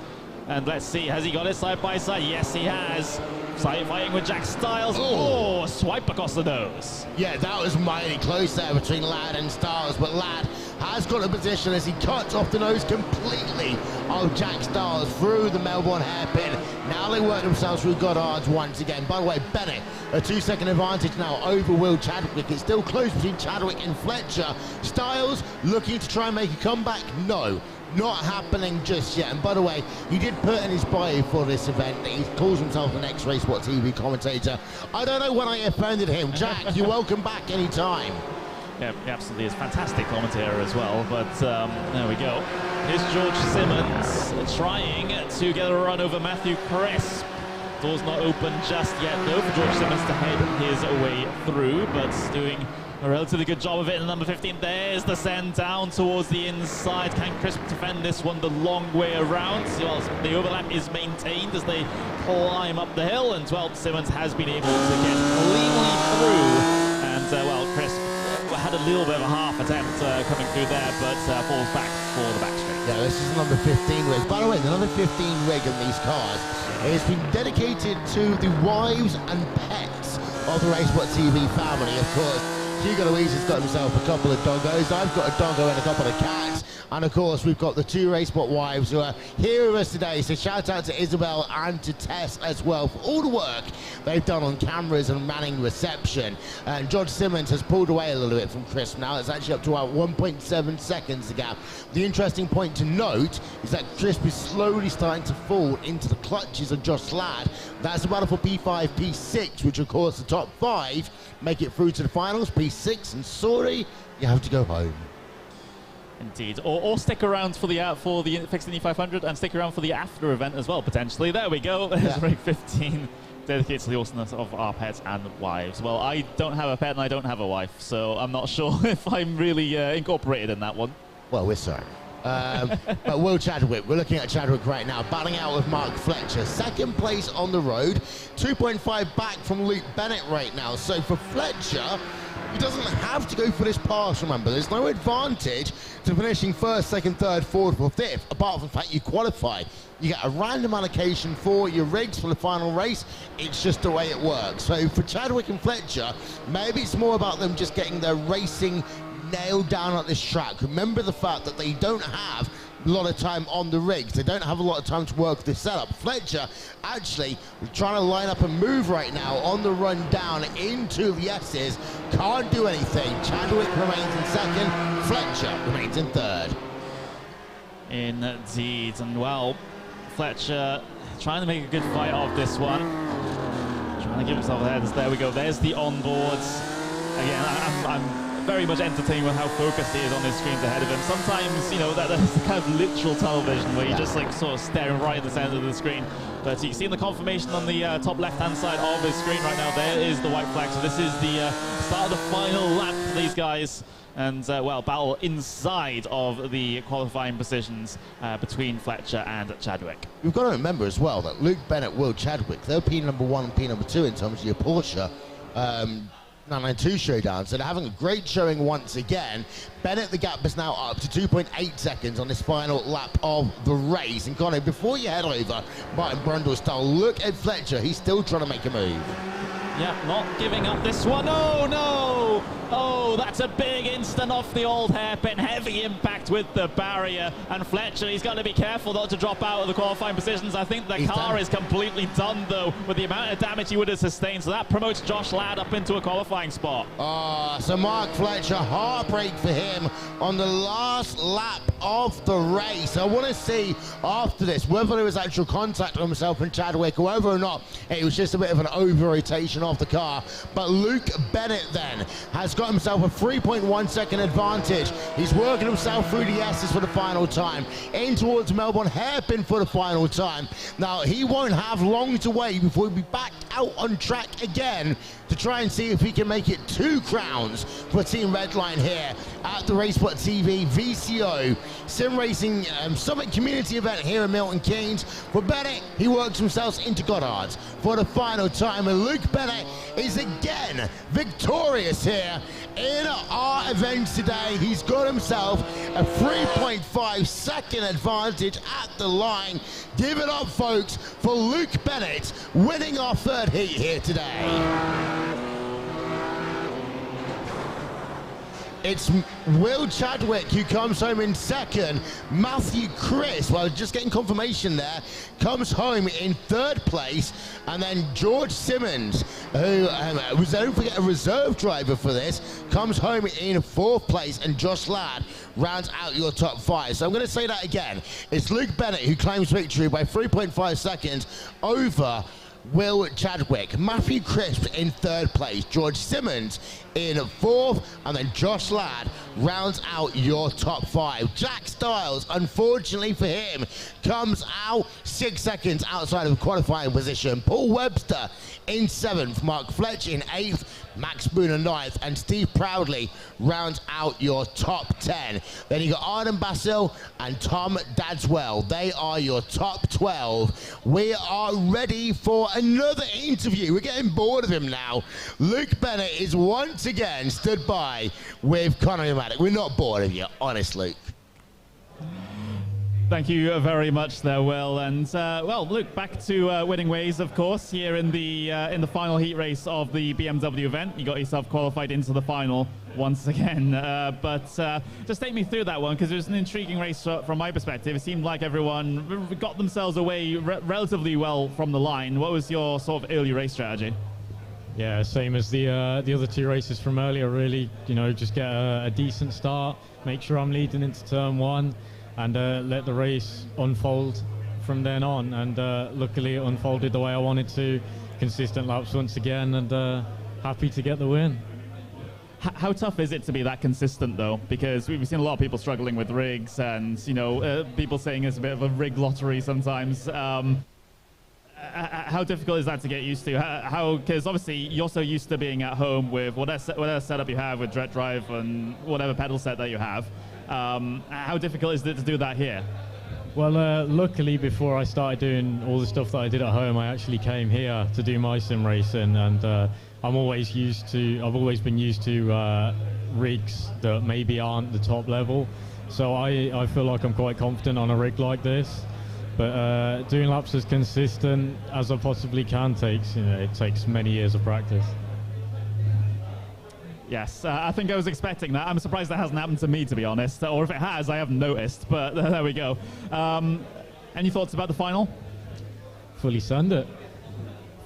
And let's see, has he got it side by side? Yes, he has. Fighting with Jack Stiles. Oh, swipe across the nose. Yeah, that was mighty close there between Ladd and Stiles, but Ladd has got a position as he cuts off the nose completely of Jack Stiles through the Melbourne hairpin. Now they work themselves through Goddard's once again. By the way, Bennett, a 2-second advantage now over Will Chadwick. It's still close between Chadwick and Fletcher. Stiles looking to try and make a comeback? No. Not happening just yet. And by the way, he did put in his bio for this event that he calls himself an ex-RaceSpot TV commentator. I don't know when I offended him. Jack, you're welcome back anytime. Yeah, he absolutely is. Fantastic commentator as well. But there we go. Here's George Simmons trying to get a run over Matthew Crisp. Door's not open just yet, though, for George Simmons to head his way through, but doing a relatively good job of it in number 15. There's the send down towards the inside. Can Crisp defend this one the long way around? Well, the overlap is maintained as they climb up the hill, and Simmons has been able to get cleanly through. And, Crisp had a little bit of a half attempt coming through there, but falls back for the back straight. Yeah, this is the number 15 rig. By the way, the number 15 rig in these cars has been dedicated to the wives and pets of the RaceSpot TV family, of course. Hugo Luis has got himself a couple of doggos. I've got a doggo and a couple of cats. And of course, we've got the 2 RaceSpot wives who are here with us today. So shout out to Isabel and to Tess as well for all the work they've done on cameras and manning reception. And George Simmons has pulled away a little bit from Crisp now. It's actually up to about 1.7 seconds the gap. The interesting point to note is that Crisp is slowly starting to fall into the clutches of Josh Ladd. That's the battle for P5, P6, which of course the top 5 make it through to the finals. P6, and sorry, you have to go home. Indeed, or stick around for the Fixed Indy 500 and stick around for the after event as well, potentially. There we go. There's rig 15, dedicated to the awesomeness of our pets and wives. Well, I don't have a pet and I don't have a wife, so I'm not sure if I'm really incorporated in that one. Well, we're sorry. But Will Chadwick, we're looking at Chadwick right now, battling out with Mark Fletcher. Second place on the road, 2.5 back from Luke Bennett right now. So for Fletcher, he doesn't have to go for this pass, remember. There's no advantage to finishing first, second, third, fourth, or fifth, apart from the fact you qualify. You get a random allocation for your rigs for the final race. It's just the way it works. So for Chadwick and Fletcher, maybe it's more about them just getting their racing nailed down at this track. Remember the fact that they don't have a lot of time on the rigs. They don't have a lot of time to work this setup. Fletcher actually trying to line up and move right now on the run down into the S's. Can't do anything. Chadwick remains in second. Fletcher remains in third. Indeed, and well, Fletcher trying to make a good fight of this one. Trying to give himself a head. There we go. There's the onboards. Again, I'm very much entertained with how focused he is on his screens ahead of him. Sometimes, you know, that's the kind of literal television where you're just like sort of staring right at the center of the screen. But you see the confirmation on the top left-hand side of his screen right now. There is the white flag. So this is the start of the final lap for these guys. And, well, battle inside of the qualifying positions between Fletcher and Chadwick. We've got to remember as well that Luke Bennett, Will Chadwick, they're P number 1 and P number 2 in terms of your Porsche 992 Showdown, so they're having a great showing once again. Bennett, the gap is now up to 2.8 seconds on this final lap of the race. And Conor, before you head over Martin Brundle style, look at Fletcher. He's still trying to make a move. Yeah, not giving up this one. Oh, no! Oh, that's a big instant off the old hairpin. Heavy impact with the barrier. And Fletcher, he's got to be careful not to drop out of the qualifying positions. I think the car is completely done, though, with the amount of damage he would have sustained. So that promotes Josh Ladd up into a qualifying spot. So Mark Fletcher, heartbreak for him on the last lap of the race. I want to see after this whether there was actual contact on himself and Chadwick, or whether or not it was just a bit of an over-rotation off the car. But Luke Bennett then has got himself a 3.1 second advantage. He's working himself through the S's for the final time, in towards Melbourne, hairpin for the final time. Now he won't have long to wait before he'll be back out on track again to try and see if he can make it 2 crowns for Team Redline here at the RaceSpot TV VCO Sim Racing Summit Community event here in Milton Keynes. For Bennett, he works himself into Goddard's for the final time, and Luke Bennett is again victorious here in our events today. He's got himself a 3.5 second advantage at the line. Give it up, folks, for Luke Bennett winning our 3rd heat here today. It's Will Chadwick who comes home in 2nd. Matthew Chris, well, just getting confirmation there, comes home in 3rd place. And then George Simmons, who was, don't forget, a reserve driver for this, comes home in 4th place. And Josh Ladd rounds out your top 5. So I'm going to say that again. It's Luke Bennett who claims victory by 3.5 seconds over Will Chadwick. Matthew Crisp in 3rd place. George Simmons in 4th, and then Josh Ladd rounds out your top 5. Jack Stiles, unfortunately for him, comes out 6 seconds outside of qualifying position. Paul Webster in 7th, Mark Fletcher in 8th, Max Spooner 9th, and Steve Proudly rounds out your top 10. Then you got Arden Basil and Tom Dadswell. They are your top 12. We are ready for another interview. We're getting bored of him now. Luke Bennett is once again stood by with Conor Maddock. We're not bored of you, honest Luke. Thank you very much there, Will. And well, look, back to winning ways, of course, here in the final heat race of the BMW event. You got yourself qualified into the final once again. But just take me through that one, because it was an intriguing race from my perspective. It seemed like everyone got themselves away relatively well from the line. What was your sort of early race strategy? Yeah, same as the other two races from earlier, really. You know, just get a decent start, make sure I'm leading into turn one, and let the race unfold from then on. And luckily it unfolded the way I wanted to. Consistent laps once again, and happy to get the win. How tough is it to be that consistent, though? Because we've seen a lot of people struggling with rigs, and, you know, people saying it's a bit of a rig lottery sometimes. How difficult is that to get used to? Because obviously you're so used to being at home with whatever setup you have with direct drive and whatever pedal set that you have. How difficult is it to do that here? Well, luckily before I started doing all the stuff that I did at home, I actually came here to do my sim racing, and I've always been used to rigs that maybe aren't the top level. So I feel like I'm quite confident on a rig like this. But doing laps as consistent as I possibly can takes many years of practice. Yes, I think I was expecting that. I'm surprised that hasn't happened to me, to be honest. Or if it has, I haven't noticed. But there we go. Any thoughts about the final? Fully send it.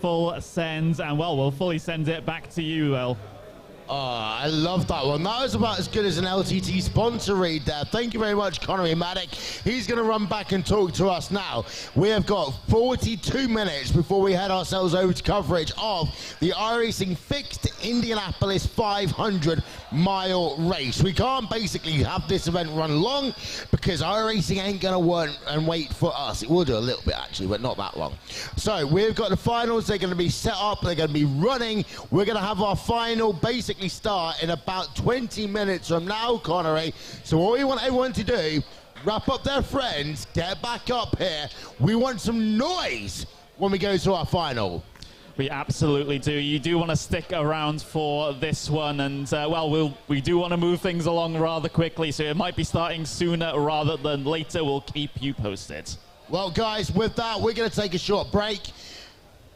Full send, and well, we'll fully send it back to you, Will. Oh, I love that one. That was about as good as an LTT sponsor read there. Thank you very much, Connery Maddock. He's going to run back and talk to us now. We have got 42 minutes before we head ourselves over to coverage of the iRacing fixed Indianapolis 500-mile race. We can't basically have this event run long because iRacing ain't going to work and wait for us. It will do a little bit, actually, but not that long. So we've got the finals. They're going to be set up. They're going to be running. We're going to have our final basically start in about 20 minutes from now, Connery. So what we want everyone to do, wrap up their friends, get back up here. We want some noise when we go to our final. We absolutely do. You do want to stick around for this one, and well, we do want to move things along rather quickly, so it might be starting sooner rather than later. We'll keep you posted. Well, guys, with that, we're going to take a short break.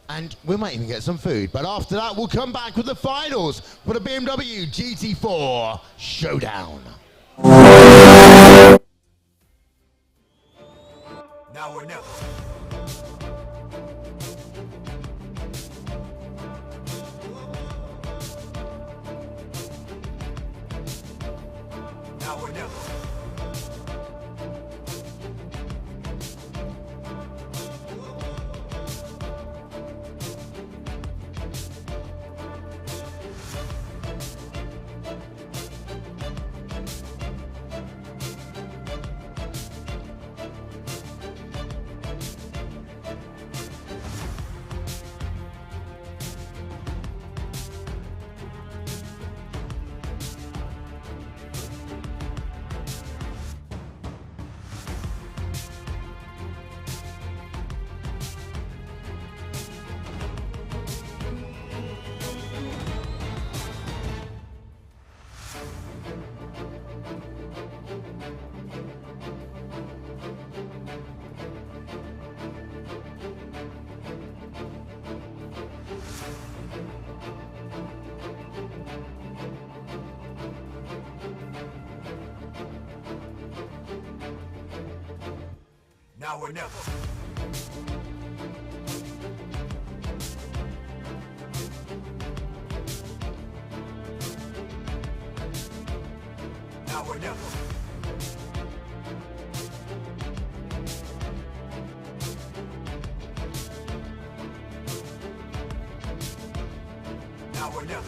And we might even get some food. But after that, we'll come back with the finals for the BMW GT4 Showdown. Now or never. Now or never. Now or never. Now or never. Now or never.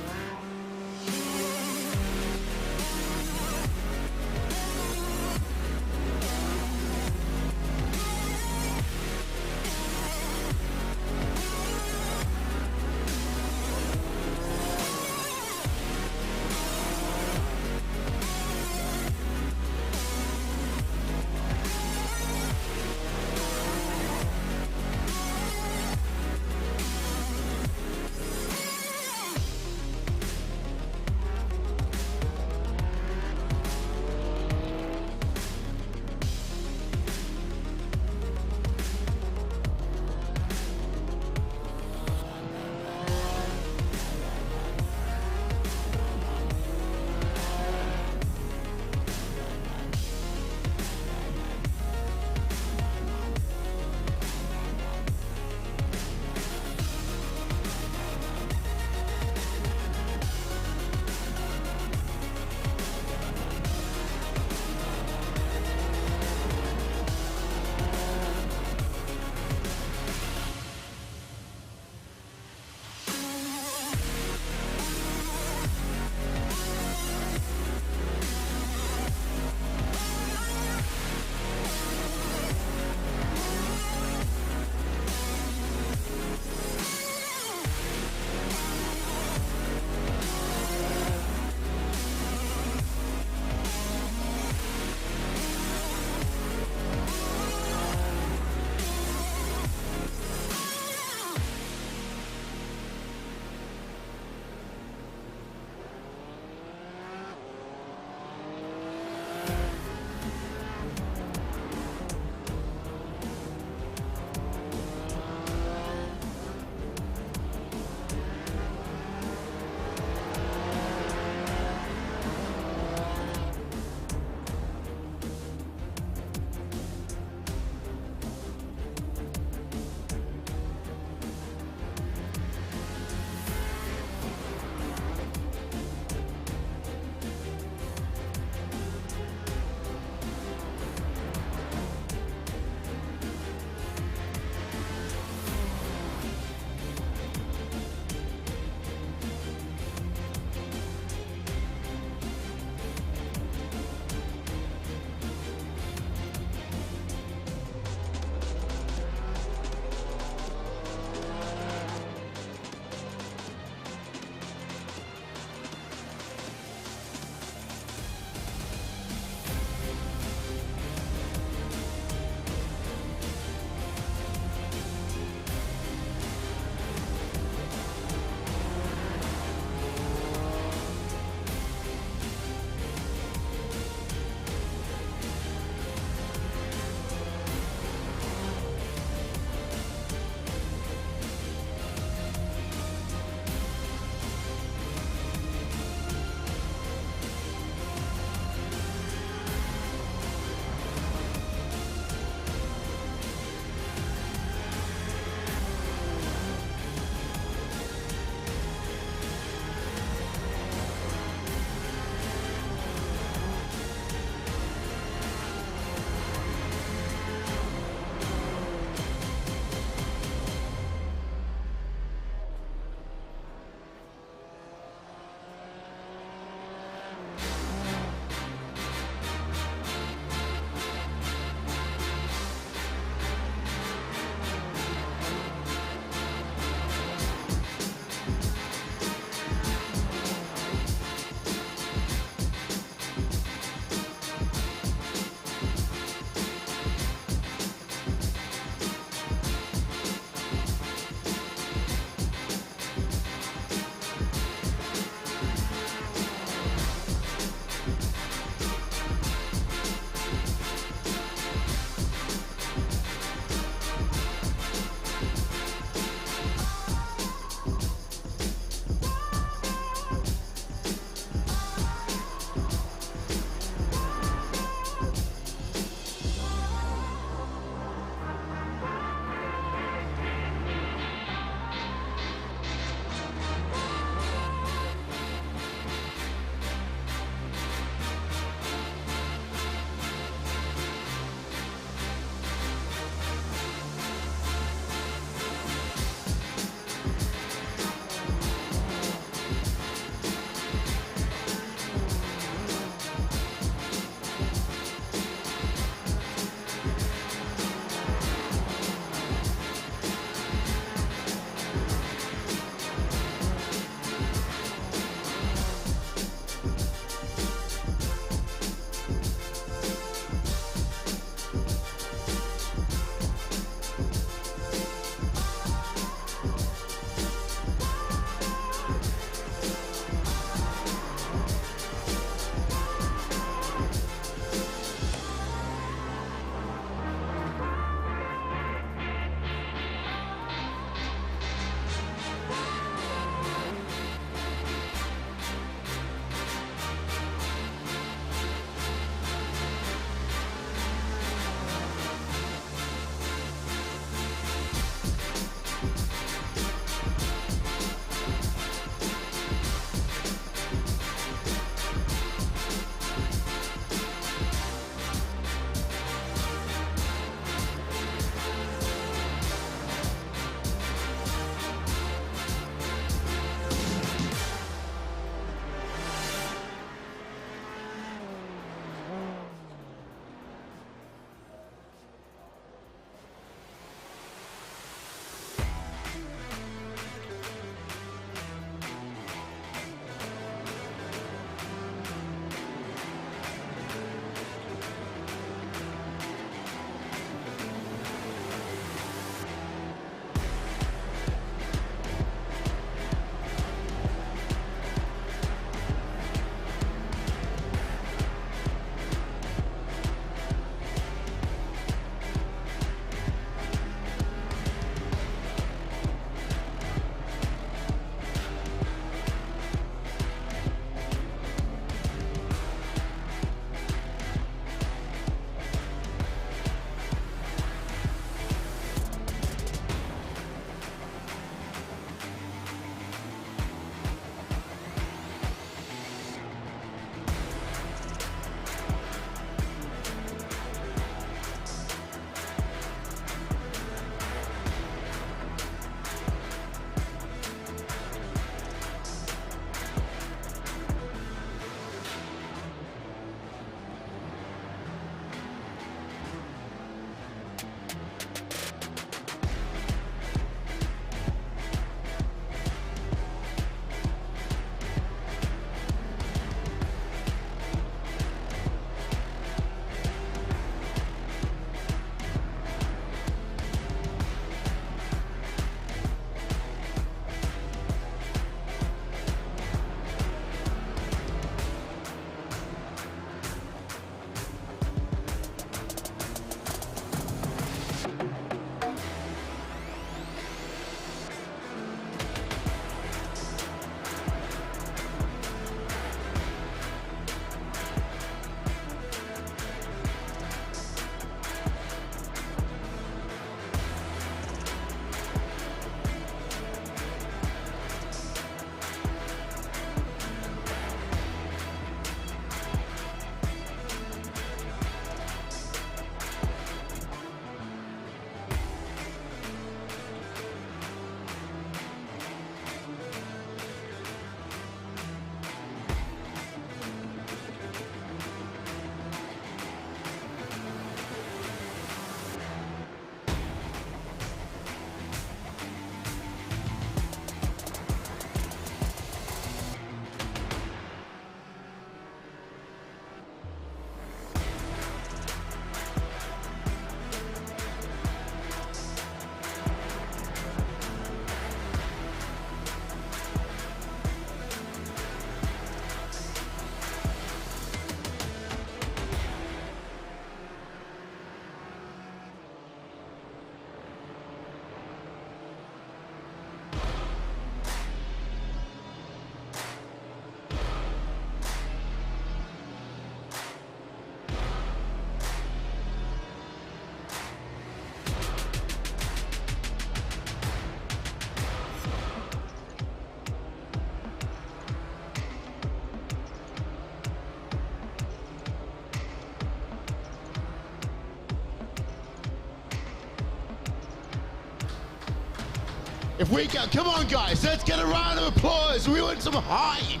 If we go, come on guys, let's get a round of applause. We want some hype.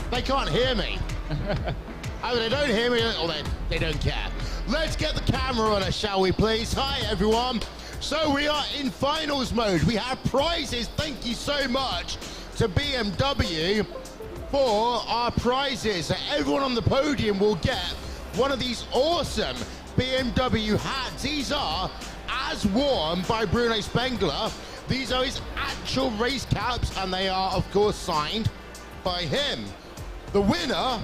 They can't hear me. I mean, they don't hear me, or they don't care. Let's get the camera on us, shall we please? Hi everyone. So we are in finals mode. We have prizes, thank you so much to BMW for our prizes. So everyone on the podium will get one of these awesome BMW hats. These are as worn by Bruno Spengler. These are his actual race caps, and they are, of course, signed by him. The winner,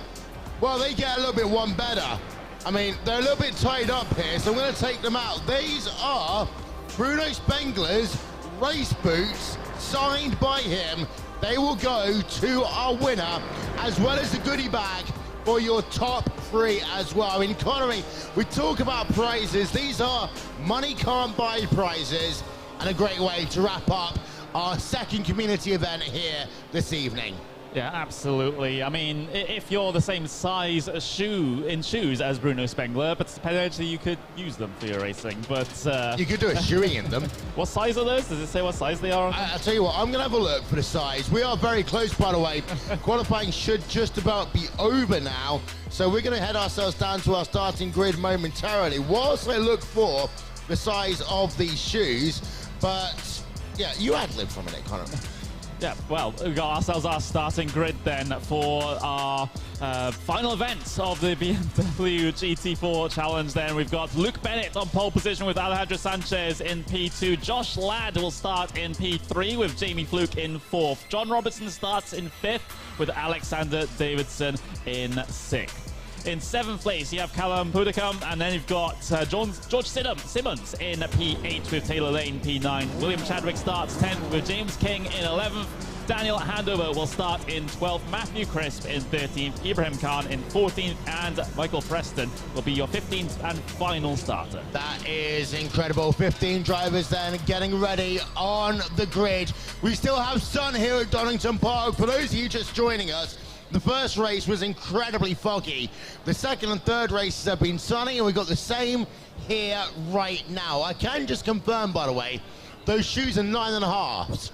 well, they get a little bit one better. I mean, they're a little bit tied up here, so I'm going to take them out. These are Bruno Spengler's race boots, signed by him. They will go to our winner, as well as the goodie bag for your top 3 as well. I mean, Connery, we talk about prizes. These are money can't buy prizes, and a great way to wrap up our second community event here this evening. Yeah, absolutely. I mean, if you're the same size shoes as Bruno Spengler, but potentially you could use them for your racing. But you could do a shoeing in them. What size are those? Does it say what size they are? I'll tell you what, I'm going to have a look for the size. We are very close, by the way. Qualifying should just about be over now. So we're going to head ourselves down to our starting grid momentarily, whilst I look for the size of these shoes. But yeah, you ad-lib for a minute, Connor. Yeah, well, we've got ourselves our starting grid then for our final event of the BMW GT4 Challenge. Then we've got Luke Bennett on pole position with Alejandro Sanchez in P2. Josh Ladd will start in P3 with Jamie Fluke in 4th. John Robertson starts in 5th with Alexander Davidson in 6th. In 7th place, you have Callum Pudicum, and then you've got George Simmons in P8 with Taylor Lane P9. William Chadwick starts 10th with James King in 11th. Daniel Handover will start in 12th. Matthew Crisp in 13th. Ibrahim Khan in 14th. And Michael Preston will be your 15th and final starter. That is incredible. 15 drivers then getting ready on the grid. We still have sun here at Donington Park. For those of you just joining us, the first race was incredibly foggy. The second and third races have been sunny, and we've got the same here right now. I can just confirm, by the way, those shoes are 9.5s.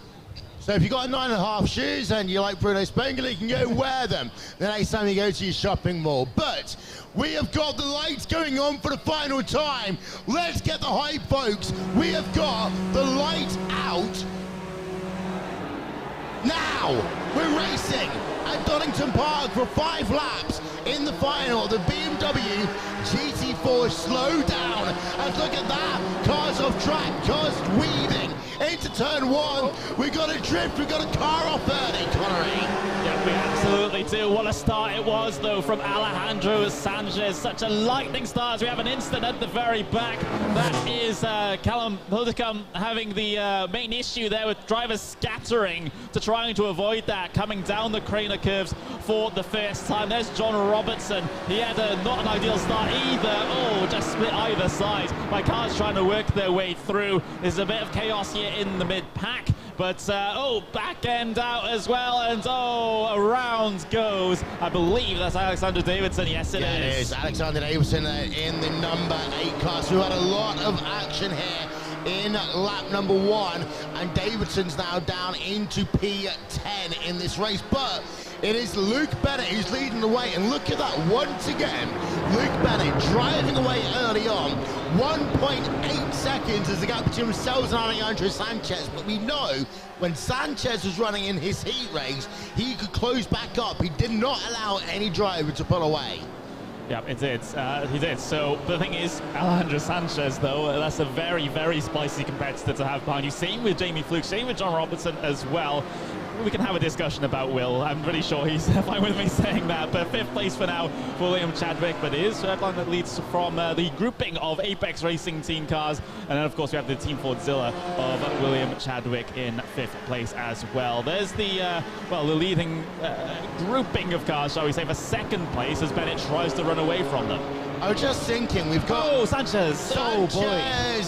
So if you've got 9.5 shoes and you like Bruno Spengler, you can go wear them the next time you go to your shopping mall. But we have got the lights going on for the final time. Let's get the hype, folks. We have got the lights out. Now we're racing at Donington Park for 5 laps in the final of the BMW GT4 Showdown. And look at that, cars off track, cars weaving into turn 1. We got a drift, we got a car off early, Connery. Yeah, we absolutely do. What a start it was, though, from Alejandro Sanchez. Such a lightning start. We have an instant at the very back. That is Callum Pudicum having the main issue there with drivers scattering to trying to avoid that, coming down the Craner curves for the first time. There's John Robertson. He had not an ideal start either. Oh, just split either side. My car's trying to work their way through. There's a bit of chaos here in the mid-pack. But, back end out as well, and around goes. I believe that's Alexander Davidson. Yes, it is. It is Alexander Davidson in the number 8 car. So we've had a lot of action here in lap number 1, and Davidson's now down into P10 in this race. But it is Luke Bennett who's leading the way, and look at that once again. Luke Bennett driving away early on. 1.8 seconds is the gap between himself and Alejandro Sanchez, but we know when Sanchez was running in his heat race, he could close back up. He did not allow any driver to pull away. Yeah, it did. He did. So the thing is, Alejandro Sanchez, though, that's a very, very spicy competitor to have behind you. Same with Jamie Fluke, same with John Robertson as well. We can have a discussion about Will. I'm pretty sure he's fine with me saying that. But 5th place for now for William Chadwick. But it is Showdown that leads from the grouping of Apex Racing team cars. And then, of course, we have the Team Fordzilla of William Chadwick in 5th place as well. There's the leading grouping of cars, shall we say, for 2nd place as Bennett tries to run away from them. I was just thinking, we've got... Oh, Sanchez! Oh, boy!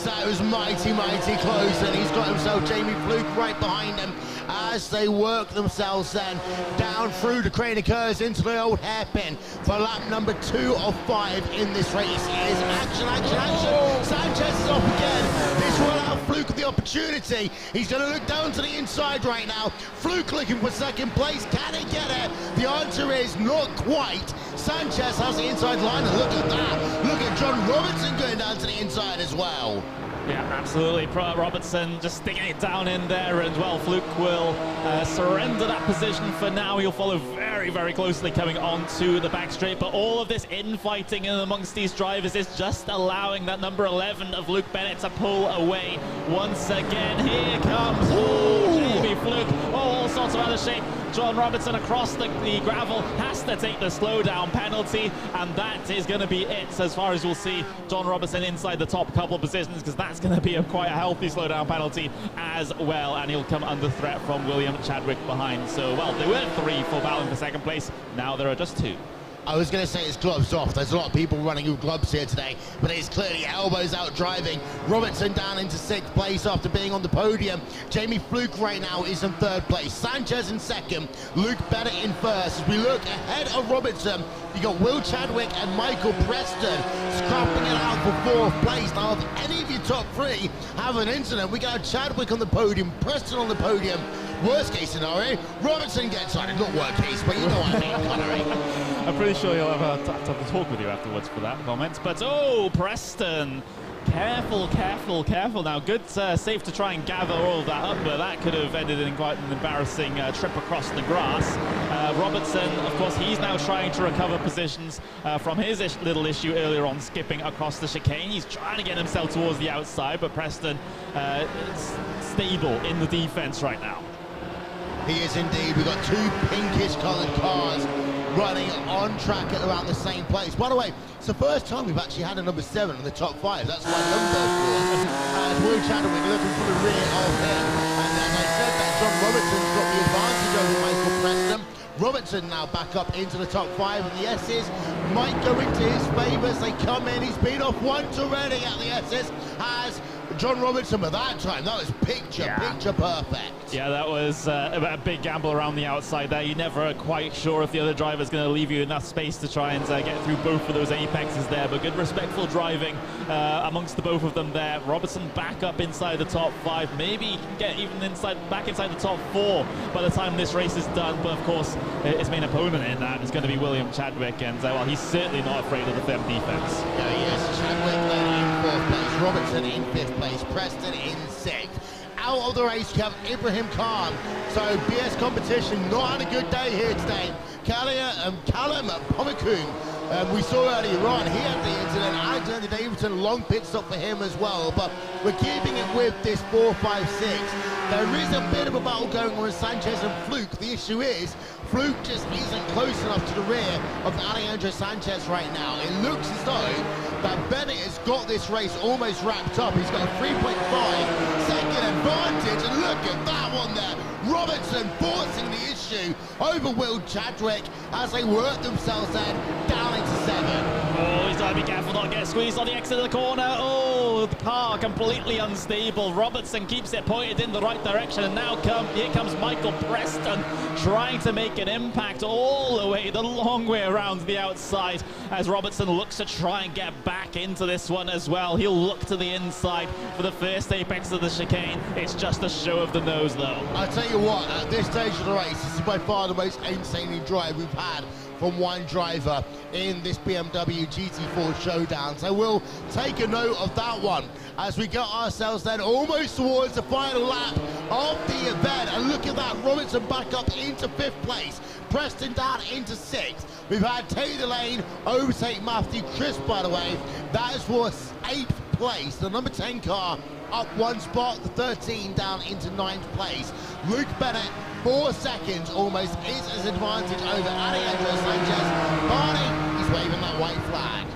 That was mighty, mighty close, and he's got himself Jamie Fluke right behind him as they work themselves then down through the Craner curves into the old hairpin for lap number 2 of 5 in this race. It is action, action, action! Sanchez is off again. This will allow Fluke the opportunity opportunity. He's going to look down to the inside right now. Fluke looking for second place. Can he get it? The answer is not quite. Sanchez has the inside line, and look at that. Look at John Robertson going down to the inside as well. Yeah, absolutely. Robertson just sticking it down in there, and well, Fluke will surrender that position for now. He'll follow very, very closely coming onto the back straight, but all of this infighting in amongst these drivers is just allowing that number 11 of Luke Bennett to pull away once again. Here comes Jamie Fluke, all sorts of other shape. John Robertson across the gravel has to take the slowdown penalty, and that is going to be it as far as we'll see John Robertson inside the top couple of positions, because that's going to be quite a healthy slowdown penalty as well, and he'll come under threat from William Chadwick behind. So, well, there were 3 for battling for second place. Now there are just 2. I was going to say it's gloves off. There's a lot of people running with gloves here today, but it's clearly elbows out driving. Robertson down into 6th place after being on the podium. Jamie Fluke right now is in 3rd place. Sanchez in 2nd. Luke Bennett in 1st. As we look ahead of Robertson, you got Will Chadwick and Michael Preston scrapping it out for 4th place. Now, if any of your top 3 have an incident, we got Chadwick on the podium, Preston on the podium. Worst case scenario, Robertson gets on it. Not worst case, but you know what I mean, Connery. I'm pretty sure he'll have to talk with you afterwards for that comment. But, oh, Preston. Careful, careful, careful. Now, good save to try and gather all of that up, but that could have ended in quite an embarrassing trip across the grass. Robertson, of course, he's now trying to recover positions from his little issue earlier on, skipping across the chicane. He's trying to get himself towards the outside, but Preston stable in the defense right now. He is indeed. We've got 2 pinkish coloured cars running on track at around the same place. By the way, it's the first time we've actually had a number 7 in the top 5. That's quite number, of course. And Will Chadwick looking for the rear of him. And as I said, that John Robertson's got the advantage over Michael Preston. Robertson now back up into the top 5, and the S's might go into his favour as they come in. He's been off once already at the S's, as John Robertson, but that time, that was picture perfect. Yeah, that was a big gamble around the outside there. You're never quite sure if the other driver's going to leave you enough space to try and get through both of those apexes there, but good respectful driving amongst the both of them there. Robertson back up inside the top 5, maybe he can get even back inside the top 4 by the time this race is done, but of course his main opponent in that is going to be William Chadwick, and well, he's certainly not afraid of the firm defense. Yeah, he is. Chadwick then in 4th place, Robertson in 5th place, Preston in 6th. Out of the race, you have Ibrahim Khan. So BS competition not had a good day here today. Callum Pomakun, we saw earlier on, he had the incident. Alexander Davidson, long pit stop for him as well. But we're keeping it with this 4-5-6. There is a bit of a battle going on with Sanchez and Fluke. The issue is, Fluke just isn't close enough to the rear of Alejandro Sanchez right now. It looks as though that Bennett has got this race almost wrapped up. He's got a 3.5 second advantage, and look at that one there. Robertson forcing the issue over Will Chadwick as they work themselves then down into 7. Oh, he's got to be careful not to get squeezed on the exit of the corner. Oh, the car completely unstable. Robertson keeps it pointed in the right direction, and now here comes Michael Preston trying to make an impact all the way, the long way around the outside, as Robertson looks to try and get back into this one as well. He'll look to the inside for the first apex of the chicane. It's just a show of the nose, though. I'll tell you what, at this stage of the race, this is by far the most insanely drive we've had from one driver in this BMW GT4 Showdown. So we'll take a note of that one as we get ourselves then almost towards the final lap of the event. And look at that, Robertson back up into 5th place, Preston down into 6th. We've had Taylor Lane overtake Matthew Crisp, by the way. That is for 8th place. The number 10 car up 1 spot, the 13 down into 9th place. Luke Bennett, 4 seconds almost, is his advantage over Alejandro Sanchez. Barney, he's waving that white flag.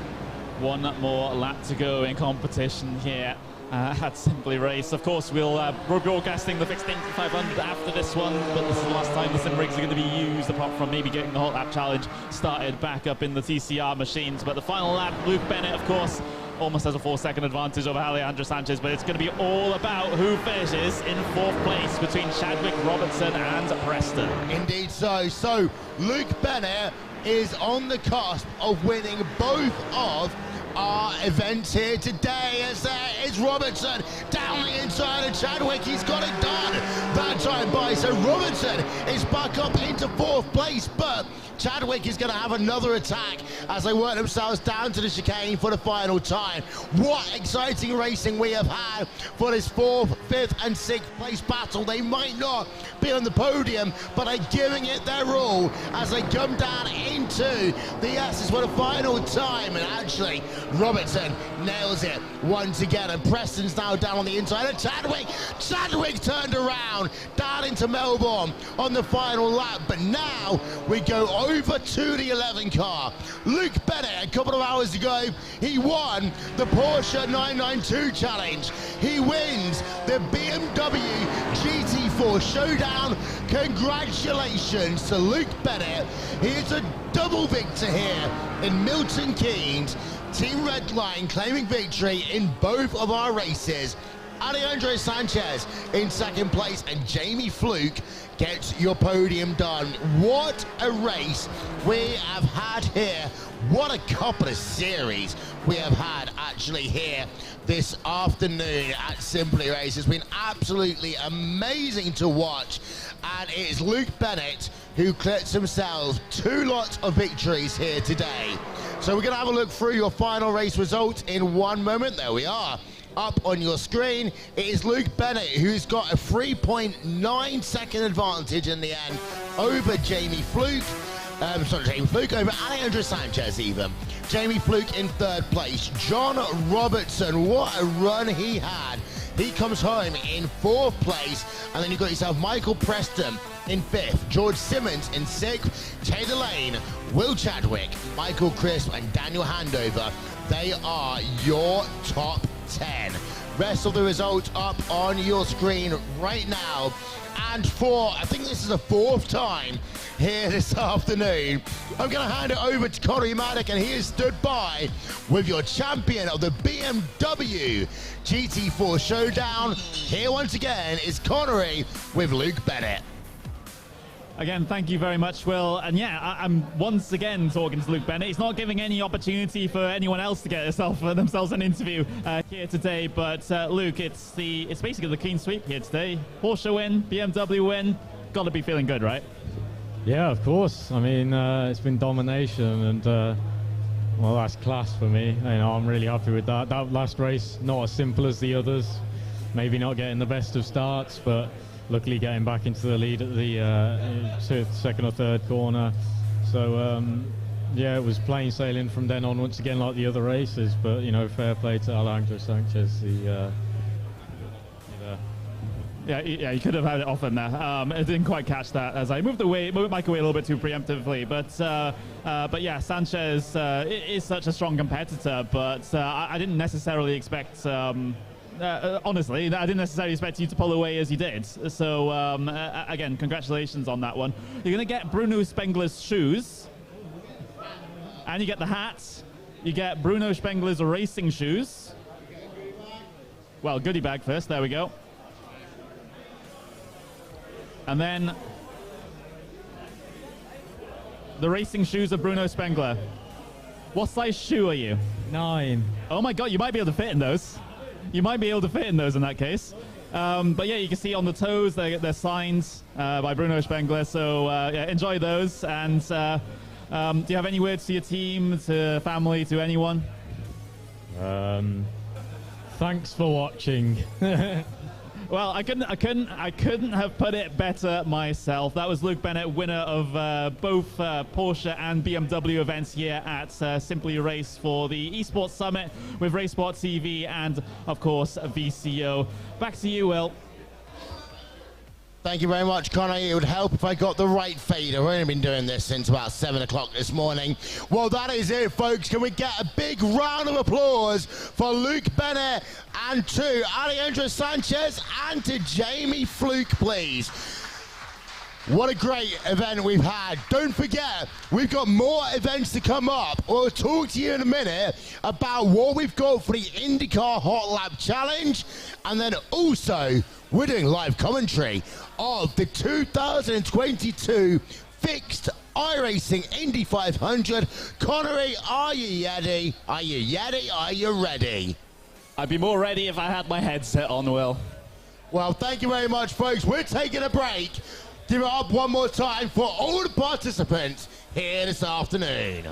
One more lap to go in competition here at Simply Race. Of course, we're broadcasting the fixed Indy 500 after this one, but this is the last time the sim rigs are going to be used, apart from maybe getting the hot lap challenge started back up in the TCR machines. But the final lap, Luke Bennett, of course, almost has a 4-second advantage over Alejandro Sanchez, but it's going to be all about who finishes in 4th place between Chadwick, Robertson and Preston. Indeed so Luke Bennett is on the cusp of winning both of our events here today, as there is Robertson down down the inside of Chadwick. He's got it done that time by. So Robertson is back up into 4th place, but Chadwick is going to have another attack as they work themselves down to the chicane for the final time. What exciting racing we have had for this 4th, 5th and 6th place battle. They might not be on the podium, but they're giving it their all as they come down into the S's for the final time. And actually, Robertson nails it once again, and Preston's now down on the inside of Chadwick. Chadwick turned around down into Melbourne on the final lap, but now we go over to the 11 car. Luke Bennett, a couple of hours ago, he won the Porsche 992 Challenge. He wins the BMW GT4 Showdown. Congratulations to Luke Bennett. He is a double victor here in Milton Keynes. Team Redline claiming victory in both of our races. Alejandro Sanchez in 2nd place, and Jamie Fluke gets your podium done. What a race we have had here. What a couple of series we have had actually here this afternoon at Simply Race. It's been absolutely amazing to watch, and it is Luke Bennett who clips himself 2 lots of victories here today. So we're going to have a look through your final race results in one moment. There we are. Up on your screen, it is Luke Bennett who's got a 3.9 second advantage in the end over Jamie Fluke. Over Alejandro Sanchez even. Jamie Fluke in 3rd place. John Robertson, what a run he had. He comes home in 4th place, and then you've got yourself Michael Preston in 5th, George Simmons in 6th, Taylor Lane, Will Chadwick, Michael Crisp, and Daniel Handover. They are your top 10. Rest of the results up on your screen right now. And for, I think this is the 4th time here this afternoon, I'm going to hand it over to Connery Maddock, and he has stood by with your champion of the BMW GT4 Showdown. Here once again is Connery with Luke Bennett. Again, thank you very much, Will. And yeah, I'm once again talking to Luke Bennett. He's not giving any opportunity for anyone else to get themselves an interview here today. But Luke, it's basically the clean sweep here today. Porsche win, BMW win. Got to be feeling good, right? Yeah, of course. I mean, it's been domination, and well, that's class for me. I'm really happy with that. That last race, not as simple as the others. Maybe not getting the best of starts, but luckily getting back into the lead at the 2nd or 3rd corner. So yeah, it was plain sailing from then on once again like the other races, but fair play to Alejandro Sanchez. Yeah, you could have had it off in there. I didn't quite catch that as I moved the mic away a little bit too preemptively. But yeah, Sanchez is such a strong competitor, but I didn't necessarily expect honestly, I didn't necessarily expect you to pull away as you did. So, again, congratulations on that one. You're going to get Bruno Spengler's shoes. And you get the hat. You get Bruno Spengler's racing shoes. Well, goodie bag first. There we go. And then the racing shoes of Bruno Spengler. What size shoe are you? 9. Oh, my God. You might be able to fit in those. You might be able to fit in those in that case. But yeah, you can see on the toes, they're signed by Bruno Spengler. So yeah, enjoy those. And do you have any words to your team, to family, to anyone? Thanks for watching. Well, I couldn't have put it better myself. That was Luke Bennett, winner of both Porsche and BMW events here at Simply Race for the Esports Summit with RaceSpot TV and, of course, VCO. Back to you, Will. Thank you very much, Connor. It would help if I got the right fader. We've only been doing this since about 7 o'clock this morning. Well, that is it, folks. Can we get a big round of applause for Luke Bennett and to Alejandro Sanchez and to Jamie Fluke, please? What a great event we've had. Don't forget, we've got more events to come up. We'll talk to you in a minute about what we've got for the IndyCar Hot Lap Challenge. And then also, we're doing live commentary of the 2022 fixed iRacing Indy 500. Connery, are you ready? Are you ready? Are you ready? I'd be more ready if I had my headset on, Will. Well, thank you very much, folks. We're taking a break. Give it up one more time for all the participants here this afternoon.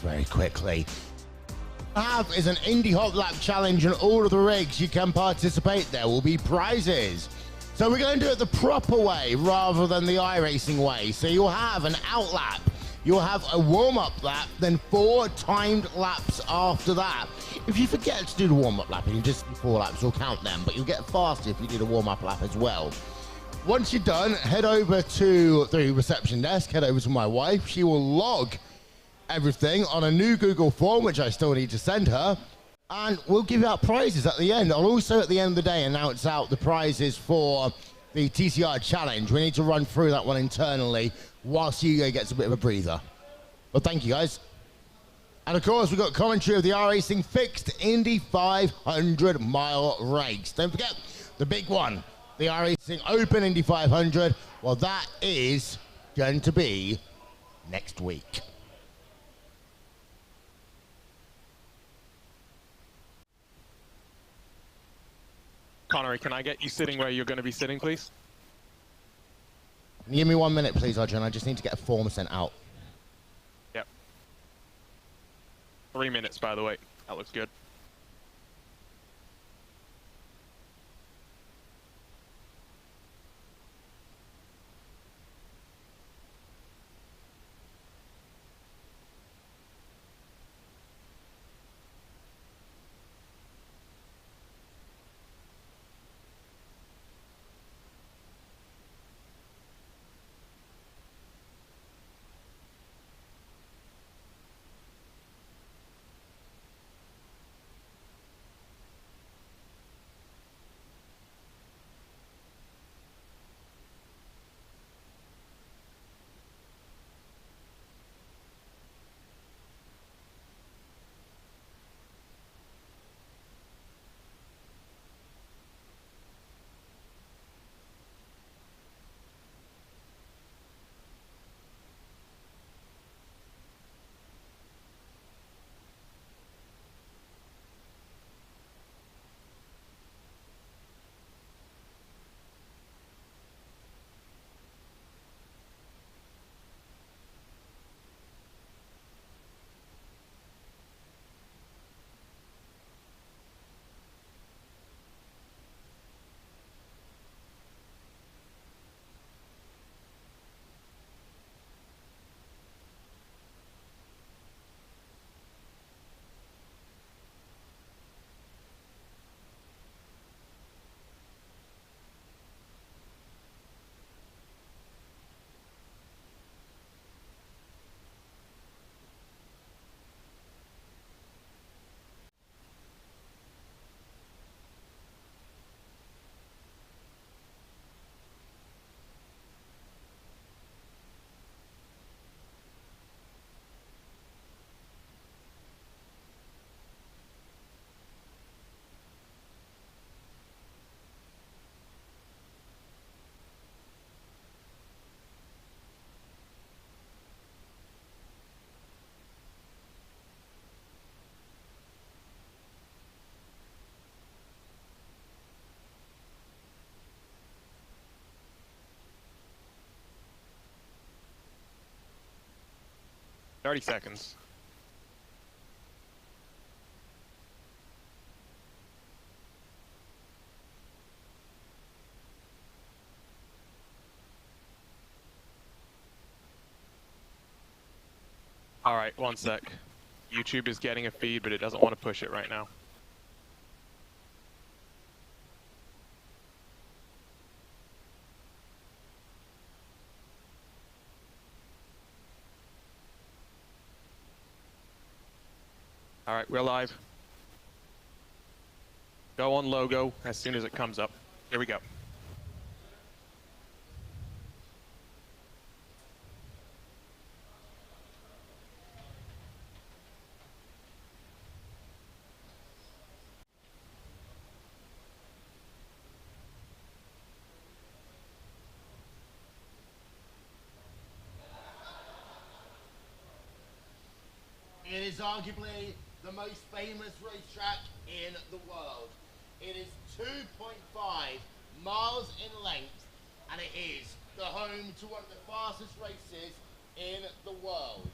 very quickly. Have is an Indy Hot Lap Challenge, and all of the rigs you can participate. There will be prizes. So we're going to do it the proper way rather than the iRacing way. So you'll have an out lap, you'll have a warm-up lap, then 4 timed laps after that. If you forget to do the warm-up lap and you just do 4 laps, we'll count them, but you'll get faster if you do the warm-up lap as well. Once you're done, head over to the reception desk, head over to my wife. She will log everything on a new Google form, which I still need to send her. And we'll give out prizes at the end. I'll also, at the end of the day, announce out the prizes for the TCR challenge. We need to run through that one internally whilst Hugo gets a bit of a breather. But thank you, guys. And of course, we've got commentary of the iRacing Fixed Indy 500-mile race. Don't forget the big one, the iRacing Open Indy 500. Well, that is going to be next week. Connery, can I get you sitting where you're going to be sitting, please? Can you give me 1 minute, please, Adrian? I just need to get a form sent out. Yep. 3 minutes, by the way. That looks good. Thirty seconds. All right, 1 sec. YouTube is getting a feed, but it doesn't want to push it right now. All right, we're live. Go on logo as soon as it comes up. Here we go. It is arguably the most famous racetrack in the world. It is 2.5 miles in length, and it is the home to one of the fastest races in the world.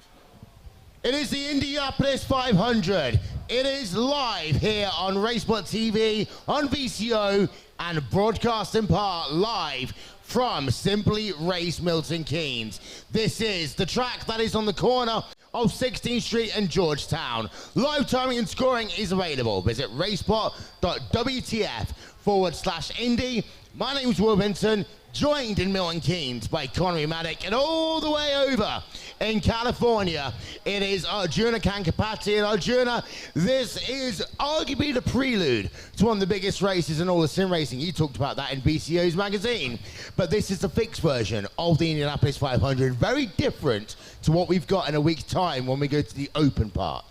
It is the Indianapolis 500. It is live here on RaceSpot TV, on VCO, and broadcast in part live from Simply Race Milton Keynes. This is the track that is on the corner of 16th Street and Georgetown. Live timing and scoring is available. Visit racespot.wtf/Indy. My name is Wil Vincent, joined in Milton Keynes by Connery Maddock, and all the way over in California, it is Arjuna Kankapati. And Arjuna, this is arguably the prelude to one of the biggest races in all of sim racing. You talked about that in VCO's magazine, but this is the fixed version of the Indianapolis 500. Very different to what we've got in a week's time when we go to the open part.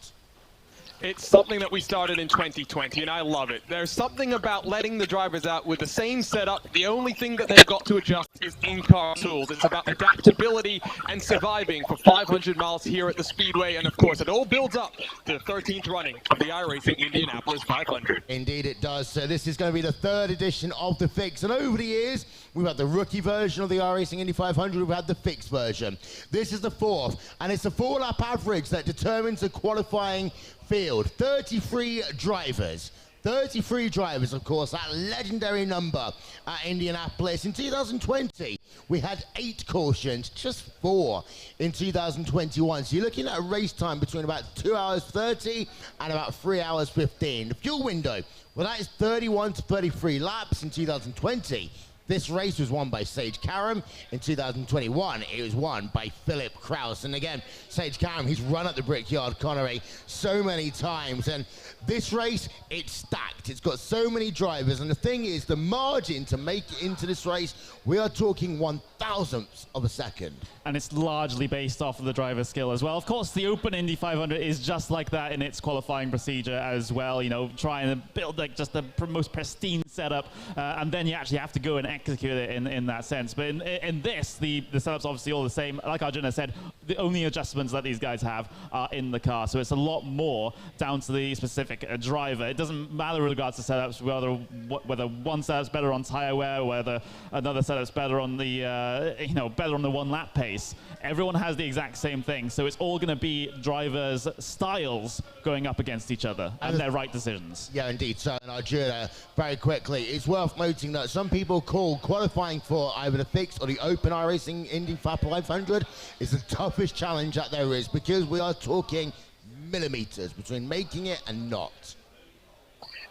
It's something that we started in 2020, and I love it. There's something about letting the drivers out with the same setup. The only thing that they've got to adjust is in-car tools. It's about adaptability and surviving for 500 miles here at the Speedway, and of course, it all builds up to the 13th running of the iRacing Indianapolis 500. Indeed it does. So this is going to be the third edition of the fix, and over the years, we've had the rookie version of the iRacing Indy 500, we've had the fixed version. This is the fourth, and it's the 4-lap average that determines the qualifying field. 33 drivers. 33 drivers, of course, that legendary number at Indianapolis. In 2020, we had 8 cautions, just 4 in 2021. So you're looking at a race time between about 2 hours 30 and about 3 hours 15. The fuel window, well, that is 31 to 33 laps in 2020. This race was won by Sage Karam. In 2021, it was won by Philip Kraus. And again, Sage Karam, he's run at the Brickyard Connery so many times. And this race, it's stacked. It's got so many drivers. And the thing is, the margin to make it into this race, we are talking 1,000ths of a second. And it's largely based off of the driver's skill as well. Of course, the Open Indy 500 is just like that in its qualifying procedure as well. You know, trying to build like just the most pristine setup, and then you actually have to go and execute it in that sense. But in this, the setup's obviously all the same. Like Arjuna said, the only adjustments that these guys have are in the car. So it's a lot more down to the specific driver. It doesn't matter with regards to setups, whether one setup's better on tire wear, whether another setup's better on the better on the 1-lap pace. Everyone has the exact same thing. So it's all going to be drivers' styles going up against each other and their right decisions. Yeah, indeed. So, and Arjuna, very quickly, it's worth noting that some people call qualifying for either the fixed or the open iRacing Indy 500 is the toughest challenge that there is, because we are talking millimeters between making it and not.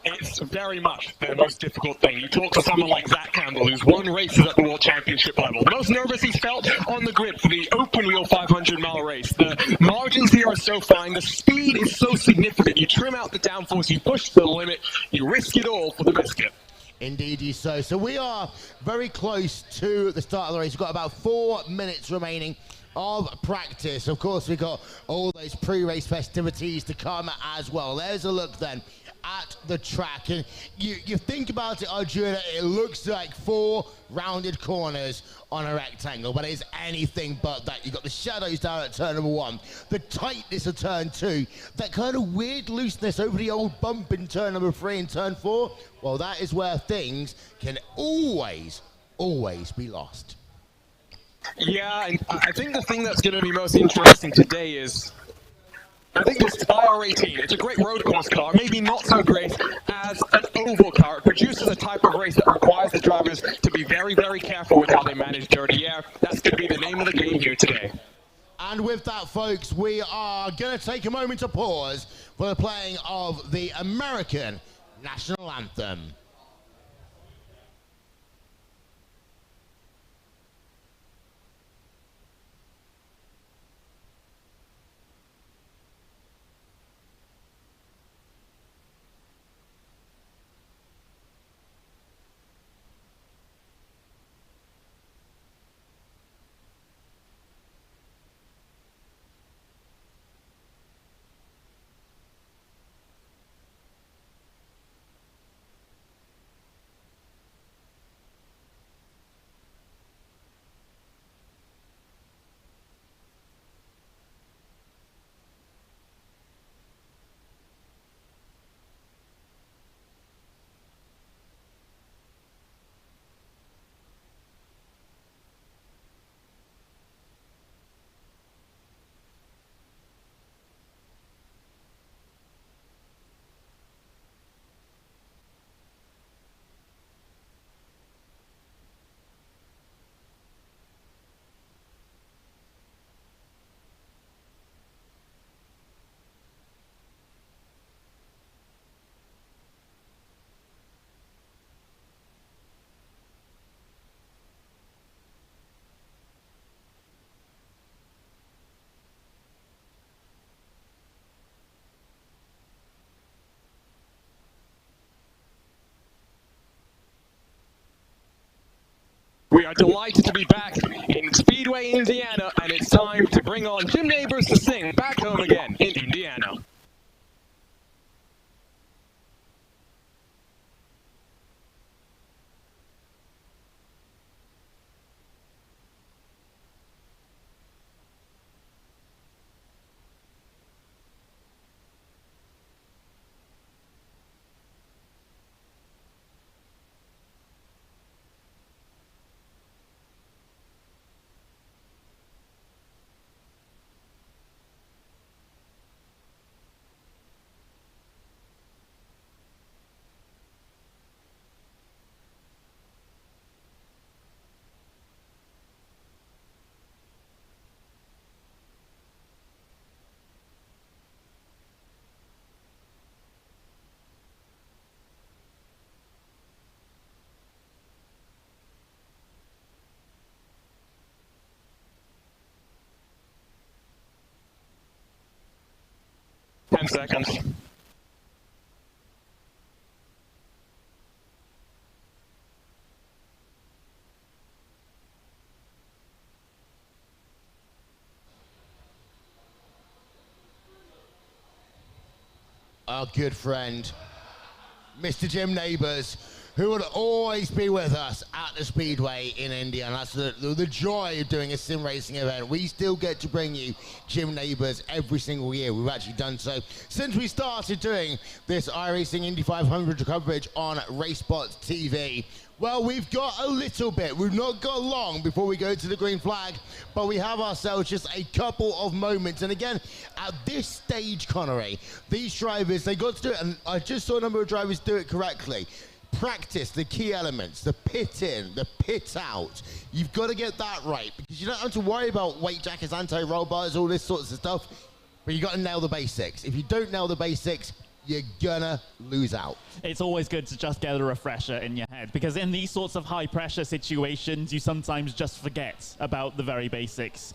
It's very much the most difficult thing. You talk to someone like Zach Campbell, who's won races at the World Championship level. The most nervous he's felt on the grid for the open wheel 500-mile race. The margins here are so fine. The speed is so significant. You trim out the downforce, you push to the limit, you risk it all for the biscuit. Indeed you so. So we are very close to the start of the race. We've got about 4 minutes remaining of practice. Of course, we've got all those pre-race festivities to come as well. There's a look then at the track, and you think about it, Arjuna, it looks like 4 rounded corners on a rectangle, but it's anything but that. You've got the shadows down at turn number 1, the tightness of turn 2, that kind of weird looseness over the old bump in turn number 3 and turn 4. Well, that is where things can always be lost. Yeah, and I think the thing that's going to be most interesting today is, I think this IR18, it's a great road course car, maybe not so great as an oval car. It produces a type of race that requires the drivers to be very, very careful with how they manage dirty air. That's going to be the name of the game here today. And with that, folks, we are going to take a moment to pause for the playing of the American National Anthem. We are delighted to be back in Speedway, Indiana, and it's time to bring on Jim Neighbors to sing Back Home Again in Indiana. Ten seconds. Our good friend, Mr. Jim Neighbors, who will always be with us at the Speedway in Indy, and that's the joy of doing a sim racing event. We still get to bring you Jim Neighbors every single year. We've actually done so since we started doing this iRacing Indy 500 coverage on RaceSpot TV. Well, we've got a little bit. We've not got long before we go to the green flag, but we have ourselves just a couple of moments. And again, at this stage, Connery, these drivers, they got to do it, and I just saw a number of drivers do it correctly. Practice the key elements, the pit in, the pit out. You've got to get that right, because you don't have to worry about weight jackets, anti-roll bars, all this sorts of stuff, but you got to nail the basics. If you don't nail the basics, you're gonna lose out. It's always good to just get a refresher in your head, because in these sorts of high pressure situations, you sometimes just forget about the very basics.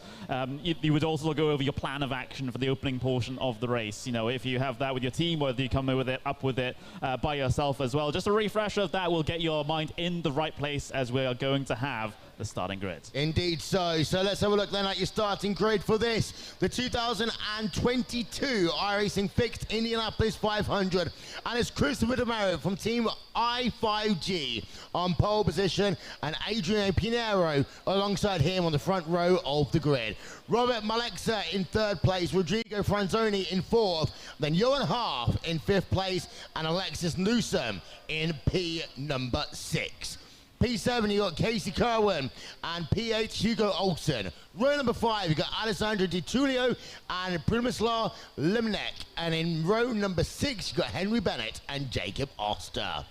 You would also go over your plan of action for the opening portion of the race. You know, if you have that with your team, or if you come up with it by yourself as well. Just a refresher of that will get your mind in the right place as we are going to have the starting grid. Indeed so. So let's have a look then at your starting grid for this, the 2022 iRacing Fixed Indianapolis 500. And it's Christopher DeMero from Team I5G on pole position, and Adrian Pinheiro alongside him on the front row of the grid. Robert Malexa in third place, Rodrigo Franzoni in fourth, then Johan Harf in fifth place, and Alexis Newsom in P number 6. P7, you got Casey Kerwin, and P8, Hugo Olsen. Row number 5, you got Alessandro Di Tullio and Primislav Limnek. And in row number 6, you got Henry Bennett and Jacob Oster.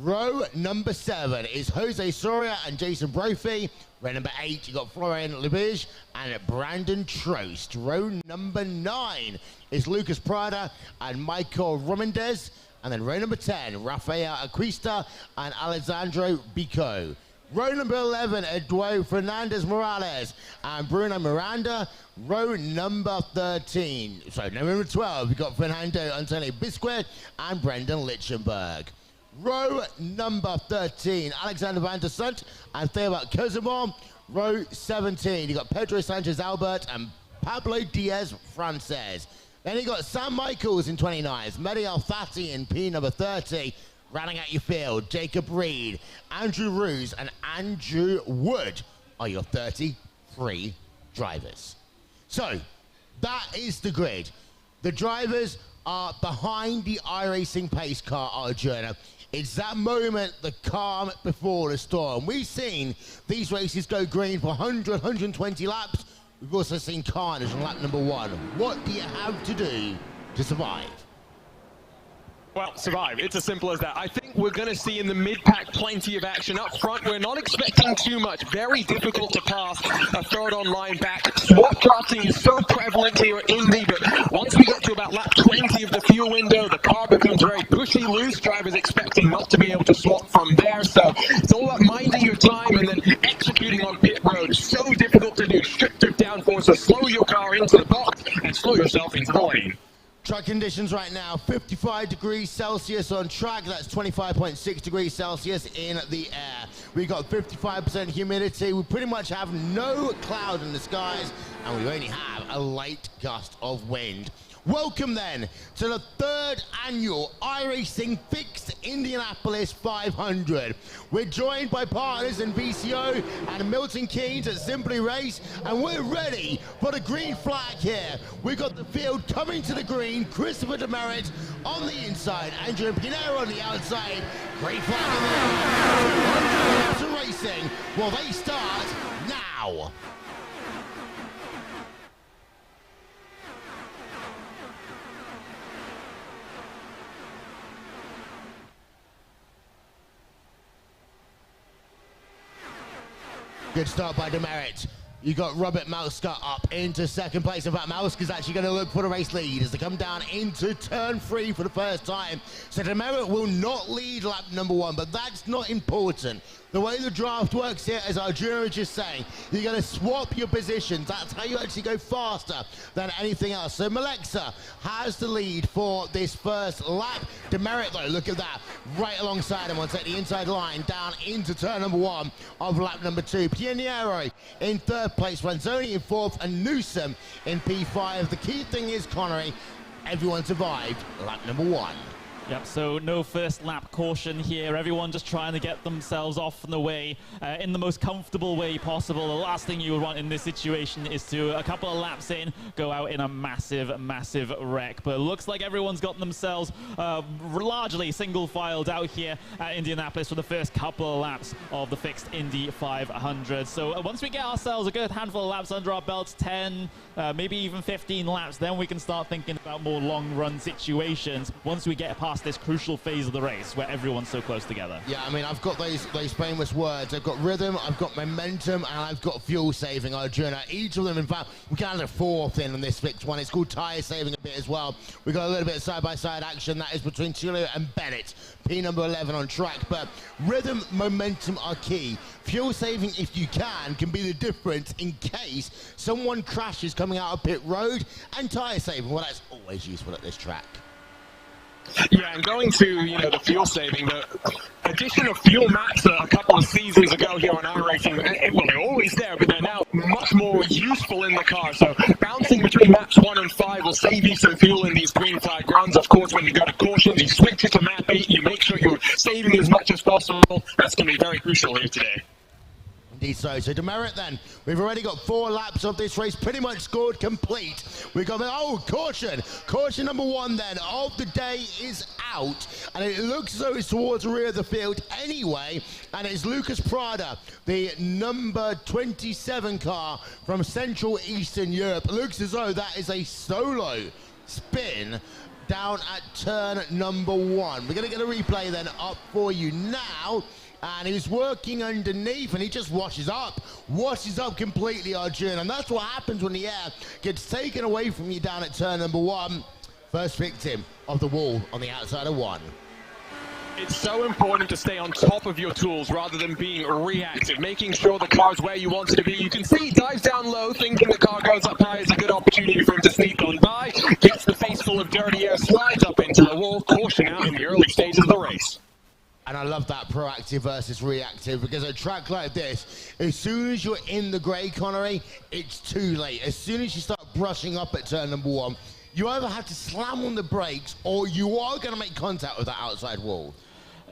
Row number 7 is Jose Soria and Jason Brophy. Row number 8, you got Florian Lebige and Brandon Trost. Row number 9 is Lucas Prada and Michael Romandez. And then row number 10, Rafael Acuista and Alessandro Bico. Row number 11, Eduardo Fernandez Morales and Bruno Miranda. Row number 13, sorry, number 12, we've got Fernando Antonio Bisquet and Brendan Lichtenberg. Row number 13, Alexander Van der Sant and Theobald Kozimov. Row 17, you got Pedro Sanchez Albert and Pablo Diaz Frances. Then you got Sam Michaels in 29th, Mehdi Al-Fati in P number 30, rounding out your field, Jacob Reed, Andrew Roos, and Andrew Wood are your 33 drivers. So, that is the grid. The drivers are behind the iRacing pace car, Arjuna. It's that moment, the calm before the storm. We've seen these races go green for 100, 120 laps. We've also seen carnage on lap number 1. What do you have to do to survive? Well, survive. It's as simple as that. I think we're going to see in the mid-pack plenty of action up front. We're not expecting too much. Very difficult to pass a third on line back. Swap drafting is so prevalent here at Indy, but once we get to about lap 20 of the fuel window, the car becomes very pushy loose. Drivers expecting not to be able to swap from there. So it's all about minding your time and then executing on pit road. So difficult to do. Stricter downforce, so slow your car into the box and slow yourself into the lane. Track conditions right now, 55 degrees Celsius on track. That's 25.6 degrees Celsius in the air. We've got 55% humidity. We pretty much have no cloud in the skies, and we only have a light gust of wind. Welcome then to the 3rd annual iRacing Fixed Indianapolis 500. We're joined by partners in VCO and Milton Keynes at Simply Race, and we're ready for the green flag here. We've got the field coming to the green, Christopher Demerit on the inside, Andrew Pinero on the outside. Green flag in the air. 100 laps of racing. Well, they start now. Good start by Demerit. You got Robert Mauska up into second place. In fact, Mauska's actually going to look for the race lead as they come down into turn 3 for the first time. So Demerit will not lead lap number 1, but that's not important. The way the draft works here, as Arjuna was just saying, you're going to swap your positions. That's how you actually go faster than anything else. So Malexa has the lead for this first lap. Demerit, though, look at that, right alongside him. We'll take the inside line down into turn number 1 of lap number 2. Pianiero in 3rd place, Ranzoni in 4th, and Newsom in P5. The key thing is, Connery, everyone survived lap number 1. Yep, so no first lap caution here. Everyone just trying to get themselves off and away in the most comfortable way possible. The last thing you would want in this situation is to, a couple of laps in, go out in a massive, massive wreck. But it looks like everyone's gotten themselves largely single-filed out here at Indianapolis for the first couple of laps of the fixed Indy 500. So once we get ourselves a good handful of laps under our belts, 10, maybe even 15 laps, then we can start thinking about more long-run situations once we get past this crucial phase of the race where everyone's so close together. Yeah, I mean, I've got those famous words. I've got rhythm, I've got momentum, and I've got fuel saving, Arjuna. Each of them, in fact, we can add a 4th in on this fixed one. It's called tyre saving a bit as well. We've got a little bit of side-by-side action. That is between Tulio and Bennett. P number 11 on track, but rhythm, momentum are key. Fuel saving, if you can be the difference in case someone crashes coming out of pit road, and tyre saving, well, that's always useful at this track. Yeah, and going to, the fuel saving, the addition of fuel maps a couple of seasons ago here on iRacing, well, they're always there, but they're now much more useful in the car. So bouncing between maps 1 and 5 will save you some fuel in these green flag runs. Of course, when you go to cautions, you switch it to map 8, you make sure you're saving as much as possible. That's going to be very crucial here today. Indeed so. So Demerit then, we've already got 4 laps of this race pretty much scored complete. We've got, caution. Caution number 1 then of the day is out. And it looks as though it's towards the rear of the field anyway. And it's Lucas Prada, the number 27 car from Central Eastern Europe. It looks as though that is a solo spin down at turn number 1. We're going to get a replay then up for you now. And he's working underneath, and he just washes up completely, Arjun. And that's what happens when the air gets taken away from you down at turn number 1. First victim of the wall on the outside of 1. It's so important to stay on top of your tools rather than being reactive, making sure the car's where you want it to be. You can see he dives down low, thinking the car goes up high is a good opportunity for him to sneak on by. Gets the face full of dirty air, slides up into the wall, caution out in the early stages of the race. And I love that proactive versus reactive, because a track like this, as soon as you're in the grey, Connery, it's too late. As soon as you start brushing up at turn number 1, you either have to slam on the brakes or you are going to make contact with that outside wall.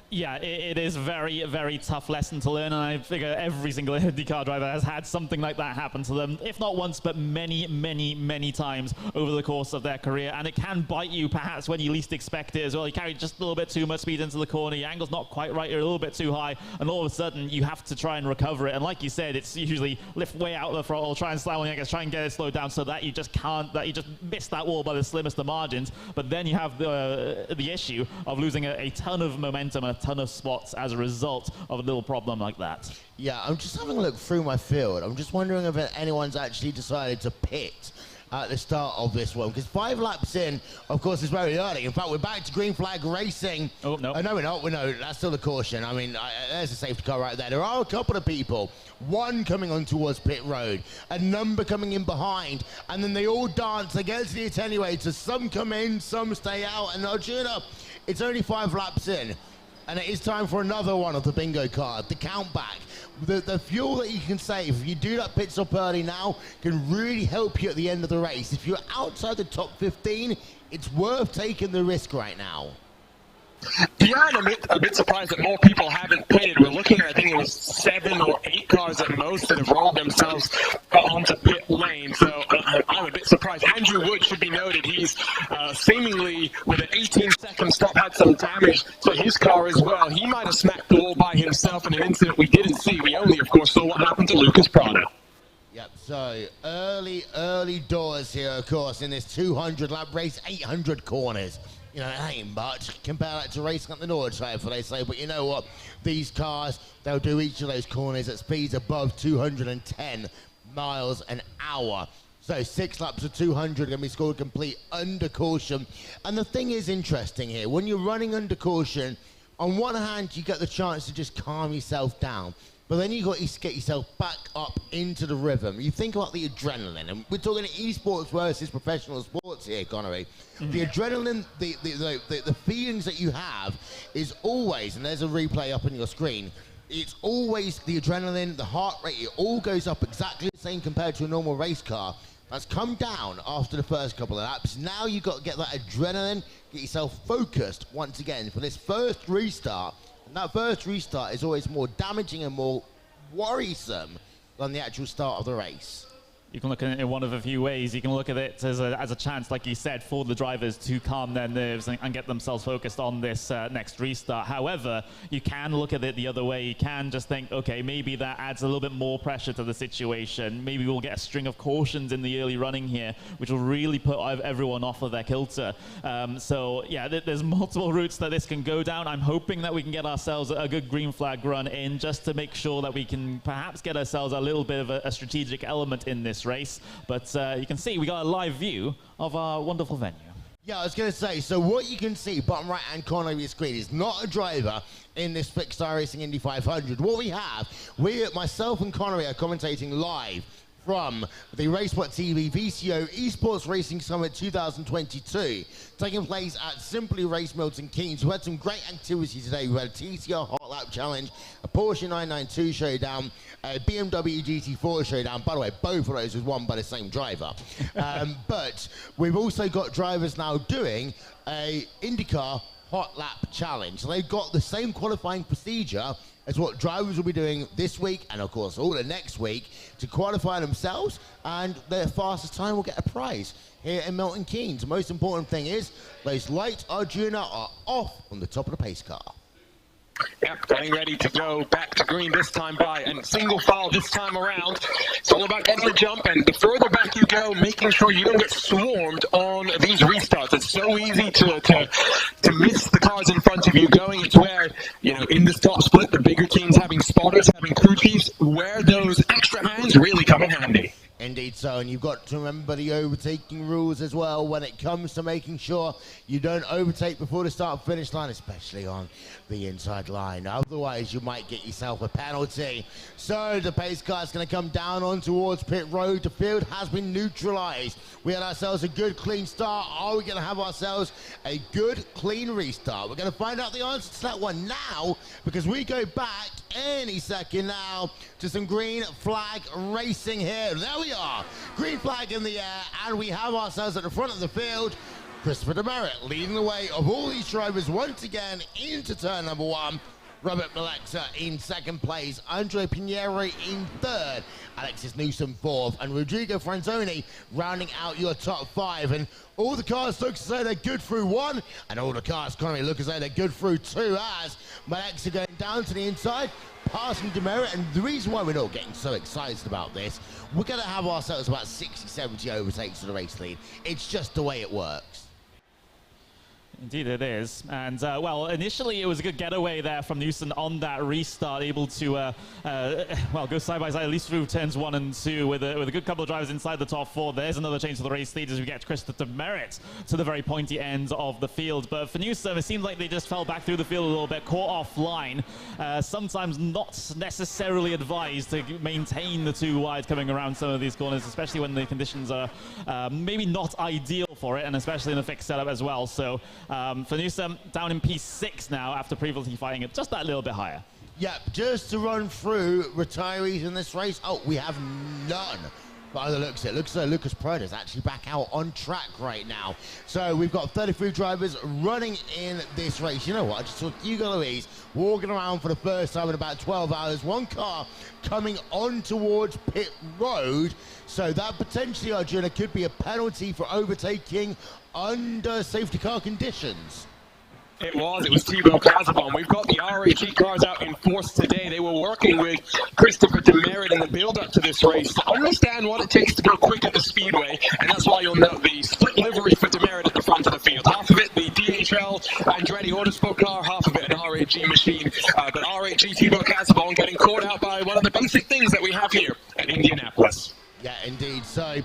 Yeah, it is very, very tough lesson to learn, and I figure every single IndyCar driver has had something like that happen to them, if not once, but many, many, many times over the course of their career, and it can bite you perhaps when you least expect it as well. You carry just a little bit too much speed into the corner, your angle's not quite right, you're a little bit too high, and all of a sudden you have to try and recover it, and like you said, it's usually lift way out of the throttle, try and slam on the anchors, try and get it slowed down so that you just can't, that you just miss that wall by the slimmest of margins, but then you have the issue of losing a ton of momentum, a ton of spots as a result of a little problem like that. Yeah, I'm just having a look through my field. I'm just wondering if anyone's actually decided to pit at the start of this one, because 5 laps in, of course, is very early. In fact, we're back to green flag racing. Oh, no. No, we're not. No, that's still a caution. I mean, there's a safety car right there. There are a couple of people, one coming on towards pit road, a number coming in behind, and then they all dance. They get to the attenuator. Some come in, some stay out, and Arjuna, it's only 5 laps in. And it is time for another one of the bingo card, the count back. The fuel that you can save, if you do that pit stop early now, can really help you at the end of the race. If you're outside the top 15, it's worth taking the risk right now. Yeah, I'm a bit surprised that more people haven't pitted. We're looking at, I think it was 7 or 8 cars at most that have rolled themselves onto pit lane. So I'm a bit surprised. Andrew Wood should be noted. He's seemingly, with an 18-second stop, had some damage to his car as well. He might have smacked the wall by himself in an incident we didn't see. We only, of course, saw what happened to Lucas Prado. Yep, so early doors here, of course, in this 200-lap race, 800 corners. You know, it ain't much. Compare that to racing at the North Side, they say. But you know what? These cars, they'll do each of those corners at speeds above 210 miles an hour. So 6 laps of 200 going to be scored complete under caution. And the thing is interesting here, when you're running under caution, on one hand, you get the chance to just calm yourself down. But then you've got to get yourself back up into the rhythm. You think about the adrenaline, and we're talking esports versus professional sports here, Connery. The adrenaline, the feelings that you have is always, and there's a replay up on your screen, it's always the adrenaline, the heart rate, it all goes up exactly the same compared to a normal race car. That's come down after the first couple of laps. Now you've got to get that adrenaline, get yourself focused once again for this first restart. And that first restart is always more damaging and more worrisome than the actual start of the race. You can look at it in one of a few ways. You can look at it as a chance, like you said, for the drivers to calm their nerves and get themselves focused on this next restart. However, you can look at it the other way. You can just think, okay, maybe that adds a little bit more pressure to the situation. Maybe we'll get a string of cautions in the early running here, which will really put everyone off of their kilter. So, yeah, there's multiple routes that this can go down. I'm hoping that we can get ourselves a good green flag run in just to make sure that we can perhaps get ourselves a little bit of a strategic element in this race. But you can see we got a live view of our wonderful venue. Yeah, I was going to say, so what you can see, bottom right-hand corner of your screen, is not a driver in this Fixed Star Racing Indy 500. What we have, myself and Connery are commentating live from the RaceSpot TV VCO Esports Racing Summit 2022, taking place at Simply Race Milton Keynes. We had some great activity today. We had a TCR Hot Lap Challenge, a Porsche 992 Showdown, a BMW GT4 Showdown. By the way, both of those was won by the same driver. But we've also got drivers now doing a IndyCar Hot Lap Challenge. So they've got the same qualifying procedure as what drivers will be doing this week and, of course, all the next week to qualify themselves, and their fastest time will get a prize here in Milton Keynes. The most important thing is those lights Arjuna are off on the top of the pace car. Yep, getting ready to go back to green this time by, and single file this time around. It's all about getting the jump, and the further back you go, making sure you don't get swarmed on these restarts. It's so easy to miss the cars in front of you going. It's where, you know, in this top split, the bigger teams having spotters, having crew chiefs, where those extra hands really come in handy. Indeed so, and you've got to remember the overtaking rules as well when it comes to making sure you don't overtake before the start-finish line, especially on the inside line. Otherwise, you might get yourself a penalty. So the pace car is going to come down on towards pit road. The field has been neutralized. We had ourselves a good, clean start. Are we going to have ourselves a good, clean restart? We're going to find out the answer to that one now, because we go back any second now to some green flag racing here. There we are, green flag in the air, and we have ourselves at the front of the field Christopher Demerit leading the way of all these drivers once again into turn number 1. Robert Malexa in second place, Andre Pinheiro in third, Alexis Newsom fourth, and Rodrigo Franzoni rounding out your top 5. And all the cars look as though they're good through 1, and all the cars currently look as though they're good through 2, as Malexa going down to the inside, passing Demerit. And the reason why we're not getting so excited about this, we're going to have ourselves about 60-70 overtakes to the race lead. It's just the way it works. Indeed it is. And, well, initially it was a good getaway there from Newson on that restart, able to, well, go side by side, at least through turns 1 and 2 with a good couple of drivers inside the top 4. There's another change to the race lead as we get Christopher Merritt to the very pointy end of the field. But for Newson, it seems like they just fell back through the field a little bit, caught offline. Sometimes not necessarily advised to maintain the 2 wide coming around some of these corners, especially when the conditions are maybe not ideal for it, and especially in the fixed setup as well. So for Newsom, down in P6 now after previously fighting it just that little bit higher. Yep, just to run through retirees in this race. Oh, we have none. By the looks of it, looks like Lucas Proda's actually back out on track right now. So we've got 33 drivers running in this race. You know what? I just saw Hugo Luis walking around for the first time in about 12 hours. One car coming on towards pit road. So that potentially, Arjuna, could be a penalty for overtaking under safety car conditions. It was Thibaut Casabon. We've got the RAG cars out in force today. They were working with Christopher Demerit in the build-up to this race to understand what it takes to go quick at the speedway, and that's why you'll note the split livery for Demerit at the front of the field. Half of it the DHL Andretti Autosport car, half of it an RAG machine. But RAG Thibaut Casabon getting caught out by one of the basic things that we have here at Indianapolis. Yeah, indeed. So,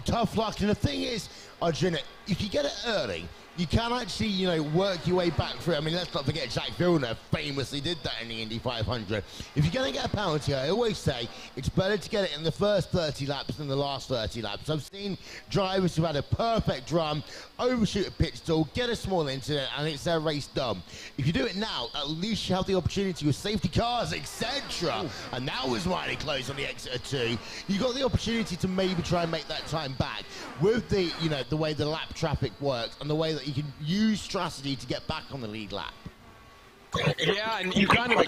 tough luck. And the thing is, Arjuna, if you get it early, you can actually, you know, work your way back through. I mean, let's not forget Jacques Villeneuve famously did that in the Indy 500. If you're going to get a penalty, I always say it's better to get it in the first 30 laps than the last 30 laps. I've seen drivers who had a perfect run, overshoot a pit stall, get a small incident, and it's their race done. If you do it now, at least you have the opportunity with safety cars, etc. And that was mighty close on the exit of 2. You got the opportunity to maybe try and make that time back with the, you know, the way the lap traffic works and the way that you can use strategy to get back on the lead lap. Yeah, and you kind of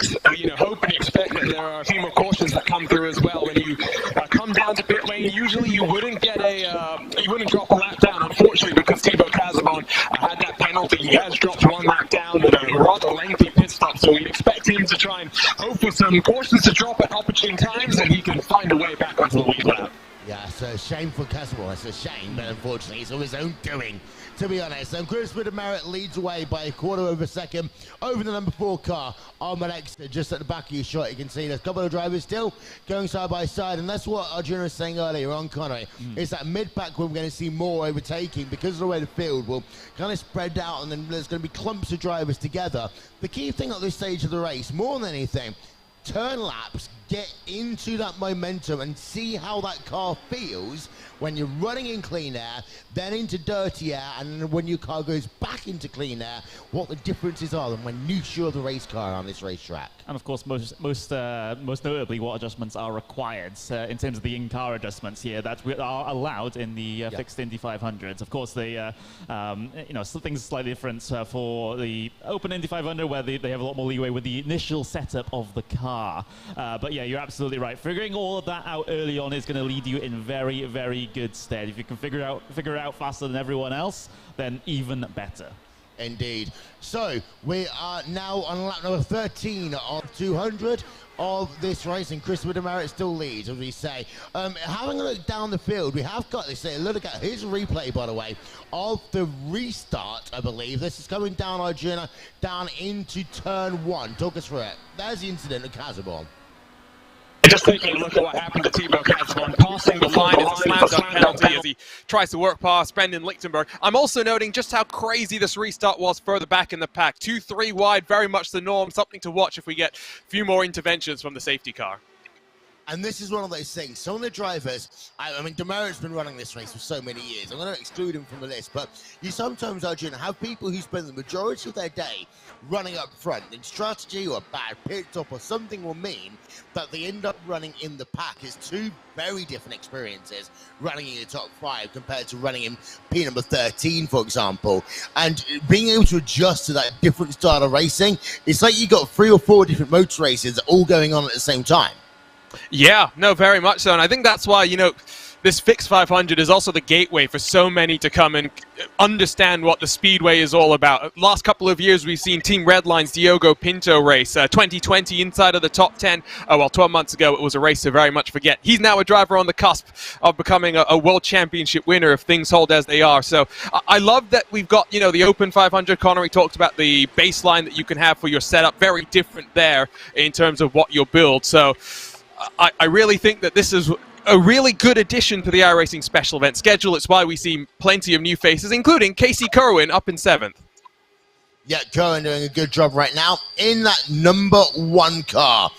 hope and expect that there are a few more cautions that come through as well. When you come down to pit lane, usually you wouldn't get you wouldn't drop a lap down. Unfortunately, because Thibaut Casabon had that penalty, he has dropped 1 lap down with a rather lengthy pit stop. So we expect him to try and hope for some cautions to drop at opportune times, and he can find a way back onto the lead lap. Yeah, it's a shame for Casabon. It's a shame, but unfortunately, it's of his own doing, to be honest. And Christopher Demerit leads away by a quarter of a second over the number 4 car, Armand Exeter, just at the back of your shot. You can see there's a couple of drivers still going side by side, and that's what Arjuna was saying earlier on, Connery. It's that mid-pack where we're going to see more overtaking because of the way the field will kind of spread out, and then there's going to be clumps of drivers together. The key thing at this stage of the race, more than anything, turn laps, get into that momentum and see how that car feels when you're running in clean air, then into dirty air, and when your car goes back into clean air, what the differences are and when you're the race car on this racetrack. And of course, most notably, what adjustments are required in terms of the in-car adjustments here that are allowed in the fixed Indy 500s. Of course, they, things slightly different for the open Indy 500, where they have a lot more leeway with the initial setup of the car. But yeah, you're absolutely right. Figuring all of that out early on is going to lead you in very, very good stead. If you can figure it out faster than everyone else, then even better. Indeed. So we are now on lap number 13 of 200 of this race, and Christopher Demerit still leads, as we say. Having a look down the field, we have got this. Look at here's a replay, by the way, of the restart. I believe this is coming down Arjuna, down into turn 1. Talk us through it. There's the incident at Casabon. Just taking a look at what happened to Thibaut Casabon, passing the line is a slam-dunk penalty as he tries to work past Brendan Lichtenberg. I'm also noting just how crazy this restart was further back in the pack. 2-3 wide, very much the norm, something to watch if we get a few more interventions from the safety car. And this is one of those things. Some of the drivers, I mean, Demerit's been running this race for so many years. I'm going to exclude him from the list, but you sometimes, Arjuna, have people who spend the majority of their day running up front. And strategy or a bad pit stop or something will mean that they end up running in the pack. It's 2 very different experiences running in the top 5 compared to running in P number 13, for example. And being able to adjust to that different style of racing, it's like you got 3 or 4 different motor races all going on at the same time. Yeah, no, very much so. And I think that's why, this fixed 500 is also the gateway for so many to come and understand what the Speedway is all about. Last couple of years, we've seen Team Redline's Diogo Pinto race. 2020 inside of the top 10. Oh, well, 12 months ago, it was a race to very much forget. He's now a driver on the cusp of becoming a World Championship winner if things hold as they are. So I love that we've got, you know, the Open 500. Connery talked about the baseline that you can have for your setup. Very different there in terms of what you'll build. So I really think that this is a really good addition to the iRacing special event schedule. It's why we see plenty of new faces, including Casey Kerwin up in 7th. Yeah, Kerwin doing a good job right now in that #1 car.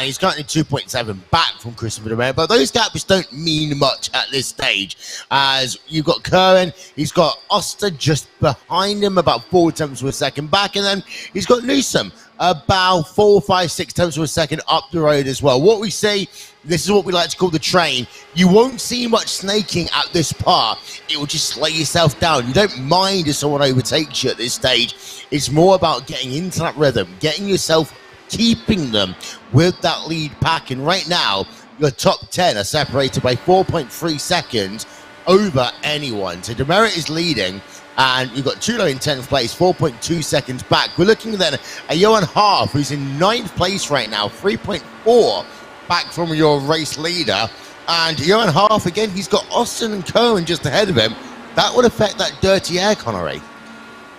He's currently 2.7 back from Christopher Demare, but those gaps don't mean much at this stage. As you've got Kerwin, he's got Oster just behind him, about 4 tenths of a second back, and then he's got Newsom about 4, 5, 6 tenths of a second up the road as well. What we see, this is what we like to call the train. You won't see much snaking at this part. It will just slow yourself down. You don't mind if someone overtakes you at this stage. It's more about getting into that rhythm, getting yourself, keeping them with that lead pack. And right now, your top 10 are separated by 4.3 seconds over anyone. So Demerit is leading, and you've got Tulo in 10th place, 4.2 seconds back. We're looking then at Johan Haaf, who's in 9th place right now, 3.4 back from your race leader. And Johan Haaf, again, he's got Austin and Cohen just ahead of him. That would affect that dirty air, Connery.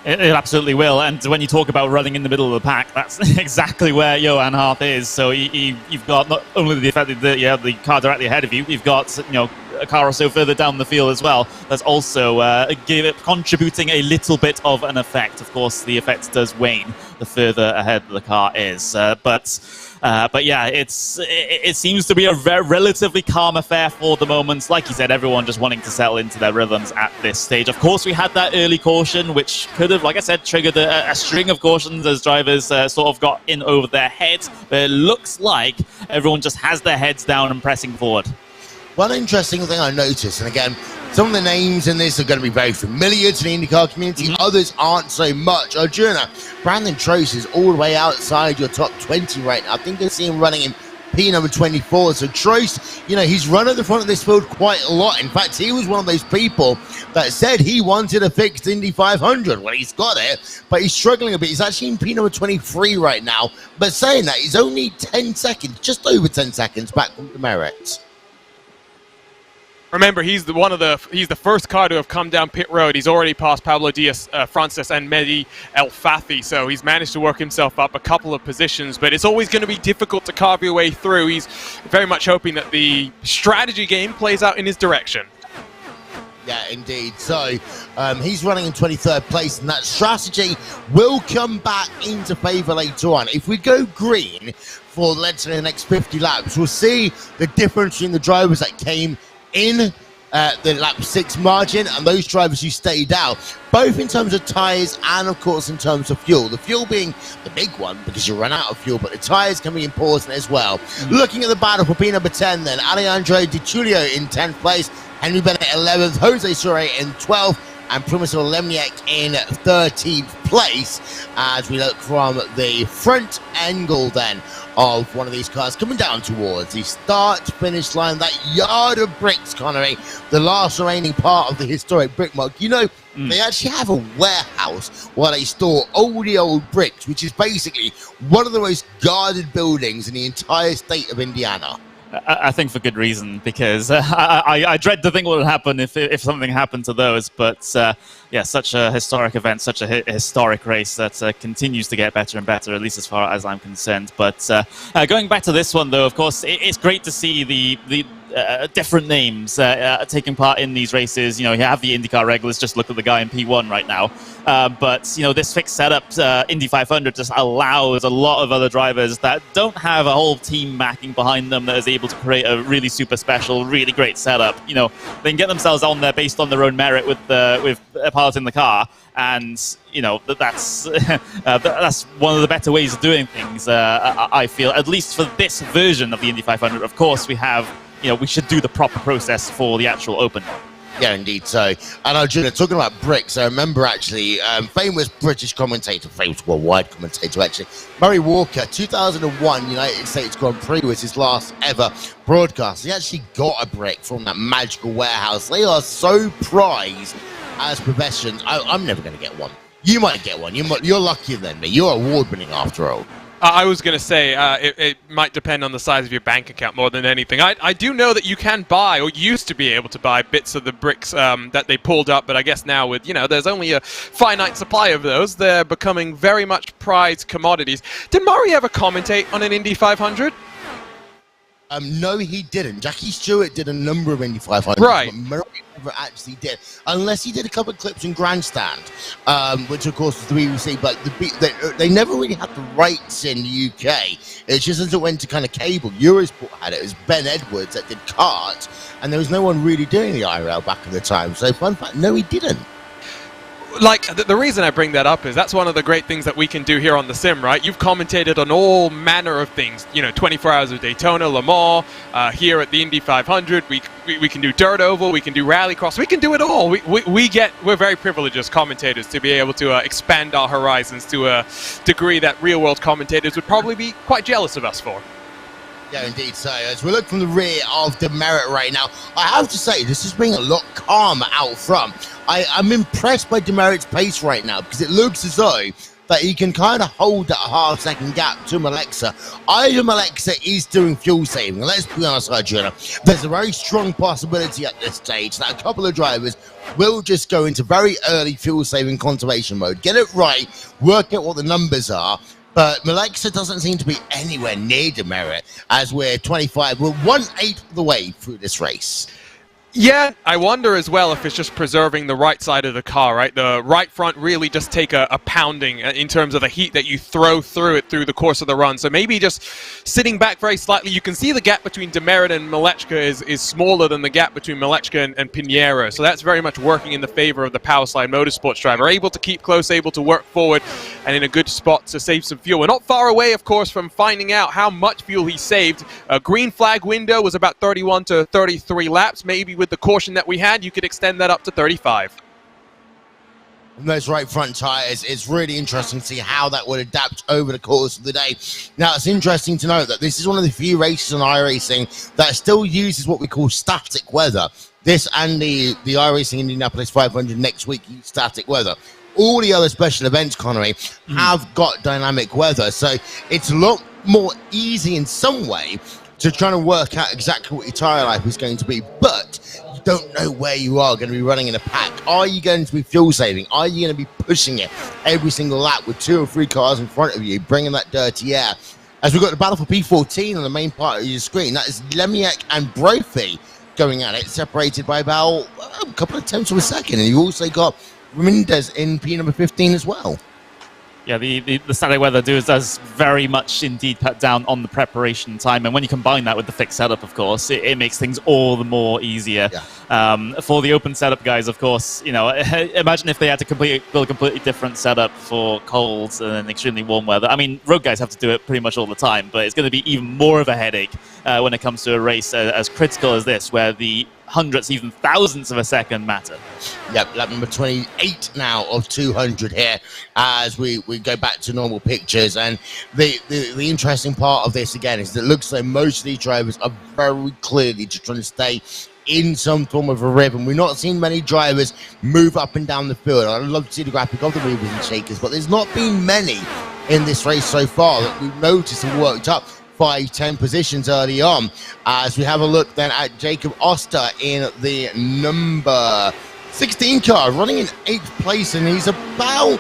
It absolutely will, and when you talk about running in the middle of the pack, that's exactly where Johan Haaf is. So you've got not only the effect that you have the car directly ahead of you, you've got, you know, a car or so further down the field as well. That's also contributing a little bit of an effect. Of course, the effect does wane the further ahead the car is, but yeah, it seems to be a relatively calm affair for the moment. Like you said, everyone just wanting to settle into their rhythms at this stage. Of course, we had that early caution, which could have, like I said, triggered a string of cautions as drivers sort of got in over their heads. But it looks like everyone just has their heads down and pressing forward. One interesting thing I noticed, and again, some of the names in this are going to be very familiar to the IndyCar community, others aren't so much. Arjuna, Brandon Trost is all the way outside your top 20 right now. I think I see him running in P number 24. So Trost, you know, he's run at the front of this field quite a lot. In fact, he was one of those people that said he wanted a fixed Indy 500. Well, he's got it, but he's struggling a bit. He's actually in P number 23 right now. But saying that, he's only 10 seconds, just over 10 seconds back from the Demerit. Remember, he's the first car to have come down pit road. He's already passed Pablo Diaz Francis and Mehdi El Fathi, so he's managed to work himself up a couple of positions, but it's always going to be difficult to carve your way through. He's very much hoping that the strategy game plays out in his direction. Yeah, indeed. So he's running in 23rd place, and that strategy will come back into favour later on. If we go green for, let's say, the next 50 laps, we'll see the difference between the drivers that came in the lap 6 margin and those drivers who stayed out, both in terms of tyres and of course in terms of fuel. The fuel being the big one because you run out of fuel, but the tyres can be important as well. Looking at the battle for P number 10 then, Alejandro Di Giulio in 10th place, Henry Bennett 11th, Jose Soare in 12th, and Primoz Lemniak in 13th place. As we look from the front angle then of one of these cars coming down towards the start-finish line, that yard of bricks, Connery, the last remaining part of the historic brick mark. You know, they actually have a warehouse where they store all the old bricks, which is basically one of the most guarded buildings in the entire state of Indiana. I think for good reason, because I dread to think what would happen if something happened to those. But yeah, such a historic event, such a historic race that continues to get better and better, at least as far as I'm concerned. But going back to this one, though, of course, it's great to see the different names taking part in these races. You know, you have the IndyCar regulars. Just look at the guy in P1 right now. But, you know, this fixed setup, Indy 500, just allows a lot of other drivers that don't have a whole team backing behind them that is able to create a really super special, really great setup. You know, they can get themselves on there based on their own merit with piloting the car. And, you know, that's one of the better ways of doing things, I feel, at least for this version of the Indy 500. Of course, we have, you know, we should do the proper process for the actual Open. Yeah, indeed so. And Arjuna, talking about bricks, I remember actually, famous British commentator, famous worldwide commentator actually, Murray Walker, 2001 United States Grand Prix was his last ever broadcast. He actually got a brick from that magical warehouse. They are so prized as professions. I'm never going to get one. You might get one. You're luckier than me. You're award-winning after all. I was going to say, it might depend on the size of your bank account more than anything. I do know that you can buy, or used to be able to buy, bits of the bricks that they pulled up, but I guess now with, there's only a finite supply of those, they're becoming very much prized commodities. Did Murray ever commentate on an Indy 500? No, he didn't. Jackie Stewart did a number of Indy 500s, right. But Murray never actually did, unless he did a couple of clips in Grandstand, which of course was the BBC, but they never really had the rights in the UK. It's just as it went to kind of cable, Eurosport had it. It was Ben Edwards that did Kart, and there was no one really doing the IRL back in the time. So fun fact, no, he didn't. Like, the reason I bring that up is that's one of the great things that we can do here on the sim, right? You've commentated on all manner of things, 24 Hours of Daytona, Le Mans, here at the Indy 500, we can do Dirt Oval, we can do Rallycross, we can do it all. We're very privileged as commentators to be able to expand our horizons to a degree that real-world commentators would probably be quite jealous of us for. Yeah, indeed. So, as we look from the rear of Demerit right now, I have to say, this is being a lot calmer out front. I'm impressed by Demerit's pace right now, because it looks as though that he can kind of hold that half-second gap to Alexa. Either Alexa is doing fuel saving. Let's be honest, Arjuna. There's a very strong possibility at this stage that a couple of drivers will just go into very early fuel-saving conservation mode. Get it right, work out what the numbers are. But Alexa doesn't seem to be anywhere near Demerit, as we're 25. We're 1/8 of the way through this race. Yeah, I wonder as well if it's just preserving the right side of the car, right? The right front really just take a pounding in terms of the heat that you throw through it through the course of the run. So maybe just sitting back very slightly. You can see the gap between Demerit and Malechka is smaller than the gap between Malechka and Pinheiro. So that's very much working in the favor of the Powerslide Motorsports driver. Able to keep close, able to work forward, and in a good spot to save some fuel. We're not far away, of course, from finding out how much fuel he saved. A green flag window was about 31 to 33 laps. Maybe with the caution that we had, you could extend that up to 35. And those right front tyres, it's really interesting to see how that would adapt over the course of the day. Now, it's interesting to note that this is one of the few races on iRacing that still uses what we call static weather. This and the iRacing Indianapolis 500 next week use static weather. All the other special events, Connery, have got dynamic weather. So it's a lot more easy in some way to try to work out exactly what your tyre life is going to be. But you don't know where you are going to be running in a pack. Are you going to be fuel saving? Are you going to be pushing it every single lap with 2 or 3 cars in front of you, bringing that dirty air? As we've got the battle for P14 on the main part of your screen, that is Lemiak and Brophy going at it, separated by about a couple of tenths of a second. And you also got Ramirez in P number 15 as well. Yeah, the static weather does very much indeed cut down on the preparation time, and when you combine that with the fixed setup, of course, it makes things all the more easier. Yeah. For the open setup guys, of course, imagine if they had to build a completely different setup for cold and extremely warm weather. I mean, road guys have to do it pretty much all the time, but it's going to be even more of a headache when it comes to a race as critical as this, where the hundredths, even thousandths of a second matter. Yep, lap number 28 now of 200 here as we go back to normal pictures. And the interesting part of this, again, is that it looks like most of these drivers are very clearly just trying to stay in some form of a rhythm. We've not seen many drivers move up and down the field. I'd love to see the graphic of the movers and shakers, but there's not been many in this race so far that we've noticed and worked up 5-10 positions early on. As we have a look then at Jacob Oster in the number 16 car, running in 8th place, and he's about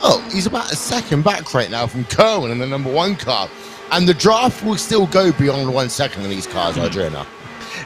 a second back right now from Kerwin in the number 1 car. And the draft will still go beyond 1 second in these cars, Adriana.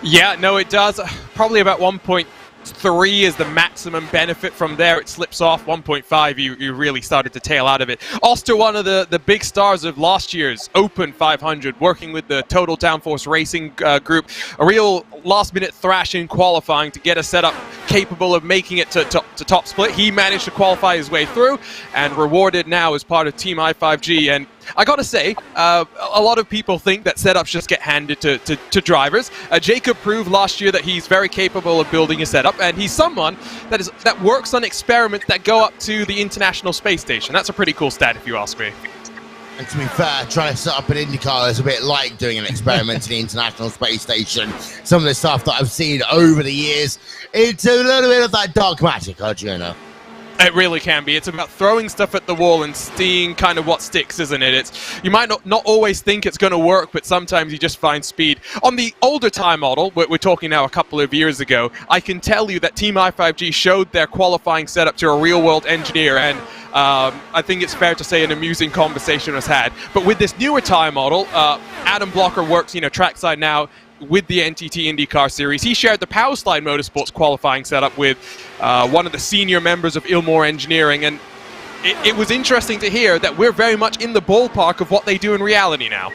Yeah, no, it does. Probably about 1.3 is the maximum benefit. From there, it slips off. 1.5, you really started to tail out of it. Oster, one of the big stars of last year's Open 500, working with the Total Downforce Racing group. A real last-minute thrash in qualifying to get a setup capable of making it to top split. He managed to qualify his way through and rewarded now as part of Team I5G. And I gotta say, a lot of people think that setups just get handed to drivers. Jacob proved last year that he's very capable of building a setup, and he's someone that works on experiments that go up to the International Space Station. That's a pretty cool stat, if you ask me. And to be fair, trying to set up an IndyCar is a bit like doing an experiment to the International Space Station. Some of the stuff that I've seen over the years, it's a little bit of that dark magic, Arjuna. It really can be. It's about throwing stuff at the wall and seeing kind of what sticks, isn't it? You might not always think it's going to work, but sometimes you just find speed. On the older time model, we're talking now a couple of years ago, I can tell you that Team i5G showed their qualifying setup to a real-world engineer, and I think it's fair to say an amusing conversation was had. But with this newer time model, Adam Blocker works, trackside now with the NTT IndyCar Series. He shared the Powerslide Motorsports qualifying setup with one of the senior members of Ilmore Engineering, and it was interesting to hear that we're very much in the ballpark of what they do in reality now.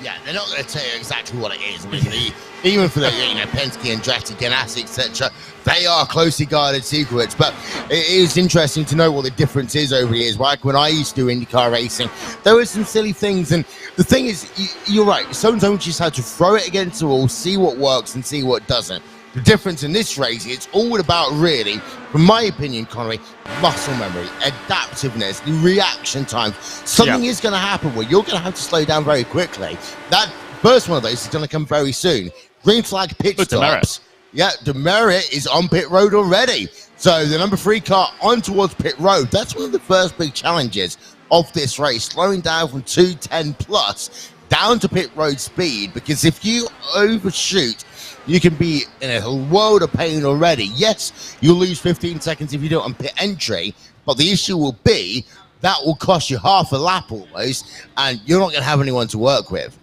Yeah, they're not going to tell you exactly what it is. I mean, even for the Penske, Andretti, Ganassi, etc., they are closely guarded secrets. But it is interesting to know what the difference is over the years. Like when I used to do IndyCar racing, there were some silly things. And the thing is, you're right. Sometimes you just have to throw it against the wall, see what works and see what doesn't. The difference in this race, it's all about really, from my opinion, Connery, muscle memory, adaptiveness, the reaction time. Something is going to happen where you're going to have to slow down very quickly. That first one of those is going to come very soon. Green flag pit stops. Yeah, Demerit is on pit road already. So the number 3 car on towards pit road. That's one of the first big challenges of this race, slowing down from 210 plus down to pit road speed, because if you overshoot, you can be in a world of pain already. Yes, you'll lose 15 seconds if you do it on pit entry, but the issue will be that will cost you half a lap almost, and you're not going to have anyone to work with.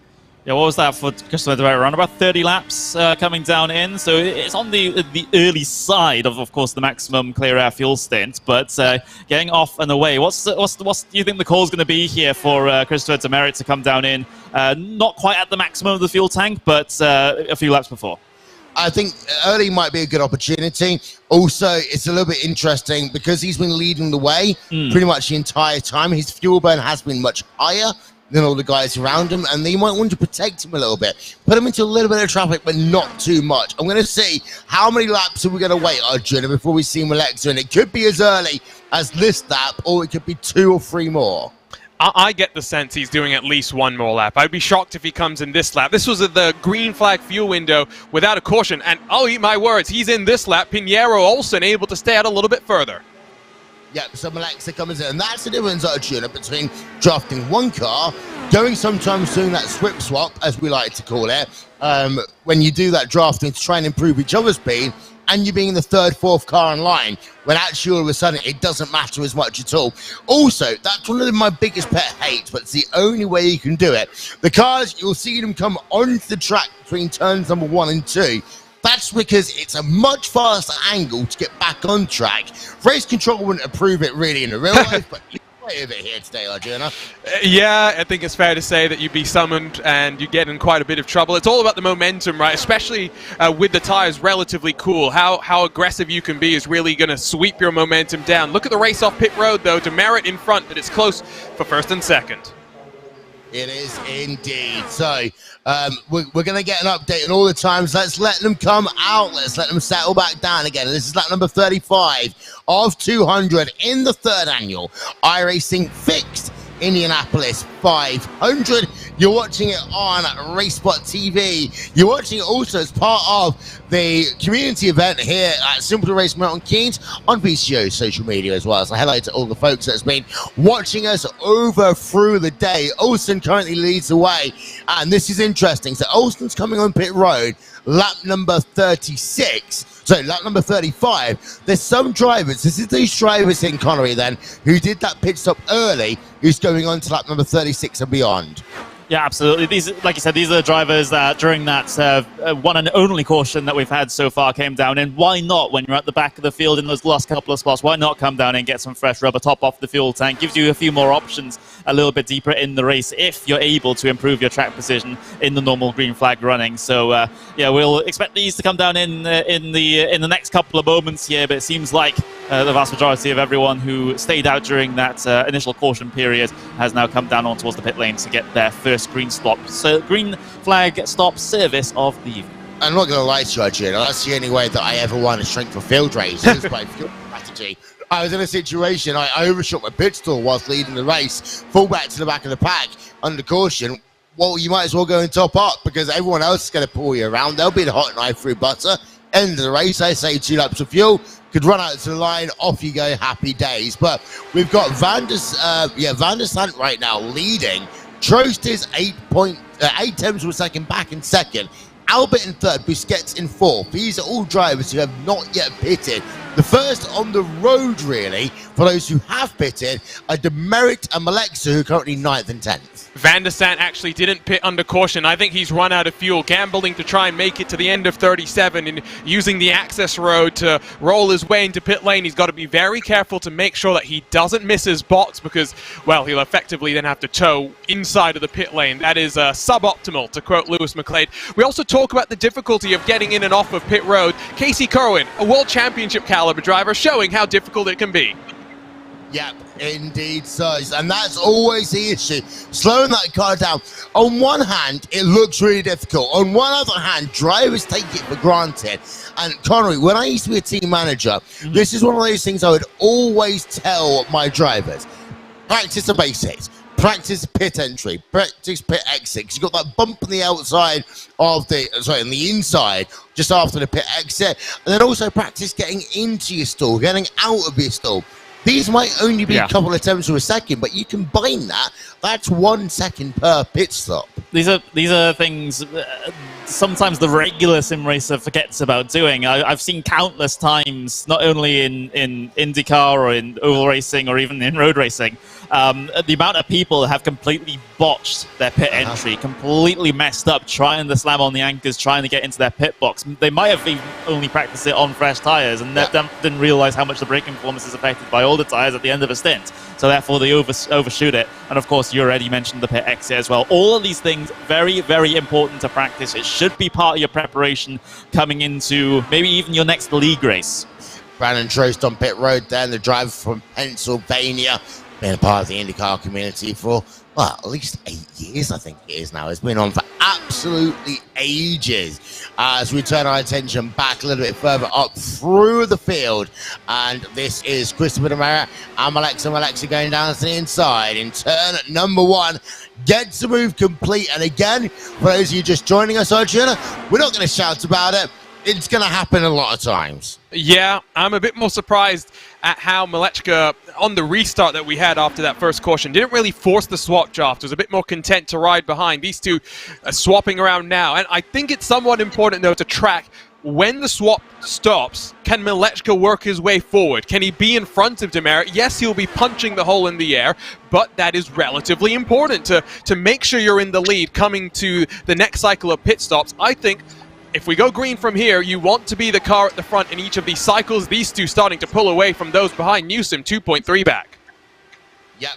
Yeah, what was that for Christopher Demerit? Around about 30 laps coming down in, so it's on the early side of course, the maximum clear air fuel stint, but getting off and away. What's do you think the call is going to be here for Christopher Demerit to come down in? Not quite at the maximum of the fuel tank, but a few laps before. I think early might be a good opportunity. Also, it's a little bit interesting because he's been leading the way pretty much the entire time. His fuel burn has been much higher than all the guys around him, and they might want to protect him a little bit. Put him into a little bit of traffic, but not too much. I'm going to see how many laps are we going to wait, Arjuna, before we see Alexa, and it could be as early as this lap, or it could be 2 or 3 more. I get the sense he's doing at least one more lap. I'd be shocked if he comes in this lap. This was the green flag fuel window without a caution, and I'll eat my words, he's in this lap. Pinheiro Olsen able to stay out a little bit further. Yep, so Alexa comes in, and that's the difference, Arjuna, between drafting one car, going sometimes doing that swip swap, as we like to call it, when you do that drafting to try and improve each other's speed, and you being the 3rd, 4th car in line, when actually all of a sudden it doesn't matter as much at all. Also, that's one of my biggest pet hates, but it's the only way you can do it. The cars, you'll see them come onto the track between turns number 1 and 2. That's because it's a much faster angle to get back on track. Race control wouldn't approve it really in the real life, but you're way over here today, Arjuna. Yeah, I think it's fair to say that you'd be summoned and you get in quite a bit of trouble. It's all about the momentum, right? Especially with the tires relatively cool. How aggressive you can be is really going to sweep your momentum down. Look at the race off pit road, though. Demerit in front, but it's close for 1st and 2nd. It is indeed. So we're going to get an update on all the times. Let's let them come out. Let's let them settle back down again. This is lap number 35 of 200 in the 3rd annual iRacing Fixed Indianapolis 500. You're watching it on RaceSpot TV. You're watching it also as part of the community event here at Simply Race Milton Keynes on VCO social media as well. So hello to all the folks that's been watching us over through the day. Olsen currently leads the way, and this is interesting. So Olsen's coming on pit road, lap number 36. So lap number 35, there's some drivers, this is these drivers in Connery then, who did that pit stop early, who's going on to lap number 36 and beyond. Yeah, absolutely. These, like you said, these are the drivers that during that one and only caution that we've had so far came down in. Why not, when you're at the back of the field in those last couple of spots, why not come down and get some fresh rubber, top off the fuel tank? Gives you a few more options a little bit deeper in the race if you're able to improve your track position in the normal green flag running. So yeah, we'll expect these to come down in the next couple of moments here, but it seems like the vast majority of everyone who stayed out during that initial caution period has now come down on towards the pit lane to get their first green flag stop service of the evening. I'm not going to lie to you, Arjun. That's the only way that I ever want to shrink for field races by fuel strategy. I was in a situation, I overshot my pit stall whilst leading the race, fall back to the back of the pack under caution. Well, you might as well go and top up because everyone else is going to pull you around. They'll be the hot knife through butter. End of the race, I say 2 laps of fuel, could run out to the line, off you go, happy days. But we've got Van der Sant right now leading. Trost is 8 tenths per second back in second. Albert in third, Busquets in fourth. These are all drivers who have not yet pitted. The first on the road, really, for those who have pitted, are Demerit and Malexa, who are currently 9th and 10th. Van der Sant actually didn't pit under caution. I think he's run out of fuel, gambling to try and make it to the end of 37 and using the access road to roll his way into pit lane. He's got to be very careful to make sure that he doesn't miss his box because, well, he'll effectively then have to tow inside of the pit lane. That is suboptimal, to quote Lewis McLeod. We also talk about the difficulty of getting in and off of pit road. Casey Kerwin, a World Championship caliber driver, showing how difficult it can be. Yep, indeed so. And that's always the issue. Slowing that car down. On one hand, it looks really difficult. On one other hand, drivers take it for granted. And Connery, when I used to be a team manager, this is one of those things I would always tell my drivers. Practice the basics. Practice pit entry. Practice pit exit. 'Cause you've got that bump on the outside of the, on the inside, just after the pit exit. And then also practice getting into your stall, getting out of your stall. These might only be a couple of attempts per second, but you combine that, that's 1 second per pit stop. These are things sometimes the regular sim racer forgets about doing. I've seen countless times, not only in IndyCar or in oval racing or even in road racing, the amount of people that have completely botched their pit entry, completely messed up, trying to slam on the anchors, trying to get into their pit box. They might have even only practiced it on fresh tyres and didn't realize how much the braking performance is affected by all the tyres at the end of a stint. So therefore they overshoot it. And of course, you already mentioned the pit exit as well. All of these things, very, very important to practice. It should be part of your preparation coming into maybe even your next league race. Brandon Trost on pit road then, the driver from Pennsylvania, been a part of the IndyCar community for, well, at least 8 years, I think it is now. It's been on for absolutely ages. As we turn our attention back a little bit further up through the field, and this is Christopher Demera and Alexa going down to the inside in turn number 1. Gets the move complete, and again, for those of you just joining us, Arjuna, we're not going to shout about it. It's going to happen a lot of times. Yeah, I'm a bit more surprised at how Malechka, on the restart that we had after that first caution, didn't really force the swap draft. Was a bit more content to ride behind. These two are swapping around now. And I think it's somewhat important, though, to track when the swap stops. Can Malechka work his way forward? Can he be in front of Demerit? Yes, he'll be punching the hole in the air, but that is relatively important to make sure you're in the lead coming to the next cycle of pit stops. I think if we go green from here, you want to be the car at the front in each of these cycles. These two starting to pull away from those behind. Newsom 2.3 back. Yep.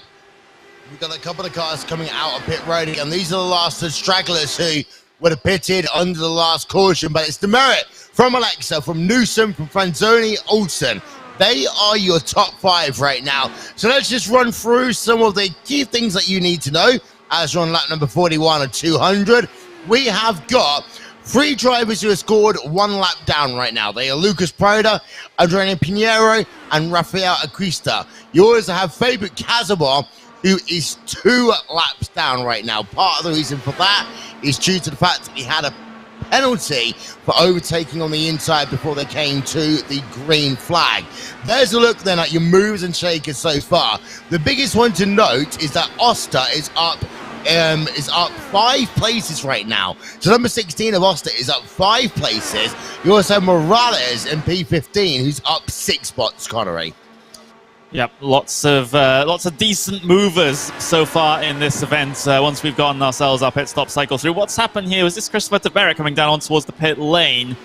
We've got a couple of cars coming out of pit road, and these are the last of stragglers who would have pitted under the last caution. But it's Demerit from Alexa, from Newsom, from Franzoni, Olsen. They are your top 5 right now. So let's just run through some of the key things that you need to know as we're on lap number 41 of 200. We have got 3 drivers who have scored 1 lap down right now. They are Lucas Prada, Adriano Pinheiro, and Rafael Acrista. You also have Fabian Casabon, who is 2 laps down right now. Part of the reason for that is due to the fact that he had a penalty for overtaking on the inside before they came to the green flag. There's a look then at your moves and shakers so far. The biggest one to note is that Oster is up 5 places right now. So number 16 of Oster is up 5 places. You also have Morales in P15, who's up 6 spots, Connery. Yep, lots of decent movers so far in this event. Once we've gotten ourselves our pit stop cycle through, what's happened here was this Christopher Tavera coming down on towards the pit lane,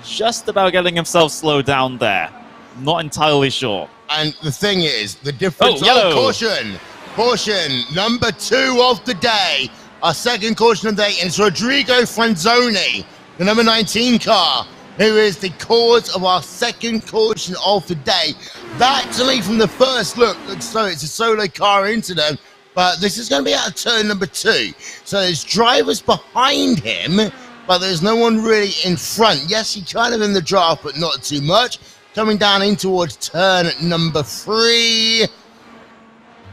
just about getting himself slowed down there. Not entirely sure. And the thing is, the difference. Yellow. Caution. Caution number 2 of the day. Our second caution of the day is Rodrigo Franzoni, the number 19 car, who is the cause of our second caution of the day. That, to me, from the first look, looks so it's a solo car incident, but this is going to be out of turn number 2. So there's drivers behind him, but there's no one really in front. Yes, he's kind of in the draft, but not too much. Coming down in towards turn number 3.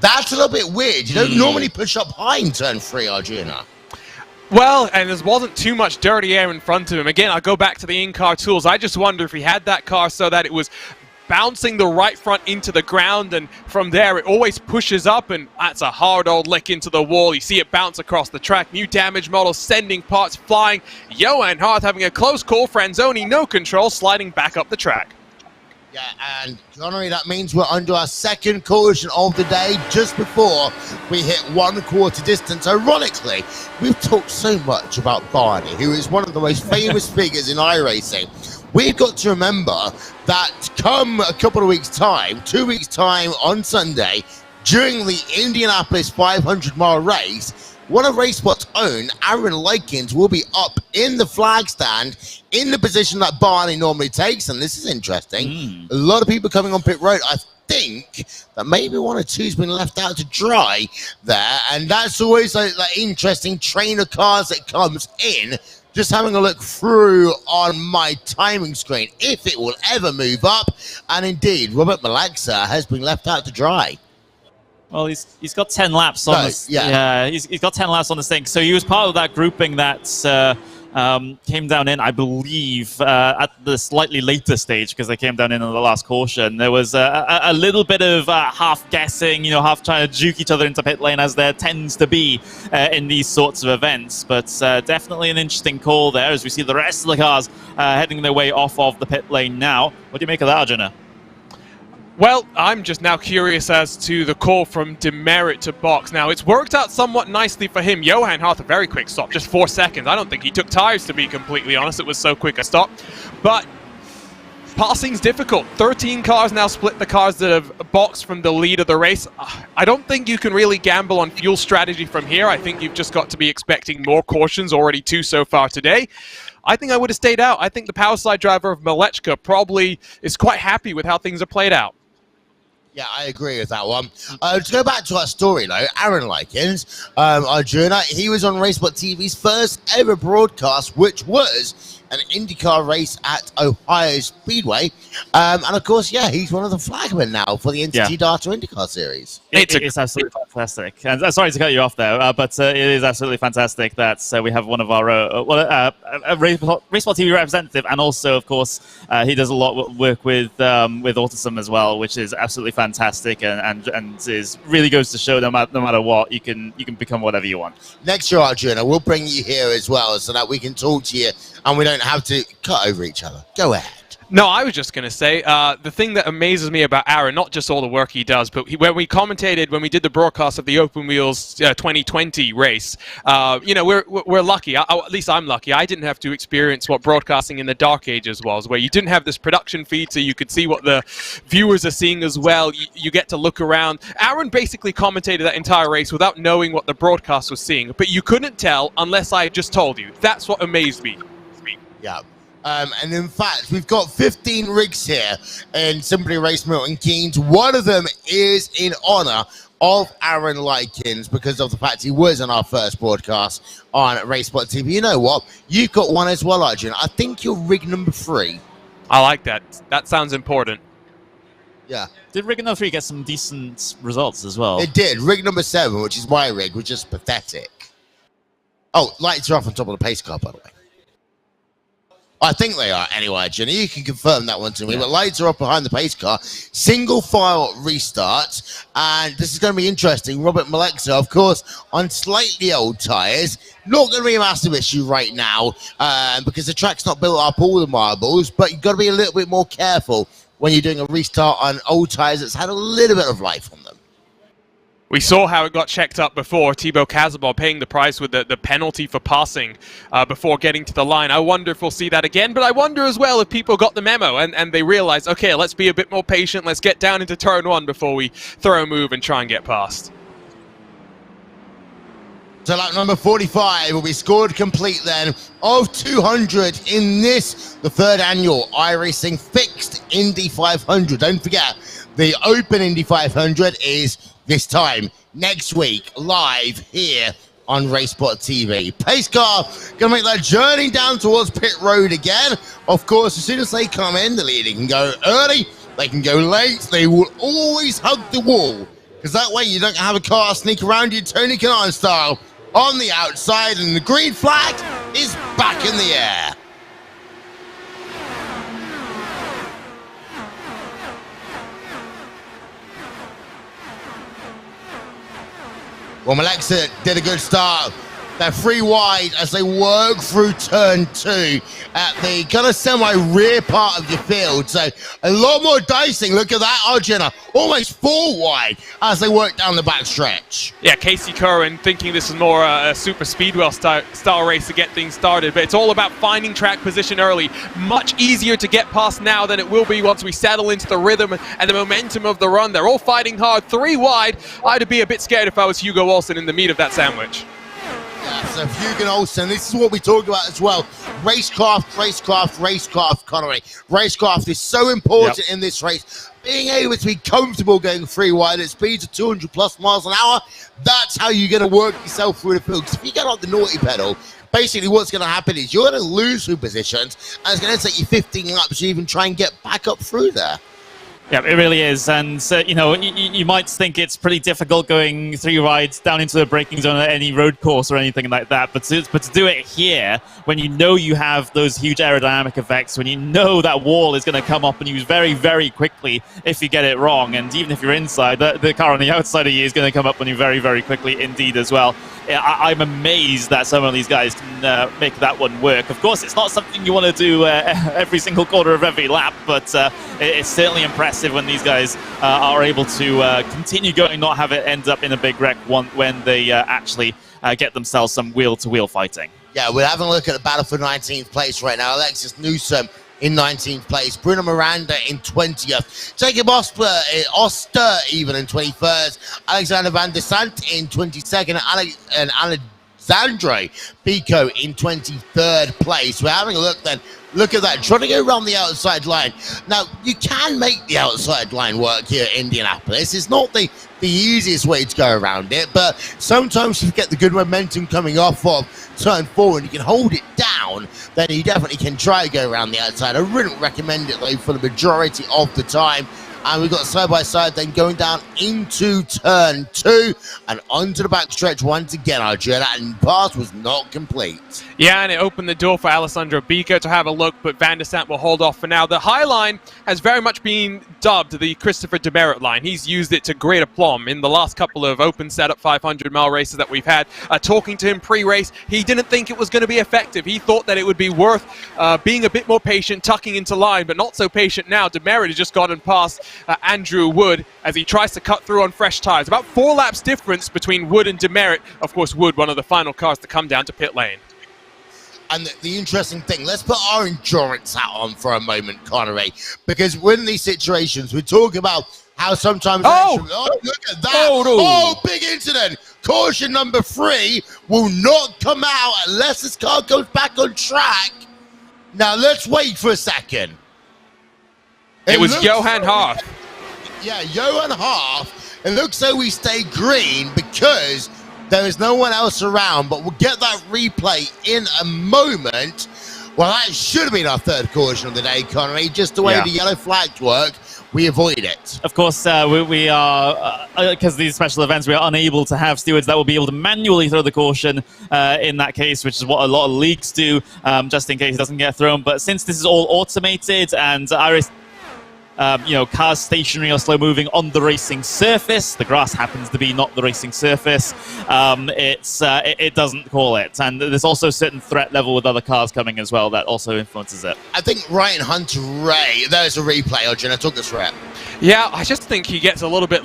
That's a little bit weird. You don't normally push up high in turn 3, Arjuna. Well, and there wasn't too much dirty air in front of him. Again, I'll go back to the in-car tools. I just wonder if he had that car so that it was bouncing the right front into the ground, and from there it always pushes up, and that's a hard old lick into the wall. You see it bounce across the track. New damage model sending parts flying. Johan Hart having a close call. Franzoni, no control, sliding back up the track. Yeah, and Connery, that means we're under our second caution of the day just before we hit 1/4 distance. Ironically, we've talked so much about Barney, who is one of the most famous figures in iRacing. We've got to remember that come a couple of weeks' time, 2 weeks' time on Sunday, during the Indianapolis 500-mile race, one of RaceSpot's own, Aaron Likens, will be up in the flag stand in the position that Barney normally takes, and this is interesting. A lot of people coming on pit road. I think that maybe 1 or 2's been left out to dry there, and that's always that interesting train of cars that comes in. Just having a look through on my timing screen, if it will ever move up, and indeed, Robert Malaxa has been left out to dry. Well, he's got 10 laps on this. Yeah, he's got 10 laps on this thing. So he was part of that grouping that came down in, I believe, at the slightly later stage, because they came down in on the last caution. There was a little bit of half guessing, half trying to juke each other into pit lane, as there tends to be in these sorts of events. But definitely an interesting call there, as we see the rest of the cars heading their way off of the pit lane now. What do you make of that, Arjuna? Well, I'm just now curious as to the call from demerit to box. Now, it's worked out somewhat nicely for him. Johan Hart, a very quick stop, just 4 seconds. I don't think he took tires, to be completely honest. It was so quick a stop. But passing's difficult. 13 cars now split the cars that have boxed from the lead of the race. I don't think you can really gamble on fuel strategy from here. I think you've just got to be expecting more cautions, already 2 so far today. I think I would have stayed out. I think the power slide driver of Malechka probably is quite happy with how things are played out. Yeah, I agree with that one. To go back to our story, though, Aaron Likens, Arjuna, he was on RaceSpot TV's first ever broadcast, which was an IndyCar race at Ohio Speedway. And, of course, yeah, he's one of the flagmen now for the NTT Data IndyCar series. It's absolutely fantastic. And sorry to cut you off there, but it is absolutely fantastic that we have one of our a RaceSpot TV representative, and also, of course, he does a lot of work with Autism as well, which is absolutely fantastic, and is really goes to show no matter what, you can become whatever you want. Next year, Arjuna, we'll bring you here as well, so that we can talk to you and we don't have to cut over each other. Go ahead. No, I was just going to say, the thing that amazes me about Aaron, not just all the work he does, but when we did the broadcast of the Open Wheels 2020 race, we're lucky, at least I'm lucky, I didn't have to experience what broadcasting in the dark ages was, where you didn't have this production feed, so you could see what the viewers are seeing as well. You get to look around. Aaron basically commentated that entire race without knowing what the broadcast was seeing, but you couldn't tell unless I just told you. That's what amazed me. Yeah. And in fact, we've got 15 rigs here in Simply Race Milton Keynes. One of them is in honor of Aaron Likens because of the fact he was on our first broadcast on RaceSpot TV. You know what? You've got one as well, Arjun. I think you're rig number 3. I like that. That sounds important. Yeah. Did rig number 3 get some decent results as well? It did. Rig number 7, which is my rig, was just pathetic. Oh, lights are off on top of the pace car, by the way. I think they are anyway, Jenny. You can confirm that one to me. But lights are up behind the pace car. Single file restart. And this is going to be interesting. Robert Maleksa, of course, on slightly old tyres. Not going to be a massive issue right now because the track's not built up all the marbles. But you've got to be a little bit more careful when you're doing a restart on old tyres that's had a little bit of life on them. We saw how it got checked up before. Thibaut Casabon paying the price with the penalty for passing before getting to the line. I wonder if we'll see that again, but I wonder as well if people got the memo and they realized, okay, let's be a bit more patient. Let's get down into turn 1 before we throw a move and try and get past. So lap number 45 will be scored complete then of 200 in this, the third annual iRacing Fixed Indy 500. Don't forget, the Open Indy 500 is this time next week, live here on RaceSpot TV. Pace car gonna make that journey down towards pit road again. Of course, as soon as they come in, the leader can go early, they can go late, they will always hug the wall, because that way you don't have a car sneak around you Tony Kanaan style on the outside, and the green flag is back in the air. Well, Alexa did a good start. They're 3 wide as they work through turn 2 at the kind of semi-rear part of your field. So a lot more dicing. Look at that, Arjuna. Almost 4 wide as they work down the back stretch. Yeah, Casey Curran thinking this is more a super speedwell style race to get things started, but it's all about finding track position early. Much easier to get past now than it will be once we settle into the rhythm and the momentum of the run. They're all fighting hard, 3 wide. I'd be a bit scared if I was Hugo Olsen in the meat of that sandwich. Yeah, so Hugo Olsen, this is what we talk about as well. Racecraft, Connery. Racecraft is so important in this race. Being able to be comfortable going 3 wide at speeds of 200 plus miles an hour, that's how you're going to work yourself through the field. Because if you get on the naughty pedal, basically what's going to happen is you're going to lose through positions, and it's going to take you 15 laps to even try and get back up through there. Yeah, it really is. And, you know, you might think it's pretty difficult going 3 rides down into the braking zone at any road course or anything like that. But to do it here, when you know you have those huge aerodynamic effects, when you know that wall is going to come up on you very, very quickly if you get it wrong. And even if you're inside, the car on the outside of you is going to come up on you very, very quickly indeed as well. I'm amazed that some of these guys can make that one work. Of course, it's not something you want to do every single quarter of every lap, but it's certainly impressive when these guys are able to continue going, not have it end up in a big wreck when they actually get themselves some wheel-to-wheel fighting. Yeah, we're having a look at the battle for 19th place right now. Alexis Newsom in 19th place, Bruno Miranda in 20th, Jacob Oster even in 21st, Alexander Van der Sant in 22nd, and Alexandre Pico in 23rd place. We're having a look then. Look at that, trying to go around the outside line. Now, you can make the outside line work here at Indianapolis. It's not the easiest way to go around it, but sometimes if you get the good momentum coming off of turn 4 and you can hold it down, then you definitely can try to go around the outside. I wouldn't recommend it, though, for the majority of the time. And we've got side-by-side then going down into turn 2 and onto the backstretch once again, Arjuna, and pass was not complete. Yeah, and it opened the door for Alessandro Bico to have a look, but Van der Sant will hold off for now. The high line has very much been dubbed the Christopher Demerit line. He's used it to great aplomb in the last couple of open setup 500-mile races that we've had. Talking to him pre-race, he didn't think it was going to be effective. He thought that it would be worth being a bit more patient, tucking into line, but not so patient now. Demerit has just gotten past Andrew Wood as he tries to cut through on fresh tires. About 4 laps difference between Wood and Demerit. Of course, Wood, one of the final cars to come down to pit lane. And the interesting thing, let's put our endurance hat on for a moment, Connery, because in these situations, we talk about how sometimes... look at that! Oh, big incident! Caution number 3 will not come out unless this car goes back on track. Now, let's wait for a second. It was Johan Haas. Yeah, Johan Haas. It looks like we stay green because there is no one else around, but we'll get that replay in a moment. Well, that should have been our 3rd caution of the day, Connery. Just the way the yellow flags work, we avoid it. Of course, we are, because of these special events, we are unable to have stewards that will be able to manually throw the caution in that case, which is what a lot of leagues do, just in case it doesn't get thrown. But since this is all automated and cars stationary or slow moving on the racing surface, the grass happens to be not the racing surface, it doesn't call it. And there's also a certain threat level with other cars coming as well that also influences it. I think Ryan Hunter-Ray, there's a replay, Arjuna, took this rep. Yeah, I just think he gets a little bit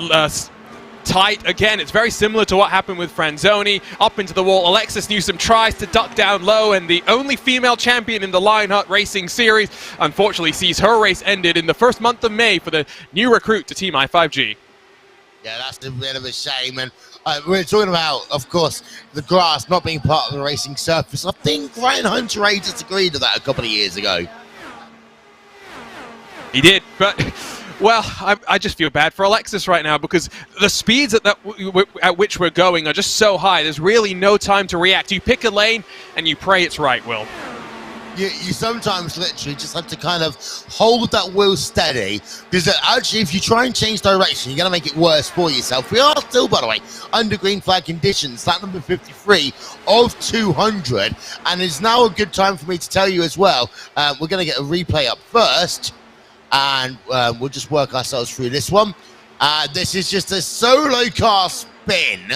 tight. Again, it's very similar to what happened with Franzoni. Up into the wall, Alexis Newsom tries to duck down low, and the only female champion in the Lionheart Racing Series unfortunately sees her race ended in the first month of May for the new recruit to Team I5G. Yeah, that's a bit of a shame. And We're talking about, of course, the grass not being part of the racing surface. I think Ryan Hunter-Reay disagreed with that a couple of years ago. He did, but well, I just feel bad for Alexis right now because the speeds at which we're going are just so high. There's really no time to react. You pick a lane and you pray it's right, Will. You sometimes literally just have to kind of hold that wheel steady, because actually if you try and change direction, you're going to make it worse for yourself. We are still, by the way, under green flag conditions, lap number 53 of 200, and it's now a good time for me to tell you as well, we're going to get a replay up first, and we'll just work ourselves through this one. This is just a solo car spin.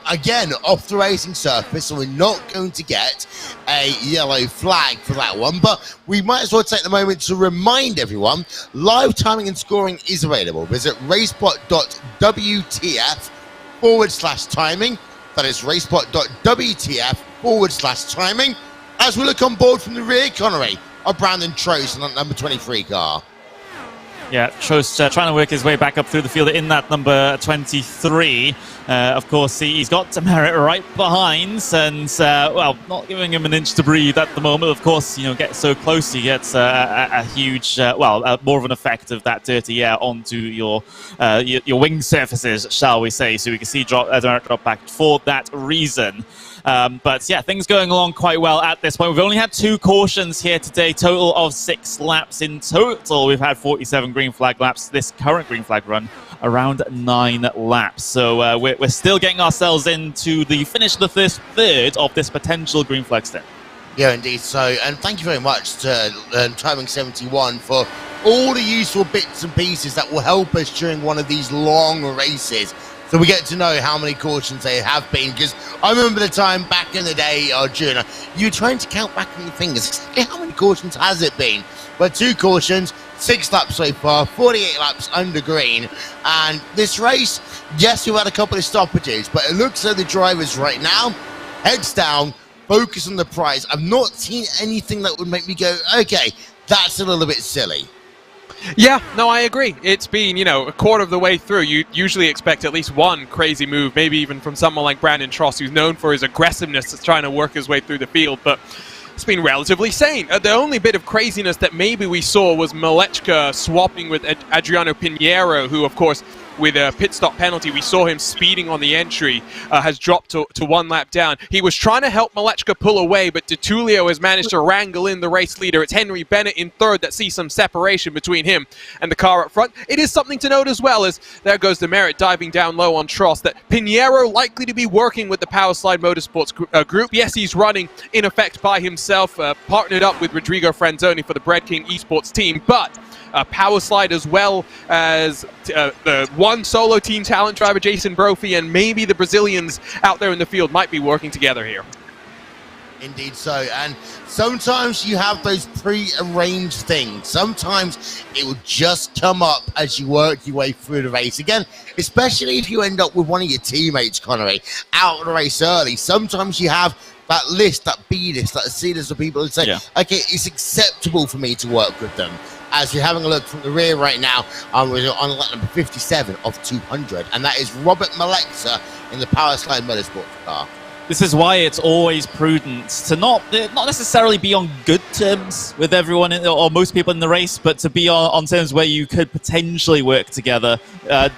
Again, off the racing surface, so we're not going to get a yellow flag for that one, but we might as well take the moment to remind everyone, live timing and scoring is available. Visit racespot.wtf/timing. That is racespot.wtf/timing. As we look on board from the rear, Connery, of Brandon Trost in that number 23 car. Yeah, Trost trying to work his way back up through the field in that number 23. Of course, he's got Demerit right behind, and well, not giving him an inch to breathe at the moment. Of course, you know, get so close, he gets a huge, more of an effect of that dirty air onto your wing surfaces, shall we say? So we can see Demerit drop back for that reason. But yeah, things going along quite well at this point. We've only had 2 cautions here today, total of 6 laps in total. We've had 47 green flag laps. This current green flag run around 9 laps. So we're still getting ourselves into the finish of the first third of this potential green flag stint. Yeah, indeed. So, and thank you very much to Timing 71 for all the useful bits and pieces that will help us during one of these long races. So we get to know how many cautions there have been, because I remember the time back in the day, Juna, you were trying to count back on your fingers. Exactly how many cautions has it been? Well, 2 cautions, 6 laps so far, 48 laps under green. And this race, yes, we've had a couple of stoppages, but it looks like the drivers right now, heads down, focus on the prize. I've not seen anything that would make me go, okay, that's a little bit silly. Yeah, no, I agree. It's been, you know, a quarter of the way through. You usually expect at least one crazy move, maybe even from someone like Brandon Trost, who's known for his aggressiveness that's trying to work his way through the field, but it's been relatively sane. The only bit of craziness that maybe we saw was Malechka swapping with Adriano Pinheiro, who, of course, with a pit stop penalty, we saw him speeding on the entry, has dropped to 1 lap down. He was trying to help Malechka pull away, but DeTulio has managed to wrangle in the race leader. It's Henry Bennett in 3rd that sees some separation between him and the car up front. It is something to note as well, as there goes Demerit diving down low on Trost, that Pinheiro likely to be working with the Powerslide Motorsports group. Yes, he's running in effect by himself, partnered up with Rodrigo Franzoni for the Bread King Esports team, but Powerslide, as well as the one solo team talent driver, Jason Brophy, and maybe the Brazilians out there in the field might be working together here. Indeed so, and sometimes you have those pre-arranged things. Sometimes it will just come up as you work your way through the race. Again, especially if you end up with one of your teammates, Connery, out of the race early. Sometimes you have that list, that B list, that C list of people who say, okay, it's acceptable for me to work with them. As we're having a look from the rear right now, we're on lap number 57 of 200, and that is Robert Maleksa in the Powerslide Motorsports car. This is why it's always prudent to not necessarily be on good terms with everyone or most people in the race, but to be on terms where you could potentially work together.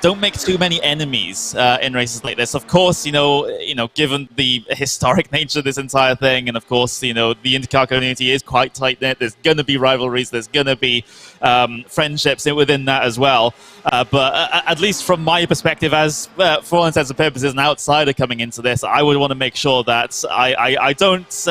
Don't make too many enemies in races like this. Of course, you know, given the historic nature of this entire thing, and of course, you know, the IndyCar community is quite tight knit. There's going to be rivalries. There's going to be friendships within that as well. But at least from my perspective, as for all intents and purposes, an outsider coming into this, I would want to make sure that I don't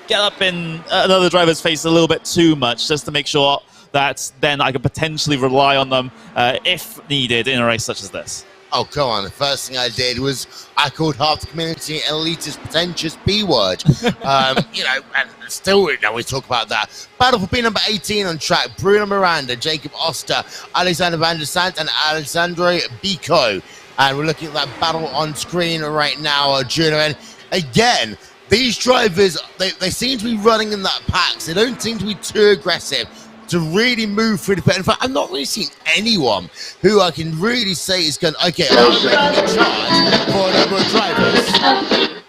get up in another driver's face a little bit too much, just to make sure that then I can potentially rely on them if needed in a race such as this. Oh, come on. The first thing I did was I called half the community an elitist, pretentious B-word. You know, and still we always talk about that. Battle for P number 18 on track. Bruno Miranda, Jacob Oster, Alexander Van der Sant, and Alessandro Bico. And we're looking at that battle on screen right now, Juno. And again, these drivers, they seem to be running in that pack. So they don't seem to be too aggressive. to really move through the pit. In fact, I've not really seen anyone who I can really say is going, okay, I'm making a charge for a number of drivers.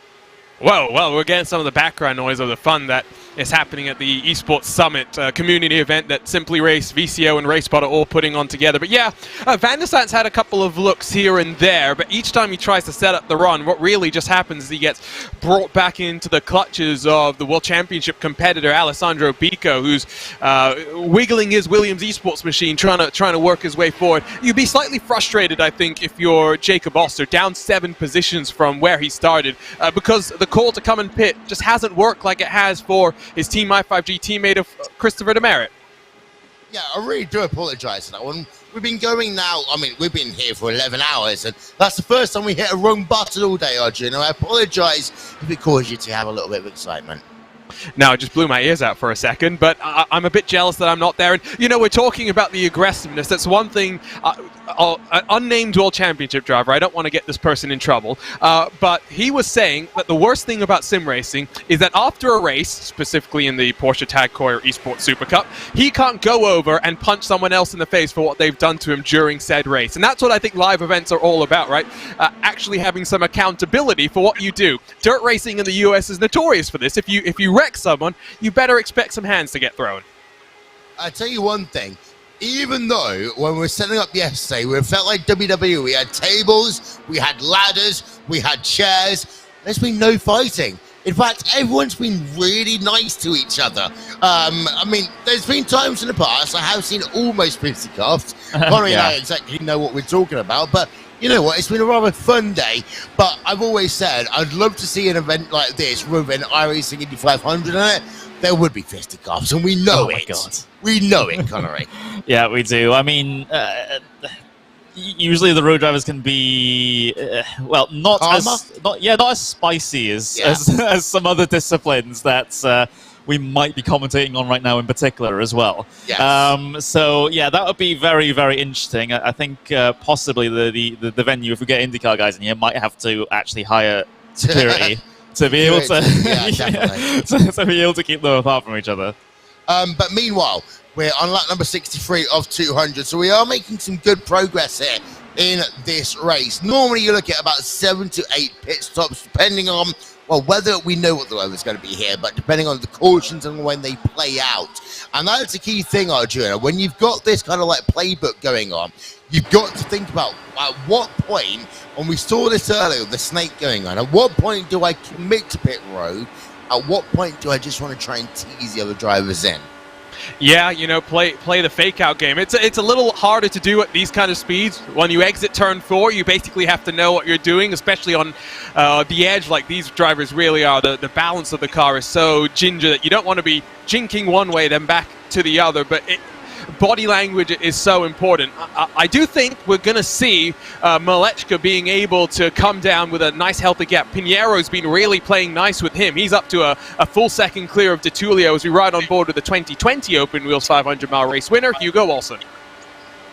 Well, we're getting some of the background noise of the fun that is happening at the Esports Summit community event that Simply Race, VCO, and RaceSpot are all putting on together. But yeah, Van der Sant's had a couple of looks here and there, but each time he tries to set up the run, what really just happens is he gets brought back into the clutches of the World Championship competitor Alessandro Pico, who's wiggling his Williams Esports machine, trying to work his way forward. You'd be slightly frustrated, I think, if you're Jacob Oster, down 7 positions from where he started, because the call to come and pit just hasn't worked like it has for his Team i5G teammate of Christopher Demerit. Yeah, I really do apologise for that one. We've been going now, I mean, we've been here for 11 hours, and that's the first time we hit a wrong button all day, Arjun. I apologise if it caused you to have a little bit of excitement. No, it just blew my ears out for a second, but I'm a bit jealous that I'm not there. And, you know, we're talking about the aggressiveness. That's one thing, an unnamed World Championship driver, I don't want to get this person in trouble, but he was saying that the worst thing about sim racing is that after a race, specifically in the Porsche Tag Heuer Esports Super Cup, he can't go over and punch someone else in the face for what they've done to him during said race. And that's what I think live events are all about, right? Actually having some accountability for what you do. Dirt racing in the US is notorious for this. If you wreck someone, you better expect some hands to get thrown. I tell you one thing, even though when we were setting up yesterday, we felt like WWE, we had tables, we had ladders, we had chairs, there's been no fighting. In fact, everyone's been really nice to each other. I mean, there's been times in the past I have seen almost fisticuffs. Connie and I exactly know what we're talking about, but you know what? It's been a rather fun day, but I've always said I'd love to see an event like this with an iRacing Indy 500 in it. There would be fisticuffs, and we know it. God. We know it, Connery. Yeah, we do. I mean, usually the road drivers can be, well, not as spicy as some other disciplines that we might be commentating on right now in particular as well. Yes. So yeah, that would be very, very interesting. I think possibly the venue, if we get IndyCar guys in here, might have to actually hire security to be able to to be able to keep them apart from each other. But meanwhile, we're on lap number 63 of 200, so we are making some good progress here in this race. Normally you look at about 7 to 8 pit stops, depending on, well, whether we know what the weather's going to be here, but depending on the cautions and when they play out. And that's the key thing, Arjuna. When you've got this kind of like playbook going on, you've got to think about at what point, and we saw this earlier with the snake going on, at what point do I commit to pit road? At what point do I just want to try and tease the other drivers in? Yeah, you know, play the fake-out game. It's a little harder to do at these kind of speeds. When you exit turn 4, you basically have to know what you're doing, especially on the edge like these drivers really are. The balance of the car is so ginger that you don't want to be jinking one way, then back to the other. But body language is so important. I do think we're going to see Malechka being able to come down with a nice healthy gap. Pinheiro's been really playing nice with him. He's up to a full second clear of D'Attulio as we ride on board with the 2020 Open Wheels 500-mile race winner, Hugo Olsen.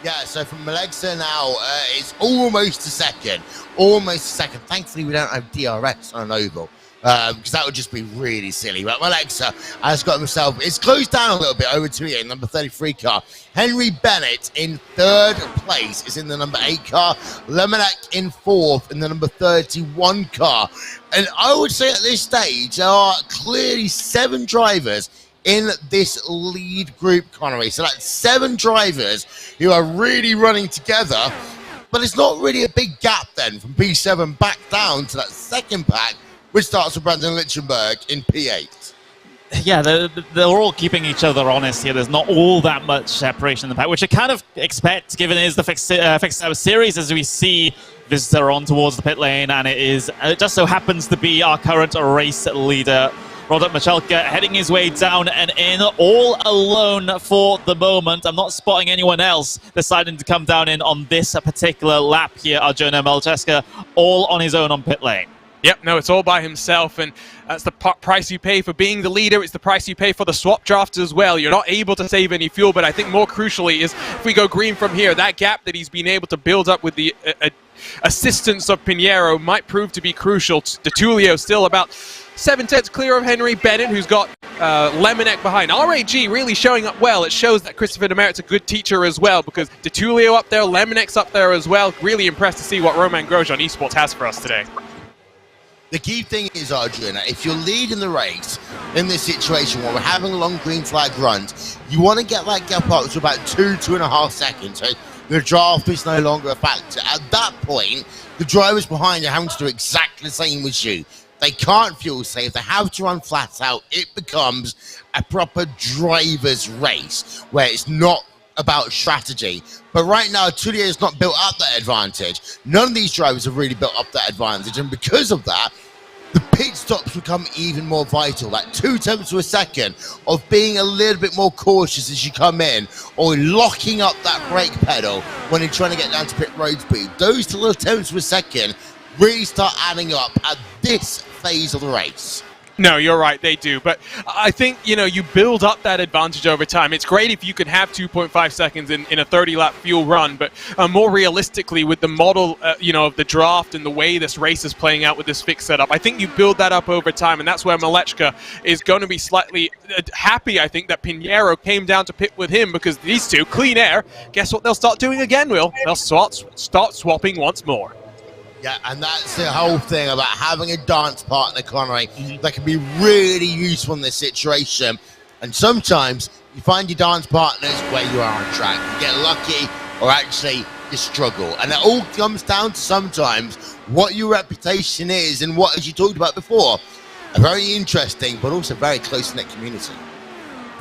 Yeah, so from Malechka now, it's almost a second. Almost a second. Thankfully, we don't have DRS on an oval. Because that would just be really silly. But Malechka has got himself, it's closed down a little bit over to number 33 car. Henry Bennett in 3rd place is in the number 8 car. Lemonek in 4th in the number 31 car. And I would say at this stage, there are clearly 7 drivers in this lead group, Connery. So that's 7 drivers who are really running together. But it's not really a big gap then from P7 back down to that second pack, which starts with Brandon Lichtenberg in P8. Yeah, they're all keeping each other honest here. There's not all that much separation in the pack, which I kind of expect, given it is the fixed series, as we see Visitor on towards the pit lane, and it just so happens to be our current race leader, Roderick Machelka, heading his way down and in, all alone for the moment. I'm not spotting anyone else deciding to come down in on this particular lap here. Arjuna Malcheska, all on his own on pit lane. Yep, no, it's all by himself, and that's the price you pay for being the leader. It's the price you pay for the swap draft as well. You're not able to save any fuel, but I think more crucially is if we go green from here, that gap that he's been able to build up with the assistance of Pinheiro might prove to be crucial. D'Attulio still about 7/10 clear of Henry Bennett, who's got Lemonek behind. RAG really showing up well. It shows that Christopher Demerit's a good teacher as well, because DeTulio up there, Lemonek's up there as well. Really impressed to see what Romain Grosjean Esports has for us today. The key thing is, Arjuna, if you're leading the race in this situation where we're having long green flag runs, you want to get that gap up to about 2.5 seconds. So the draft is no longer a factor. At that point, the drivers behind are having to do exactly the same as you. They can't fuel save. They have to run flat out. It becomes a proper driver's race where it's not about strategy. But right now, Tulio has not built up that advantage. None of these drivers have really built up that advantage. And because of that, the pit stops become even more vital. That 0.2 of a second of being a little bit more cautious as you come in, or locking up that brake pedal when you're trying to get down to pit road speed. Those little tenths of a second really start adding up at this phase of the race. No, you're right, they do. But I think, you build up that advantage over time. It's great if you can have 2.5 seconds in a 30-lap fuel run, but more realistically, with the model, of the draft and the way this race is playing out with this fixed setup, I think you build that up over time, and that's where Malechka is going to be slightly happy, I think, that Pinheiro came down to pit with him, because these two, clean air, guess what they'll start doing again, Will? They'll start swapping once more. Yeah, and that's the whole thing about having a dance partner, Connery, that can be really useful in this situation. And sometimes you find your dance partners where you are on track. You get lucky, or actually you struggle. And it all comes down to sometimes what your reputation is, and what, as you talked about before, a very interesting but also very close-knit community.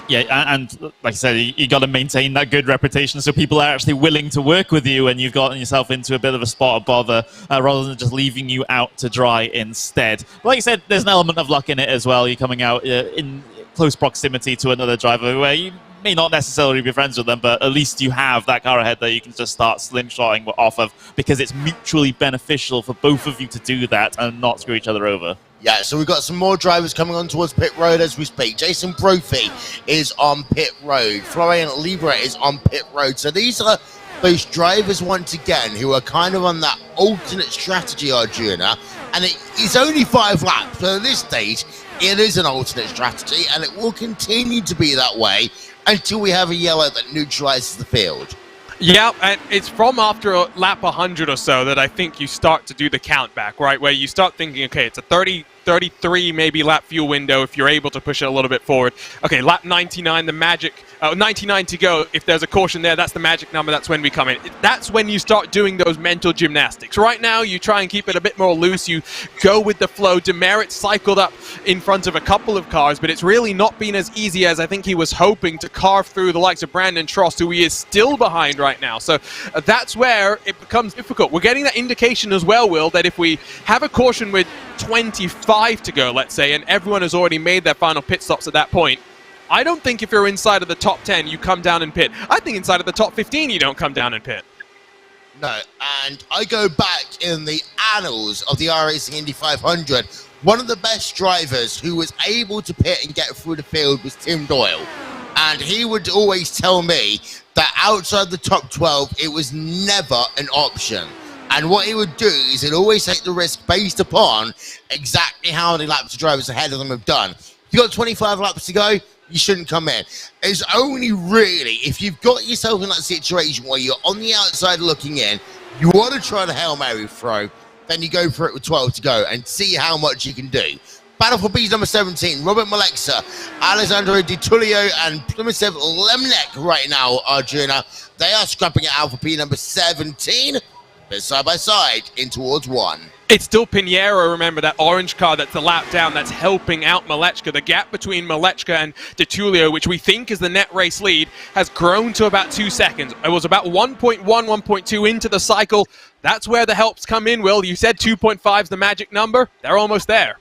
Yeah, and like I said, you got to maintain that good reputation so people are actually willing to work with you, and you've gotten yourself into a bit of a spot of bother rather than just leaving you out to dry instead. But like I said, there's an element of luck in it as well. You're coming out in close proximity to another driver where you may not necessarily be friends with them, but at least you have that car ahead that you can just start slingshotting off of, because it's mutually beneficial for both of you to do that and not screw each other over. Yeah, so we've got some more drivers coming on towards pit road as we speak. Jason Brophy is on pit road. Florian Libre is on pit road. So these are those drivers, once again, who are kind of on that alternate strategy, Arjuna. And it is only 5 laps. So at this stage, it is an alternate strategy, and it will continue to be that way until we have a yellow that neutralizes the field. Yeah, and it's from after lap 100 or so that I think you start to do the count back, right? Where you start thinking, okay, it's a 33 maybe lap fuel window if you're able to push it a little bit forward. Okay, lap 99, the magic, 99 to go. If there's a caution there, that's the magic number. That's when we come in. That's when you start doing those mental gymnastics. Right now, you try and keep it a bit more loose. You go with the flow. Demerit cycled up in front of a couple of cars, but it's really not been as easy as I think he was hoping to carve through the likes of Brandon Trost, who he is still behind right now. So that's where it becomes difficult. We're getting that indication as well, Will, that if we have a caution with 25 to go, let's say, and everyone has already made their final pit stops at that point, I don't think if you're inside of the top 10, you come down and pit. I think inside of the top 15, you don't come down and pit. No, and I go back in the annals of the iRacing Indy 500. One of the best drivers who was able to pit and get through the field was Tim Doyle. And he would always tell me that outside the top 12, it was never an option. And what he would do is he'd always take the risk based upon exactly how many laps the drivers ahead of them have done. If you've got 25 laps to go, you shouldn't come in. It's only really if you've got yourself in that situation where you're on the outside looking in, you want to try the Hail Mary throw, then you go for it with 12 to go and see how much you can do. Battle for B's number 17, Robert Maleksa, Alessandro Di Tullio, and Primitive Lemnek right now, Arjuna. They are scrapping it out for P number 17. They're side by side in towards 1. It's still Pinheiro, remember, that orange car that's the lap down that's helping out Malechka. The gap between Malechka and DeTulio, which we think is the net race lead, has grown to about 2 seconds. It was about 1.1, 1.2 into the cycle. That's where the helps come in, Will. You said 2.5 is the magic number. They're almost there.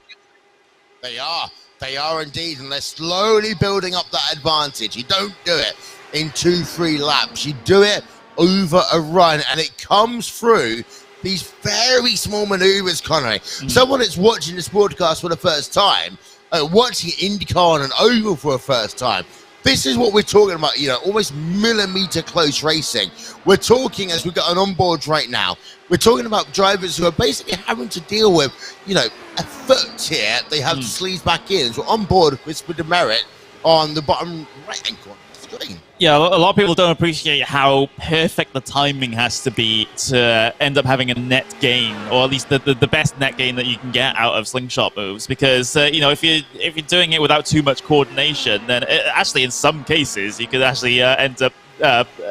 They are. They are indeed, and they're slowly building up that advantage. You don't do it in 2-3 laps. You do it over a run, and it comes through these very small maneuvers, Connery. Someone that's watching this broadcast for the first time, watching IndyCar on an oval for the first time, This is what we're talking about, you know, almost millimeter close racing. We're talking, as we've got an onboard right now, we're talking about drivers who are basically having to deal with, you know, a foot here. They have to sleeve back in. So on board with the demerit on the bottom right-hand corner of the screen. Yeah, a lot of people don't appreciate how perfect the timing has to be to end up having a net gain, or at least the best net gain that you can get out of slingshot moves. Because you know, if you're doing it without too much coordination, then actually in some cases you could actually end up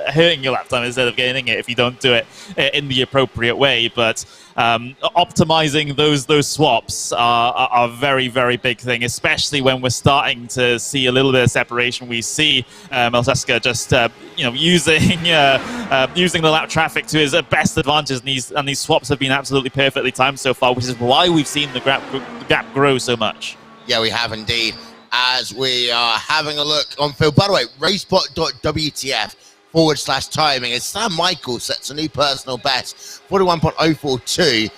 hurting your lap time instead of gaining it if you don't do it in the appropriate way. But optimizing those swaps are a very, very big thing, especially when we're starting to see a little bit of separation. We see Melseska just you know, using the lap traffic to his best advantage, and these swaps have been absolutely perfectly timed so far, which is why we've seen the gap grow so much. Yeah, we have indeed. As we are having a look on field. By the way, racespot.wtf/timing, as Sam Michael sets a new personal best, 41.042.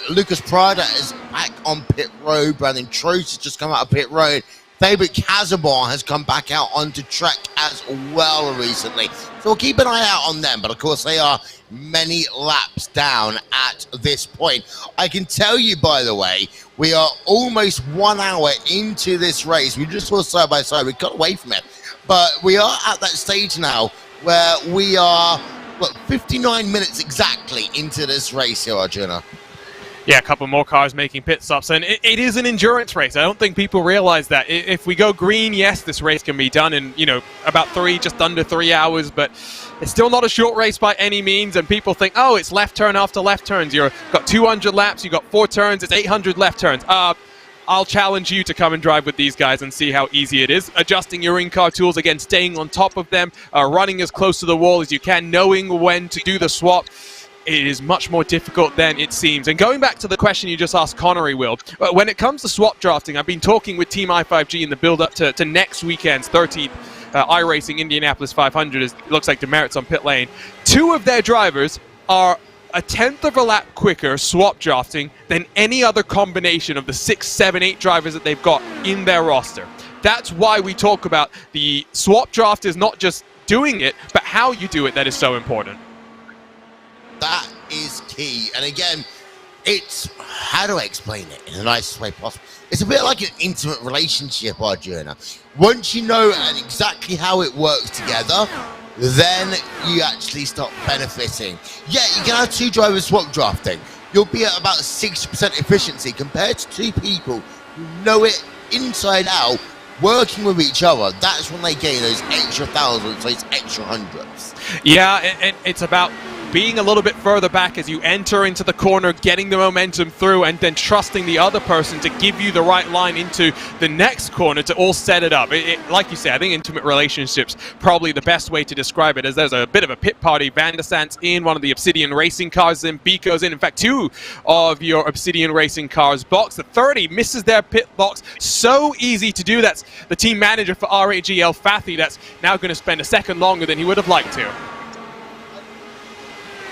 Lucas Prada is back on pit road. Brandon Trost has just come out of pit road. Fabian Casabon has come back out onto track as well recently. So we'll keep an eye out on them. But of course, they are many laps down at this point. I can tell you, by the way, we are almost 1 hour into this race. We just saw side by side. We got away from it. But we are at that stage now where we are, what, 59 minutes exactly into this race here, Arjuna. Yeah, a couple more cars making pit stops, and it is an endurance race. I don't think people realize that. If we go green, yes, this race can be done in, you know, about just under 3 hours, but it's still not a short race by any means, and people think, oh, it's left turn after left turns. You've got 200 laps, you've got 4 turns, it's 800 left turns. I'll challenge you to come and drive with these guys and see how easy it is. Adjusting your in-car tools, again, staying on top of them, running as close to the wall as you can, knowing when to do the swap. It is much more difficult than it seems. And going back to the question you just asked Connery, Will, when it comes to swap drafting, I've been talking with Team I5G in the build-up to next weekend's 13th iRacing Indianapolis 500. It looks like demerits on pit lane. 2 of their drivers are a 1/10 of a lap quicker swap drafting than any other combination of the 6, 7, 8 drivers that they've got in their roster. That's why we talk about the swap draft is not just doing it, but how you do it that is so important. That is key. And again, it's, how do I explain it in the nicest way possible? It's a bit like an intimate relationship, Arjuna. Once you know exactly how it works together, then you actually start benefiting. Yeah, you can have 2 drivers swap drafting. You'll be at about 60% efficiency compared to 2 people who know it inside out, working with each other. That's when they gain those extra thousands, those extra hundreds. Yeah, and it's about being a little bit further back as you enter into the corner, getting the momentum through, and then trusting the other person to give you the right line into the next corner to all set it up. Like you say, I think intimate relationships probably the best way to describe it, as there's a bit of a pit party. Van der Sant's in, one of the Obsidian Racing cars in, Biko's in fact 2 of your Obsidian Racing cars box. The 30 misses their pit box. So easy to do. That's the team manager for RAG, El Fathi, that's now going to spend a second longer than he would have liked to.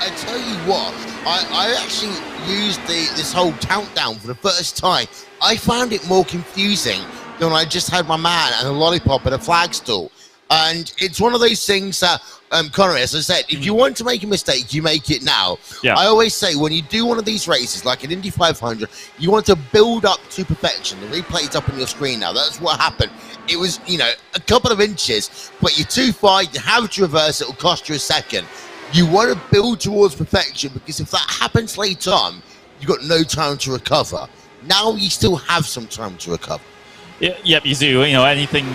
I tell you what, I actually used this whole countdown for the first time. I found it more confusing than when I just had my man and a lollipop at a flag stall. And it's one of those things that, Conor, as I said, if you want to make a mistake, you make it now. Yeah. I always say when you do one of these races, like an Indy 500, you want to build up to perfection. The replay is up on your screen now. That's what happened. It was, you know, a couple of inches, but you're too far, you have to reverse, it will cost you a second. You want to build towards perfection, because if that happens later on, you've got no time to recover. Now you still have some time to recover. Yeah, yep, you do. You know, anything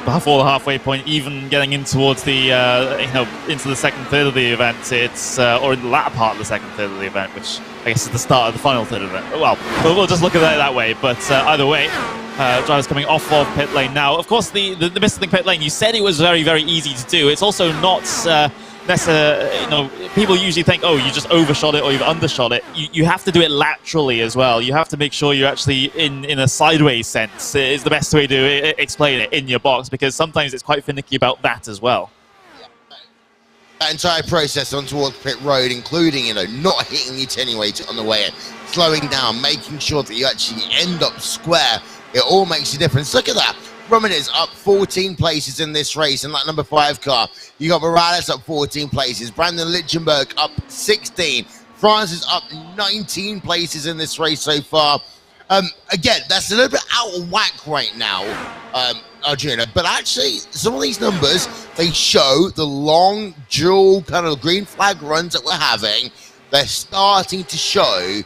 before the halfway point, even getting in towards the, you know, into the second third of the event, it's or in the latter part of the second third of the event, which I guess is the start of the final third of the event. Well, we'll just look at it that way. But either way, drivers coming off of pit lane now. Of course, the missing pit lane. You said it was very, very easy to do. It's also not. You know, people usually think, oh, you just overshot it or you've undershot it. You have to do it laterally as well. You have to make sure you're actually in a sideways sense is the best way to explain it in your box, because sometimes it's quite finicky about that as well. That entire process on towards pit road, including, you know, not hitting the attenuator on the way in, slowing down, making sure that you actually end up square, it all makes a difference. Look at that. Roman is up 14 places in this race in that number 5 car. You got Morales up 14 places. Brandon Lichtenberg up 16. France is up 19 places in this race so far. Again, that's a little bit out of whack right now, Arjuna. But actually, some of these numbers, they show the long, dual kind of green flag runs that we're having. They're starting to show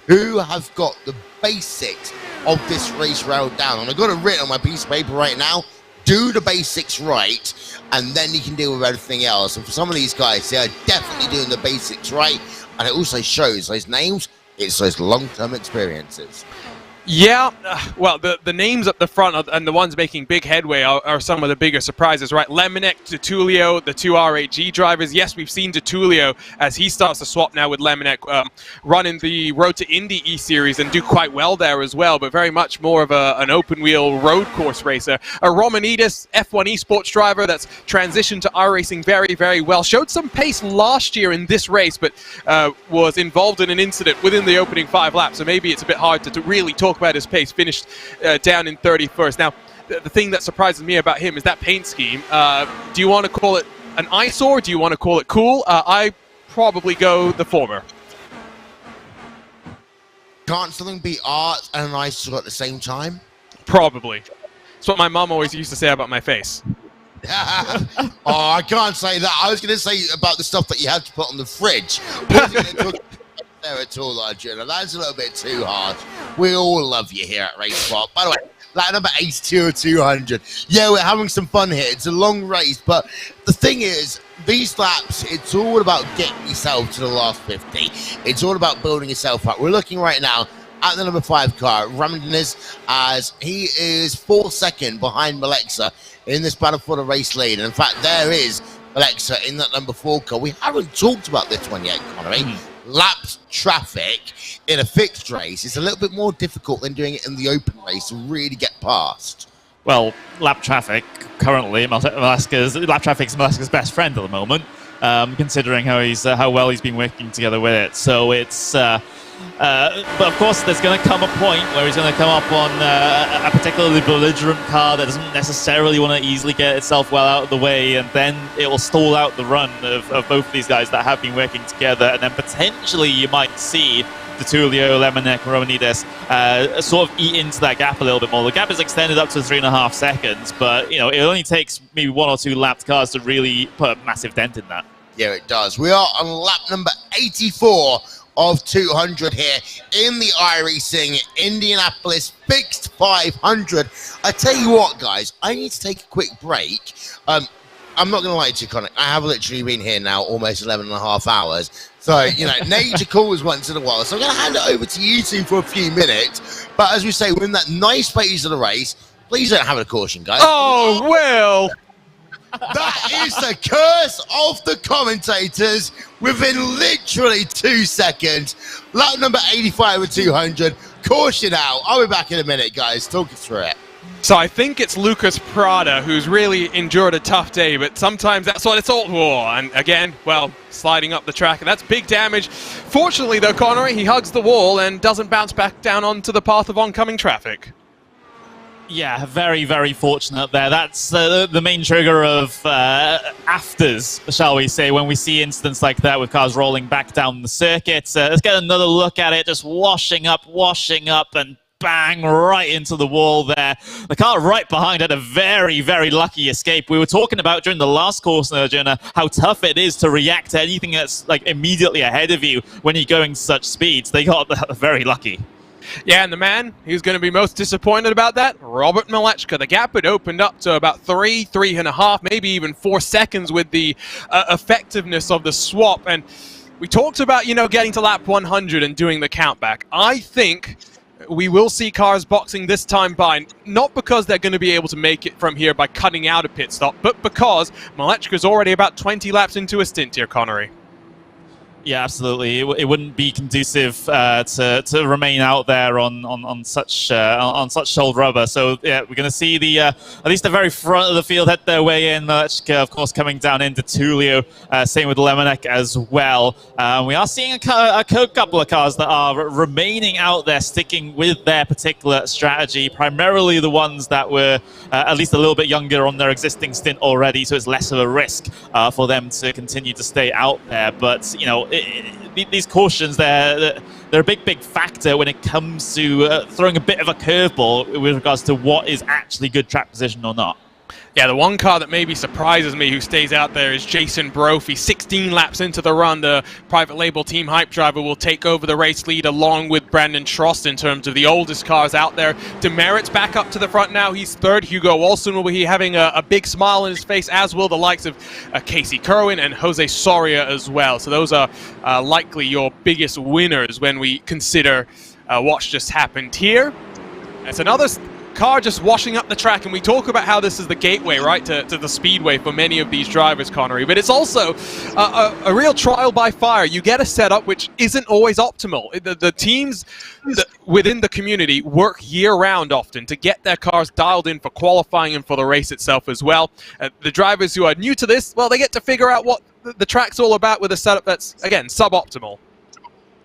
who have got the basics of this race railed down. And I've got it written on my piece of paper right now. Do the basics right, and then you can deal with everything else. And for some of these guys, they are definitely doing the basics right. And it also shows those names, it's those long-term experiences. Yeah, well, the names up the front and the ones making big headway are some of the bigger surprises, right? Lemonnick, Tutulio, the 2 R8G drivers. Yes, we've seen Tutulio as he starts to swap now with Lemonnick, run in the Road to Indy E-Series and do quite well there as well, but very much more of an open-wheel road course racer. Romanidis, F1 Esports driver that's transitioned to iRacing very, very well. Showed some pace last year in this race, but was involved in an incident within the opening 5 laps, so maybe it's a bit hard to really talk about his pace. Finished down in 31st. Now, the thing that surprises me about him is that paint scheme. Do you want to call it an eyesore? Do you want to call it cool? I probably go the former. Can't something be art and an eyesore at the same time? Probably. That's what my mom always used to say about my face. Oh, I can't say that. I was going to say about the stuff that you have to put on the fridge. Wasn't going to talk there at all, Arjuna. That's a little bit too hard. We all love you here at RaceSpot. By the way, lap number 82 or 200. Yeah, we're having some fun here. It's a long race, but the thing is, these laps, it's all about getting yourself to the last 50. It's all about building yourself up. We're looking right now at the number 5 car, Ramirez, as he is 4 seconds behind Malexa in this battle for the race lead. And in fact, there is Alexa in that number 4 car. We haven't talked about this one yet, Connery. Lapped traffic in a fixed race is a little bit more difficult than doing it in the open race to really get past. Well, lap traffic currently, lap traffic's Malaska's best friend at the moment, considering how well he's been working together with it. So it's, but of course, there's going to come a point where he's going to come up on a particularly belligerent car that doesn't necessarily want to easily get itself well out of the way, and then it will stall out the run of both of these guys that have been working together, and then potentially you might see Tutulio, Lemonnick, Romanides sort of eat into that gap a little bit more. The gap is extended up to 3.5 seconds, but it only takes maybe 1 or 2 lapped cars to really put a massive dent in that. Yeah, it does. We are on lap number 84 of 200 here in the iRacing Indianapolis Fixed 500. I tell you what, guys, I need to take a quick break. I'm not going to lie to you, Connor. I have literally been here now almost 11.5 hours. So, nature calls once in a while. So I'm going to hand it over to you two for a few minutes. But as we say, we're in that nice phase of the race. Please don't have a caution, guys. Oh, Will! That is the curse of the commentators within literally 2 seconds. Lap number 85 of 200. Caution out. I'll be back in a minute, guys. Talk us through it. So I think it's Lucas Prada who's really endured a tough day, but sometimes that's what it's all for. And again, well, sliding up the track, and that's big damage. Fortunately, though, Connery, he hugs the wall and doesn't bounce back down onto the path of oncoming traffic. Yeah, very, very fortunate there. That's the main trigger of afters, shall we say, when we see incidents like that with cars rolling back down the circuit. Let's get another look at it, just washing up, and bang, right into the wall there. The car right behind had a very, very lucky escape. We were talking about during the last course, Jenna, how tough it is to react to anything that's like immediately ahead of you when you're going such speeds. They got very lucky. Yeah, and the man who's going to be most disappointed about that, Robert Malechka. The gap had opened up to about 3.5, maybe even 4 seconds with the effectiveness of the swap. And we talked about, getting to lap 100 and doing the countback. I think we will see cars boxing this time by, not because they're going to be able to make it from here by cutting out a pit stop, but because Malechka's already about 20 laps into a stint here, Connery. Yeah, absolutely. It wouldn't be conducive to remain out there on such sold rubber. So yeah, we're going to see the at least the very front of the field head their way in. Malechka, of course, coming down into Tullio. Same with Lemonek as well. We are seeing a couple of cars that are remaining out there, sticking with their particular strategy. Primarily the ones that were at least a little bit younger on their existing stint already, so it's less of a risk for them to continue to stay out there. But you know, these cautions, they're a big factor when it comes to throwing a bit of a curveball with regards to what is actually good track position or not. Yeah, the one car that maybe surprises me who stays out there is Jason Brophy. 16 laps into the run, the private label team hype driver will take over the race lead along with Brandon Trost in terms of the oldest cars out there. Demerit's back up to the front now. He's third. Hugo Olsen will be having a big smile on his face, as will the likes of Casey Kerwin and Jose Soria as well. So those are likely your biggest winners when we consider what's just happened here. It's another car just washing up the track, and we talk about how this is the gateway, right, to the speedway for many of these drivers, Connery, but it's also a real trial by fire. You get a setup which isn't always optimal. The teams within the community work year-round often to get their cars dialed in for qualifying and for the race itself as well. The drivers who are new to this, well, they get to figure out what the track's all about with a setup that's, again, suboptimal.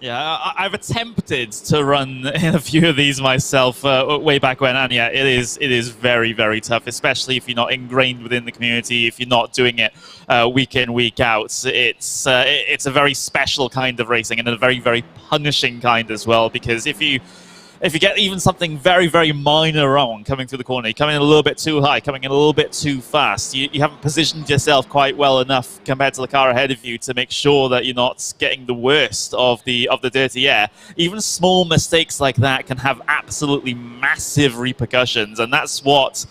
Yeah, I've attempted to run in a few of these myself way back when, and yeah, it is very, very tough, especially if you're not ingrained within the community, if you're not doing it week in, week out. It's a very special kind of racing and a very, very punishing kind as well, because if you get even something very, very minor wrong coming through the corner, you're coming in a little bit too high, coming in a little bit too fast, you haven't positioned yourself quite well enough compared to the car ahead of you to make sure that you're not getting the worst of the dirty air. Even small mistakes like that can have absolutely massive repercussions, and that's what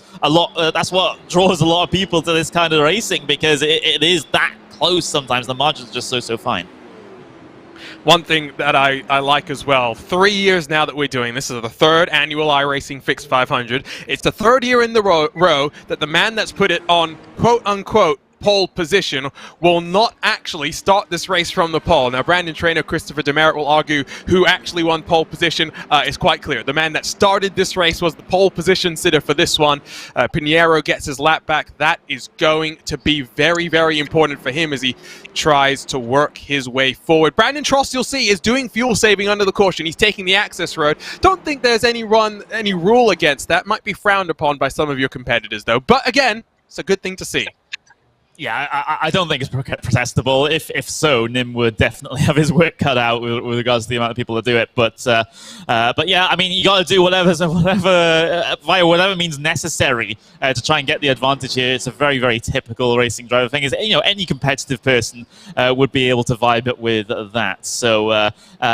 draws a lot of people to this kind of racing, because it is that close sometimes. The margins are just so fine. One thing that I like as well, 3 years now that we're doing this is the third annual iRacing Fixed 500. It's the third year in the row that the man that's put it on quote-unquote pole position will not actually start this race from the pole. Now, Brandon trainer Christopher Demerit will argue who actually won pole position is quite clear. The man that started this race was the pole position sitter for this one. Pinheiro gets his lap back. That is going to be very, very important for him as he tries to work his way forward. Brandon Trost, you'll see, is doing fuel saving under the caution. He's taking the access road. Don't think there's any rule against that. Might be frowned upon by some of your competitors, though. But again, it's a good thing to see. Yeah, I don't think it's protestable. If so, Nim would definitely have his work cut out with regards to the amount of people that do it. But yeah, I mean, you got to do whatever via whatever means necessary to try and get the advantage here. It's a very, very typical racing driver thing. Is, you know, any competitive person would be able to vibe it with that. So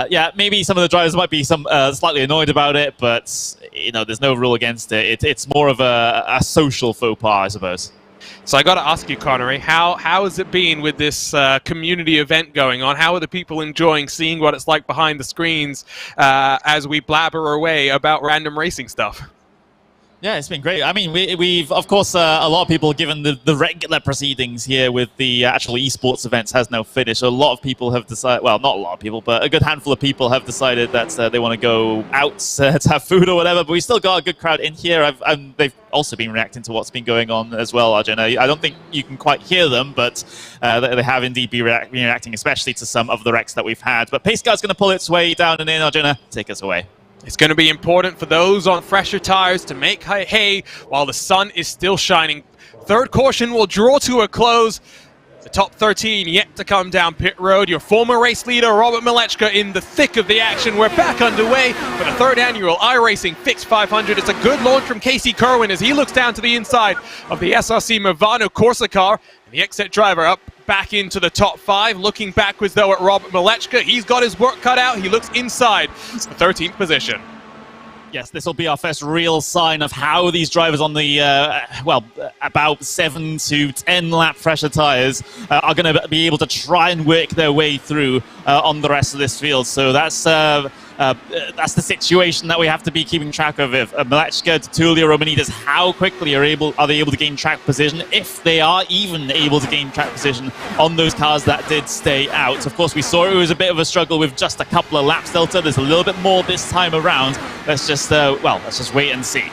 yeah, maybe some of the drivers might be slightly annoyed about it, but you know, there's no rule against it. It's more of a social faux pas, I suppose. So I got to ask you, Connery, how has it been with this community event going on? How are the people enjoying seeing what it's like behind the screens as we blabber away about random racing stuff? Yeah, it's been great. I mean, we've of course, a lot of people, given the regular proceedings here with the actual esports events has now finished. A lot of people have decided, well, not a lot of people, but a good handful of people have decided that they want to go out to have food or whatever, but we still got a good crowd in here. They've also been reacting to what's been going on as well, Arjun. I don't think you can quite hear them, but they have indeed been reacting, especially to some of the wrecks that we've had. But Pace Car's going to pull its way down and in. Arjun, take us away. It's going to be important for those on fresher tires to make hay while the sun is still shining. Third caution will draw to a close. The top 13 yet to come down pit road. Your former race leader, Robert Malechka, in the thick of the action. We're back underway for the third annual iRacing Fixed 500. It's a good launch from Casey Kerwin as he looks down to the inside of the SRC Movano Corsa car. And the exit driver up back into the top 5, looking backwards though at Robert Malechka. He's got his work cut out. He looks inside the 13th position. Yes, this will be our first real sign of how these drivers on the, well, about 7 to 10 lap fresher tyres are going to be able to try and work their way through on the rest of this field. So that's that's the situation that we have to be keeping track of. If Malechka, Tullio, Romanides, how quickly are they able to gain track position, if they are even able to gain track position on those cars that did stay out. Of course, we saw it was a bit of a struggle with just a couple of laps delta. There's a little bit more this time around. Let's just wait and see.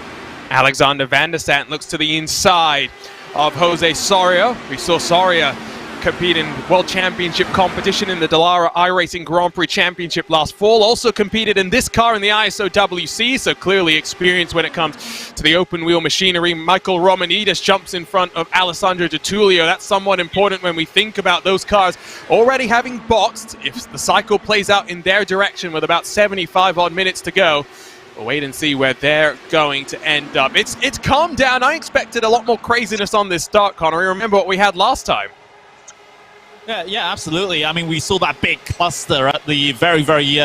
Alexander Van der Sant looks to the inside of Jose Soria. We saw Soria compete in World Championship competition in the Dallara iRacing Grand Prix Championship last fall. Also competed in this car in the ISO WC, so clearly experienced when it comes to the open wheel machinery. Michael Romanides jumps in front of Alessandro Di Tullio. That's somewhat important when we think about those cars already having boxed. If the cycle plays out in their direction with about 75 odd minutes to go, we'll wait and see where they're going to end up. It's calmed down. I expected a lot more craziness on this start, Connor. Remember what we had last time. Yeah, absolutely. I mean, we saw that big cluster at the very, very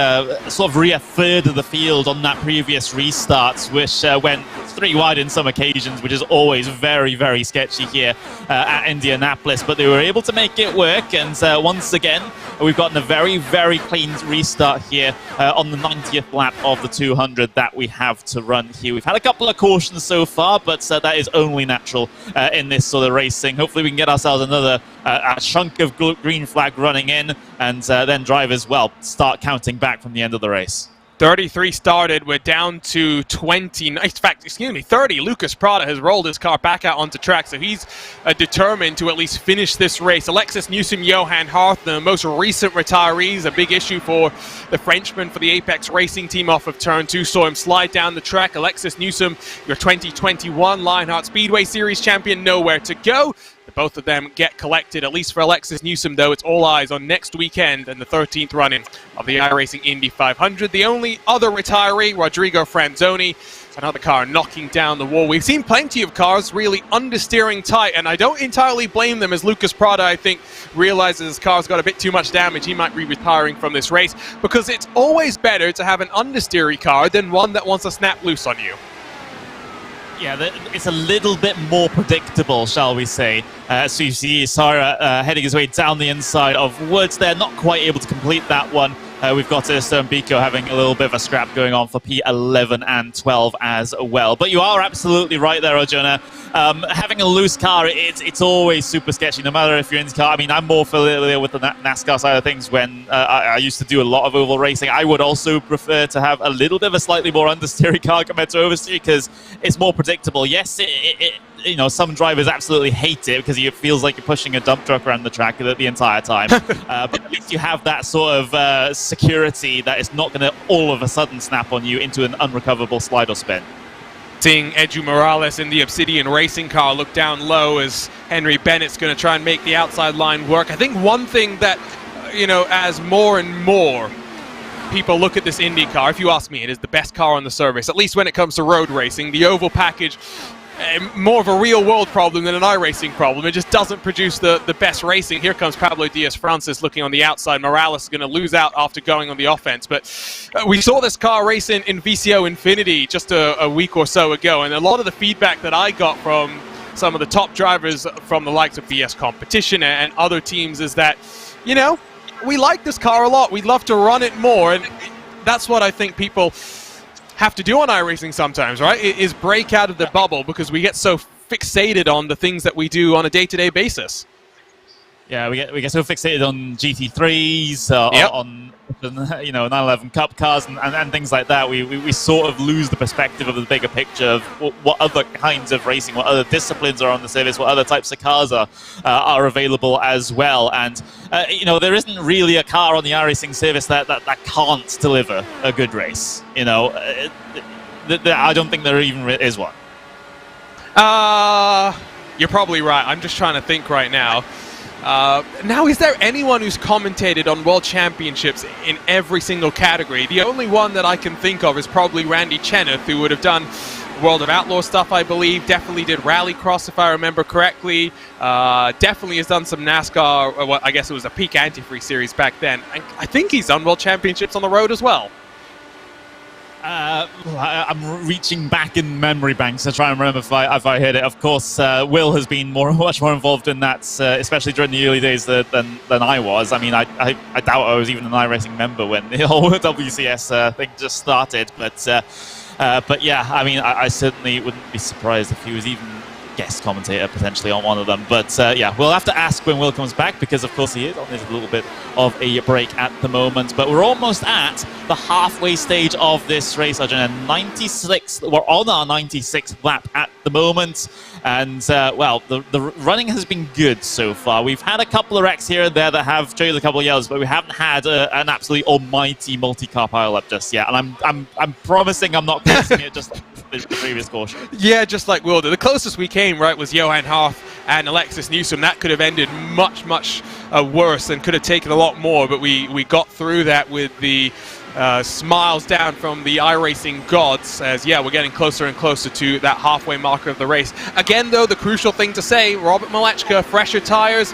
sort of rear third of the field on that previous restart, which went 3 wide in some occasions, which is always very, very sketchy here at Indianapolis. But they were able to make it work, and once again, we've gotten a very, very clean restart here on the 90th lap of the 200 that we have to run here. We've had a couple of cautions so far, but that is only natural in this sort of racing. Hopefully we can get ourselves another a chunk of green flag running in, and then drivers, start counting back from the end of the race. 33 started, we're down to 20. In fact, 30. Lucas Prada has rolled his car back out onto track, so he's determined to at least finish this race. Alexis Newsom, Johan Harth, the most recent retirees, a big issue for the Frenchman for the Apex Racing team off of turn 2. Saw him slide down the track. Alexis Newsom, your 2021 Lionheart Speedway Series champion, nowhere to go. Both of them get collected, at least for Alexis Newsom, though. It's all eyes on next weekend and the 13th run-in of the iRacing Indy 500. The only other retiree, Rodrigo Franzoni, another car knocking down the wall. We've seen plenty of cars really understeering tight, and I don't entirely blame them, as Lucas Prada, I think, realizes his car's got a bit too much damage. He might be retiring from this race, because it's always better to have an understeery car than one that wants to snap loose on you. Yeah, it's a little bit more predictable, shall we say. So you see Sarah heading his way down the inside of Woods there, not quite able to complete that one. We've got Stern Biko having a little bit of a scrap going on for P11 and 12 as well. But you are absolutely right there, Ojona. Having a loose car, it's always super sketchy, no matter if you're in the car. I mean, I'm more familiar with the NASCAR side of things when I used to do a lot of oval racing. I would also prefer to have a little bit of a slightly more understeery car compared to oversteer, because it's more predictable. Yes, you know, some drivers absolutely hate it because it feels like you're pushing a dump truck around the track the entire time. But at least you have that sort of security that it's not going to all of a sudden snap on you into an unrecoverable slide or spin. Seeing Edu Morales in the Obsidian racing car look down low as Henry Bennett's going to try and make the outside line work. I think one thing that, you know, as more and more people look at this Indy car, if you ask me, it is the best car on the service, at least when it comes to road racing. The oval package, more of a real-world problem than an iRacing problem. It just doesn't produce the best racing. Here comes Pablo Diaz-Francis looking on the outside. Morales is going to lose out after going on the offense. But we saw this car race in VCO Infinity just a week or so ago, and a lot of the feedback that I got from some of the top drivers from the likes of BS Competition and other teams is that, you know, we like this car a lot. We'd love to run it more, and that's what I think people have to do on iRacing sometimes, right? Is break out of the bubble, because we get so fixated on the things that we do on a day-to-day basis. Yeah, we get so fixated on GT3s, on 911 Cup cars and things like that. We sort of lose the perspective of the bigger picture of what other kinds of racing, what other disciplines are on the service, what other types of cars are available as well. And you know, there isn't really a car on the iRacing service that can't deliver a good race. You know, I don't think there even is one. You're probably right. I'm just trying to think right now. Now, is there anyone who's commentated on World Championships in every single category? The only one that I can think of is probably Randy Cheneth, who would have done World of Outlaw stuff, I believe. Definitely did Rallycross, if I remember correctly. Definitely has done some NASCAR, or I guess it was a Peak Antifreeze series back then. And I think he's done World Championships on the road as well. I'm reaching back in memory banks to try and remember if I heard it. Of course, Wil has been much more involved in that, especially during the early days than I was. I mean, I doubt I was even an iRacing member when the whole WCS thing just started. But yeah, I mean, I certainly wouldn't be surprised if he was even guest commentator potentially on one of them. But yeah, we'll have to ask when Wil comes back, because of course he is on this little bit of a break at the moment. But we're almost at the halfway stage of this race, Arjun. 96. We're on our 96th lap at the moment. And, well, the running has been good so far. We've had a couple of wrecks here and there that have traded a couple of yellows, but we haven't had an absolutely almighty multi-car pile-up just yet. And I'm promising I'm not costing it just the previous caution. Yeah, just like Wil did. The closest we came, right, was Johan Harf and Alexis Newsom. That could have ended much, much worse and could have taken a lot more, but we got through that with the smiles down from the iRacing gods, as yeah, we're getting closer and closer to that halfway marker of the race. Again, though, the crucial thing to say, Robert Malechka, fresher tires,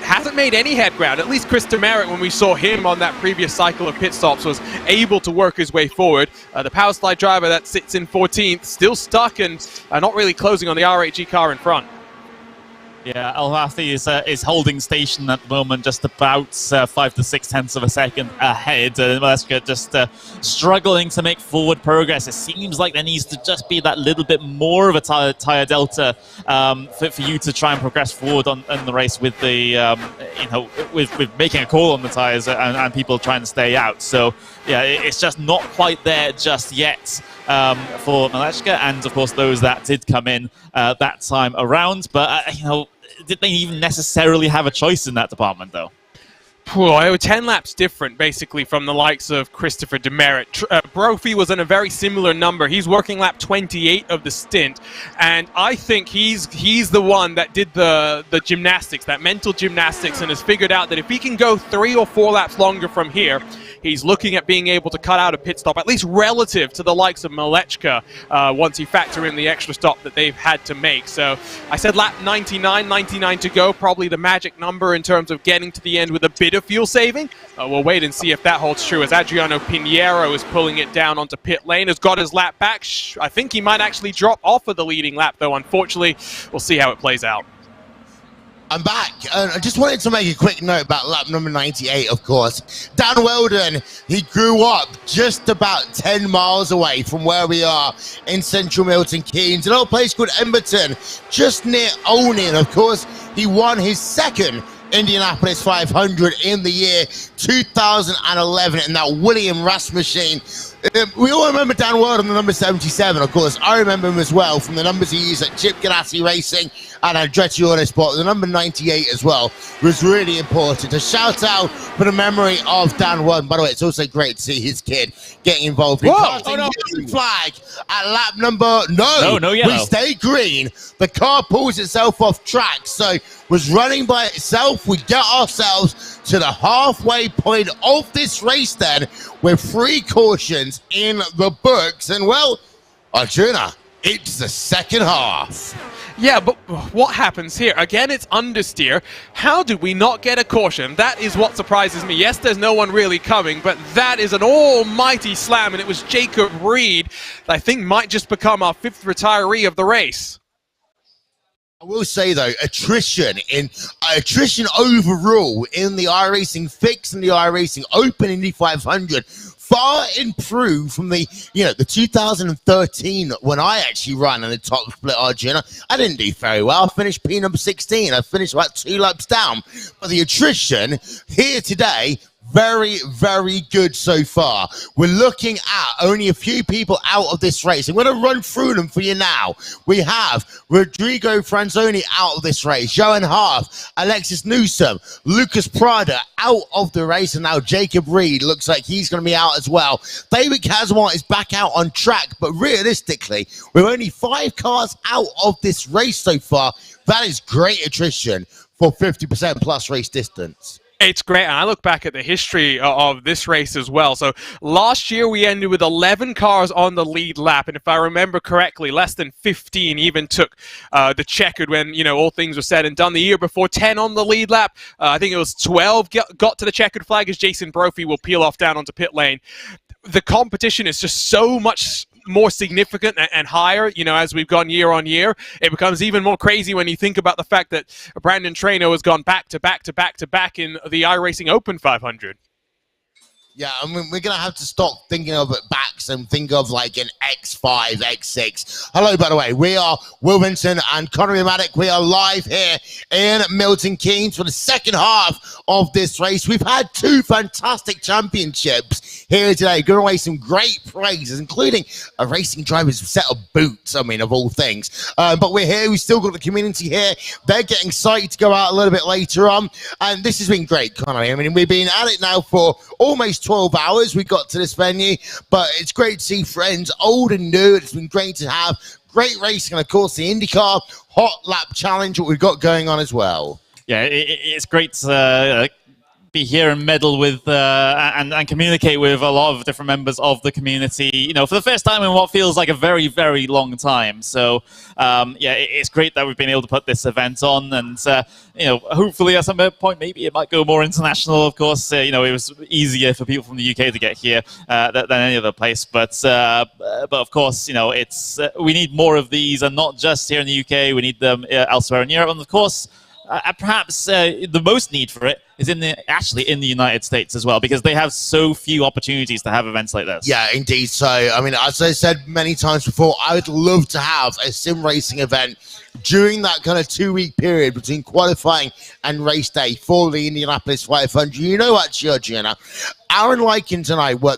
hasn't made any head ground. At least Chris Demerit, when we saw him on that previous cycle of pit stops, was able to work his way forward. The power slide driver that sits in 14th, still stuck and not really closing on the R8G car in front. Yeah, Alhathi is holding station at the moment, just about 5 to 6 tenths of a second ahead. Malechka just struggling to make forward progress. It seems like there needs to just be that little bit more of a tire delta for you to try and progress forward in the race with the, you know, with making a call on the tires and people trying to stay out. So yeah, it's just not quite there just yet for Malechka, and of course those that did come in that time around. But you know, did they even necessarily have a choice in that department, though? Well, 10 laps different, basically, from the likes of Christopher Demerit. Brophy was in a very similar number. He's working lap 28 of the stint, and I think he's the one that did the gymnastics, that mental gymnastics, and has figured out that if he can go 3 or 4 laps longer from here, he's looking at being able to cut out a pit stop, at least relative to the likes of Malechka, once you factor in the extra stop that they've had to make. So I said lap 99 to go, probably the magic number in terms of getting to the end with a bit of fuel saving. We'll wait and see if that holds true, as Adriano Pinheiro is pulling it down onto pit lane, has got his lap back. I think he might actually drop off of the leading lap, though, unfortunately. We'll see how it plays out. I'm back. I just wanted to make a quick note about lap number 98, of course. Dan Weldon, he grew up just about 10 miles away from where we are in central Milton Keynes, an old place called Emberton, just near Olney. Of course, he won his second Indianapolis 500 in the year 2011 in that William Russ machine. We all remember Dan Weldon, the number 77, of course. I remember him as well from the numbers he used at Chip Ganassi Racing and Andretti Autosport. The number 98 as well was really important. A shout out for the memory of Dan Weldon. By the way, it's also great to see his kid getting involved in casting flag at lap number... No yellow. We stay green. The car pulls itself off track, so was running by itself. We get ourselves to the halfway point of this race then, with 3 cautions in the books. And well, Arjuna, it's the second half. Yeah, but what happens here? Again, it's understeer. How do we not get a caution? That is what surprises me. Yes, there's no one really coming, but that is an almighty slam, and it was Jacob Reed that I think might just become our 5th retiree of the race. I will say though, attrition overall in the iRacing Fix and the iRacing Open Indy 500 far improved from the 2013 when I actually ran in the top split, Arjuna. I didn't do very well. I finished P number 16. I finished about 2 laps down. But the attrition here today, very, very good so far. We're looking at only a few people out of this race. I'm going to run through them for you now. We have Rodrigo Franzoni out of this race, Johan Harf, Alexis Newsom, Lucas Prada out of the race, and now Jacob Reed looks like he's going to be out as well. David Kazmar is back out on track, but realistically, with only 5 cars out of this race so far, that is great attrition for 50% plus race distance. It's great, and I look back at the history of this race as well. So last year we ended with 11 cars on the lead lap, and if I remember correctly, less than 15 even took the checkered when, all things were said and done. The year before, 10 on the lead lap. I think it was 12 got to the checkered flag as Jason Brophy will peel off down onto pit lane. the competition is just so much more significant and higher, you know, as we've gone year on year. It becomes even more crazy when you think about the fact that Brandon Traynor has gone back to back to back to back in the iRacing Open 500. Yeah, I mean, we're going to have to stop thinking of it backs and think of like an X5, X6. Hello, by the way. We are Wil Vincent and Connery Maddock. We are live here in Milton Keynes for the second half of this race. We've had two fantastic championships here today, giving away some great prizes, including a racing driver's set of boots, I mean, of all things. But we're here. We've still got the community here. They're getting excited to go out a little bit later on. And this has been great, Connery. I mean, we've been at it now for almost 12 hours. We got to this venue, but it's great to see friends, old and new. It's been great to have great racing, and of course the IndyCar Hot Lap Challenge, what we've got going on as well. Yeah, it's great to be here and meddle with and communicate with a lot of different members of the community, you know, for the first time in what feels like a very, very long time. So, yeah, it's great that we've been able to put this event on, and, you know, hopefully at some point maybe it might go more international. Of course, you know, it was easier for people from the UK to get here than any other place. But of course, you know, it's we need more of these, and not just here in the UK. We need them elsewhere in Europe, and of course, perhaps the most need for it is actually in the United States as well, because they have so few opportunities to have events like this. Yeah, indeed. So, I mean, as I said many times before, I would love to have a sim racing event during that kind of 2-week period between qualifying and race day for the Indianapolis 500. You know what, Georgiana, Aaron Likens and I were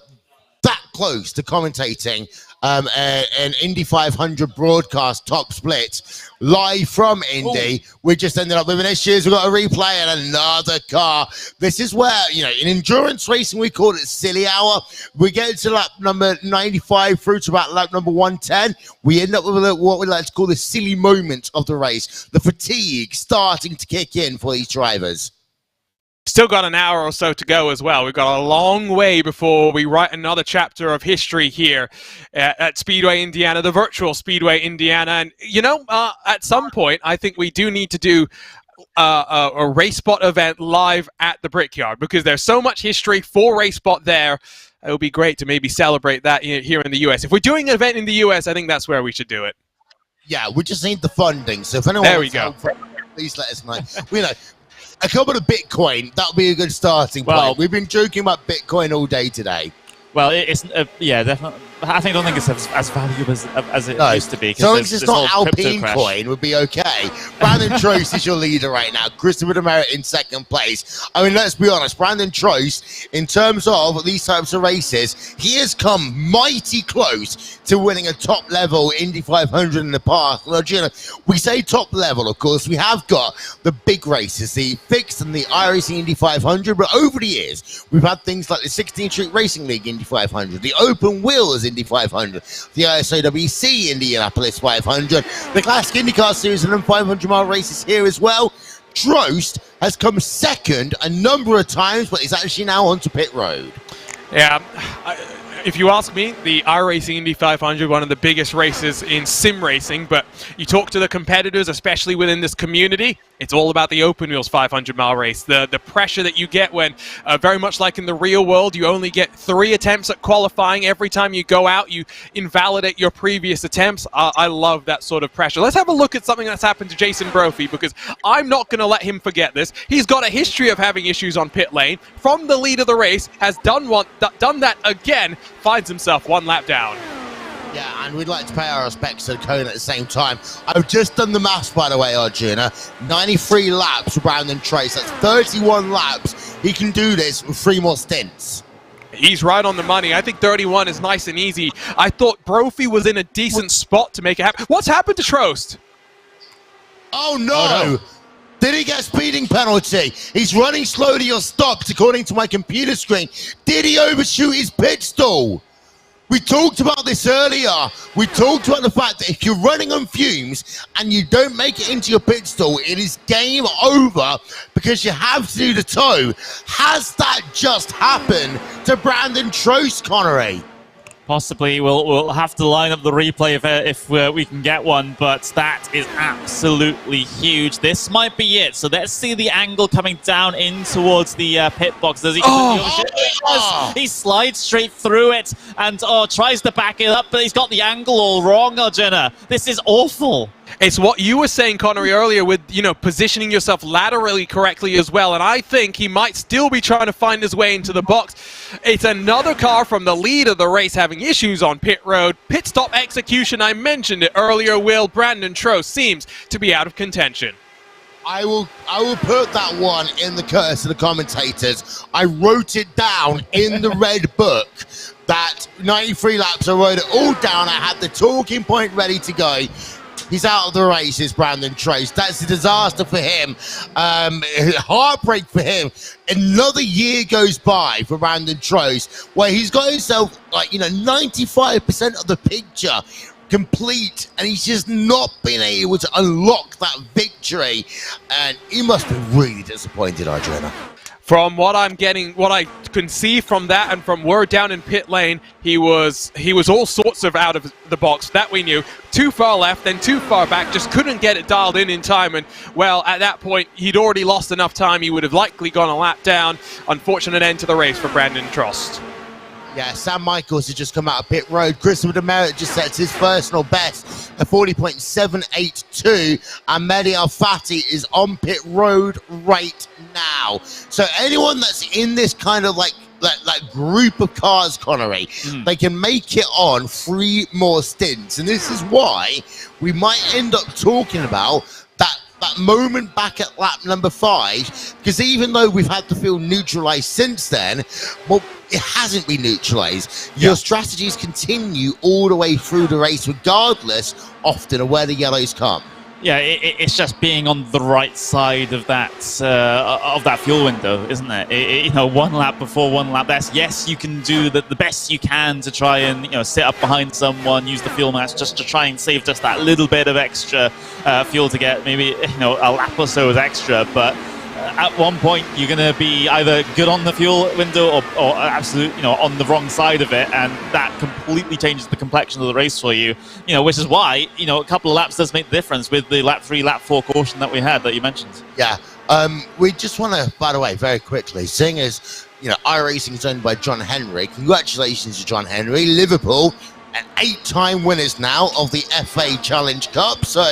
that close to commentating an Indy 500 broadcast top split live from Indy. Ooh. We just ended up with an issue. We've got a replay and another car. This is where, you know, in endurance racing, we call it silly hour. We get to lap number 95 through to about lap number 110. We end up with what we like to call the silly moment of the race. The fatigue starting to kick in for these drivers. Still got an hour or so to go as well. We've got a long way before we write another chapter of history here at Speedway Indiana, the virtual Speedway Indiana. And, you know, at some point, I think we do need to do a RaceSpot event live at the Brickyard, because there's so much history for RaceSpot there. It would be great to maybe celebrate that here in the US. If we're doing an event in the US, I think that's where we should do it. Yeah, we just need the funding. So if anyone there we wants go. help, please let us know. You know, a couple of Bitcoin, that would be a good starting point. We've been joking about Bitcoin all day today. Well, it's yeah, definitely. I don't think it's as valuable as it used to be. So long as it's not Alpine coin, would be okay. Brandon Trost is your leader right now. Christopher Demerit in second place. I mean, let's be honest. Brandon Trost, in terms of these types of races, he has come mighty close to winning a top-level Indy 500 in the past. Well, you know, we say top level, of course. We have got the big races, the fixed and the iRacing Indy 500, but over the years, we've had things like the 16th Street Racing League Indy 500, the Open Wheels Indy 500, the ISOWC Indianapolis 500, the Classic IndyCar Series, and then 500-mile races here as well. Trost has come second a number of times, but he's actually now onto pit road. Yeah, if you ask me, the iRacing Indy 500, one of the biggest races in sim racing, but you talk to the competitors, especially within this community, it's all about the open wheels 500-mile race. The pressure that you get when, very much like in the real world, you only get 3 attempts at qualifying. Every time you go out, you invalidate your previous attempts. I love that sort of pressure. Let's have a look at something that's happened to Jason Brophy, because I'm not going to let him forget this. He's got a history of having issues on pit lane. From the lead of the race, has done that again, finds himself 1 lap down. Yeah, and we'd like to pay our respects to the cone at the same time. I've just done the maths, by the way, Arjuna. 93 laps for Brandon Trace. That's 31 laps. He can do this with 3 more stints. He's right on the money. I think 31 is nice and easy. I thought Brophy was in a decent spot to make it happen. What's happened to Trost? Oh, no. Did he get a speeding penalty? He's running slowly or stopped, according to my computer screen. Did he overshoot his pit stall? We talked about this earlier. We talked about the fact that if you're running on fumes and you don't make it into your pit stall, it is game over because you have to do the tow. Has that just happened to Brandon Trost, Connery? Possibly, we'll have to line up the replay if we can get one, but that is absolutely huge. This might be it. So let's see the angle coming down in towards the pit box. Does he? He slides straight through it and tries to back it up, but he's got the angle all wrong, Arjuna. This is awful. It's what you were saying, Connery, earlier with, positioning yourself laterally correctly as well, and I think he might still be trying to find his way into the box. It's another car from the lead of the race having issues on pit road. Pit stop execution, I mentioned it earlier, Will. Brandon Trost seems to be out of contention. I will put that one in the curse of the commentators. I wrote it down in the red book that 93 laps, I wrote it all down. I had the talking point ready to go. He's out of the races, Brandon Trost. That's a disaster for him. Heartbreak for him. Another year goes by for Brandon Trost where he's got himself 95% of the picture complete, and he's just not been able to unlock that victory. And he must be really disappointed, Arjuna. From what I'm getting, what I can see from that and from word down in pit lane, he was all sorts of out of the box, that we knew. Too far left, then too far back, just couldn't get it dialed in time. And, well, at that point, he'd already lost enough time. He would have likely gone a lap down. Unfortunate end to the race for Brandon Trost. Yeah, Sam Michaels has just come out of pit road. Christopher Demerit just sets his personal best at 40.782. And Mehdi Al-Fati is on pit road right now. So anyone that's in this kind of like group of cars, Connery, they can make it on 3 more stints. And this is why we might end up talking about that moment back at lap number 5, because even though we've had the field neutralized since then, well, it hasn't been neutralized. Your strategies continue all the way through the race, regardless often of where the yellows come. Yeah, it's just being on the right side of that fuel window, isn't it? One lap before, one lap less. Yes, you can do the best you can to try and sit up behind someone, use the fuel mass just to try and save just that little bit of extra fuel to get maybe a lap or so as extra. But at one point, you're going to be either good on the fuel window or absolutely, on the wrong side of it, and that completely changes the complexion of the race for you. Which is why, a couple of laps does make the difference with the lap 3, lap 4 caution that we had that you mentioned. Yeah. We just want to, by the way, very quickly, seeing as, iRacing is owned by John Henry, congratulations to John Henry. Liverpool, 8-time winners now of the FA Challenge Cup, so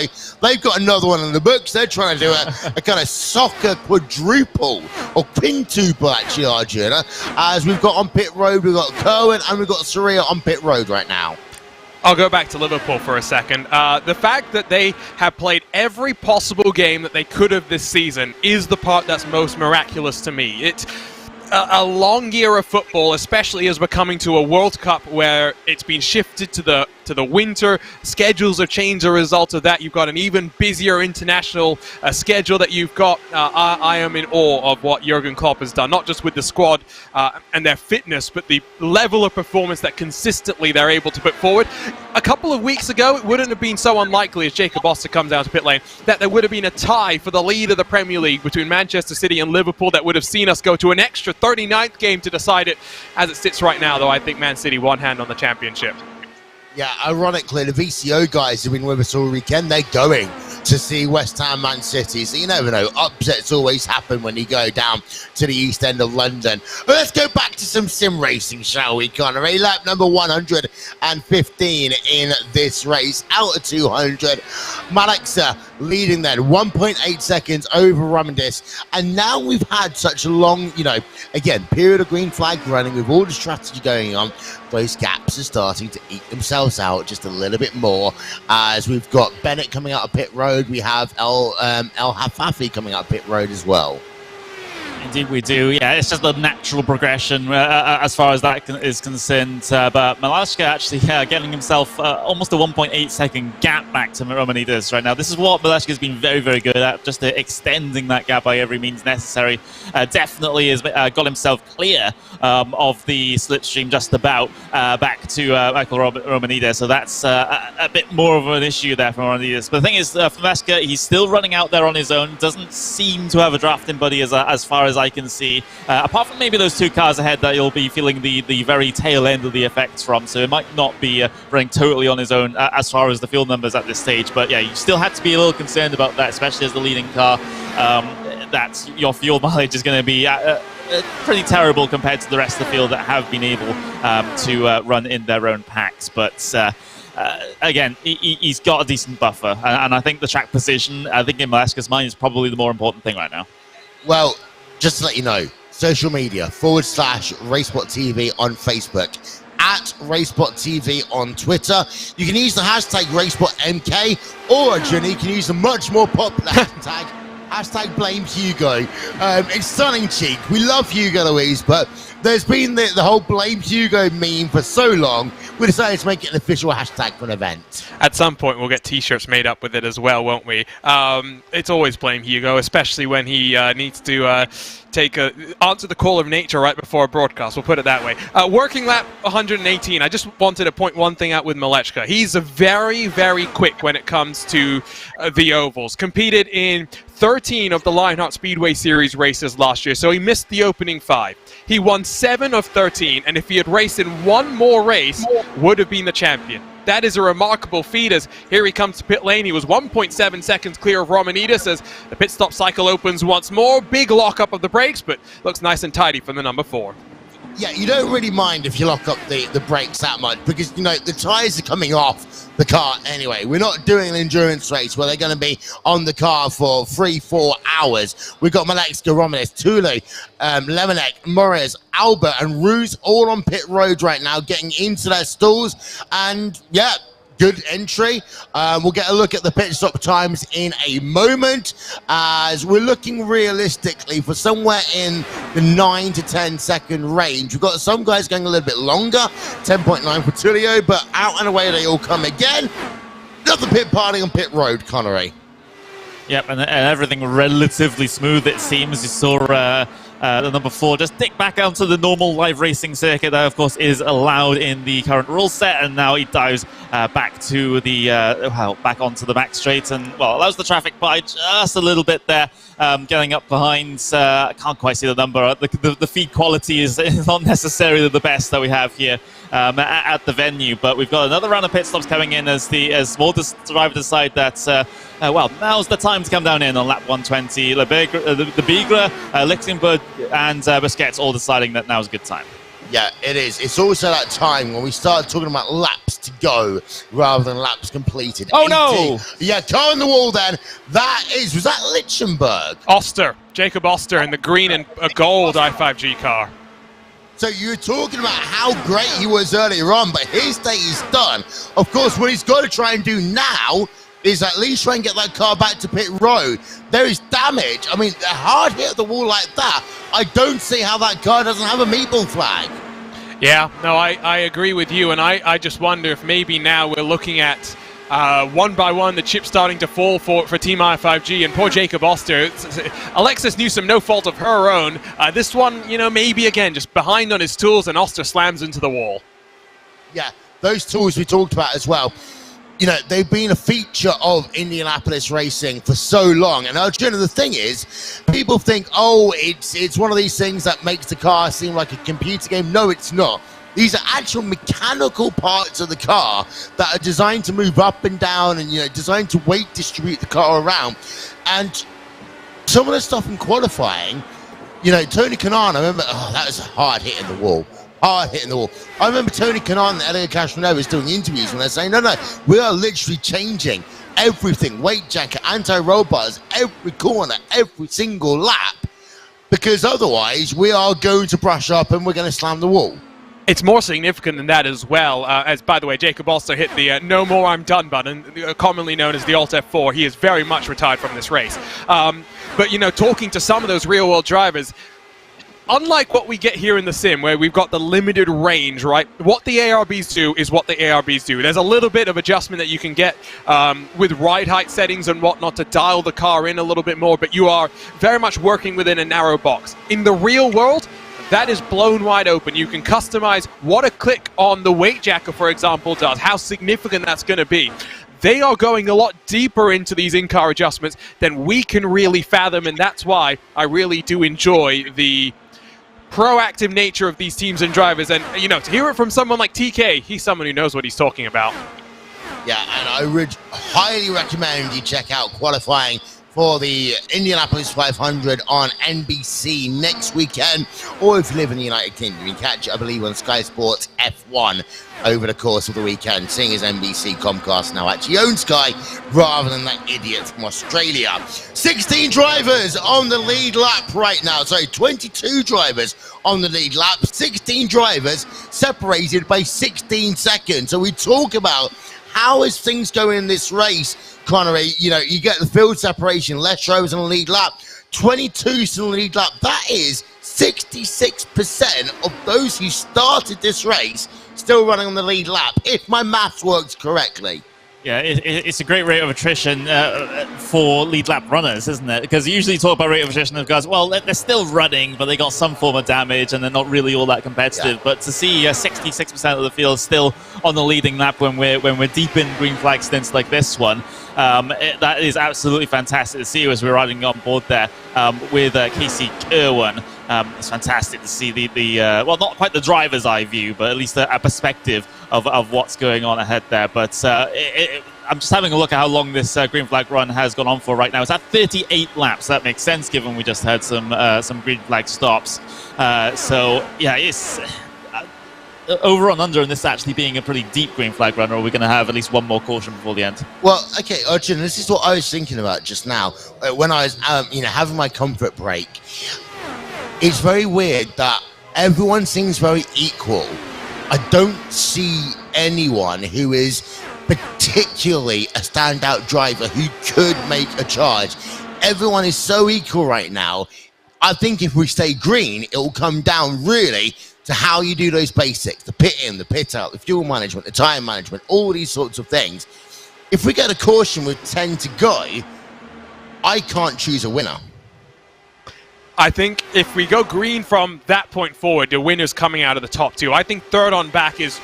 they've got another one in the books. They're trying to do a kind of soccer quadruple, or quintuple actually, Arjuna, as we've got on pit road, we've got Kerwin and we've got Soria on pit road right now. I'll go back to Liverpool for a second. The fact that they have played every possible game that they could have this season is the part that's most miraculous to me. It's a long year of football, especially as we're coming to a World Cup where it's been shifted to the winter. Schedules have changed as a result of that. You've got an even busier international schedule that you've got. I am in awe of what Jurgen Klopp has done, not just with the squad and their fitness, but the level of performance that consistently they're able to put forward. A couple of weeks ago, it wouldn't have been so unlikely, as Jacob Oster comes out to pit lane, that there would have been a tie for the lead of the Premier League between Manchester City and Liverpool that would have seen us go to an extra 39th game to decide it. As it sits right now, though, I think Man City one hand on the championship. Yeah, ironically, the VCO guys have been with us all weekend. They're going to see West Ham Man City. So you never know. Upsets always happen when you go down to the east end of London. But let's go back to some sim racing, shall we, Connery? Lap number 115 in this race. Out of 200. Malaxa leading then. 1.8 seconds over Ramondis. And now we've had such a long, again, period of green flag running with all the strategy going on. Those gaps are starting to eat themselves out just a little bit more, as we've got Bennett coming out of pit road. We have El Hafafi coming out of pit road as well. Indeed we do. Yeah, it's just the natural progression as far as that is concerned. But Malashka actually getting himself almost a 1.8 second gap back to Romanides right now. This is what Malashka has been very, very good at, just extending that gap by every means necessary. Definitely has got himself clear of the slipstream just about back to Michael Romanides. So that's a bit more of an issue there for Romanides. But the thing is, for Malashka, he's still running out there on his own. Doesn't seem to have a drafting buddy as far as as I can see. Apart from maybe those 2 cars ahead that you'll be feeling the very tail end of the effects from, so it might not be running totally on his own as far as the field numbers at this stage. But yeah, you still have to be a little concerned about that, especially as the leading car, that your fuel mileage is going to be pretty terrible compared to the rest of the field that have been able to run in their own packs. But again, he's got a decent buffer, and I think the track position, I think in Maleska's mind, is probably the more important thing right now. Well, just to let you know, social media / RaceSpot TV on Facebook, at RaceSpot TV on Twitter. You can use the hashtag RaceSpotMK, or Jenny, you can use the much more popular hashtag Blame Hugo. It's stunning cheek. We love Hugo Louise, but there's been the whole Blame Hugo meme for so long, we decided to make it an official hashtag for an event. At some point, we'll get T-shirts made up with it as well, won't we? It's always Blame Hugo, especially when he needs to answer the call of nature right before a broadcast. We'll put it that way. Working lap 118. I just wanted to point one thing out with Malechka. He's very, very quick when it comes to the ovals. Competed in 13 of the Lionheart Speedway Series races last year, so he missed the opening 5. He won 7 of 13, and if he had raced in one more race, would have been the champion. That is a remarkable feat, as here he comes to pit lane. He was 1.7 seconds clear of Romanidis as the pit stop cycle opens once more. Big lockup of the brakes, but looks nice and tidy from the number 4. Yeah, you don't really mind if you lock up the brakes that much, because, you know, the tyres are coming off the car anyway. We're not doing an endurance race where they're going to be on the car for 3-4 hours. We've got Malechka, Romanis, Tulu, Lemonek, Morris, Albert, and Ruse all on pit road right now, getting into their stalls. And yeah, good entry. We'll get a look at the pit stop times in a moment, as we're looking realistically for somewhere in the 9 to 10 second range. We've got some guys going a little bit longer, 10.9 for Tullio, but out and away they all come again. Another pit party on pit road, Connery. Yep, and everything relatively smooth, it seems. You saw the number 4 just dick back onto the normal live racing circuit that, of course, is allowed in the current rule set, and now he dives back to the back onto the back straight, and well, allows the traffic by just a little bit there, getting up behind. I can't quite see the number. The feed quality is not necessarily the best that we have here at the venue, but we've got another round of pit stops coming in as more driver decide that well, now's the time to come down in on lap 120. The Bigra, Lichtenberg, and Busquets all deciding that now is a good time. Yeah, it is. It's also that time when we start talking about laps to go rather than laps completed. Oh, no! Yeah, car on the wall then. Was that Lichtenberg? Oster, Jacob Oster in the green and gold i5G car. So you were talking about how great he was earlier on, but his day is done. Of course, what he's got to try and do now is at least try and get that car back to pit road. There is damage. I mean, a hard hit at the wall like that, I don't see how that car doesn't have a meatball flag. Yeah, no, I agree with you, and I just wonder if maybe now we're looking at one by one the chips starting to fall for Team i5G, and poor Jacob Oster. Alexis Newsom, no fault of her own. This one, you know, maybe again just behind on his tools, and Oster slams into the wall. Yeah, those tools we talked about as well. You know, they've been a feature of Indianapolis racing for so long. And Arjuna, the thing is, people think, oh, it's one of these things that makes the car seem like a computer game. No, it's not. These are actual mechanical parts of the car that are designed to move up and down and, you know, designed to weight distribute the car around. And some of the stuff in qualifying, you know, Tony Kanaan, I remember, that was a hard hit in the wall. Hard hitting the wall. I remember Tony Kanaan and Elio Castroneves was doing interviews when they're saying, no, we are literally changing everything, weight jacket, anti-roll bars, every corner, every single lap, because otherwise we are going to brush up and we're going to slam the wall. It's more significant than that as well, as, by the way, Jacob also hit the no more I'm done button, commonly known as the Alt F4. He is very much retired from this race. But, you know, talking to some of those real-world drivers, unlike what we get here in the sim, where we've got the limited range, right? What the ARBs do is what the ARBs do. There's a little bit of adjustment that you can get with ride height settings and whatnot to dial the car in a little bit more, but you are very much working within a narrow box. In the real world, that is blown wide open. You can customize what a click on the weight jacker, for example, does, how significant that's going to be. they are going a lot deeper into these in-car adjustments than we can really fathom, and that's why I really do enjoy the proactive nature of these teams and drivers. And, you know, to hear it from someone like TK, he's someone who knows what he's talking about. Yeah, and I would highly recommend you check out qualifying for the Indianapolis 500 on NBC next weekend, or if you live in the United Kingdom, you can catch it, I believe, on Sky Sports F1 over the course of the weekend, seeing as NBC Comcast now actually owns Sky rather than that idiot from Australia. 16 drivers on the lead lap right now. Sorry, 22 drivers on the lead lap. 16 drivers separated by 16 seconds. So we talk about how is things going in this race, Connery. You know, you get the field separation, less drivers on the lead lap, 22 on the lead lap. That is 66% of those who started this race still running on the lead lap, if my maths works correctly. Yeah, it's a great rate of attrition for lead lap runners, isn't it? Because you usually talk about rate of attrition of guys, well, they're still running, but they got some form of damage and they're not really all that competitive. Yeah. But to see 66% of the field still on the leading lap when we're deep in green flag stints like this one, that is absolutely fantastic to see as we're riding on board there with Casey Irwin. It's fantastic to see the well, not quite the driver's eye view, but at least a perspective of what's going on ahead there. But I'm just having a look at how long this green flag run has gone on for right now. It's at 38 laps. That makes sense given we just had some green flag stops. So yeah, it's over and under, and this actually being a pretty deep green flag run, or are we going to have at least one more caution before the end? Well, okay, Arjun, this is what I was thinking about just now when I was having my comfort break. It's very weird that everyone seems very equal. I don't see anyone who is particularly a standout driver who could make a charge. Everyone is so equal right now. I think if we stay green, it will come down really to how you do those basics, the pit in, the pit out, the fuel management, the tire management, all these sorts of things. If we get a caution with 10 to go, I can't choose a winner. I think if we go green from that point forward, the winner's coming out of the top two. I think third on back is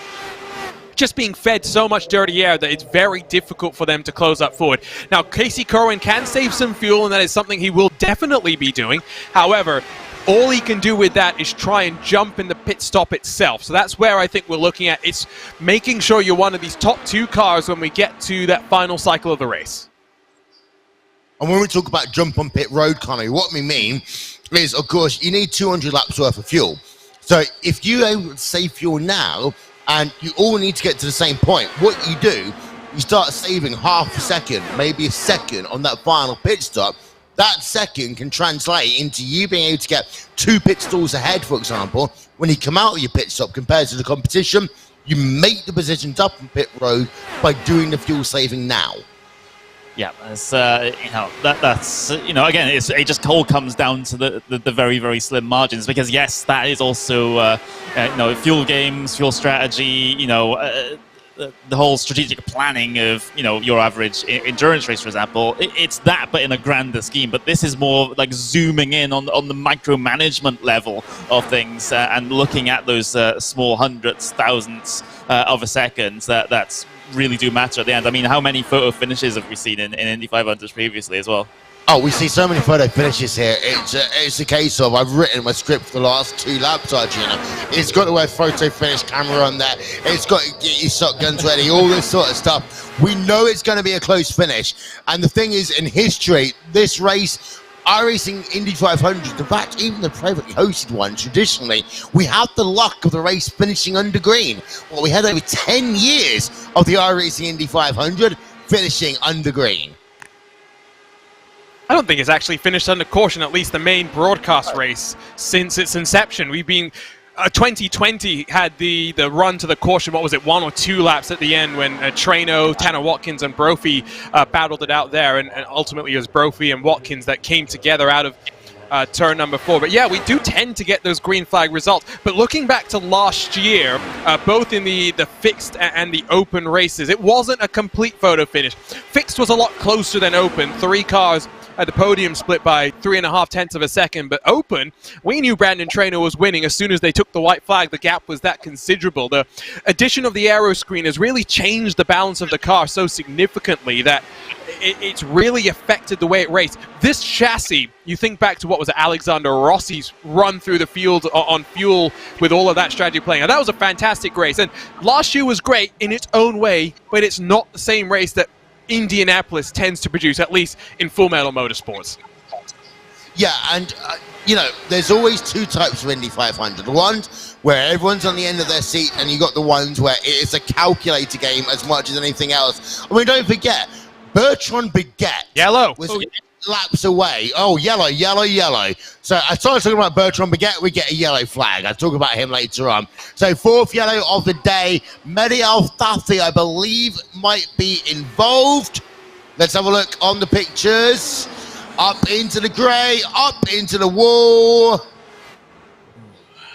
just being fed so much dirty air that it's very difficult for them to close up forward. Now, Casey Kerwin can save some fuel, and that is something he will definitely be doing. However, all he can do with that is try and jump in the pit stop itself. So that's where I think we're looking at. It's making sure you're one of these top two cars when we get to that final cycle of the race. And when we talk about jump on pit road, Connery, what we mean is, of course, you need 200 laps worth of fuel. So if you're able to save fuel now, and you all need to get to the same point, what you do, you start saving half a second, maybe a second on that final pit stop. That second can translate into you being able to get 2 pit stalls ahead, for example. When you come out of your pit stop compared to the competition, you make the positions up on pit road by doing the fuel saving now. Yeah, it's, that's again, it just all comes down to the very, very slim margins, because yes, that is also fuel games, fuel strategy, the whole strategic planning of your average endurance race, for example. It's that, but in a grander scheme. But this is more like zooming in on the micromanagement level of things and looking at those small hundreds, thousands of a second that's really do matter at the end. I mean, how many photo finishes have we seen in Indy 500s previously as well? Oh, we see so many photo finishes here. It's a case of I've written my script for the last 2 laps, Arjuna. It's got the word photo finish camera on there. It's got to get your shotguns ready, all this sort of stuff. We know it's going to be a close finish. And the thing is, in history, this race, iRacing Indy 500, in fact, even the privately hosted one, traditionally, we have the luck of the race finishing under green. Well, we had over 10 years of the iRacing Indy 500 finishing under green. I don't think it's actually finished under caution, at least the main broadcast race, since its inception. We've been... 2020 had the run to the caution, what was it, 1 or 2 laps at the end when Traino, Tanner Watkins and Brophy battled it out there, and ultimately it was Brophy and Watkins that came together out of turn number 4. But yeah, we do tend to get those green flag results. But looking back to last year, both in the fixed and the open races, it wasn't a complete photo finish. Fixed was a lot closer than open. 3 cars at the podium split by 3.5 tenths of a second, but open, we knew Brandon Traynor was winning as soon as they took the white flag. The gap was that considerable. The addition of the aero screen has really changed the balance of the car so significantly that it's really affected the way it raced. This chassis, you think back to what was Alexander Rossi's run through the field on fuel with all of that strategy playing. And that was a fantastic race. And last year was great in its own way, but it's not the same race that Indianapolis tends to produce, at least in Full Metal Motorsports. Yeah, and you know, there's always two types of Indy 500. The ones where everyone's on the end of their seat, and you got the ones where it's a calculator game as much as anything else. I mean, don't forget, Bertrand Baguette was laps away. Oh, yellow, yellow, yellow. So I started talking about Bertrand Baguette, we get a yellow flag. I'll talk about him later on. So fourth yellow of the day. Mehdi Al-Thafi, I believe, might be involved. Let's have a look on the pictures. Up into the grey, up into the wall.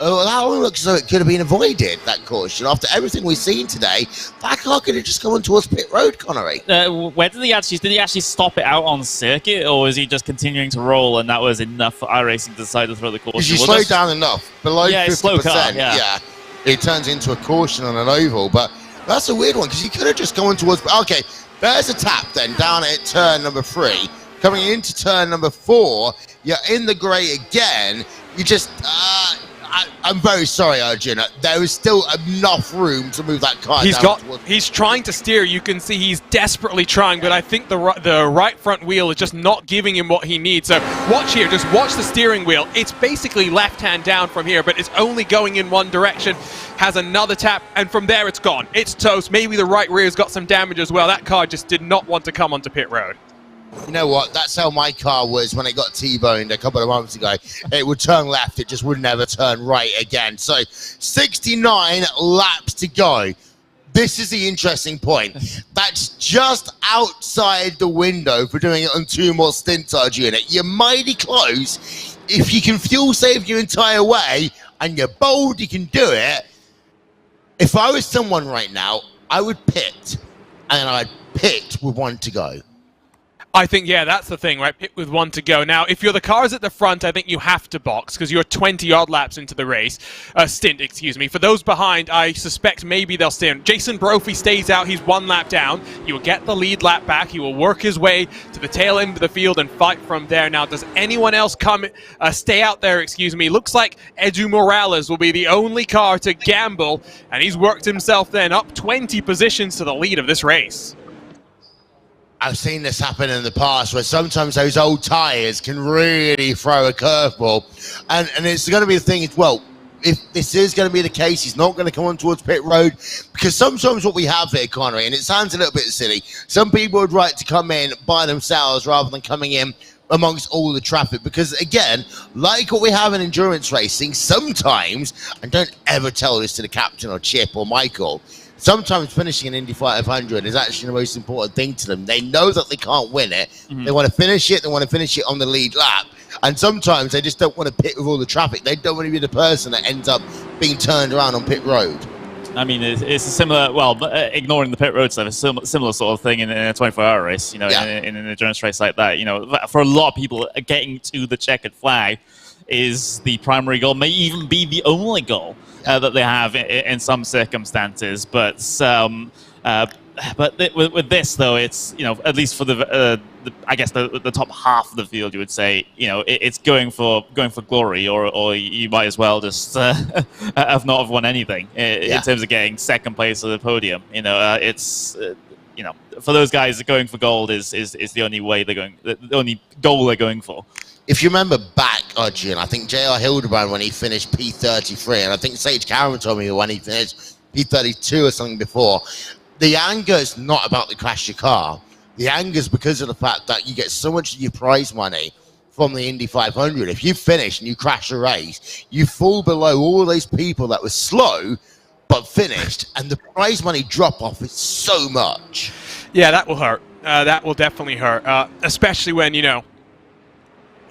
Oh, that one looks as though it could have been avoided, that caution. After everything we've seen today, that car could have just gone towards pit road, Connery. Where did he actually stop it out on circuit, or was he just continuing to roll and that was enough for iRacing to decide to throw the caution? Because you slow down enough, below 50%, slow car, yeah, it turns into a caution on an oval. But that's a weird one, because he could have just gone towards... Okay, there's a tap then, down at turn number 3. Coming into turn number 4, you're in the grey again. You just... I'm very sorry, Arjun. There is still enough room to move that car down. He's trying to steer. You can see he's desperately trying, but I think the right front wheel is just not giving him what he needs. So watch here. Just watch the steering wheel. It's basically left hand down from here, but it's only going in one direction. Has another tap, and from there it's gone. It's toast. Maybe the right rear's got some damage as well. That car just did not want to come onto pit road. You know what? That's how my car was when it got T-boned a couple of months ago. It would turn left. It just would never turn right again. So 69 laps to go. This is the interesting point. That's just outside the window for doing it on 2 more stints, Arjuna. You're mighty close. If you can fuel save your entire way and you're bold, you can do it. If I was someone right now, I would pit, and I'd pit with 1 to go. I think, yeah, that's the thing, right? Pit with 1 to go. Now, if you're the cars at the front, I think you have to box because you're 20-odd laps into the race. Stint, excuse me. For those behind, I suspect maybe they'll stay in. Jason Brophy stays out. He's 1 lap down. He will get the lead lap back. He will work his way to the tail end of the field and fight from there. Now, does anyone else stay out there, excuse me? Looks like Edu Morales will be the only car to gamble, and he's worked himself then up 20 positions to the lead of this race. I've seen this happen in the past where sometimes those old tyres can really throw a curveball. And it's going to be the thing as well, if this is going to be the case, he's not going to come on towards pit road, because sometimes what we have here, Connery, and it sounds a little bit silly, some people would like to come in by themselves rather than coming in amongst all the traffic, because again, like what we have in endurance racing, sometimes, and don't ever tell this to the captain or Chip or Michael, sometimes finishing an Indy 500 is actually the most important thing to them. They know that they can't win it. They want to finish it. They want to finish it on the lead lap. And sometimes they just don't want to pit with all the traffic. They don't want to be the person that ends up being turned around on pit road. I mean, it's a similar, well, ignoring the pit road stuff, it's a similar sort of thing in a 24-hour race, you know, in an endurance race like that. You know, for a lot of people, getting to the checkered flag is the primary goal, may even be the only goal that they have in some circumstances. But with this, though, it's, you know, at least for the I guess the top half of the field, you would say, you know, it's going for glory, or you might as well just have not have won anything in terms of getting second place at the podium. You know, it's you know, for those guys, going for gold is the only way they're going, the only goal they're going for. If you remember back, Arjun, I think J.R. Hildebrand when he finished P33, and I think Sage Cameron told me when he finished P32 or something before, the anger is not about the crash your car. The anger is because of the fact that you get so much of your prize money from the Indy 500. If you finish and you crash a race, you fall below all those people that were slow but finished, and the prize money drop-off is so much. Yeah, that will hurt. That will definitely hurt, especially when, you know,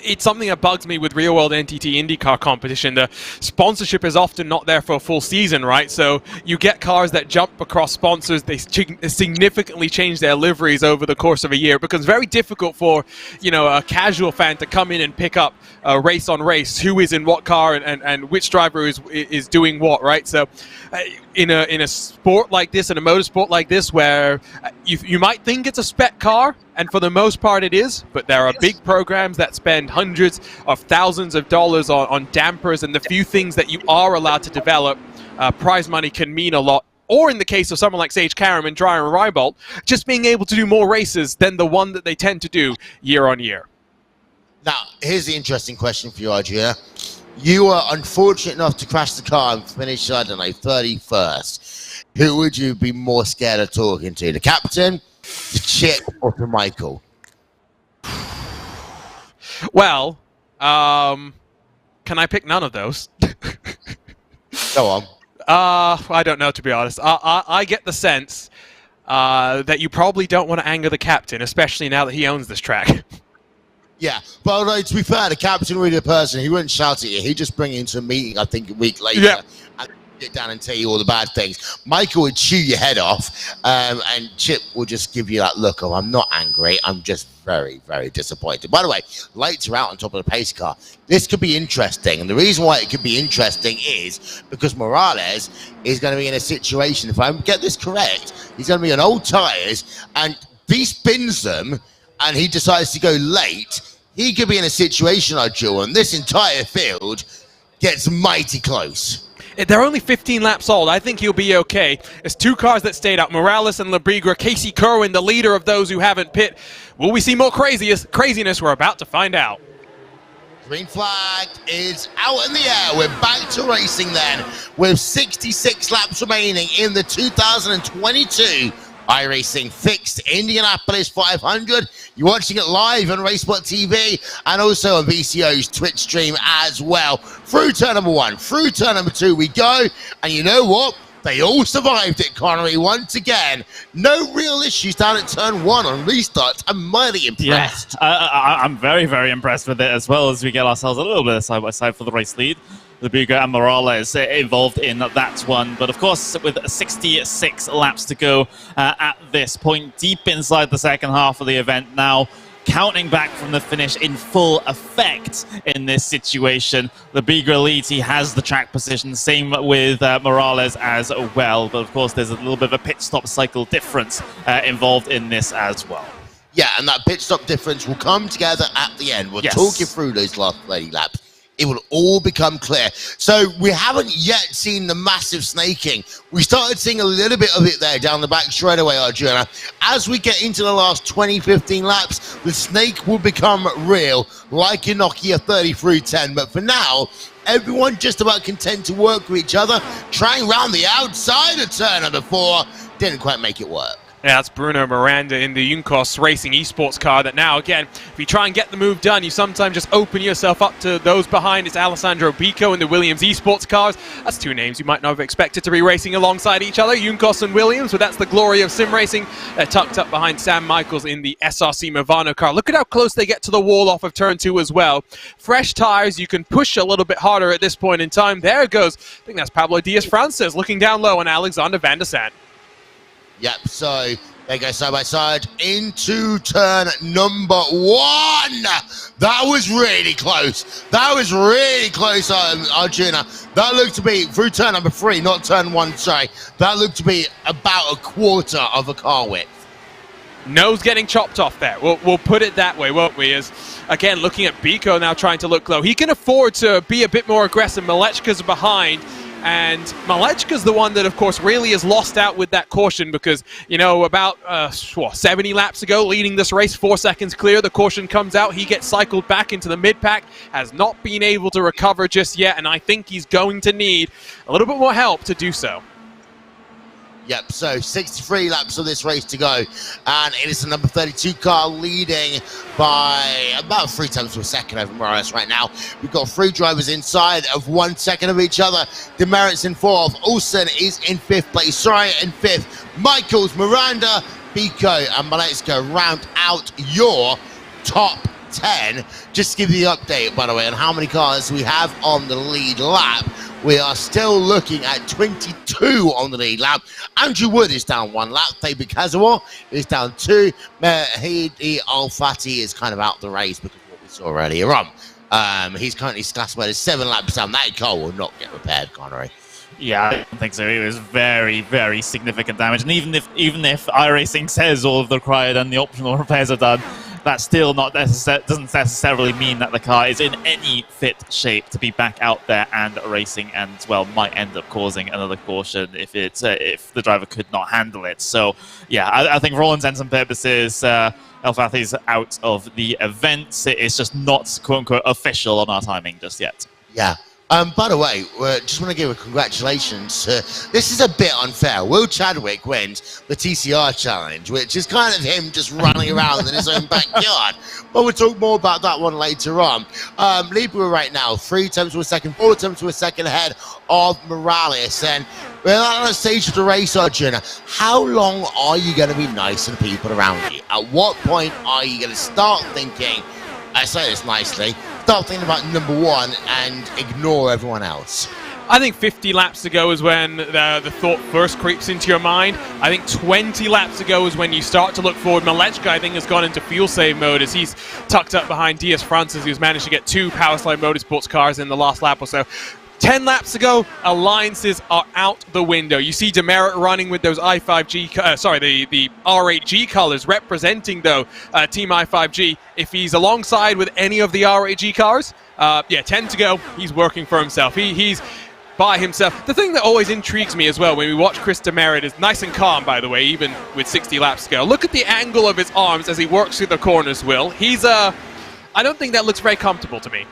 it's something that bugs me with real-world NTT IndyCar competition. The sponsorship is often not there for a full season, right? So you get cars that jump across sponsors. They significantly change their liveries over the course of a year. It becomes very difficult for, you know, a casual fan to come in and pick up race on race who is in what car and which driver is doing what, right? So in a sport like this, in a motorsport like this, where you might think it's a spec car, and for the most part it is, but there are big programs that spend hundreds of thousands of dollars on dampers, and the few things that you are allowed to develop, prize money can mean a lot. Or in the case of someone like Sage Karam and Dreyer and Reibold, just being able to do more races than the one that they tend to do year on year. Now, here's the interesting question for you, Arjuna. You were unfortunate enough to crash the car and finish, I don't know, 31st. Who would you be more scared of talking to? The captain, the Chip, or to Michael? Well, can I pick none of those? Go on. I don't know, to be honest. I get the sense that you probably don't want to anger the captain, especially now that he owns this track. Yeah, but to be fair, the captain really a person. He wouldn't shout at you. He'd just bring you into a meeting, I think, a week later, and get down and tell you all the bad things. Michael would chew your head off, and Chip will just give you that look of, I'm not angry, I'm just very, very disappointed. By the way, lights are out on top of the pace car. This could be interesting, and the reason why it could be interesting is because Morales is going to be in a situation, if I get this correct, he's going to be on old tyres, and if he spins them, and he decides to go late, he could be in a situation, Arjuna, and this entire field gets mighty close. They're only 15 laps old. I think he'll be okay. There's two cars that stayed out, Morales and Labriga. Casey Kerwin, the leader of those who haven't pit. Will we see more craziness? We're about to find out. Green flag is out in the air. We're back to racing then, with 66 laps remaining in the 2022 iRacing Fixed Indianapolis 500. You're watching it live on RaceSpot TV and also on VCO's Twitch stream as well. Through turn number 1, through turn number 2 we go, and you know what? They all survived it, Connery, once again. No real issues down at turn 1 on restart. I'm mighty impressed. Yeah, I'm very, very impressed with it, as well as we get ourselves a little bit of side-by-side for the race lead. Labriga and Morales involved in that one. But of course, with 66 laps to go at this point, deep inside the second half of the event now, counting back from the finish in full effect in this situation. Labriga leads, he has the track position, same with Morales as well. But of course, there's a little bit of a pit stop cycle difference involved in this as well. Yeah, and that pit stop difference will come together at the end. We'll talk you through those last 30 laps. It will all become clear. So we haven't yet seen the massive snaking. We started seeing a little bit of it there down the back straight away, Arjuna. As we get into the last 20, 15 laps, the snake will become real, like in Nokia 30-10. But for now, everyone just about content to work with each other, trying round the outside of turn number 4. Didn't quite make it work. Yeah, that's Bruno Miranda in the Junkos Racing esports car that now, again, if you try and get the move done, you sometimes just open yourself up to those behind. It's Alessandro Bico in the Williams esports cars. That's two names you might not have expected to be racing alongside each other, Junkos and Williams, but that's the glory of sim racing. They're tucked up behind Sam Michaels in the SRC Movano car. Look at how close they get to the wall off of turn 2 as well. Fresh tires, you can push a little bit harder at this point in time. There it goes. I think that's Pablo Diaz-Frances looking down low on Alexander Van der Sant. Yep, so they go side by side into turn number 1. That was really close. That was really close, Arjuna. That looked to be through turn number 3, not turn 1, sorry. That looked to be about a quarter of a car width. Nose getting chopped off there. We'll put it that way, won't we? As, again, looking at Bico now trying to look low. He can afford to be a bit more aggressive. Malechka's behind. And Malechka's the one that, of course, really is lost out with that caution because, you know, about 70 laps ago, leading this race, 4 seconds clear, the caution comes out. He gets cycled back into the mid-pack, has not been able to recover just yet, and I think he's going to need a little bit more help to do so. Yep, so 63 laps of this race to go, and it is the number 32 car leading by about 3 tenths of a second over Morales right now. We've got 3 drivers inside of 1 second of each other. Demerit's in 4th, Olsen is in 5th place, Soraya in 5th, Michaels, Miranda, Bico, and Malechka round out your top 10. Just to give you the update, by the way, on how many cars we have on the lead lap. We are still looking at 22 on the lead lap. Andrew Wood is down 1 lap. Fabian Cazawa is down 2. Mehdi Al-Fati is kind of out the race because of what we saw earlier on. He's currently classified as 7 laps down. That car will not get repaired, Connery. Yeah, I don't think so. It was very, very significant damage. And even if iRacing says all of the required and the optional repairs are done, that still doesn't necessarily mean that the car is in any fit shape to be back out there and racing, and well, might end up causing another caution if the driver could not handle it. So yeah, I think for all intents and purposes, El-Fathi's out of the event. It's just not quote unquote official on our timing just yet. Yeah. By the way, just want to give a congratulations. This is a bit unfair. Will Chadwick wins the TCR challenge, which is kind of him just running around in his own backyard. But we'll talk more about that one later on. Libra right now, 3 tenths to a second, 4 tenths to a second ahead of Morales. And we're at the stage of the race, Arjuna. How long are you going to be nice to the people around you? At what point are you going to start thinking, I say this nicely, start thinking about number 1 and ignore everyone else? I think 50 laps to go is when the thought first creeps into your mind. I think 20 laps to go is when you start to look forward. Malechka, I think, has gone into fuel save mode as he's tucked up behind Diaz Francis, who's managed to get 2 Powerslide Motorsports cars in the last lap or so. 10 laps to go, alliances are out the window. You see Demerit running with those I5G, the R8G colors representing, though, Team I5G. If he's alongside with any of the R8G cars, 10 to go, he's working for himself. He's by himself. The thing that always intrigues me as well when we watch Chris Demerit is nice and calm, by the way, even with 60 laps to go. Look at the angle of his arms as he works through the corners, Will. He's, I don't think that looks very comfortable to me.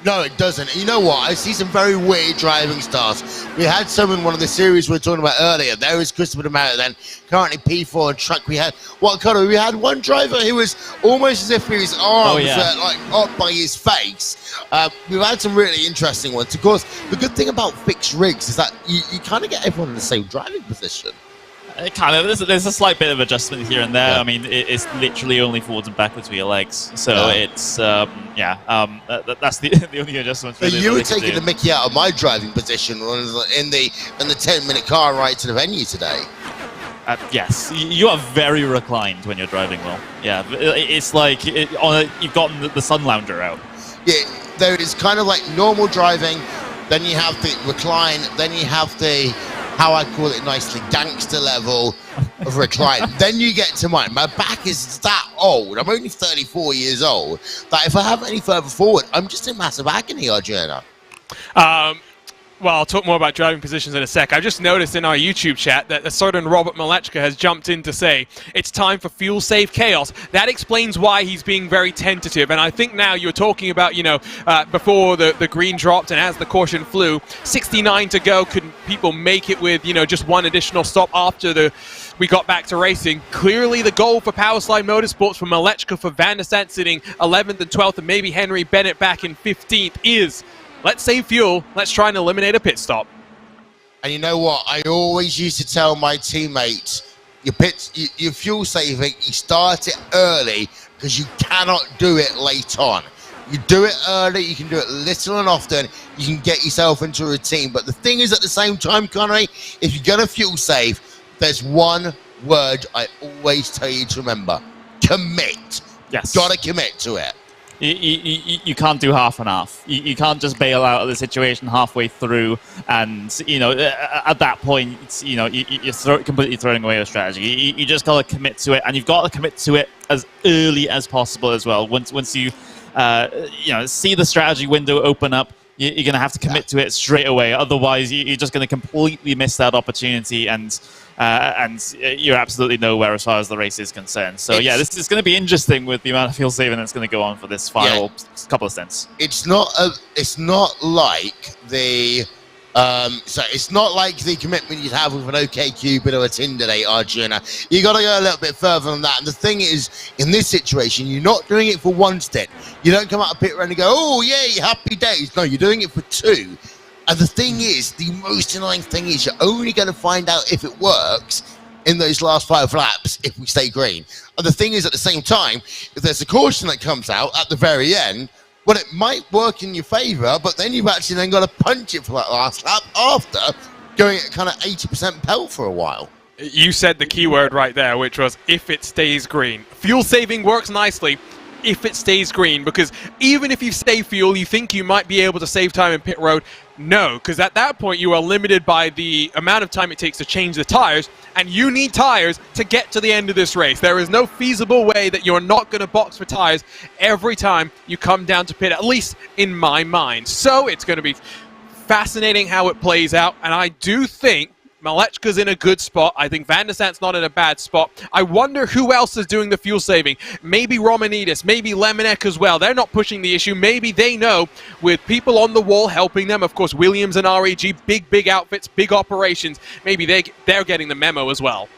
No, it doesn't. You know what? I see some very weird driving styles. We had some in one of the series we were talking about earlier. There is Christopher Demerit then, currently P4 truck. We had we had one driver who was almost as if his arms were like up by his face. We've had some really interesting ones. Of course, the good thing about fixed rigs is that you kind of get everyone in the same driving position. It kind of, there's a slight bit of adjustment here and there. I mean, it's literally only forwards and backwards with your legs, so it's that's the only adjustment. So you were taking the mickey out of my driving position in the 10-minute car ride to the venue today. Yes, you are very reclined when you're driving, Will. Yeah, it's like you've gotten the sun lounger out. Yeah, there is kind of like normal driving, then you have the recline, then you have the, how I call it nicely, gangster level of recline. Then you get to mine. My back is that old. I'm only 34 years old. That if I have any further forward, I'm just in massive agony, Arjuna. Well, I'll talk more about driving positions in a sec. I just noticed in our YouTube chat that a certain Robert Malechka has jumped in to say it's time for fuel save chaos. That explains why he's being very tentative. And I think now you're talking about, before the green dropped and as the caution flew, 69 to go. Could people make it with, just one additional stop after we got back to racing? Clearly the goal for Powerslide Motorsports, for Malechka, for Van der Sant sitting 11th and 12th, and maybe Henry Bennett back in 15th is, let's save fuel. Let's try and eliminate a pit stop. And you know what? I always used to tell my teammates, your fuel saving, you start it early because you cannot do it late on. You do it early, you can do it little and often, you can get yourself into a routine. But the thing is, at the same time, Connery, if you're going to fuel save, there's one word I always tell you to remember. Commit. Yes. Got to commit to it. You can't do half and half. You can't just bail out of the situation halfway through, and at that point, you're completely throwing away your strategy. You just got to commit to it, and you've got to commit to it as early as possible as well. Once you see the strategy window open up, you're going to have to commit to it straight away. Otherwise, you're just going to completely miss that opportunity, and you're absolutely nowhere as far as the race is concerned. So this is going to be interesting with the amount of fuel saving that's going to go on for this final couple of stints. It's not like the it's not like the commitment you'd have with an OkCupid or a Tinder date, Arjuna. You got to go a little bit further than that. And the thing is, in this situation, you're not doing it for one stint. You don't come out of pit road and go, "Oh yay, happy days." No, you're doing it for 2. And the thing is, the most annoying thing is, you're only going to find out if it works in those last 5 laps if we stay green. And the thing is, at the same time, if there's a caution that comes out at the very end, well, it might work in your favour, but then you've actually then got to punch it for that last lap after going at kind of 80% pelt for a while. You said the key word right there, which was if it stays green. Fuel saving works nicely if it stays green, because even if you save fuel, you think you might be able to save time in pit road. No, because at that point you are limited by the amount of time it takes to change the tires, and you need tires to get to the end of this race. There is no feasible way that you're not going to box for tires every time you come down to pit, at least in my mind. So it's going to be fascinating how it plays out, and I do think Malechka's in a good spot. I think Van der Sant's not in a bad spot. I wonder who else is doing the fuel saving. Maybe Romanidis, maybe Lemonek as well. They're not pushing the issue. Maybe they know, with people on the wall helping them. Of course, Williams and REG, big outfits, big operations. Maybe they're getting the memo as well.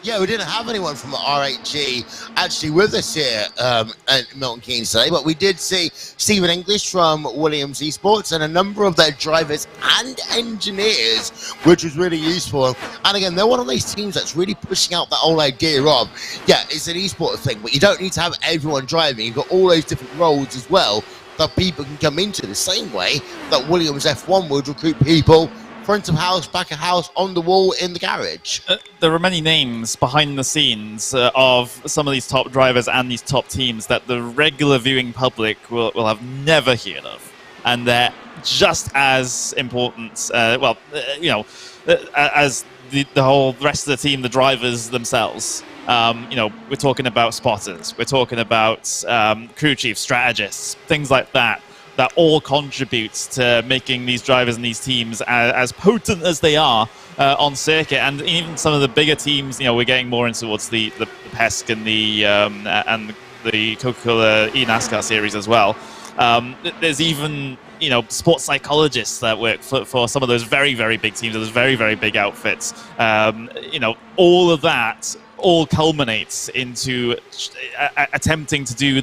Yeah, we didn't have anyone from the RHG actually with us here at Milton Keynes today, but we did see Stephen English from Williams Esports and a number of their drivers and engineers, which was really useful. And again, they're one of those teams that's really pushing out that whole idea of, yeah, it's an esports thing, but you don't need to have everyone driving. You've got all those different roles as well that people can come into, the same way that Williams F1 would recruit people front of house, back of house, on the wall, in the garage. There are many names behind the scenes of some of these top drivers and these top teams that the regular viewing public will have never heard of. And they're just as important, as the whole rest of the team, the drivers themselves. We're talking about spotters, we're talking about crew chiefs, strategists, things like that. That all contributes to making these drivers and these teams as potent as they are on circuit. And even some of the bigger teams, we're getting more in towards the PESC and the Coca-Cola eNASCAR series as well. There's even sports psychologists that work for some of those very, very big teams, those very, very big outfits. All of that all culminates into attempting to to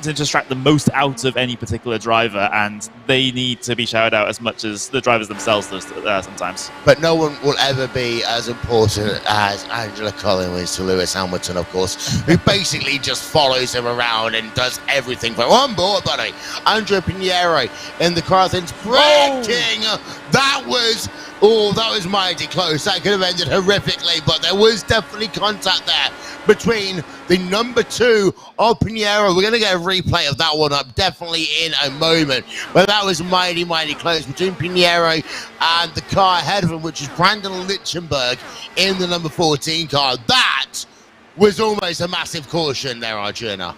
extract the most out of any particular driver, and they need to be shouted out as much as the drivers themselves do sometimes. But no one will ever be as important as Angela Collins to Lewis Hamilton, of course, who basically just follows him around and does everything for one board, buddy. Andrea Pinheiro in the car, thin's braking. That was mighty close. That could have ended horrifically, but there was definitely contact there between the number 2 of Pinheiro. We're going to get a replay of that one up definitely in a moment, but that was mighty close between Pinheiro and the car ahead of him, which is Brandon Lichtenberg in the number 14 car. That was almost a massive caution there, Arjuna.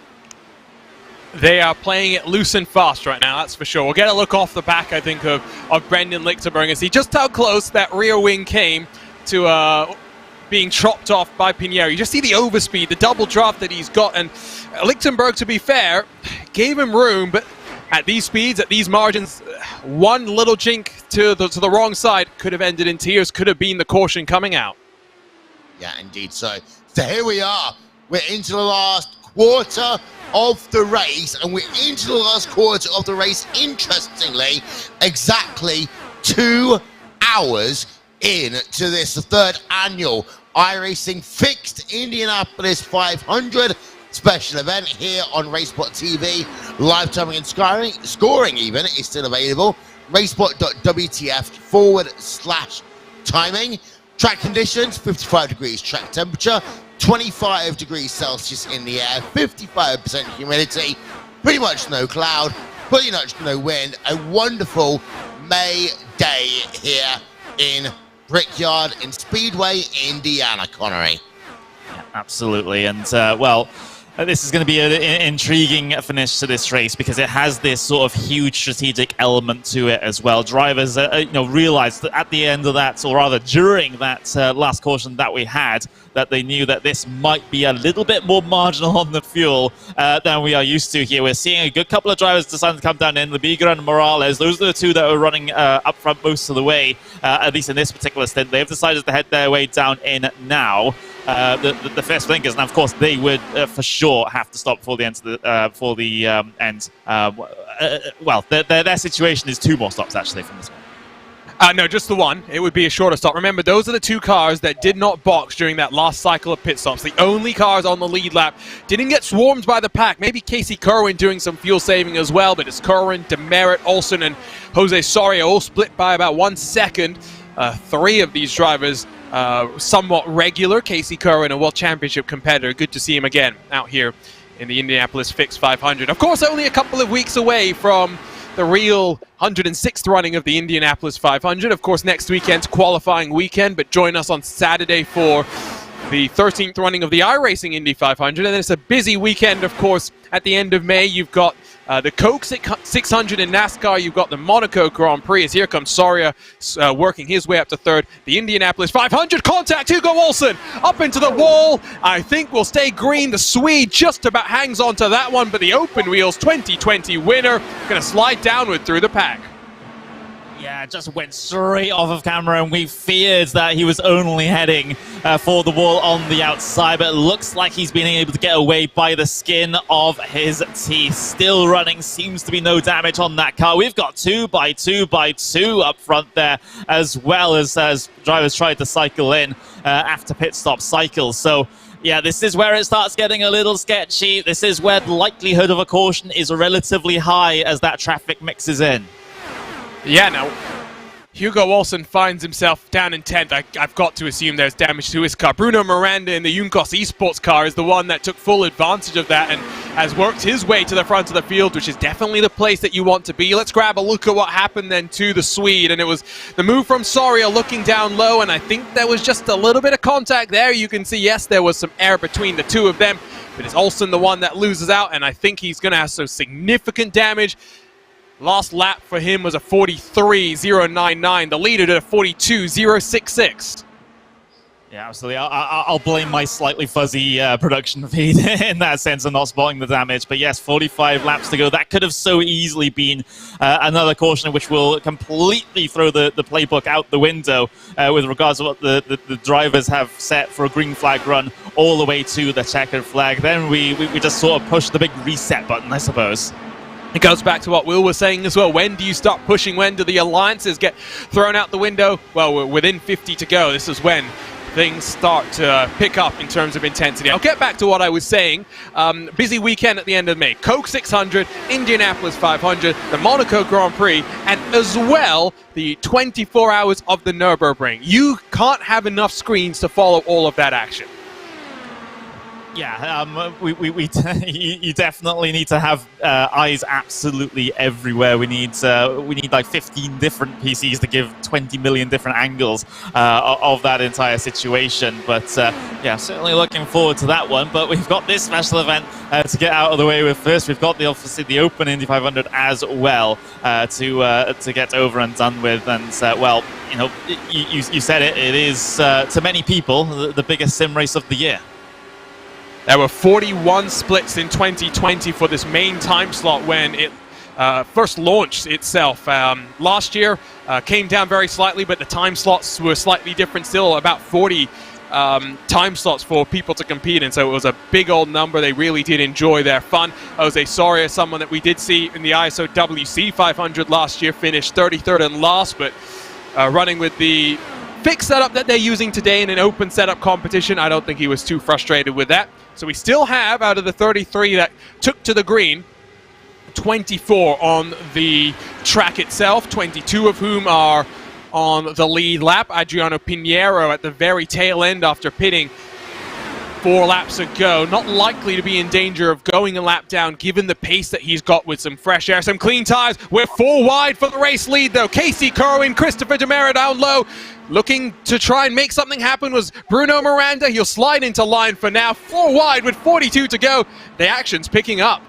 They are playing it loose and fast right now, that's for sure. We'll get a look off the back, I think, of Brendan Lichtenberg and see just how close that rear wing came to being chopped off by Pinheiro. You just see the overspeed, the double draft that he's got, and Lichtenberg, to be fair, gave him room, but at these speeds, at these margins, one little jink to the wrong side could have ended in tears, could have been the caution coming out. Yeah, indeed. So here we are. We're into the last quarter of the race, and we're into the last quarter of the race, interestingly, exactly 2 hours into this third annual iRacing Fixed Indianapolis 500 special event here on RaceSpot TV. Live timing and scoring even is still available. RaceSpot.wtf/timing. Track conditions, 55 degrees track temperature, 25 degrees Celsius in the air, 55% humidity, pretty much no cloud, pretty much no wind. A wonderful May day here in Brickyard in Speedway, Indiana, Connery. Yeah, absolutely. And, this is going to be an intriguing finish to this race because it has this sort of huge strategic element to it as well. Drivers, realized that at the end of that, or rather during that last caution that we had, that they knew that this might be a little bit more marginal on the fuel than we are used to here. We're seeing a good couple of drivers deciding to come down in. Libigra and Morales, those are the two that are running up front most of the way, at least in this particular stint. They've decided to head their way down in now. The first blinkers, and of course they would for sure have to stop before the end end. Their situation is 2 more stops actually from this one. No, just the one. It would be a shorter stop. Remember, those are the two cars that did not box during that last cycle of pit stops. The only cars on the lead lap. Didn't get swarmed by the pack. Maybe Casey Kerwin doing some fuel saving as well, but it's Kerwin, Demerit, Olsen, and Jose Soria all split by about 1 second. 3 of these drivers somewhat regular. Casey Kerwin, a World Championship competitor. Good to see him again out here in the Indianapolis Fixed 500. Of course, only a couple of weeks away from the real 106th running of the Indianapolis 500. Of course, next weekend's qualifying weekend, but join us on Saturday for the 13th running of the iRacing Indy 500. And then it's a busy weekend, of course. At the end of May, you've got the Coke 600 in NASCAR. You've got the Monaco Grand Prix. As here comes Soria working his way up to third. The Indianapolis 500 contact. Hugo Olsen up into the wall. I think will stay green. The Swede just about hangs on to that one, but the Open Wheels 2020 winner going to slide downward through the pack. Yeah, just went straight off of camera, and we feared that he was only heading for the wall on the outside, but it looks like he's been able to get away by the skin of his teeth. Still running, seems to be no damage on that car. We've got 2x2x2 up front there, as well as drivers tried to cycle in after pit stop cycles. So yeah, this is where it starts getting a little sketchy. This is where the likelihood of a caution is relatively high as that traffic mixes in. Yeah, now, Hugo Olsen finds himself down in 10th. I've got to assume there's damage to his car. Bruno Miranda in the Juncos Esports car is the one that took full advantage of that and has worked his way to the front of the field, which is definitely the place that you want to be. Let's grab a look at what happened then to the Swede, and it was the move from Soria looking down low, and I think there was just a little bit of contact there. You can see, yes, there was some air between the two of them, but it's Olsen the one that loses out, and I think he's going to have some significant damage. Last lap for him was a 43.099. The leader did a 42.066. Yeah, absolutely. I'll blame my slightly fuzzy production feed in that sense of not spotting the damage. But yes, 45 laps to go. That could have so easily been another caution, which will completely throw the playbook out the window with regards to what the drivers have set for a green flag run all the way to the checkered flag. Then we just sort of push the big reset button, I suppose. It goes back to what Will was saying as well. When do you start pushing? When do the alliances get thrown out the window? Well, we're within 50 to go. This is when things start to pick up in terms of intensity. I'll get back to what I was saying. Busy weekend at the end of May. Coke 600, Indianapolis 500, the Monaco Grand Prix, and as well, the 24 hours of the Nürburgring. You can't have enough screens to follow all of that action. Yeah, you definitely need to have eyes absolutely everywhere. We need like 15 different PCs to give 20 million different angles of that entire situation. But yeah, certainly looking forward to that one. But we've got this special event to get out of the way with first. We've got obviously the Open Indy 500 as well to get over and done with. And well, you know, you said it. It is to many people the biggest sim race of the year. There were 41 splits in 2020 for this main time slot when it first launched itself. Last year came down very slightly, but the time slots were slightly different still, about 40 time slots for people to compete in, so it was a big old number. They really did enjoy their fun. Jose Soria, someone that we did see in the ISO WC 500 last year, finished 33rd and last, but running with the fixed setup that they're using today in an open setup competition, I don't think he was too frustrated with that. So we still have, out of the 33 that took to the green, 24 on the track itself, 22 of whom are on the lead lap. Adriano Pinheiro at the very tail end after pitting 4 laps ago. Not likely to be in danger of going a lap down given the pace that he's got with some fresh air, some clean tires. We're 4 wide for the race lead though. Casey Kerwin, Christopher Demera down low. Looking to try and make something happen was Bruno Miranda. He'll slide into line for now. 4 wide with 42 to go. The action's picking up.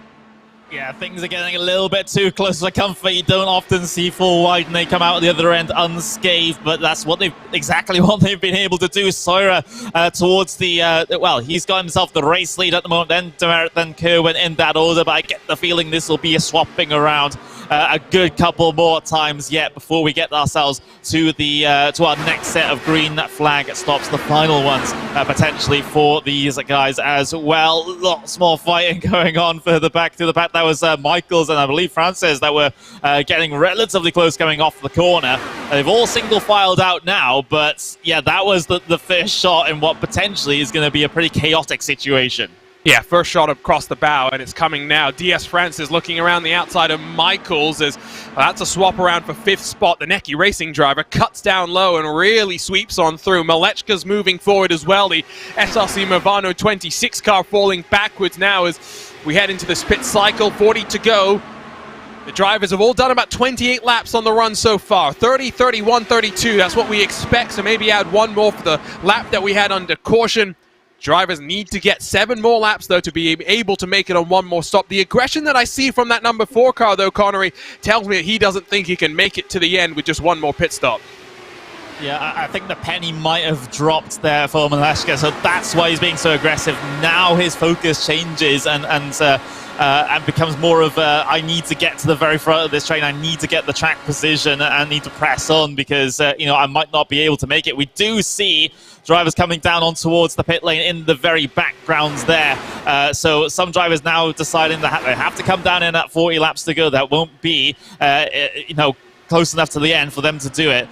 Yeah, things are getting a little bit too close for comfort. You don't often see 4 wide and they come out the other end unscathed, but that's exactly what they've been able to do. Soira towards the, well, he's got himself the race lead at the moment, then Demerit, then Kerwin in that order, but I get the feeling this will be a swapping around a good couple more times yet before we get ourselves to the to our next set of green flag stops, the final ones potentially for these guys as well. Lots more fighting going on further back to the back. That was Michaels and I believe Francis that were getting relatively close coming off the corner. They've all single filed out now, but yeah, that was the first shot in what potentially is going to be a pretty chaotic situation. Yeah, first shot across the bow, and it's coming now. DS Francis looking around the outside of Michaels as that's a swap around for 5th spot. The Neki Racing driver cuts down low and really sweeps on through. Malechka's moving forward as well. The SRC Movano 26 car falling backwards now as we head into this pit cycle. 40 to go. The drivers have all done about 28 laps on the run so far. 30, 31, 32. That's what we expect, so maybe add one more for the lap that we had under caution. Drivers need to get 7 more laps, though, to be able to make it on one more stop. The aggression that I see from that number 4 car, though, Connery, tells me that he doesn't think he can make it to the end with just one more pit stop. Yeah, I think the penny might have dropped there for Malechka, so that's why he's being so aggressive. Now his focus changes and becomes more of I need to get to the very front of this train. I need to get the track position and I need to press on because I might not be able to make it. We do see drivers coming down on towards the pit lane in the very backgrounds there. So some drivers now deciding that they have to come down in at 40 laps to go. That won't be, close enough to the end for them to do it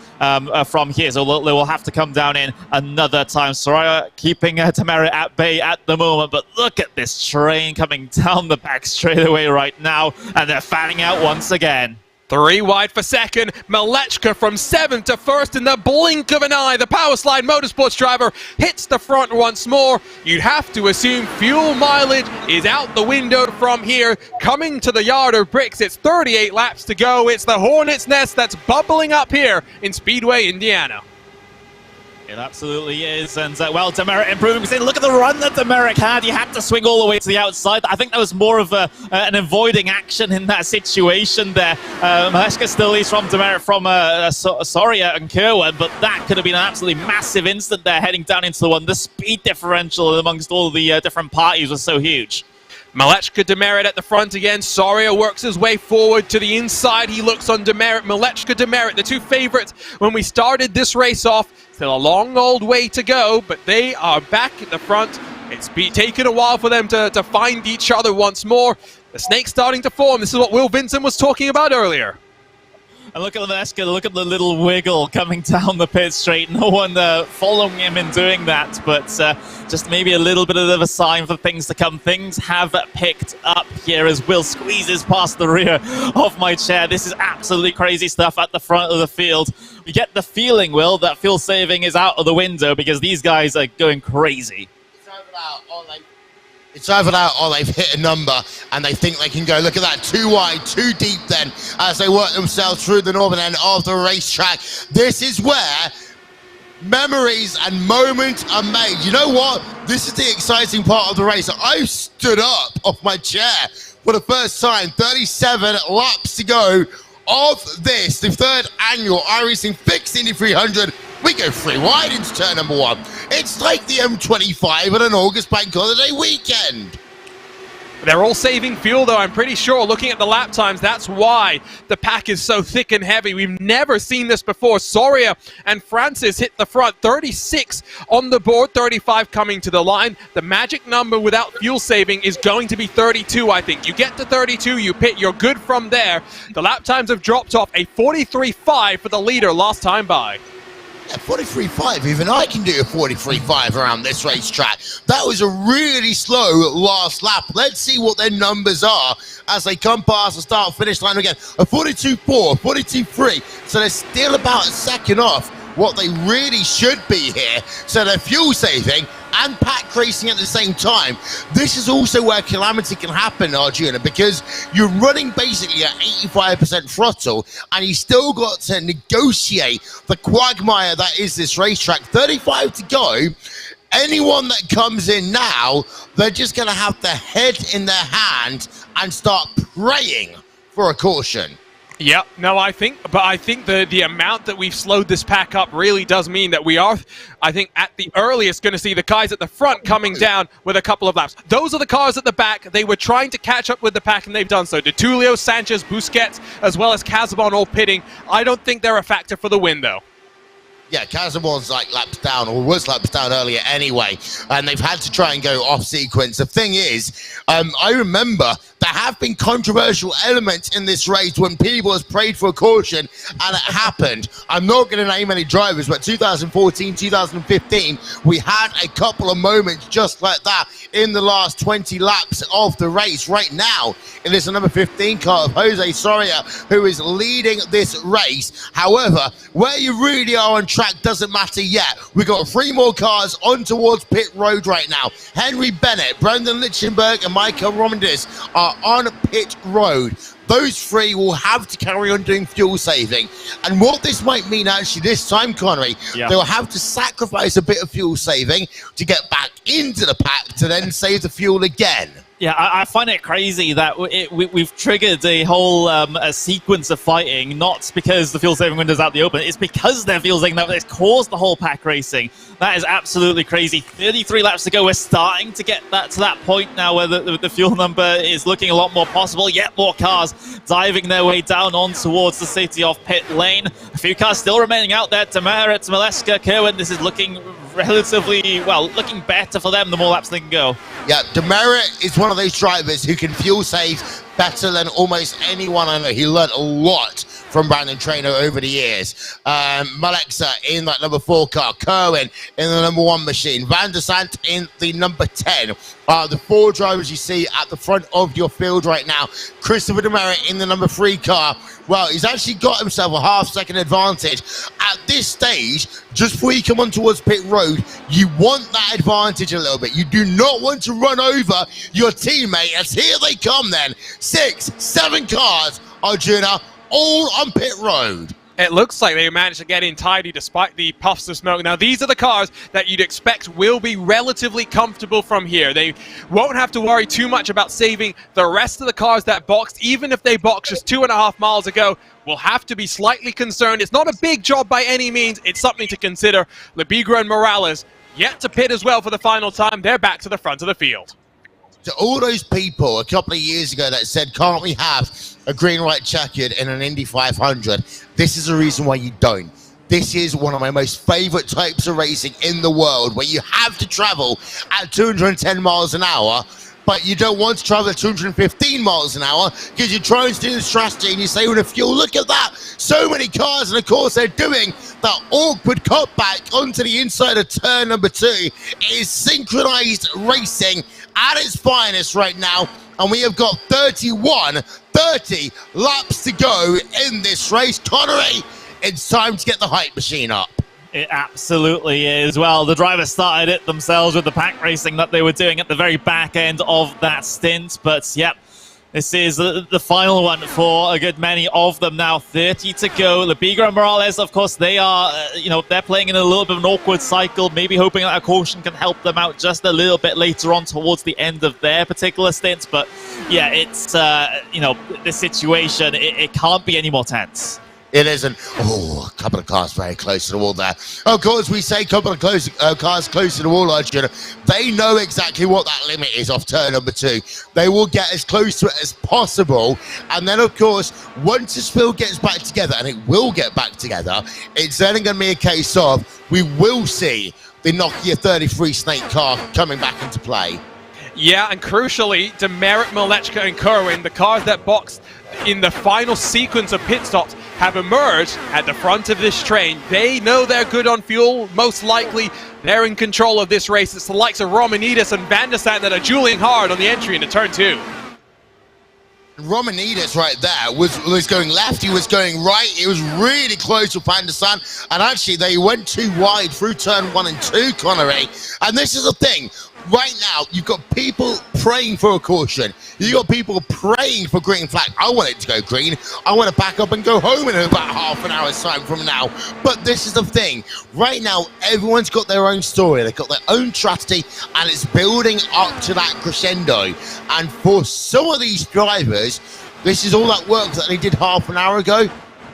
from here. So they will have to come down in another time. Soraya keeping Tamara at bay at the moment, but look at this train coming down the back straightaway right now, and they're fanning out once again. 3 wide for second. Malechka from 7th to 1st in the blink of an eye. The Powerslide Motorsports driver hits the front once more. You'd have to assume fuel mileage is out the window from here. Coming to the yard of bricks, it's 38 laps to go. It's the Hornet's Nest that's bubbling up here in Speedway, Indiana. It absolutely is, and well, Demerit improving. Look at the run that Demerit had. He had to swing all the way to the outside. I think that was more of an avoiding action in that situation there. Malechka still leads from Demerit from Soria and Kerwin, but that could have been an absolutely massive instant there heading down into the one. The speed differential amongst all the different parties was so huge. Malechka Demerit at the front again. Soria works his way forward to the inside. He looks on Demerit. Malechka Demerit, the 2 favorites when we started this race off. Still a long old way to go, but they are back at the front. It's taken a while for them to find each other once more. The snake's starting to form. This is what Wil Vincent was talking about earlier. And look at Malechka, look at the little wiggle coming down the pit straight. No one following him in doing that, but just maybe a little bit of a sign for things to come. Things have picked up here as Will squeezes past the rear of my chair. This is absolutely crazy stuff at the front of the field. We get the feeling, Will, that fuel saving is out of the window because these guys are going crazy. It's either that or they've hit a number and they think they can go. Look at that, 2 wide, 2 deep then as they work themselves through the northern end of the racetrack. This is where memories and moments are made. You know what? This is the exciting part of the race. I stood up off my chair for the first time. 37 laps to go of this, the 3rd annual iRacing Fixed Indy 300. We go 3 wide into turn number 1. It's like the M25 on an August bank holiday weekend. They're all saving fuel, though, I'm pretty sure. Looking at the lap times, that's why the pack is so thick and heavy. We've never seen this before. Soria and Francis hit the front. 36 on the board, 35 coming to the line. The magic number without fuel saving is going to be 32, I think. You get to 32, you pit, you're good from there. The lap times have dropped off. A 43.5 for the leader last time by. Yeah, 43.5, even I can do a 43.5 around this racetrack. That was a really slow last lap. Let's see what their numbers are as they come past the start-finish line again. A 42.4, 42.3, so they're still about a second off what they really should be here. So they're fuel saving and pack racing at the same time. This is also where calamity can happen, Arjuna, because you're running basically at 85% throttle and you still got to negotiate the quagmire that is this racetrack. 35 to go. Anyone that comes in now, they're just going to have their head in their hand and start praying for a caution. Yeah, no, I think the amount that we've slowed this pack up really does mean that we are, I think, at the earliest going to see the guys at the front coming down with a couple of laps. Those are the cars at the back. They were trying to catch up with the pack, and they've done so. De Tulio, Sanchez, Busquets, as well as Casabon all pitting. I don't think they're a factor for the win, though. Yeah, Casabon's like laps down, or was laps down earlier anyway, and they've had to try and go off sequence. The thing is, I remember there have been controversial elements in this race when people has prayed for a caution, and it happened. I'm not going to name any drivers, but 2014, 2015, we had a couple of moments just like that in the last 20 laps of the race. Right now, it is the number 15 car of Jose Soria who is leading this race. However, where you really are on track doesn't matter yet. We've got 3 more cars on towards pit road right now. Henry Bennett, Brendan Lichtenberg, and Michael Romandis are on pit road. Those 3 will have to carry on doing fuel saving. And what this might mean actually this time, Connery, they'll have to sacrifice a bit of fuel saving to get back into the pack to then save the fuel again. Yeah, I find it crazy that we've triggered a whole a sequence of fighting, not because the fuel-saving window's out the open, it's because they're fuel-saving that it's caused the whole pack racing. That is absolutely crazy. 33 laps to go. We're starting to get that to that point now where the fuel number is looking a lot more possible. Yet more cars diving their way down on towards the city of pit lane. A few cars still remaining out there. Tamara, Tmeleska, Kerwin, this is looking relatively, well, looking better for them the more laps they can go. Yeah, Demerit is one of those drivers who can fuel save better than almost anyone I know. He learned a lot from Brandon Trainer over the years. Malexa in that number 4 car, Kerwin in the number 1 machine, Van der Sant in the number 10. The 4 drivers you see at the front of your field right now. Christopher Demerit in the number 3 car. Well, he's actually got himself a half-second advantage. At this stage, just before you come on towards pit road, you want that advantage a little bit. You do not want to run over your teammate, as here they come then. 6, 7 cars, Arjuna, all on pit road. It looks like they managed to get in tidy despite the puffs of smoke. Now, these are the cars that you'd expect will be relatively comfortable from here. They won't have to worry too much about saving the rest of the cars that boxed. Even if they boxed just 2.5 miles ago, will have to be slightly concerned. It's not a big job by any means. It's something to consider. Lebigro and Morales yet to pit as well for the final time. They're back to the front of the field. To all those people a couple of years ago that said, can't we have a green, white, checkered in an Indy 500? This is the reason why you don't. This is one of my most favorite types of racing in the world, where you have to travel at 210 miles an hour, but you don't want to travel at 215 miles an hour because you're trying to do the strategy and you say, with a fuel, look at that, so many cars, and of course they're doing that awkward cutback onto the inside of turn number 2. It is synchronized racing at its finest right now, and we have got 30 laps to go in this race. Connery, it's time to get the hype machine up. It absolutely is. Well, the drivers started it themselves with the pack racing that they were doing at the very back end of that stint. But, yep, this is the final one for a good many of them now. 30 to go. Lebigro and Morales, of course, they are, they're playing in a little bit of an awkward cycle, maybe hoping that a caution can help them out just a little bit later on towards the end of their particular stints. But, yeah, it's, this situation, it can't be any more tense. It isn't. Oh, a couple of cars very close to the wall there. Of course, we say a couple of cars close to the wall, Arjuna. They know exactly what that limit is off turn number 2. They will get as close to it as possible. And then, of course, once this field gets back together, and it will get back together, it's then going to be a case of we will see the Nokia 33 Snake car coming back into play. Yeah, and crucially, Demerit, Malechka, and Kerwin, the cars that boxed in the final sequence of pit stops, have emerged at the front of this train. They know they're good on fuel. Most likely, they're in control of this race. It's the likes of Romanidis and Van der Sant that are dueling hard on the entry into turn 2. Romanidis right there was going left, he was going right, it was really close with Van der Sant, and actually they went too wide through turn 1 and 2, Connery. And this is the thing, right now you've got people praying for a caution, you've got people praying for green flag. I want it to go green, I want to back up and go home in about half an hour's time from now. But this is the thing, right now everyone's got their own story, they've got their own strategy, and it's building up to that crescendo. And for some of these drivers, This is all that work that they did half an hour ago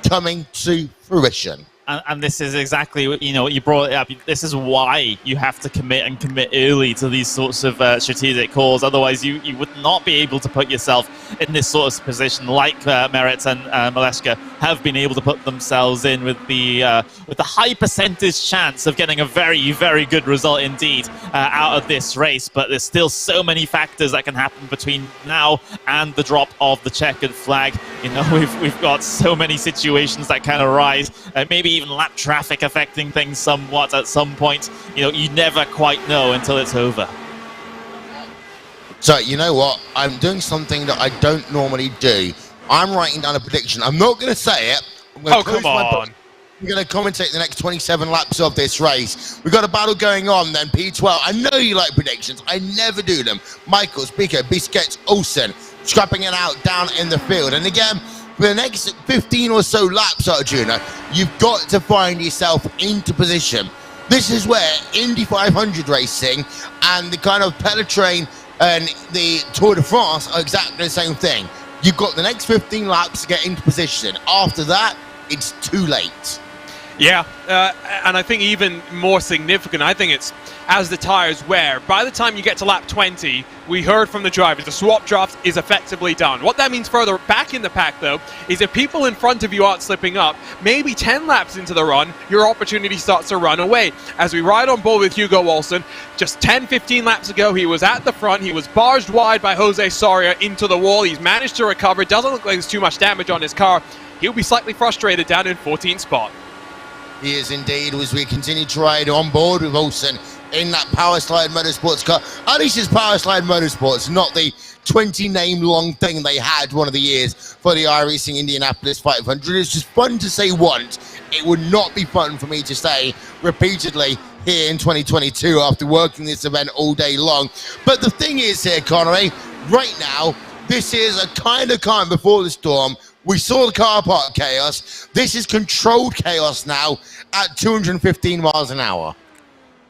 coming to fruition. And this is exactly, you know, you brought it up. This is why you have to commit early to these sorts of strategic calls. Otherwise, you would not be able to put yourself in this sort of position like Merit and Maleshka have been able to put themselves in with the high percentage chance of getting a very, very good result indeed out of this race. But there's still so many factors that can happen between now and the drop of the checkered flag. You know, we've got so many situations that can arise. Maybe even lap traffic affecting things somewhat at some point. You know, you never quite know until it's over. So, you know what? I'm doing something that I don't normally do. I'm writing down a prediction. I'm not going to say it. Come on. I'm going to commentate the next 27 laps of this race. We've got a battle going on then, P12. I know you like predictions. I never do them. Michael, Spico, Biscuits, Olsen, scrapping it out down in the field. And again, for the next 15 or so laps, Arjuna, you've got to find yourself into position. This is where Indy 500 racing and the kind of Pelotrain and the Tour de France are exactly the same thing. You've got the next 15 laps to get into position. After that, it's too late. Yeah, and I think even more significant, I think it's as the tires wear. By the time you get to lap 20, we heard from the drivers, the swap draft is effectively done. What that means further back in the pack, though, is if people in front of you aren't slipping up, maybe 10 laps into the run, your opportunity starts to run away. As we ride on board with Hugo Olsen, just 10, 15 laps ago, he was at the front. He was barged wide by Jose Soria into the wall. He's managed to recover. It doesn't look like there's too much damage on his car. He'll be slightly frustrated down in 14th spot. He is indeed, as we continue to ride on board with Olsen in that Power Slide Motorsports car. At least it's Power Slide Motorsports, not the 20-name long thing they had one of the years for the iRacing Indianapolis 500. It's just fun to say once. It would not be fun for me to say repeatedly here in 2022 after working this event all day long. But the thing is here, Connery, right now, this is a kind of calm before the storm. We saw the car park chaos. This is controlled chaos now at 215 miles an hour.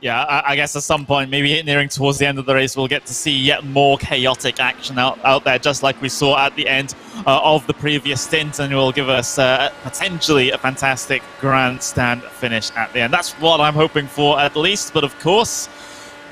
Yeah, I guess at some point, maybe nearing towards the end of the race, we'll get to see yet more chaotic action out there, just like we saw at the end of the previous stint, and will give us potentially a fantastic grandstand finish at the end. That's what I'm hoping for, at least. But of course,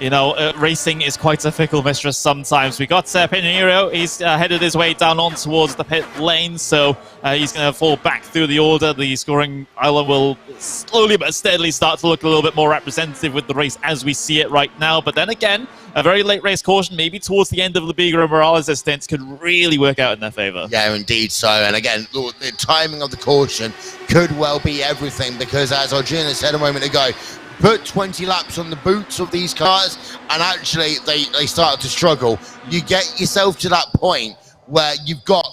you know, racing is quite a fickle mistress sometimes. We got Pinheiro. He's headed his way down on towards the pit lane, so he's going to fall back through the order. The scoring island will slowly but steadily start to look a little bit more representative with the race as we see it right now. But then again, a very late race caution, maybe towards the end of Libiga and Morales' stints, could really work out in their favor. Yeah, indeed so. And again, the timing of the caution could well be everything, because as Arjuna said a moment ago, put 20 laps on the boots of these cars and actually they start to struggle. You get yourself to that point where you've got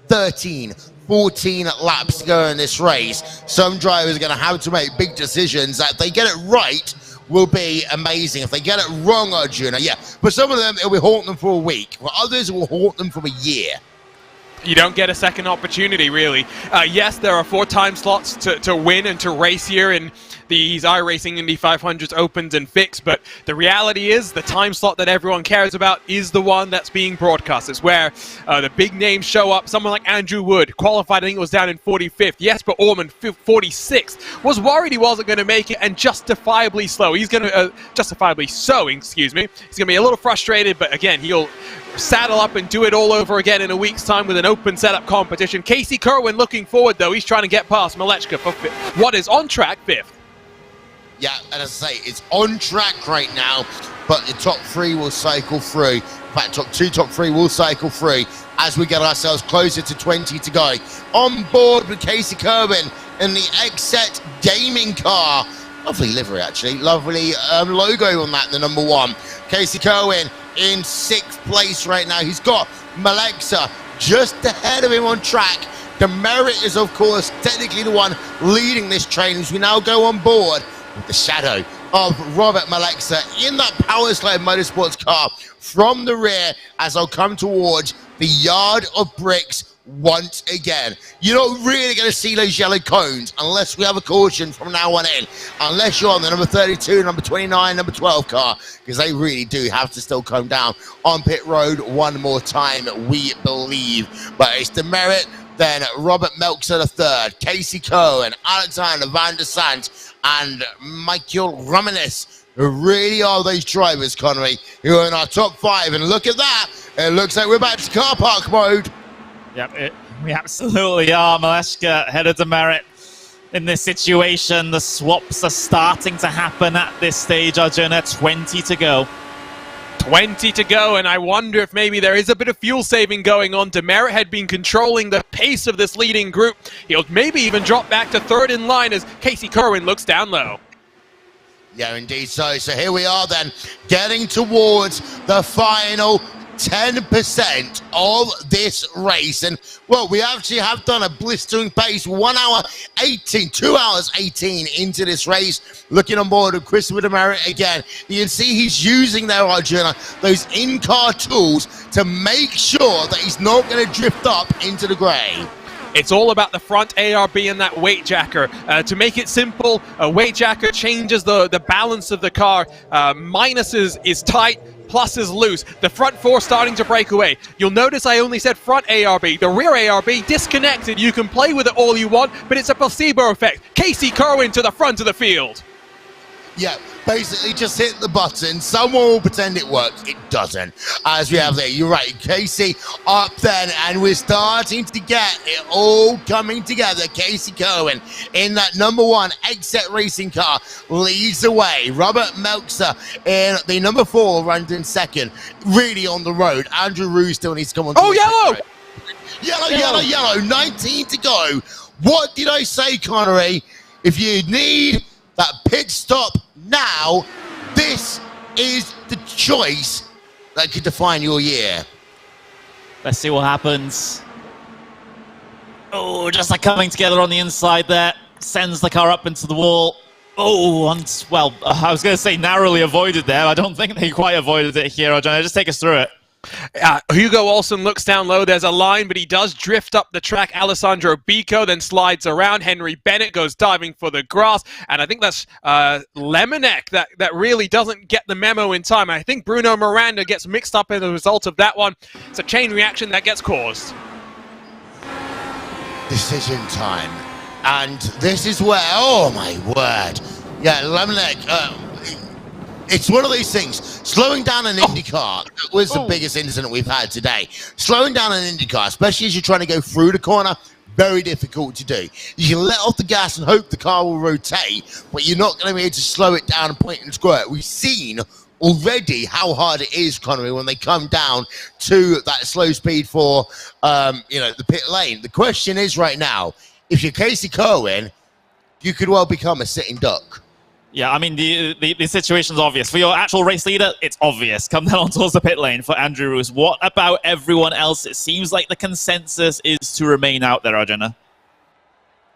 13, 14 laps to go in this race. Some drivers are going to have to make big decisions that if they get it right will be amazing. If they get it wrong, Arjuna, yeah. But some of them, it will haunt them for a week. For others, it will haunt them for a year. You don't get a second opportunity, really. Yes, there are 4 time slots to win and to race here in these iRacing Indy 500s opened and fixed, but the reality is the time slot that everyone cares about is the one that's being broadcast. It's where the big names show up. Someone like Andrew Wood, qualified, I think it was down in 45th. Jesper Orman, 46th. Was worried he wasn't going to make it, and justifiably slow. He's going to, justifiably so, excuse me. He's going to be a little frustrated, but again, he'll saddle up and do it all over again in a week's time with an open setup competition. Casey Kerwin looking forward, though. He's trying to get past Malechka for what is on track 5th. Yeah, and as I say, it's on track right now, but the top 3 will cycle through. In fact, top 2, top 3 will cycle through as we get ourselves closer to 20 to go. On board with Casey Kerwin in the XSET gaming car. Lovely livery, actually. Lovely logo on that, the number 1. Casey Kerwin in 6th place right now. He's got Maleksa just ahead of him on track. The Merit is, of course, technically the one leading this train as we now go on board with the shadow of Robert Maleksa in that Power Slide Motorsports car from the rear as I'll come towards the yard of bricks once again. You're not really going to see those yellow cones unless we have a caution from now on in, unless you're on the number 32, number 29, number 12 car, because they really do have to still come down on pit road one more time, we believe. But it's Demerit, then Robert Meltzer the third, Casey Cohen, Alexander Van der Sant, and Michael Romanis, who really are those drivers, Connery, who are in our top 5. And look at that, it looks like we're back to car park mode. Yep, we absolutely are. Maleshka headed to Merit in this situation. The swaps are starting to happen at this stage, Arjuna. 20 to go. 20 to go, and I wonder if maybe there is a bit of fuel saving going on. Demerit had been controlling the pace of this leading group. He'll maybe even drop back to third in line as Casey Kerwin looks down low. Yeah, indeed so. So here we are then, getting towards the final 10% of this race. And, well, we actually have done a blistering pace, 2 hours 18 into this race. Looking on board with Christopher Demerit again. You can see he's using there, Arjuna, those in-car tools to make sure that he's not going to drift up into the grey. It's all about the front ARB and that weight jacker. To make it simple, a weight jacker changes the balance of the car. Minus is tight, plus is loose. The front 4 starting to break away. You'll notice I only said front ARB. The rear ARB disconnected. You can play with it all you want, but it's a placebo effect. Casey Kerwin to the front of the field. Yeah, basically just hit the button. Someone will pretend it works. It doesn't. As we have there, you're right, Casey up then, and we're starting to get it all coming together. Casey Kerwin in that number 1 exit racing car leads the way. Robert Meltzer in the number 4 runs in second. Really on the road. Andrew Roux still needs to come on. Oh, yellow! Yellow. 19 to go. What did I say, Connery? If you need that pit stop now, this is the choice that could define your year. Let's see what happens. Oh, just like coming together on the inside there. Sends the car up into the wall. Oh, well, I was going to say narrowly avoided there. I don't think they quite avoided it here. Arjuna, just take us through it. Hugo Olsen looks down low. There's a line, but he does drift up the track. Alessandro Bico then slides around. Henry Bennett goes diving for the grass. And I think that's Lemonek that really doesn't get the memo in time. I think Bruno Miranda gets mixed up as a result of that one. It's a chain reaction that gets caused. Decision time. And this is where, oh my word. Yeah, Lemonek, it's one of these things. Slowing down an IndyCar was the biggest incident we've had today. Slowing down an IndyCar, especially as you're trying to go through the corner, very difficult to do. You can let off the gas and hope the car will rotate, but you're not going to be able to slow it down and point and squirt. We've seen already how hard it is, Connery, when they come down to that slow speed for, the pit lane. The question is right now, if you're Casey Kerwin, you could well become a sitting duck. Yeah, I mean, the situation's obvious. For your actual race leader, it's obvious. Come down towards the pit lane for Andrew Roux. What about everyone else? It seems like the consensus is to remain out there, Arjuna.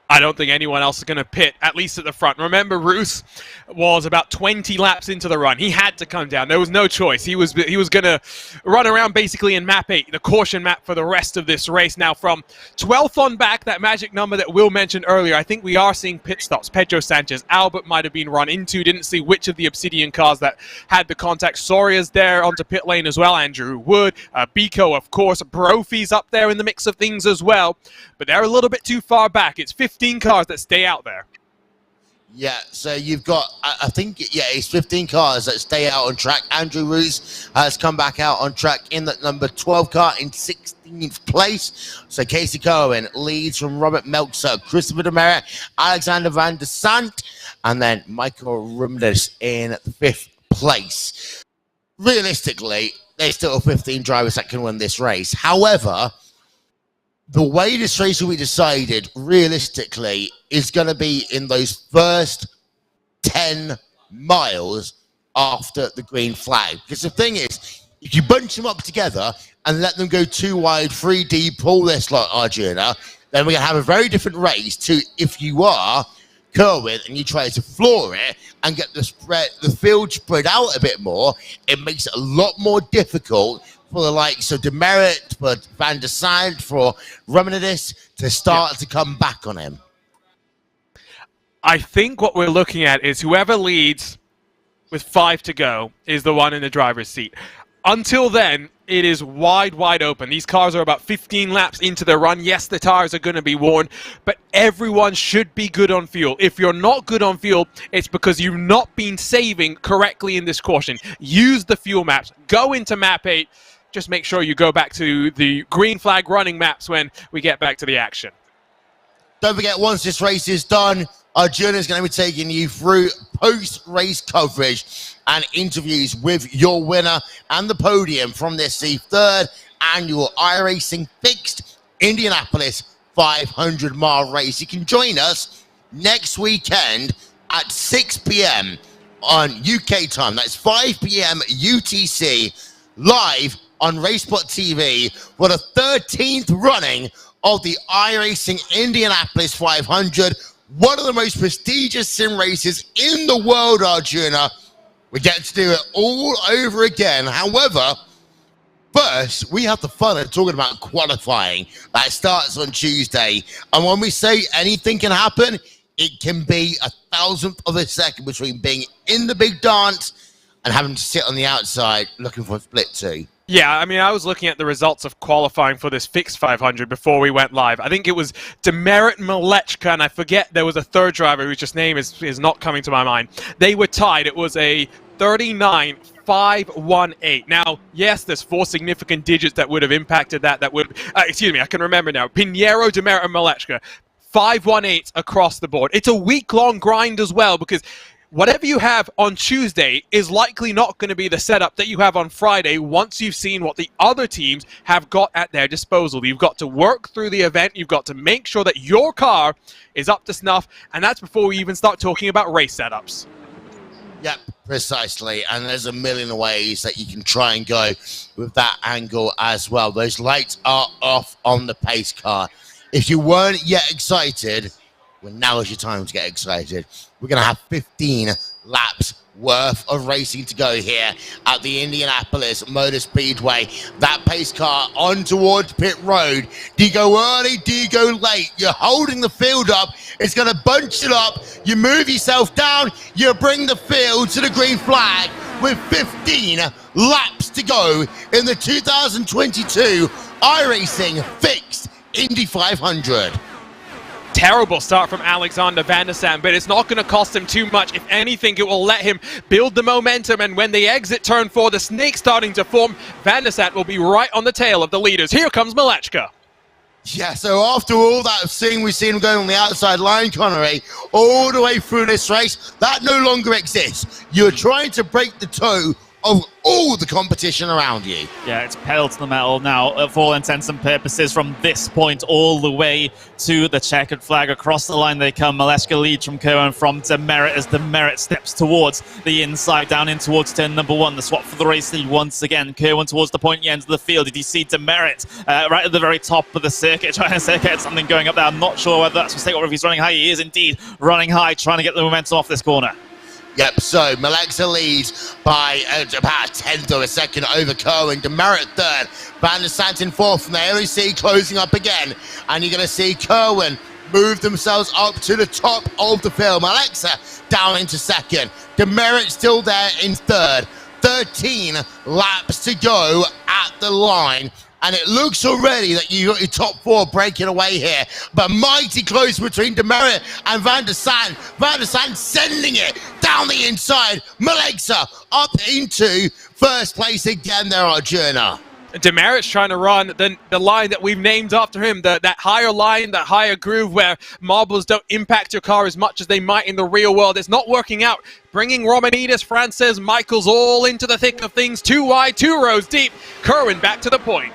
I don't think anyone else is going to pit, at least at the front. Remember, Roos was about 20 laps into the run. He had to come down. There was no choice. He was going to run around basically in map 8, the caution map for the rest of this race. Now, from 12th on back, that magic number that Will mentioned earlier, I think we are seeing pit stops. Pedro Sanchez, Albert might have been run into. Didn't see which of the Obsidian cars that had the contact. Soria's there onto pit lane as well. Andrew Wood, Bico, of course. Brophy's up there in the mix of things as well. But they're a little bit too far back. It's 15 cars that stay out there. Yeah, so you've got, I think, it's 15 cars that stay out on track. Andrew Roos has come back out on track in that number 12 car in 16th place. So Casey Kerwin leads from Robert Meltzer, Christopher Demerit, Alexander Van der Sant, and then Michael Rumdes in 5th place. Realistically, there's still 15 drivers that can win this race. However, the way this race will be decided, realistically, is going to be in those first 10 miles after the green flag. Because the thing is, if you bunch them up together and let them go 2 wide, 3 deep, pull this lot, Arjuna, then we're going to have a very different race to if you are Kerwin and you try to floor it and get the field spread out a bit more. It makes it a lot more difficult for the likes of Demerit, for Van der Sant, for Romanidis to start to come back on him? I think what we're looking at is whoever leads with 5 to go is the one in the driver's seat. Until then, it is wide open. These cars are about 15 laps into their run. Yes, the tires are going to be worn, but everyone should be good on fuel. If you're not good on fuel, it's because you've not been saving correctly in this caution. Use the fuel maps. Go into map 8. Just make sure you go back to the green flag running maps when we get back to the action. Don't forget, once this race is done, Arjuna is going to be taking you through post-race coverage and interviews with your winner and the podium from this the 3rd annual iRacing Fixed Indianapolis 500-mile race. You can join us next weekend at 6 p.m. on UK time. That's 5 p.m. UTC, live on RaceSpot TV for the 13th running of the iRacing Indianapolis 500, one of the most prestigious sim races in the world, Arjuna. We get to do it all over again. However, first, we have the fun of talking about qualifying. That starts on Tuesday. And when we say anything can happen, it can be a thousandth of a second between being in the big dance and having to sit on the outside looking for a split 2. Yeah, I mean, I was looking at the results of qualifying for this fixed 500 before we went live. I think it was Demerit Malechka, and I forget there was a third driver whose just name is not coming to my mind. They were tied. It was a 39.518. Now, yes, there's 4 significant digits that would have impacted that. Excuse me, I can remember now. Pinheiro, Demerit, and Malechka. 518 across the board. It's a week-long grind as well, because whatever you have on Tuesday is likely not going to be the setup that you have on Friday once you've seen what the other teams have got at their disposal. You've got to work through the event. You've got to make sure that your car is up to snuff, and that's before we even start talking about race setups. Yep, precisely. And there's a million ways that you can try and go with that angle as well. Those lights are off on the pace car. If you weren't yet excited, well, now is your time to get excited. We're going to have 15 laps worth of racing to go here at the Indianapolis Motor Speedway. That pace car on towards pit road. Do you go early? Do you go late? You're holding the field up. It's going to bunch it up. You move yourself down. You bring the field to the green flag with 15 laps to go in the 2022 iRacing Fixed Indy 500. Terrible start from Alexander Van der Sant, but it's not going to cost him too much. If anything, it will let him build the momentum, and when they exit turn 4, the snake starting to form, Van der Sant will be right on the tail of the leaders. Here comes Malechka. Yeah, so after all that we've seen him going on the outside line, Connery, all the way through this race, that no longer exists. You're trying to break the toe of all the competition around you. Yeah, it's pedal to the metal now for all intents and purposes from this point all the way to the checkered flag. Across the line they come. Malechka leads from Kerwin from Demerit as Demerit steps towards the inside, down in towards turn number 1. The swap for the race lead once again. Kerwin towards the pointy end of the field. Did you see Demerit right at the very top of the circuit trying to get something going up there? I'm not sure whether that's a mistake or if he's running high. He is indeed running high, trying to get the momentum off this corner. Yep, so Malechka leads by about a tenth of a second over Kerwin. Demerit 3rd, Van der Sant in 4th, and the LEC closing up again. And you're going to see Kerwin move themselves up to the top of the field. Malechka down into 2nd. Demerit still there in 3rd. 13 laps to go at the line. And it looks already that you got your top 4 breaking away here. But mighty close between Demerit and Van der Sant. Van der Sant sending it down the inside. Malechka up into 1st place again there, Arjuna. Demerit's trying to run the line that we've named after him, that higher line, that higher groove where marbles don't impact your car as much as they might in the real world. It's not working out. Bringing Romanidis, Frances, Michaels all into the thick of things. 2 wide, 2 rows deep. Kerwin back to the point.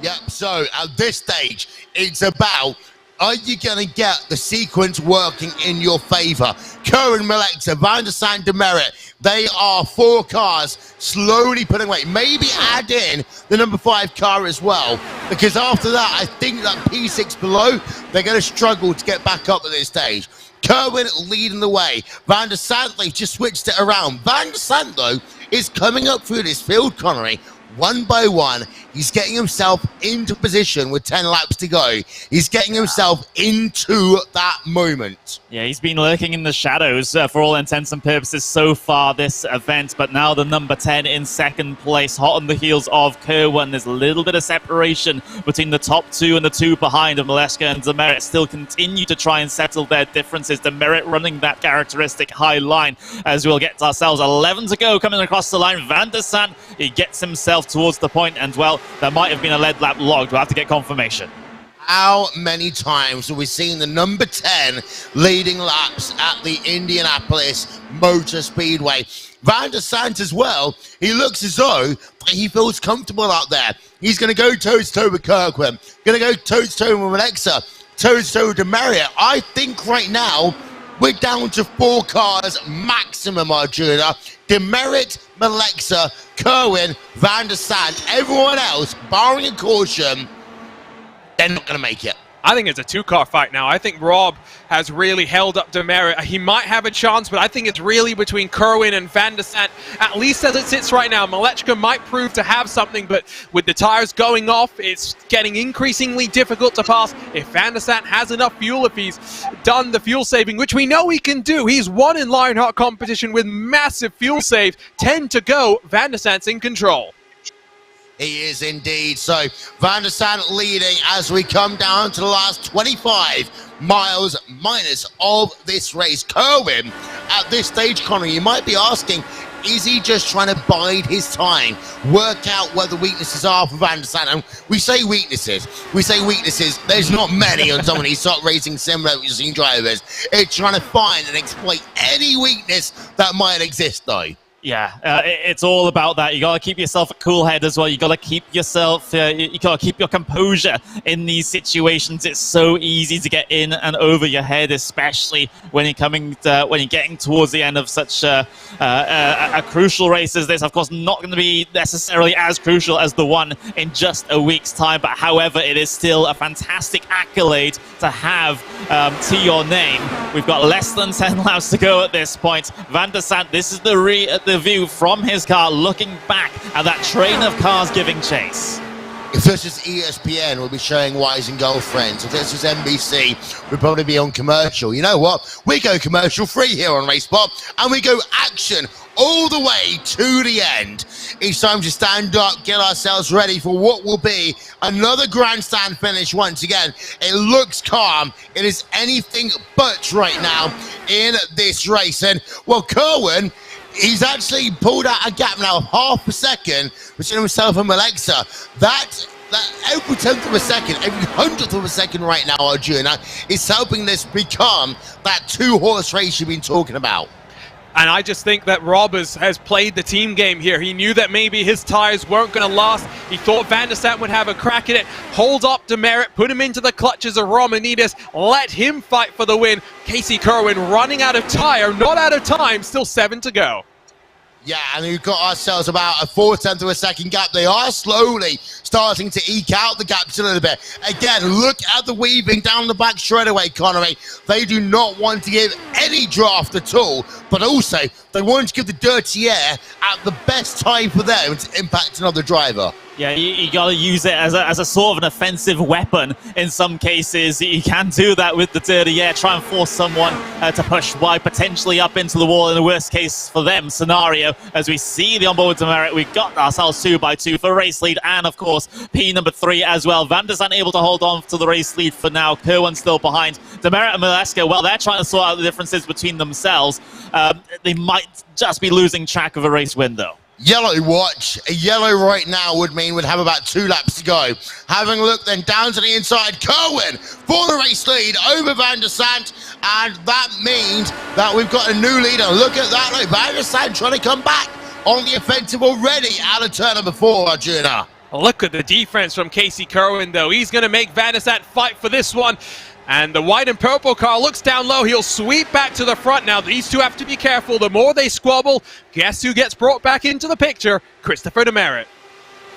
Yep, so at this stage, it's about, are you going to get the sequence working in your favor? Kerwin, Malechka, Van der Sant, Demerit, they are 4 cars slowly putting away. Maybe add in the number 5 car as well, because after that, I think that P6 below, they're going to struggle to get back up at this stage. Kerwin leading the way. Van der Sant, they've just switched it around. Van der Sant, though, is coming up through this field, Connery, one by one, he's getting himself into position with 10 laps to go. He's getting himself into that moment. Yeah, he's been lurking in the shadows for all intents and purposes so far this event, but now the number 10 in second place, hot on the heels of Kerwin. There's a little bit of separation between the top two and the two behind of Maleska and Demerit. Still continue to try and settle their differences. Demerit running that characteristic high line as we'll get ourselves 11 to go coming across the line. Van der Sant, he gets himself towards the point, and well, there might have been a lead lap logged. We'll have to get confirmation. How many times have we seen the number 10 leading laps at the Indianapolis Motor Speedway? Van der Sant as well, he looks as though he feels comfortable out there. He's going to go toe-to-toe with Kirkland, going to go toe-to-toe with Alexa, toe-to-toe with Demerit. I think right now we're down to 4 cars maximum, Arjuna. Demerit, Malexa, Kerwin, Van der Sant, everyone else, barring a caution, they're not going to make it. I think it's a 2-car fight now. I think Rob has really held up Demerit. He might have a chance, but I think it's really between Kerwin and Van der Sant, at least as it sits right now. Malechka might prove to have something, but with the tires going off, it's getting increasingly difficult to pass. If Van der Sant has enough fuel, if he's done the fuel saving, which we know he can do. He's won in Lionheart competition with massive fuel save. 10 to go. Van der Sant's in control. He is indeed. So Van der Sant leading as we come down to the last 25 miles minus of this race. Kerwin, at this stage, Connor, you might be asking, is he just trying to bide his time, work out where the weaknesses are for Van der Sant? And we say weaknesses. There's not many on some of these top racing sim racing drivers. It's trying to find and exploit any weakness that might exist, though. Yeah, it's all about that. You got to keep yourself a cool head as well. You got to keep yourself, you got to keep your composure in these situations. It's so easy to get in and over your head, especially when you're getting towards the end of such a crucial race as this. Of course, not going to be necessarily as crucial as the one in just a week's time, but however, it is still a fantastic accolade to have to your name. We've got less than 10 laps to go at this point. Van der Sant, this is the view from his car, looking back at that train of cars giving chase. If this is ESPN, we'll be showing Wives and Girlfriends. If this was NBC, we'd probably be on commercial. You know what? We go commercial free here on RaceSpot, and we go action all the way to the end. It's time to stand up, get ourselves ready for what will be another grandstand finish once again. It looks calm. It is anything but right now in this race. And, well, Kerwin, he's actually pulled out a gap now of half a second between himself and Malexa. That every 10th of a second, every 100th of a second right now, Arjuna, is helping this become that 2-horse race you've been talking about. And I just think that Rob has played the team game here. He knew that maybe his tires weren't going to last. He thought Van der Sant would have a crack at it. Hold up Demerit, put him into the clutches of Romanides, let him fight for the win. Casey Kerwin running out of tire, not out of time, still 7 to go. Yeah, and we've got ourselves about a 4/10 of a second gap. They are slowly starting to eke out the gaps a little bit. Again, look at the weaving down the back straightaway, Connery. They do not want to give any draft at all, but also they want to give the dirty air at the best time for them to impact another driver. Yeah, you got to use it as a sort of an offensive weapon in some cases. You can do that with the dirty air, try and force someone to push wide, potentially up into the wall in the worst case for them scenario. As we see the onboard demerit, we've got ourselves 2x2 for race lead, and of course P number 3 as well. Van der Sant able to hold on to the race lead for now. Kerwin still behind. Demerit and Maleska, well, they're trying to sort out the differences between themselves. They might just be losing track of a race win though. Yellow watch. A yellow right now would mean we'd have about 2 laps to go. Having a look then down to the inside, Kerwin for the race lead over Van der Sant, and that means that we've got a new leader. Look at that, like Van der Sant trying to come back on the offensive already out of turn number 4, Arjuna. Look at the defense from Casey Kerwin though. He's going to make Van der Sant fight for this one. And the white and purple car looks down low. He'll sweep back to the front now. These two have to be careful. The more they squabble, guess who gets brought back into the picture? Christopher Demerit.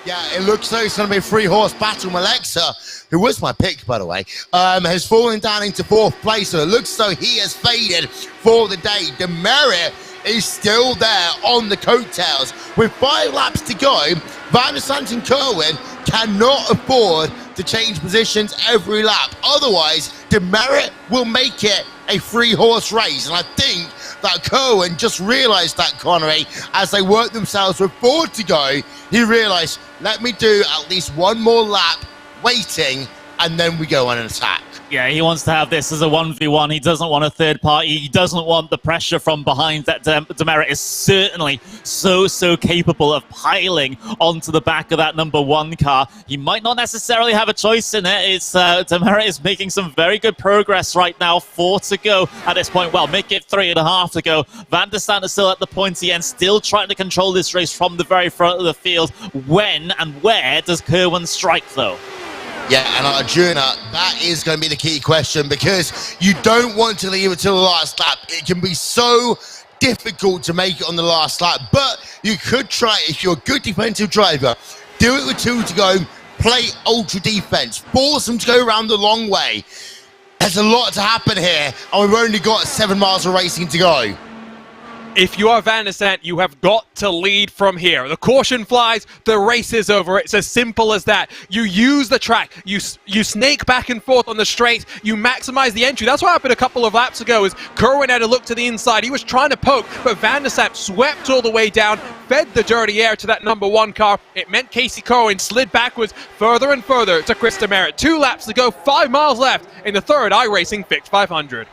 Yeah, it looks like it's going to be a 3-horse battle. Malexa, who was my pick, by the way, has fallen down into 4th place. So it looks as though he has faded for the day. Demerit is still there on the coattails. With 5 laps to go, Van der Zandt and Kerwin cannot afford to change positions every lap. Otherwise, Demerit will make it a 3-horse race. And I think that Kerwin just realised that, Connery, as they worked themselves with 4 to go, he realised, let me do at least one more lap waiting, and then we go on an attack. Yeah, he wants to have this as a 1v1. He doesn't want a third party. He doesn't want the pressure from behind that Demerit is certainly so capable of piling onto the back of that number 1 car. He might not necessarily have a choice in it. It's Demerit is making some very good progress right now. 4 to go at this point. Well, make it 3.5 to go. Van der Zandt is still at the pointy end, still trying to control this race from the very front of the field. When and where does Kerwin strike, though? Yeah, and Arjuna, that is going to be the key question, because you don't want to leave it till the last lap. It can be so difficult to make it on the last lap, but you could try, if you're a good defensive driver, do it with 2 to go, play ultra defense, force them to go around the long way. There's a lot to happen here, and we've only got 7 miles of racing to go. If you are Van der Zandt, you have got to lead from here. The caution flies, the race is over. It's as simple as that. You use the track, you snake back and forth on the straight, you maximize the entry. That's what happened a couple of laps ago, is Kerwin had a look to the inside. He was trying to poke, but Van der Zandt swept all the way down, fed the dirty air to that number 1 car. It meant Casey Kerwin slid backwards further and further to Chris Demerit. 2 laps to go, 5 miles left in the third iRacing Fixed 500.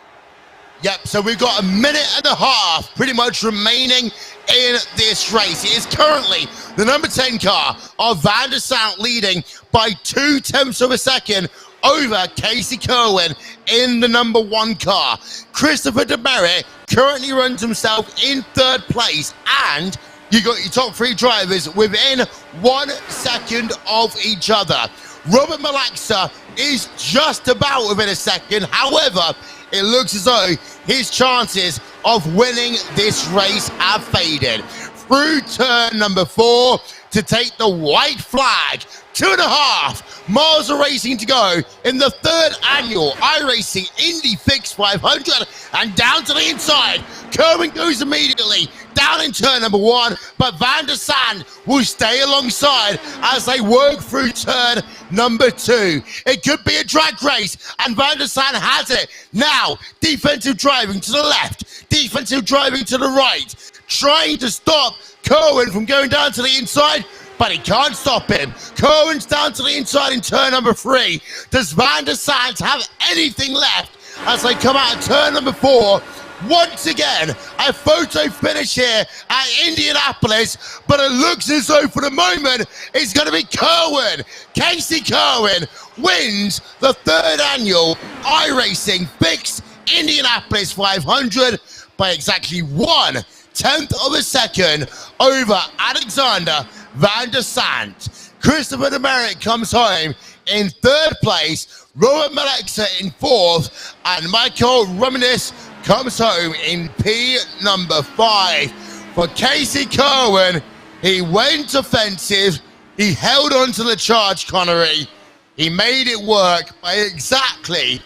Yep, so we've got a minute and a half pretty much remaining in this race. It is currently the number 10 car of Van der Zandt leading by 0.2 of a second over Casey Kerwin in the number 1 car. Christopher Demerit currently runs himself in 3rd place, and you got your top 3 drivers within 1 second of each other. Robert Malaxa is just about within a second. However, it looks as though his chances of winning this race have faded. Through turn number 4 to take the white flag. 2.5 miles of racing to go in the 3rd annual iRacing Indy Fixed 500, and down to the inside. Kerwin goes immediately down in turn number 1, but Van der Zandt will stay alongside as they work through turn number 2. It could be a drag race, and Van der Zandt has it. Now, defensive driving to the left, defensive driving to the right, trying to stop Kerwin from going down to the inside, but he can't stop him. Kerwin's down to the inside in turn number 3. Does Van der Zandt have anything left as they come out of turn number 4? Once again, a photo finish here at Indianapolis, but it looks as though for the moment it's going to be Kerwin. Casey Kerwin wins the 3rd annual iRacing Fixed Indianapolis 500 by exactly 1/10 of a second over Alexander Van der Zandt. Christopher Demerit comes home in 3rd place, Robert Malaxa in 4th, and Michael Romanis comes home in P number 5. For Casey Kerwin, he went offensive, he held on to the charge, Connery. He made it work by exactly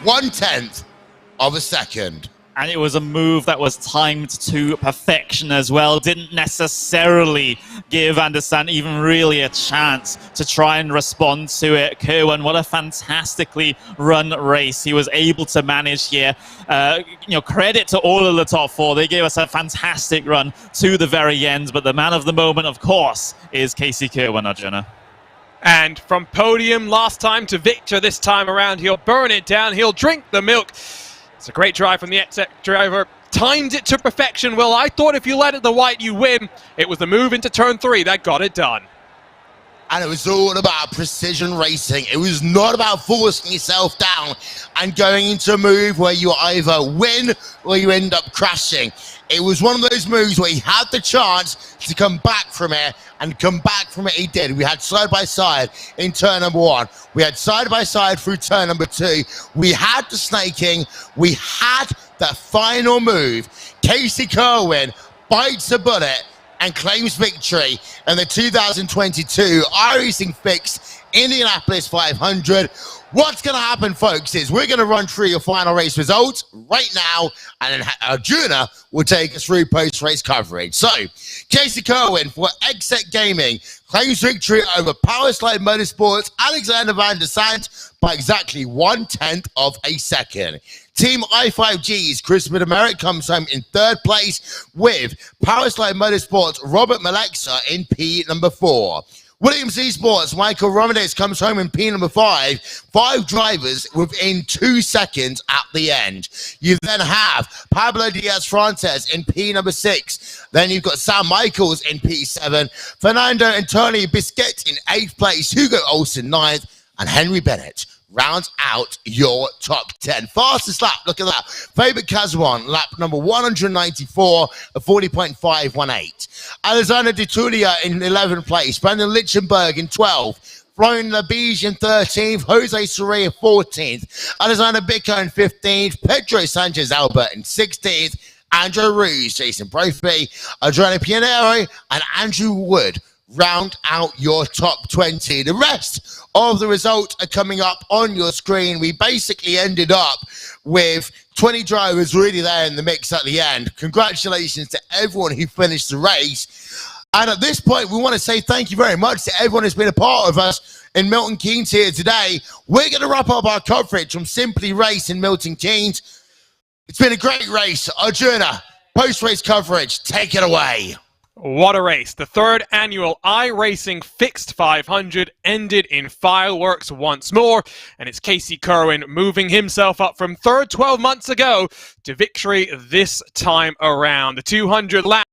1/10 of a second. And it was a move that was timed to perfection as well. Didn't necessarily give Van der Zandt even really a chance to try and respond to it. Kerwin, what a fantastically run race he was able to manage here. Credit to all of the top 4. They gave us a fantastic run to the very end. But the man of the moment, of course, is Casey Kerwin, Arjuna. And from podium last time to victor this time around, he'll burn it down, he'll drink the milk. It's a great drive from the Exec driver. Timed it to perfection. Well, I thought if you let it the white, you win. It was the move into turn 3 that got it done. And it was all about precision racing. It was not about forcing yourself down and going into a move where you either win or you end up crashing. It was one of those moves where he had the chance to come back from it, and come back from it he did. We had side-by-side in turn number 1. We had side-by-side through turn number 2. We had the snaking. We had the final move. Casey Kerwin bites a bullet and claims victory in the 2022 iRacing Fixed Indianapolis 500. What's going to happen, folks, is we're going to run through your final race results right now, and then Arjuna will take us through post-race coverage. So, Casey Kerwin for Exec Gaming claims victory over Powerslide Motorsports' Alexander Van der Sant by exactly 1/10 of a second. Team I5G's Chris Midameric comes home in third place with Powerslide Motorsports' Robert Malexa in P number 4. Williams Esports' Michael Romanes comes home in P number 5. 5 drivers within 2 seconds at the end. You then have Pablo Diaz-Frances in P number 6. Then you've got Sam Michaels in P7. Fernando Antonio Bisquet in 8th place. Hugo Olsen 9th. And Henry Bennett rounds out your top 10. Fastest lap, look at that. Faber Cazuan, lap number 194, a 40.518. Alexander Di Tulia in 11th place. Brandon Lichtenberg in 12th. Florian Labige in 13th. Jose Soria 14th. Alexander Bico in 15th. Pedro Sanchez Albert in 16th. Andrew Ruse, Jason Brophy, Adriano Pianero, and Andrew Wood round out your top 20. The rest of the results are coming up on your screen. We basically ended up with 20 drivers really there in the mix at the end. Congratulations to everyone who finished the race. And at this point, we want to say thank you very much to everyone who's been a part of us in Milton Keynes here today. We're going to wrap up our coverage from Simply Race in Milton Keynes. It's been a great race. Arjuna, post-race coverage, take it away. What a race. The third annual iRacing Fixed 500 ended in fireworks once more, and it's Casey Kerwin moving himself up from third 12 months ago to victory this time around. The 200 lap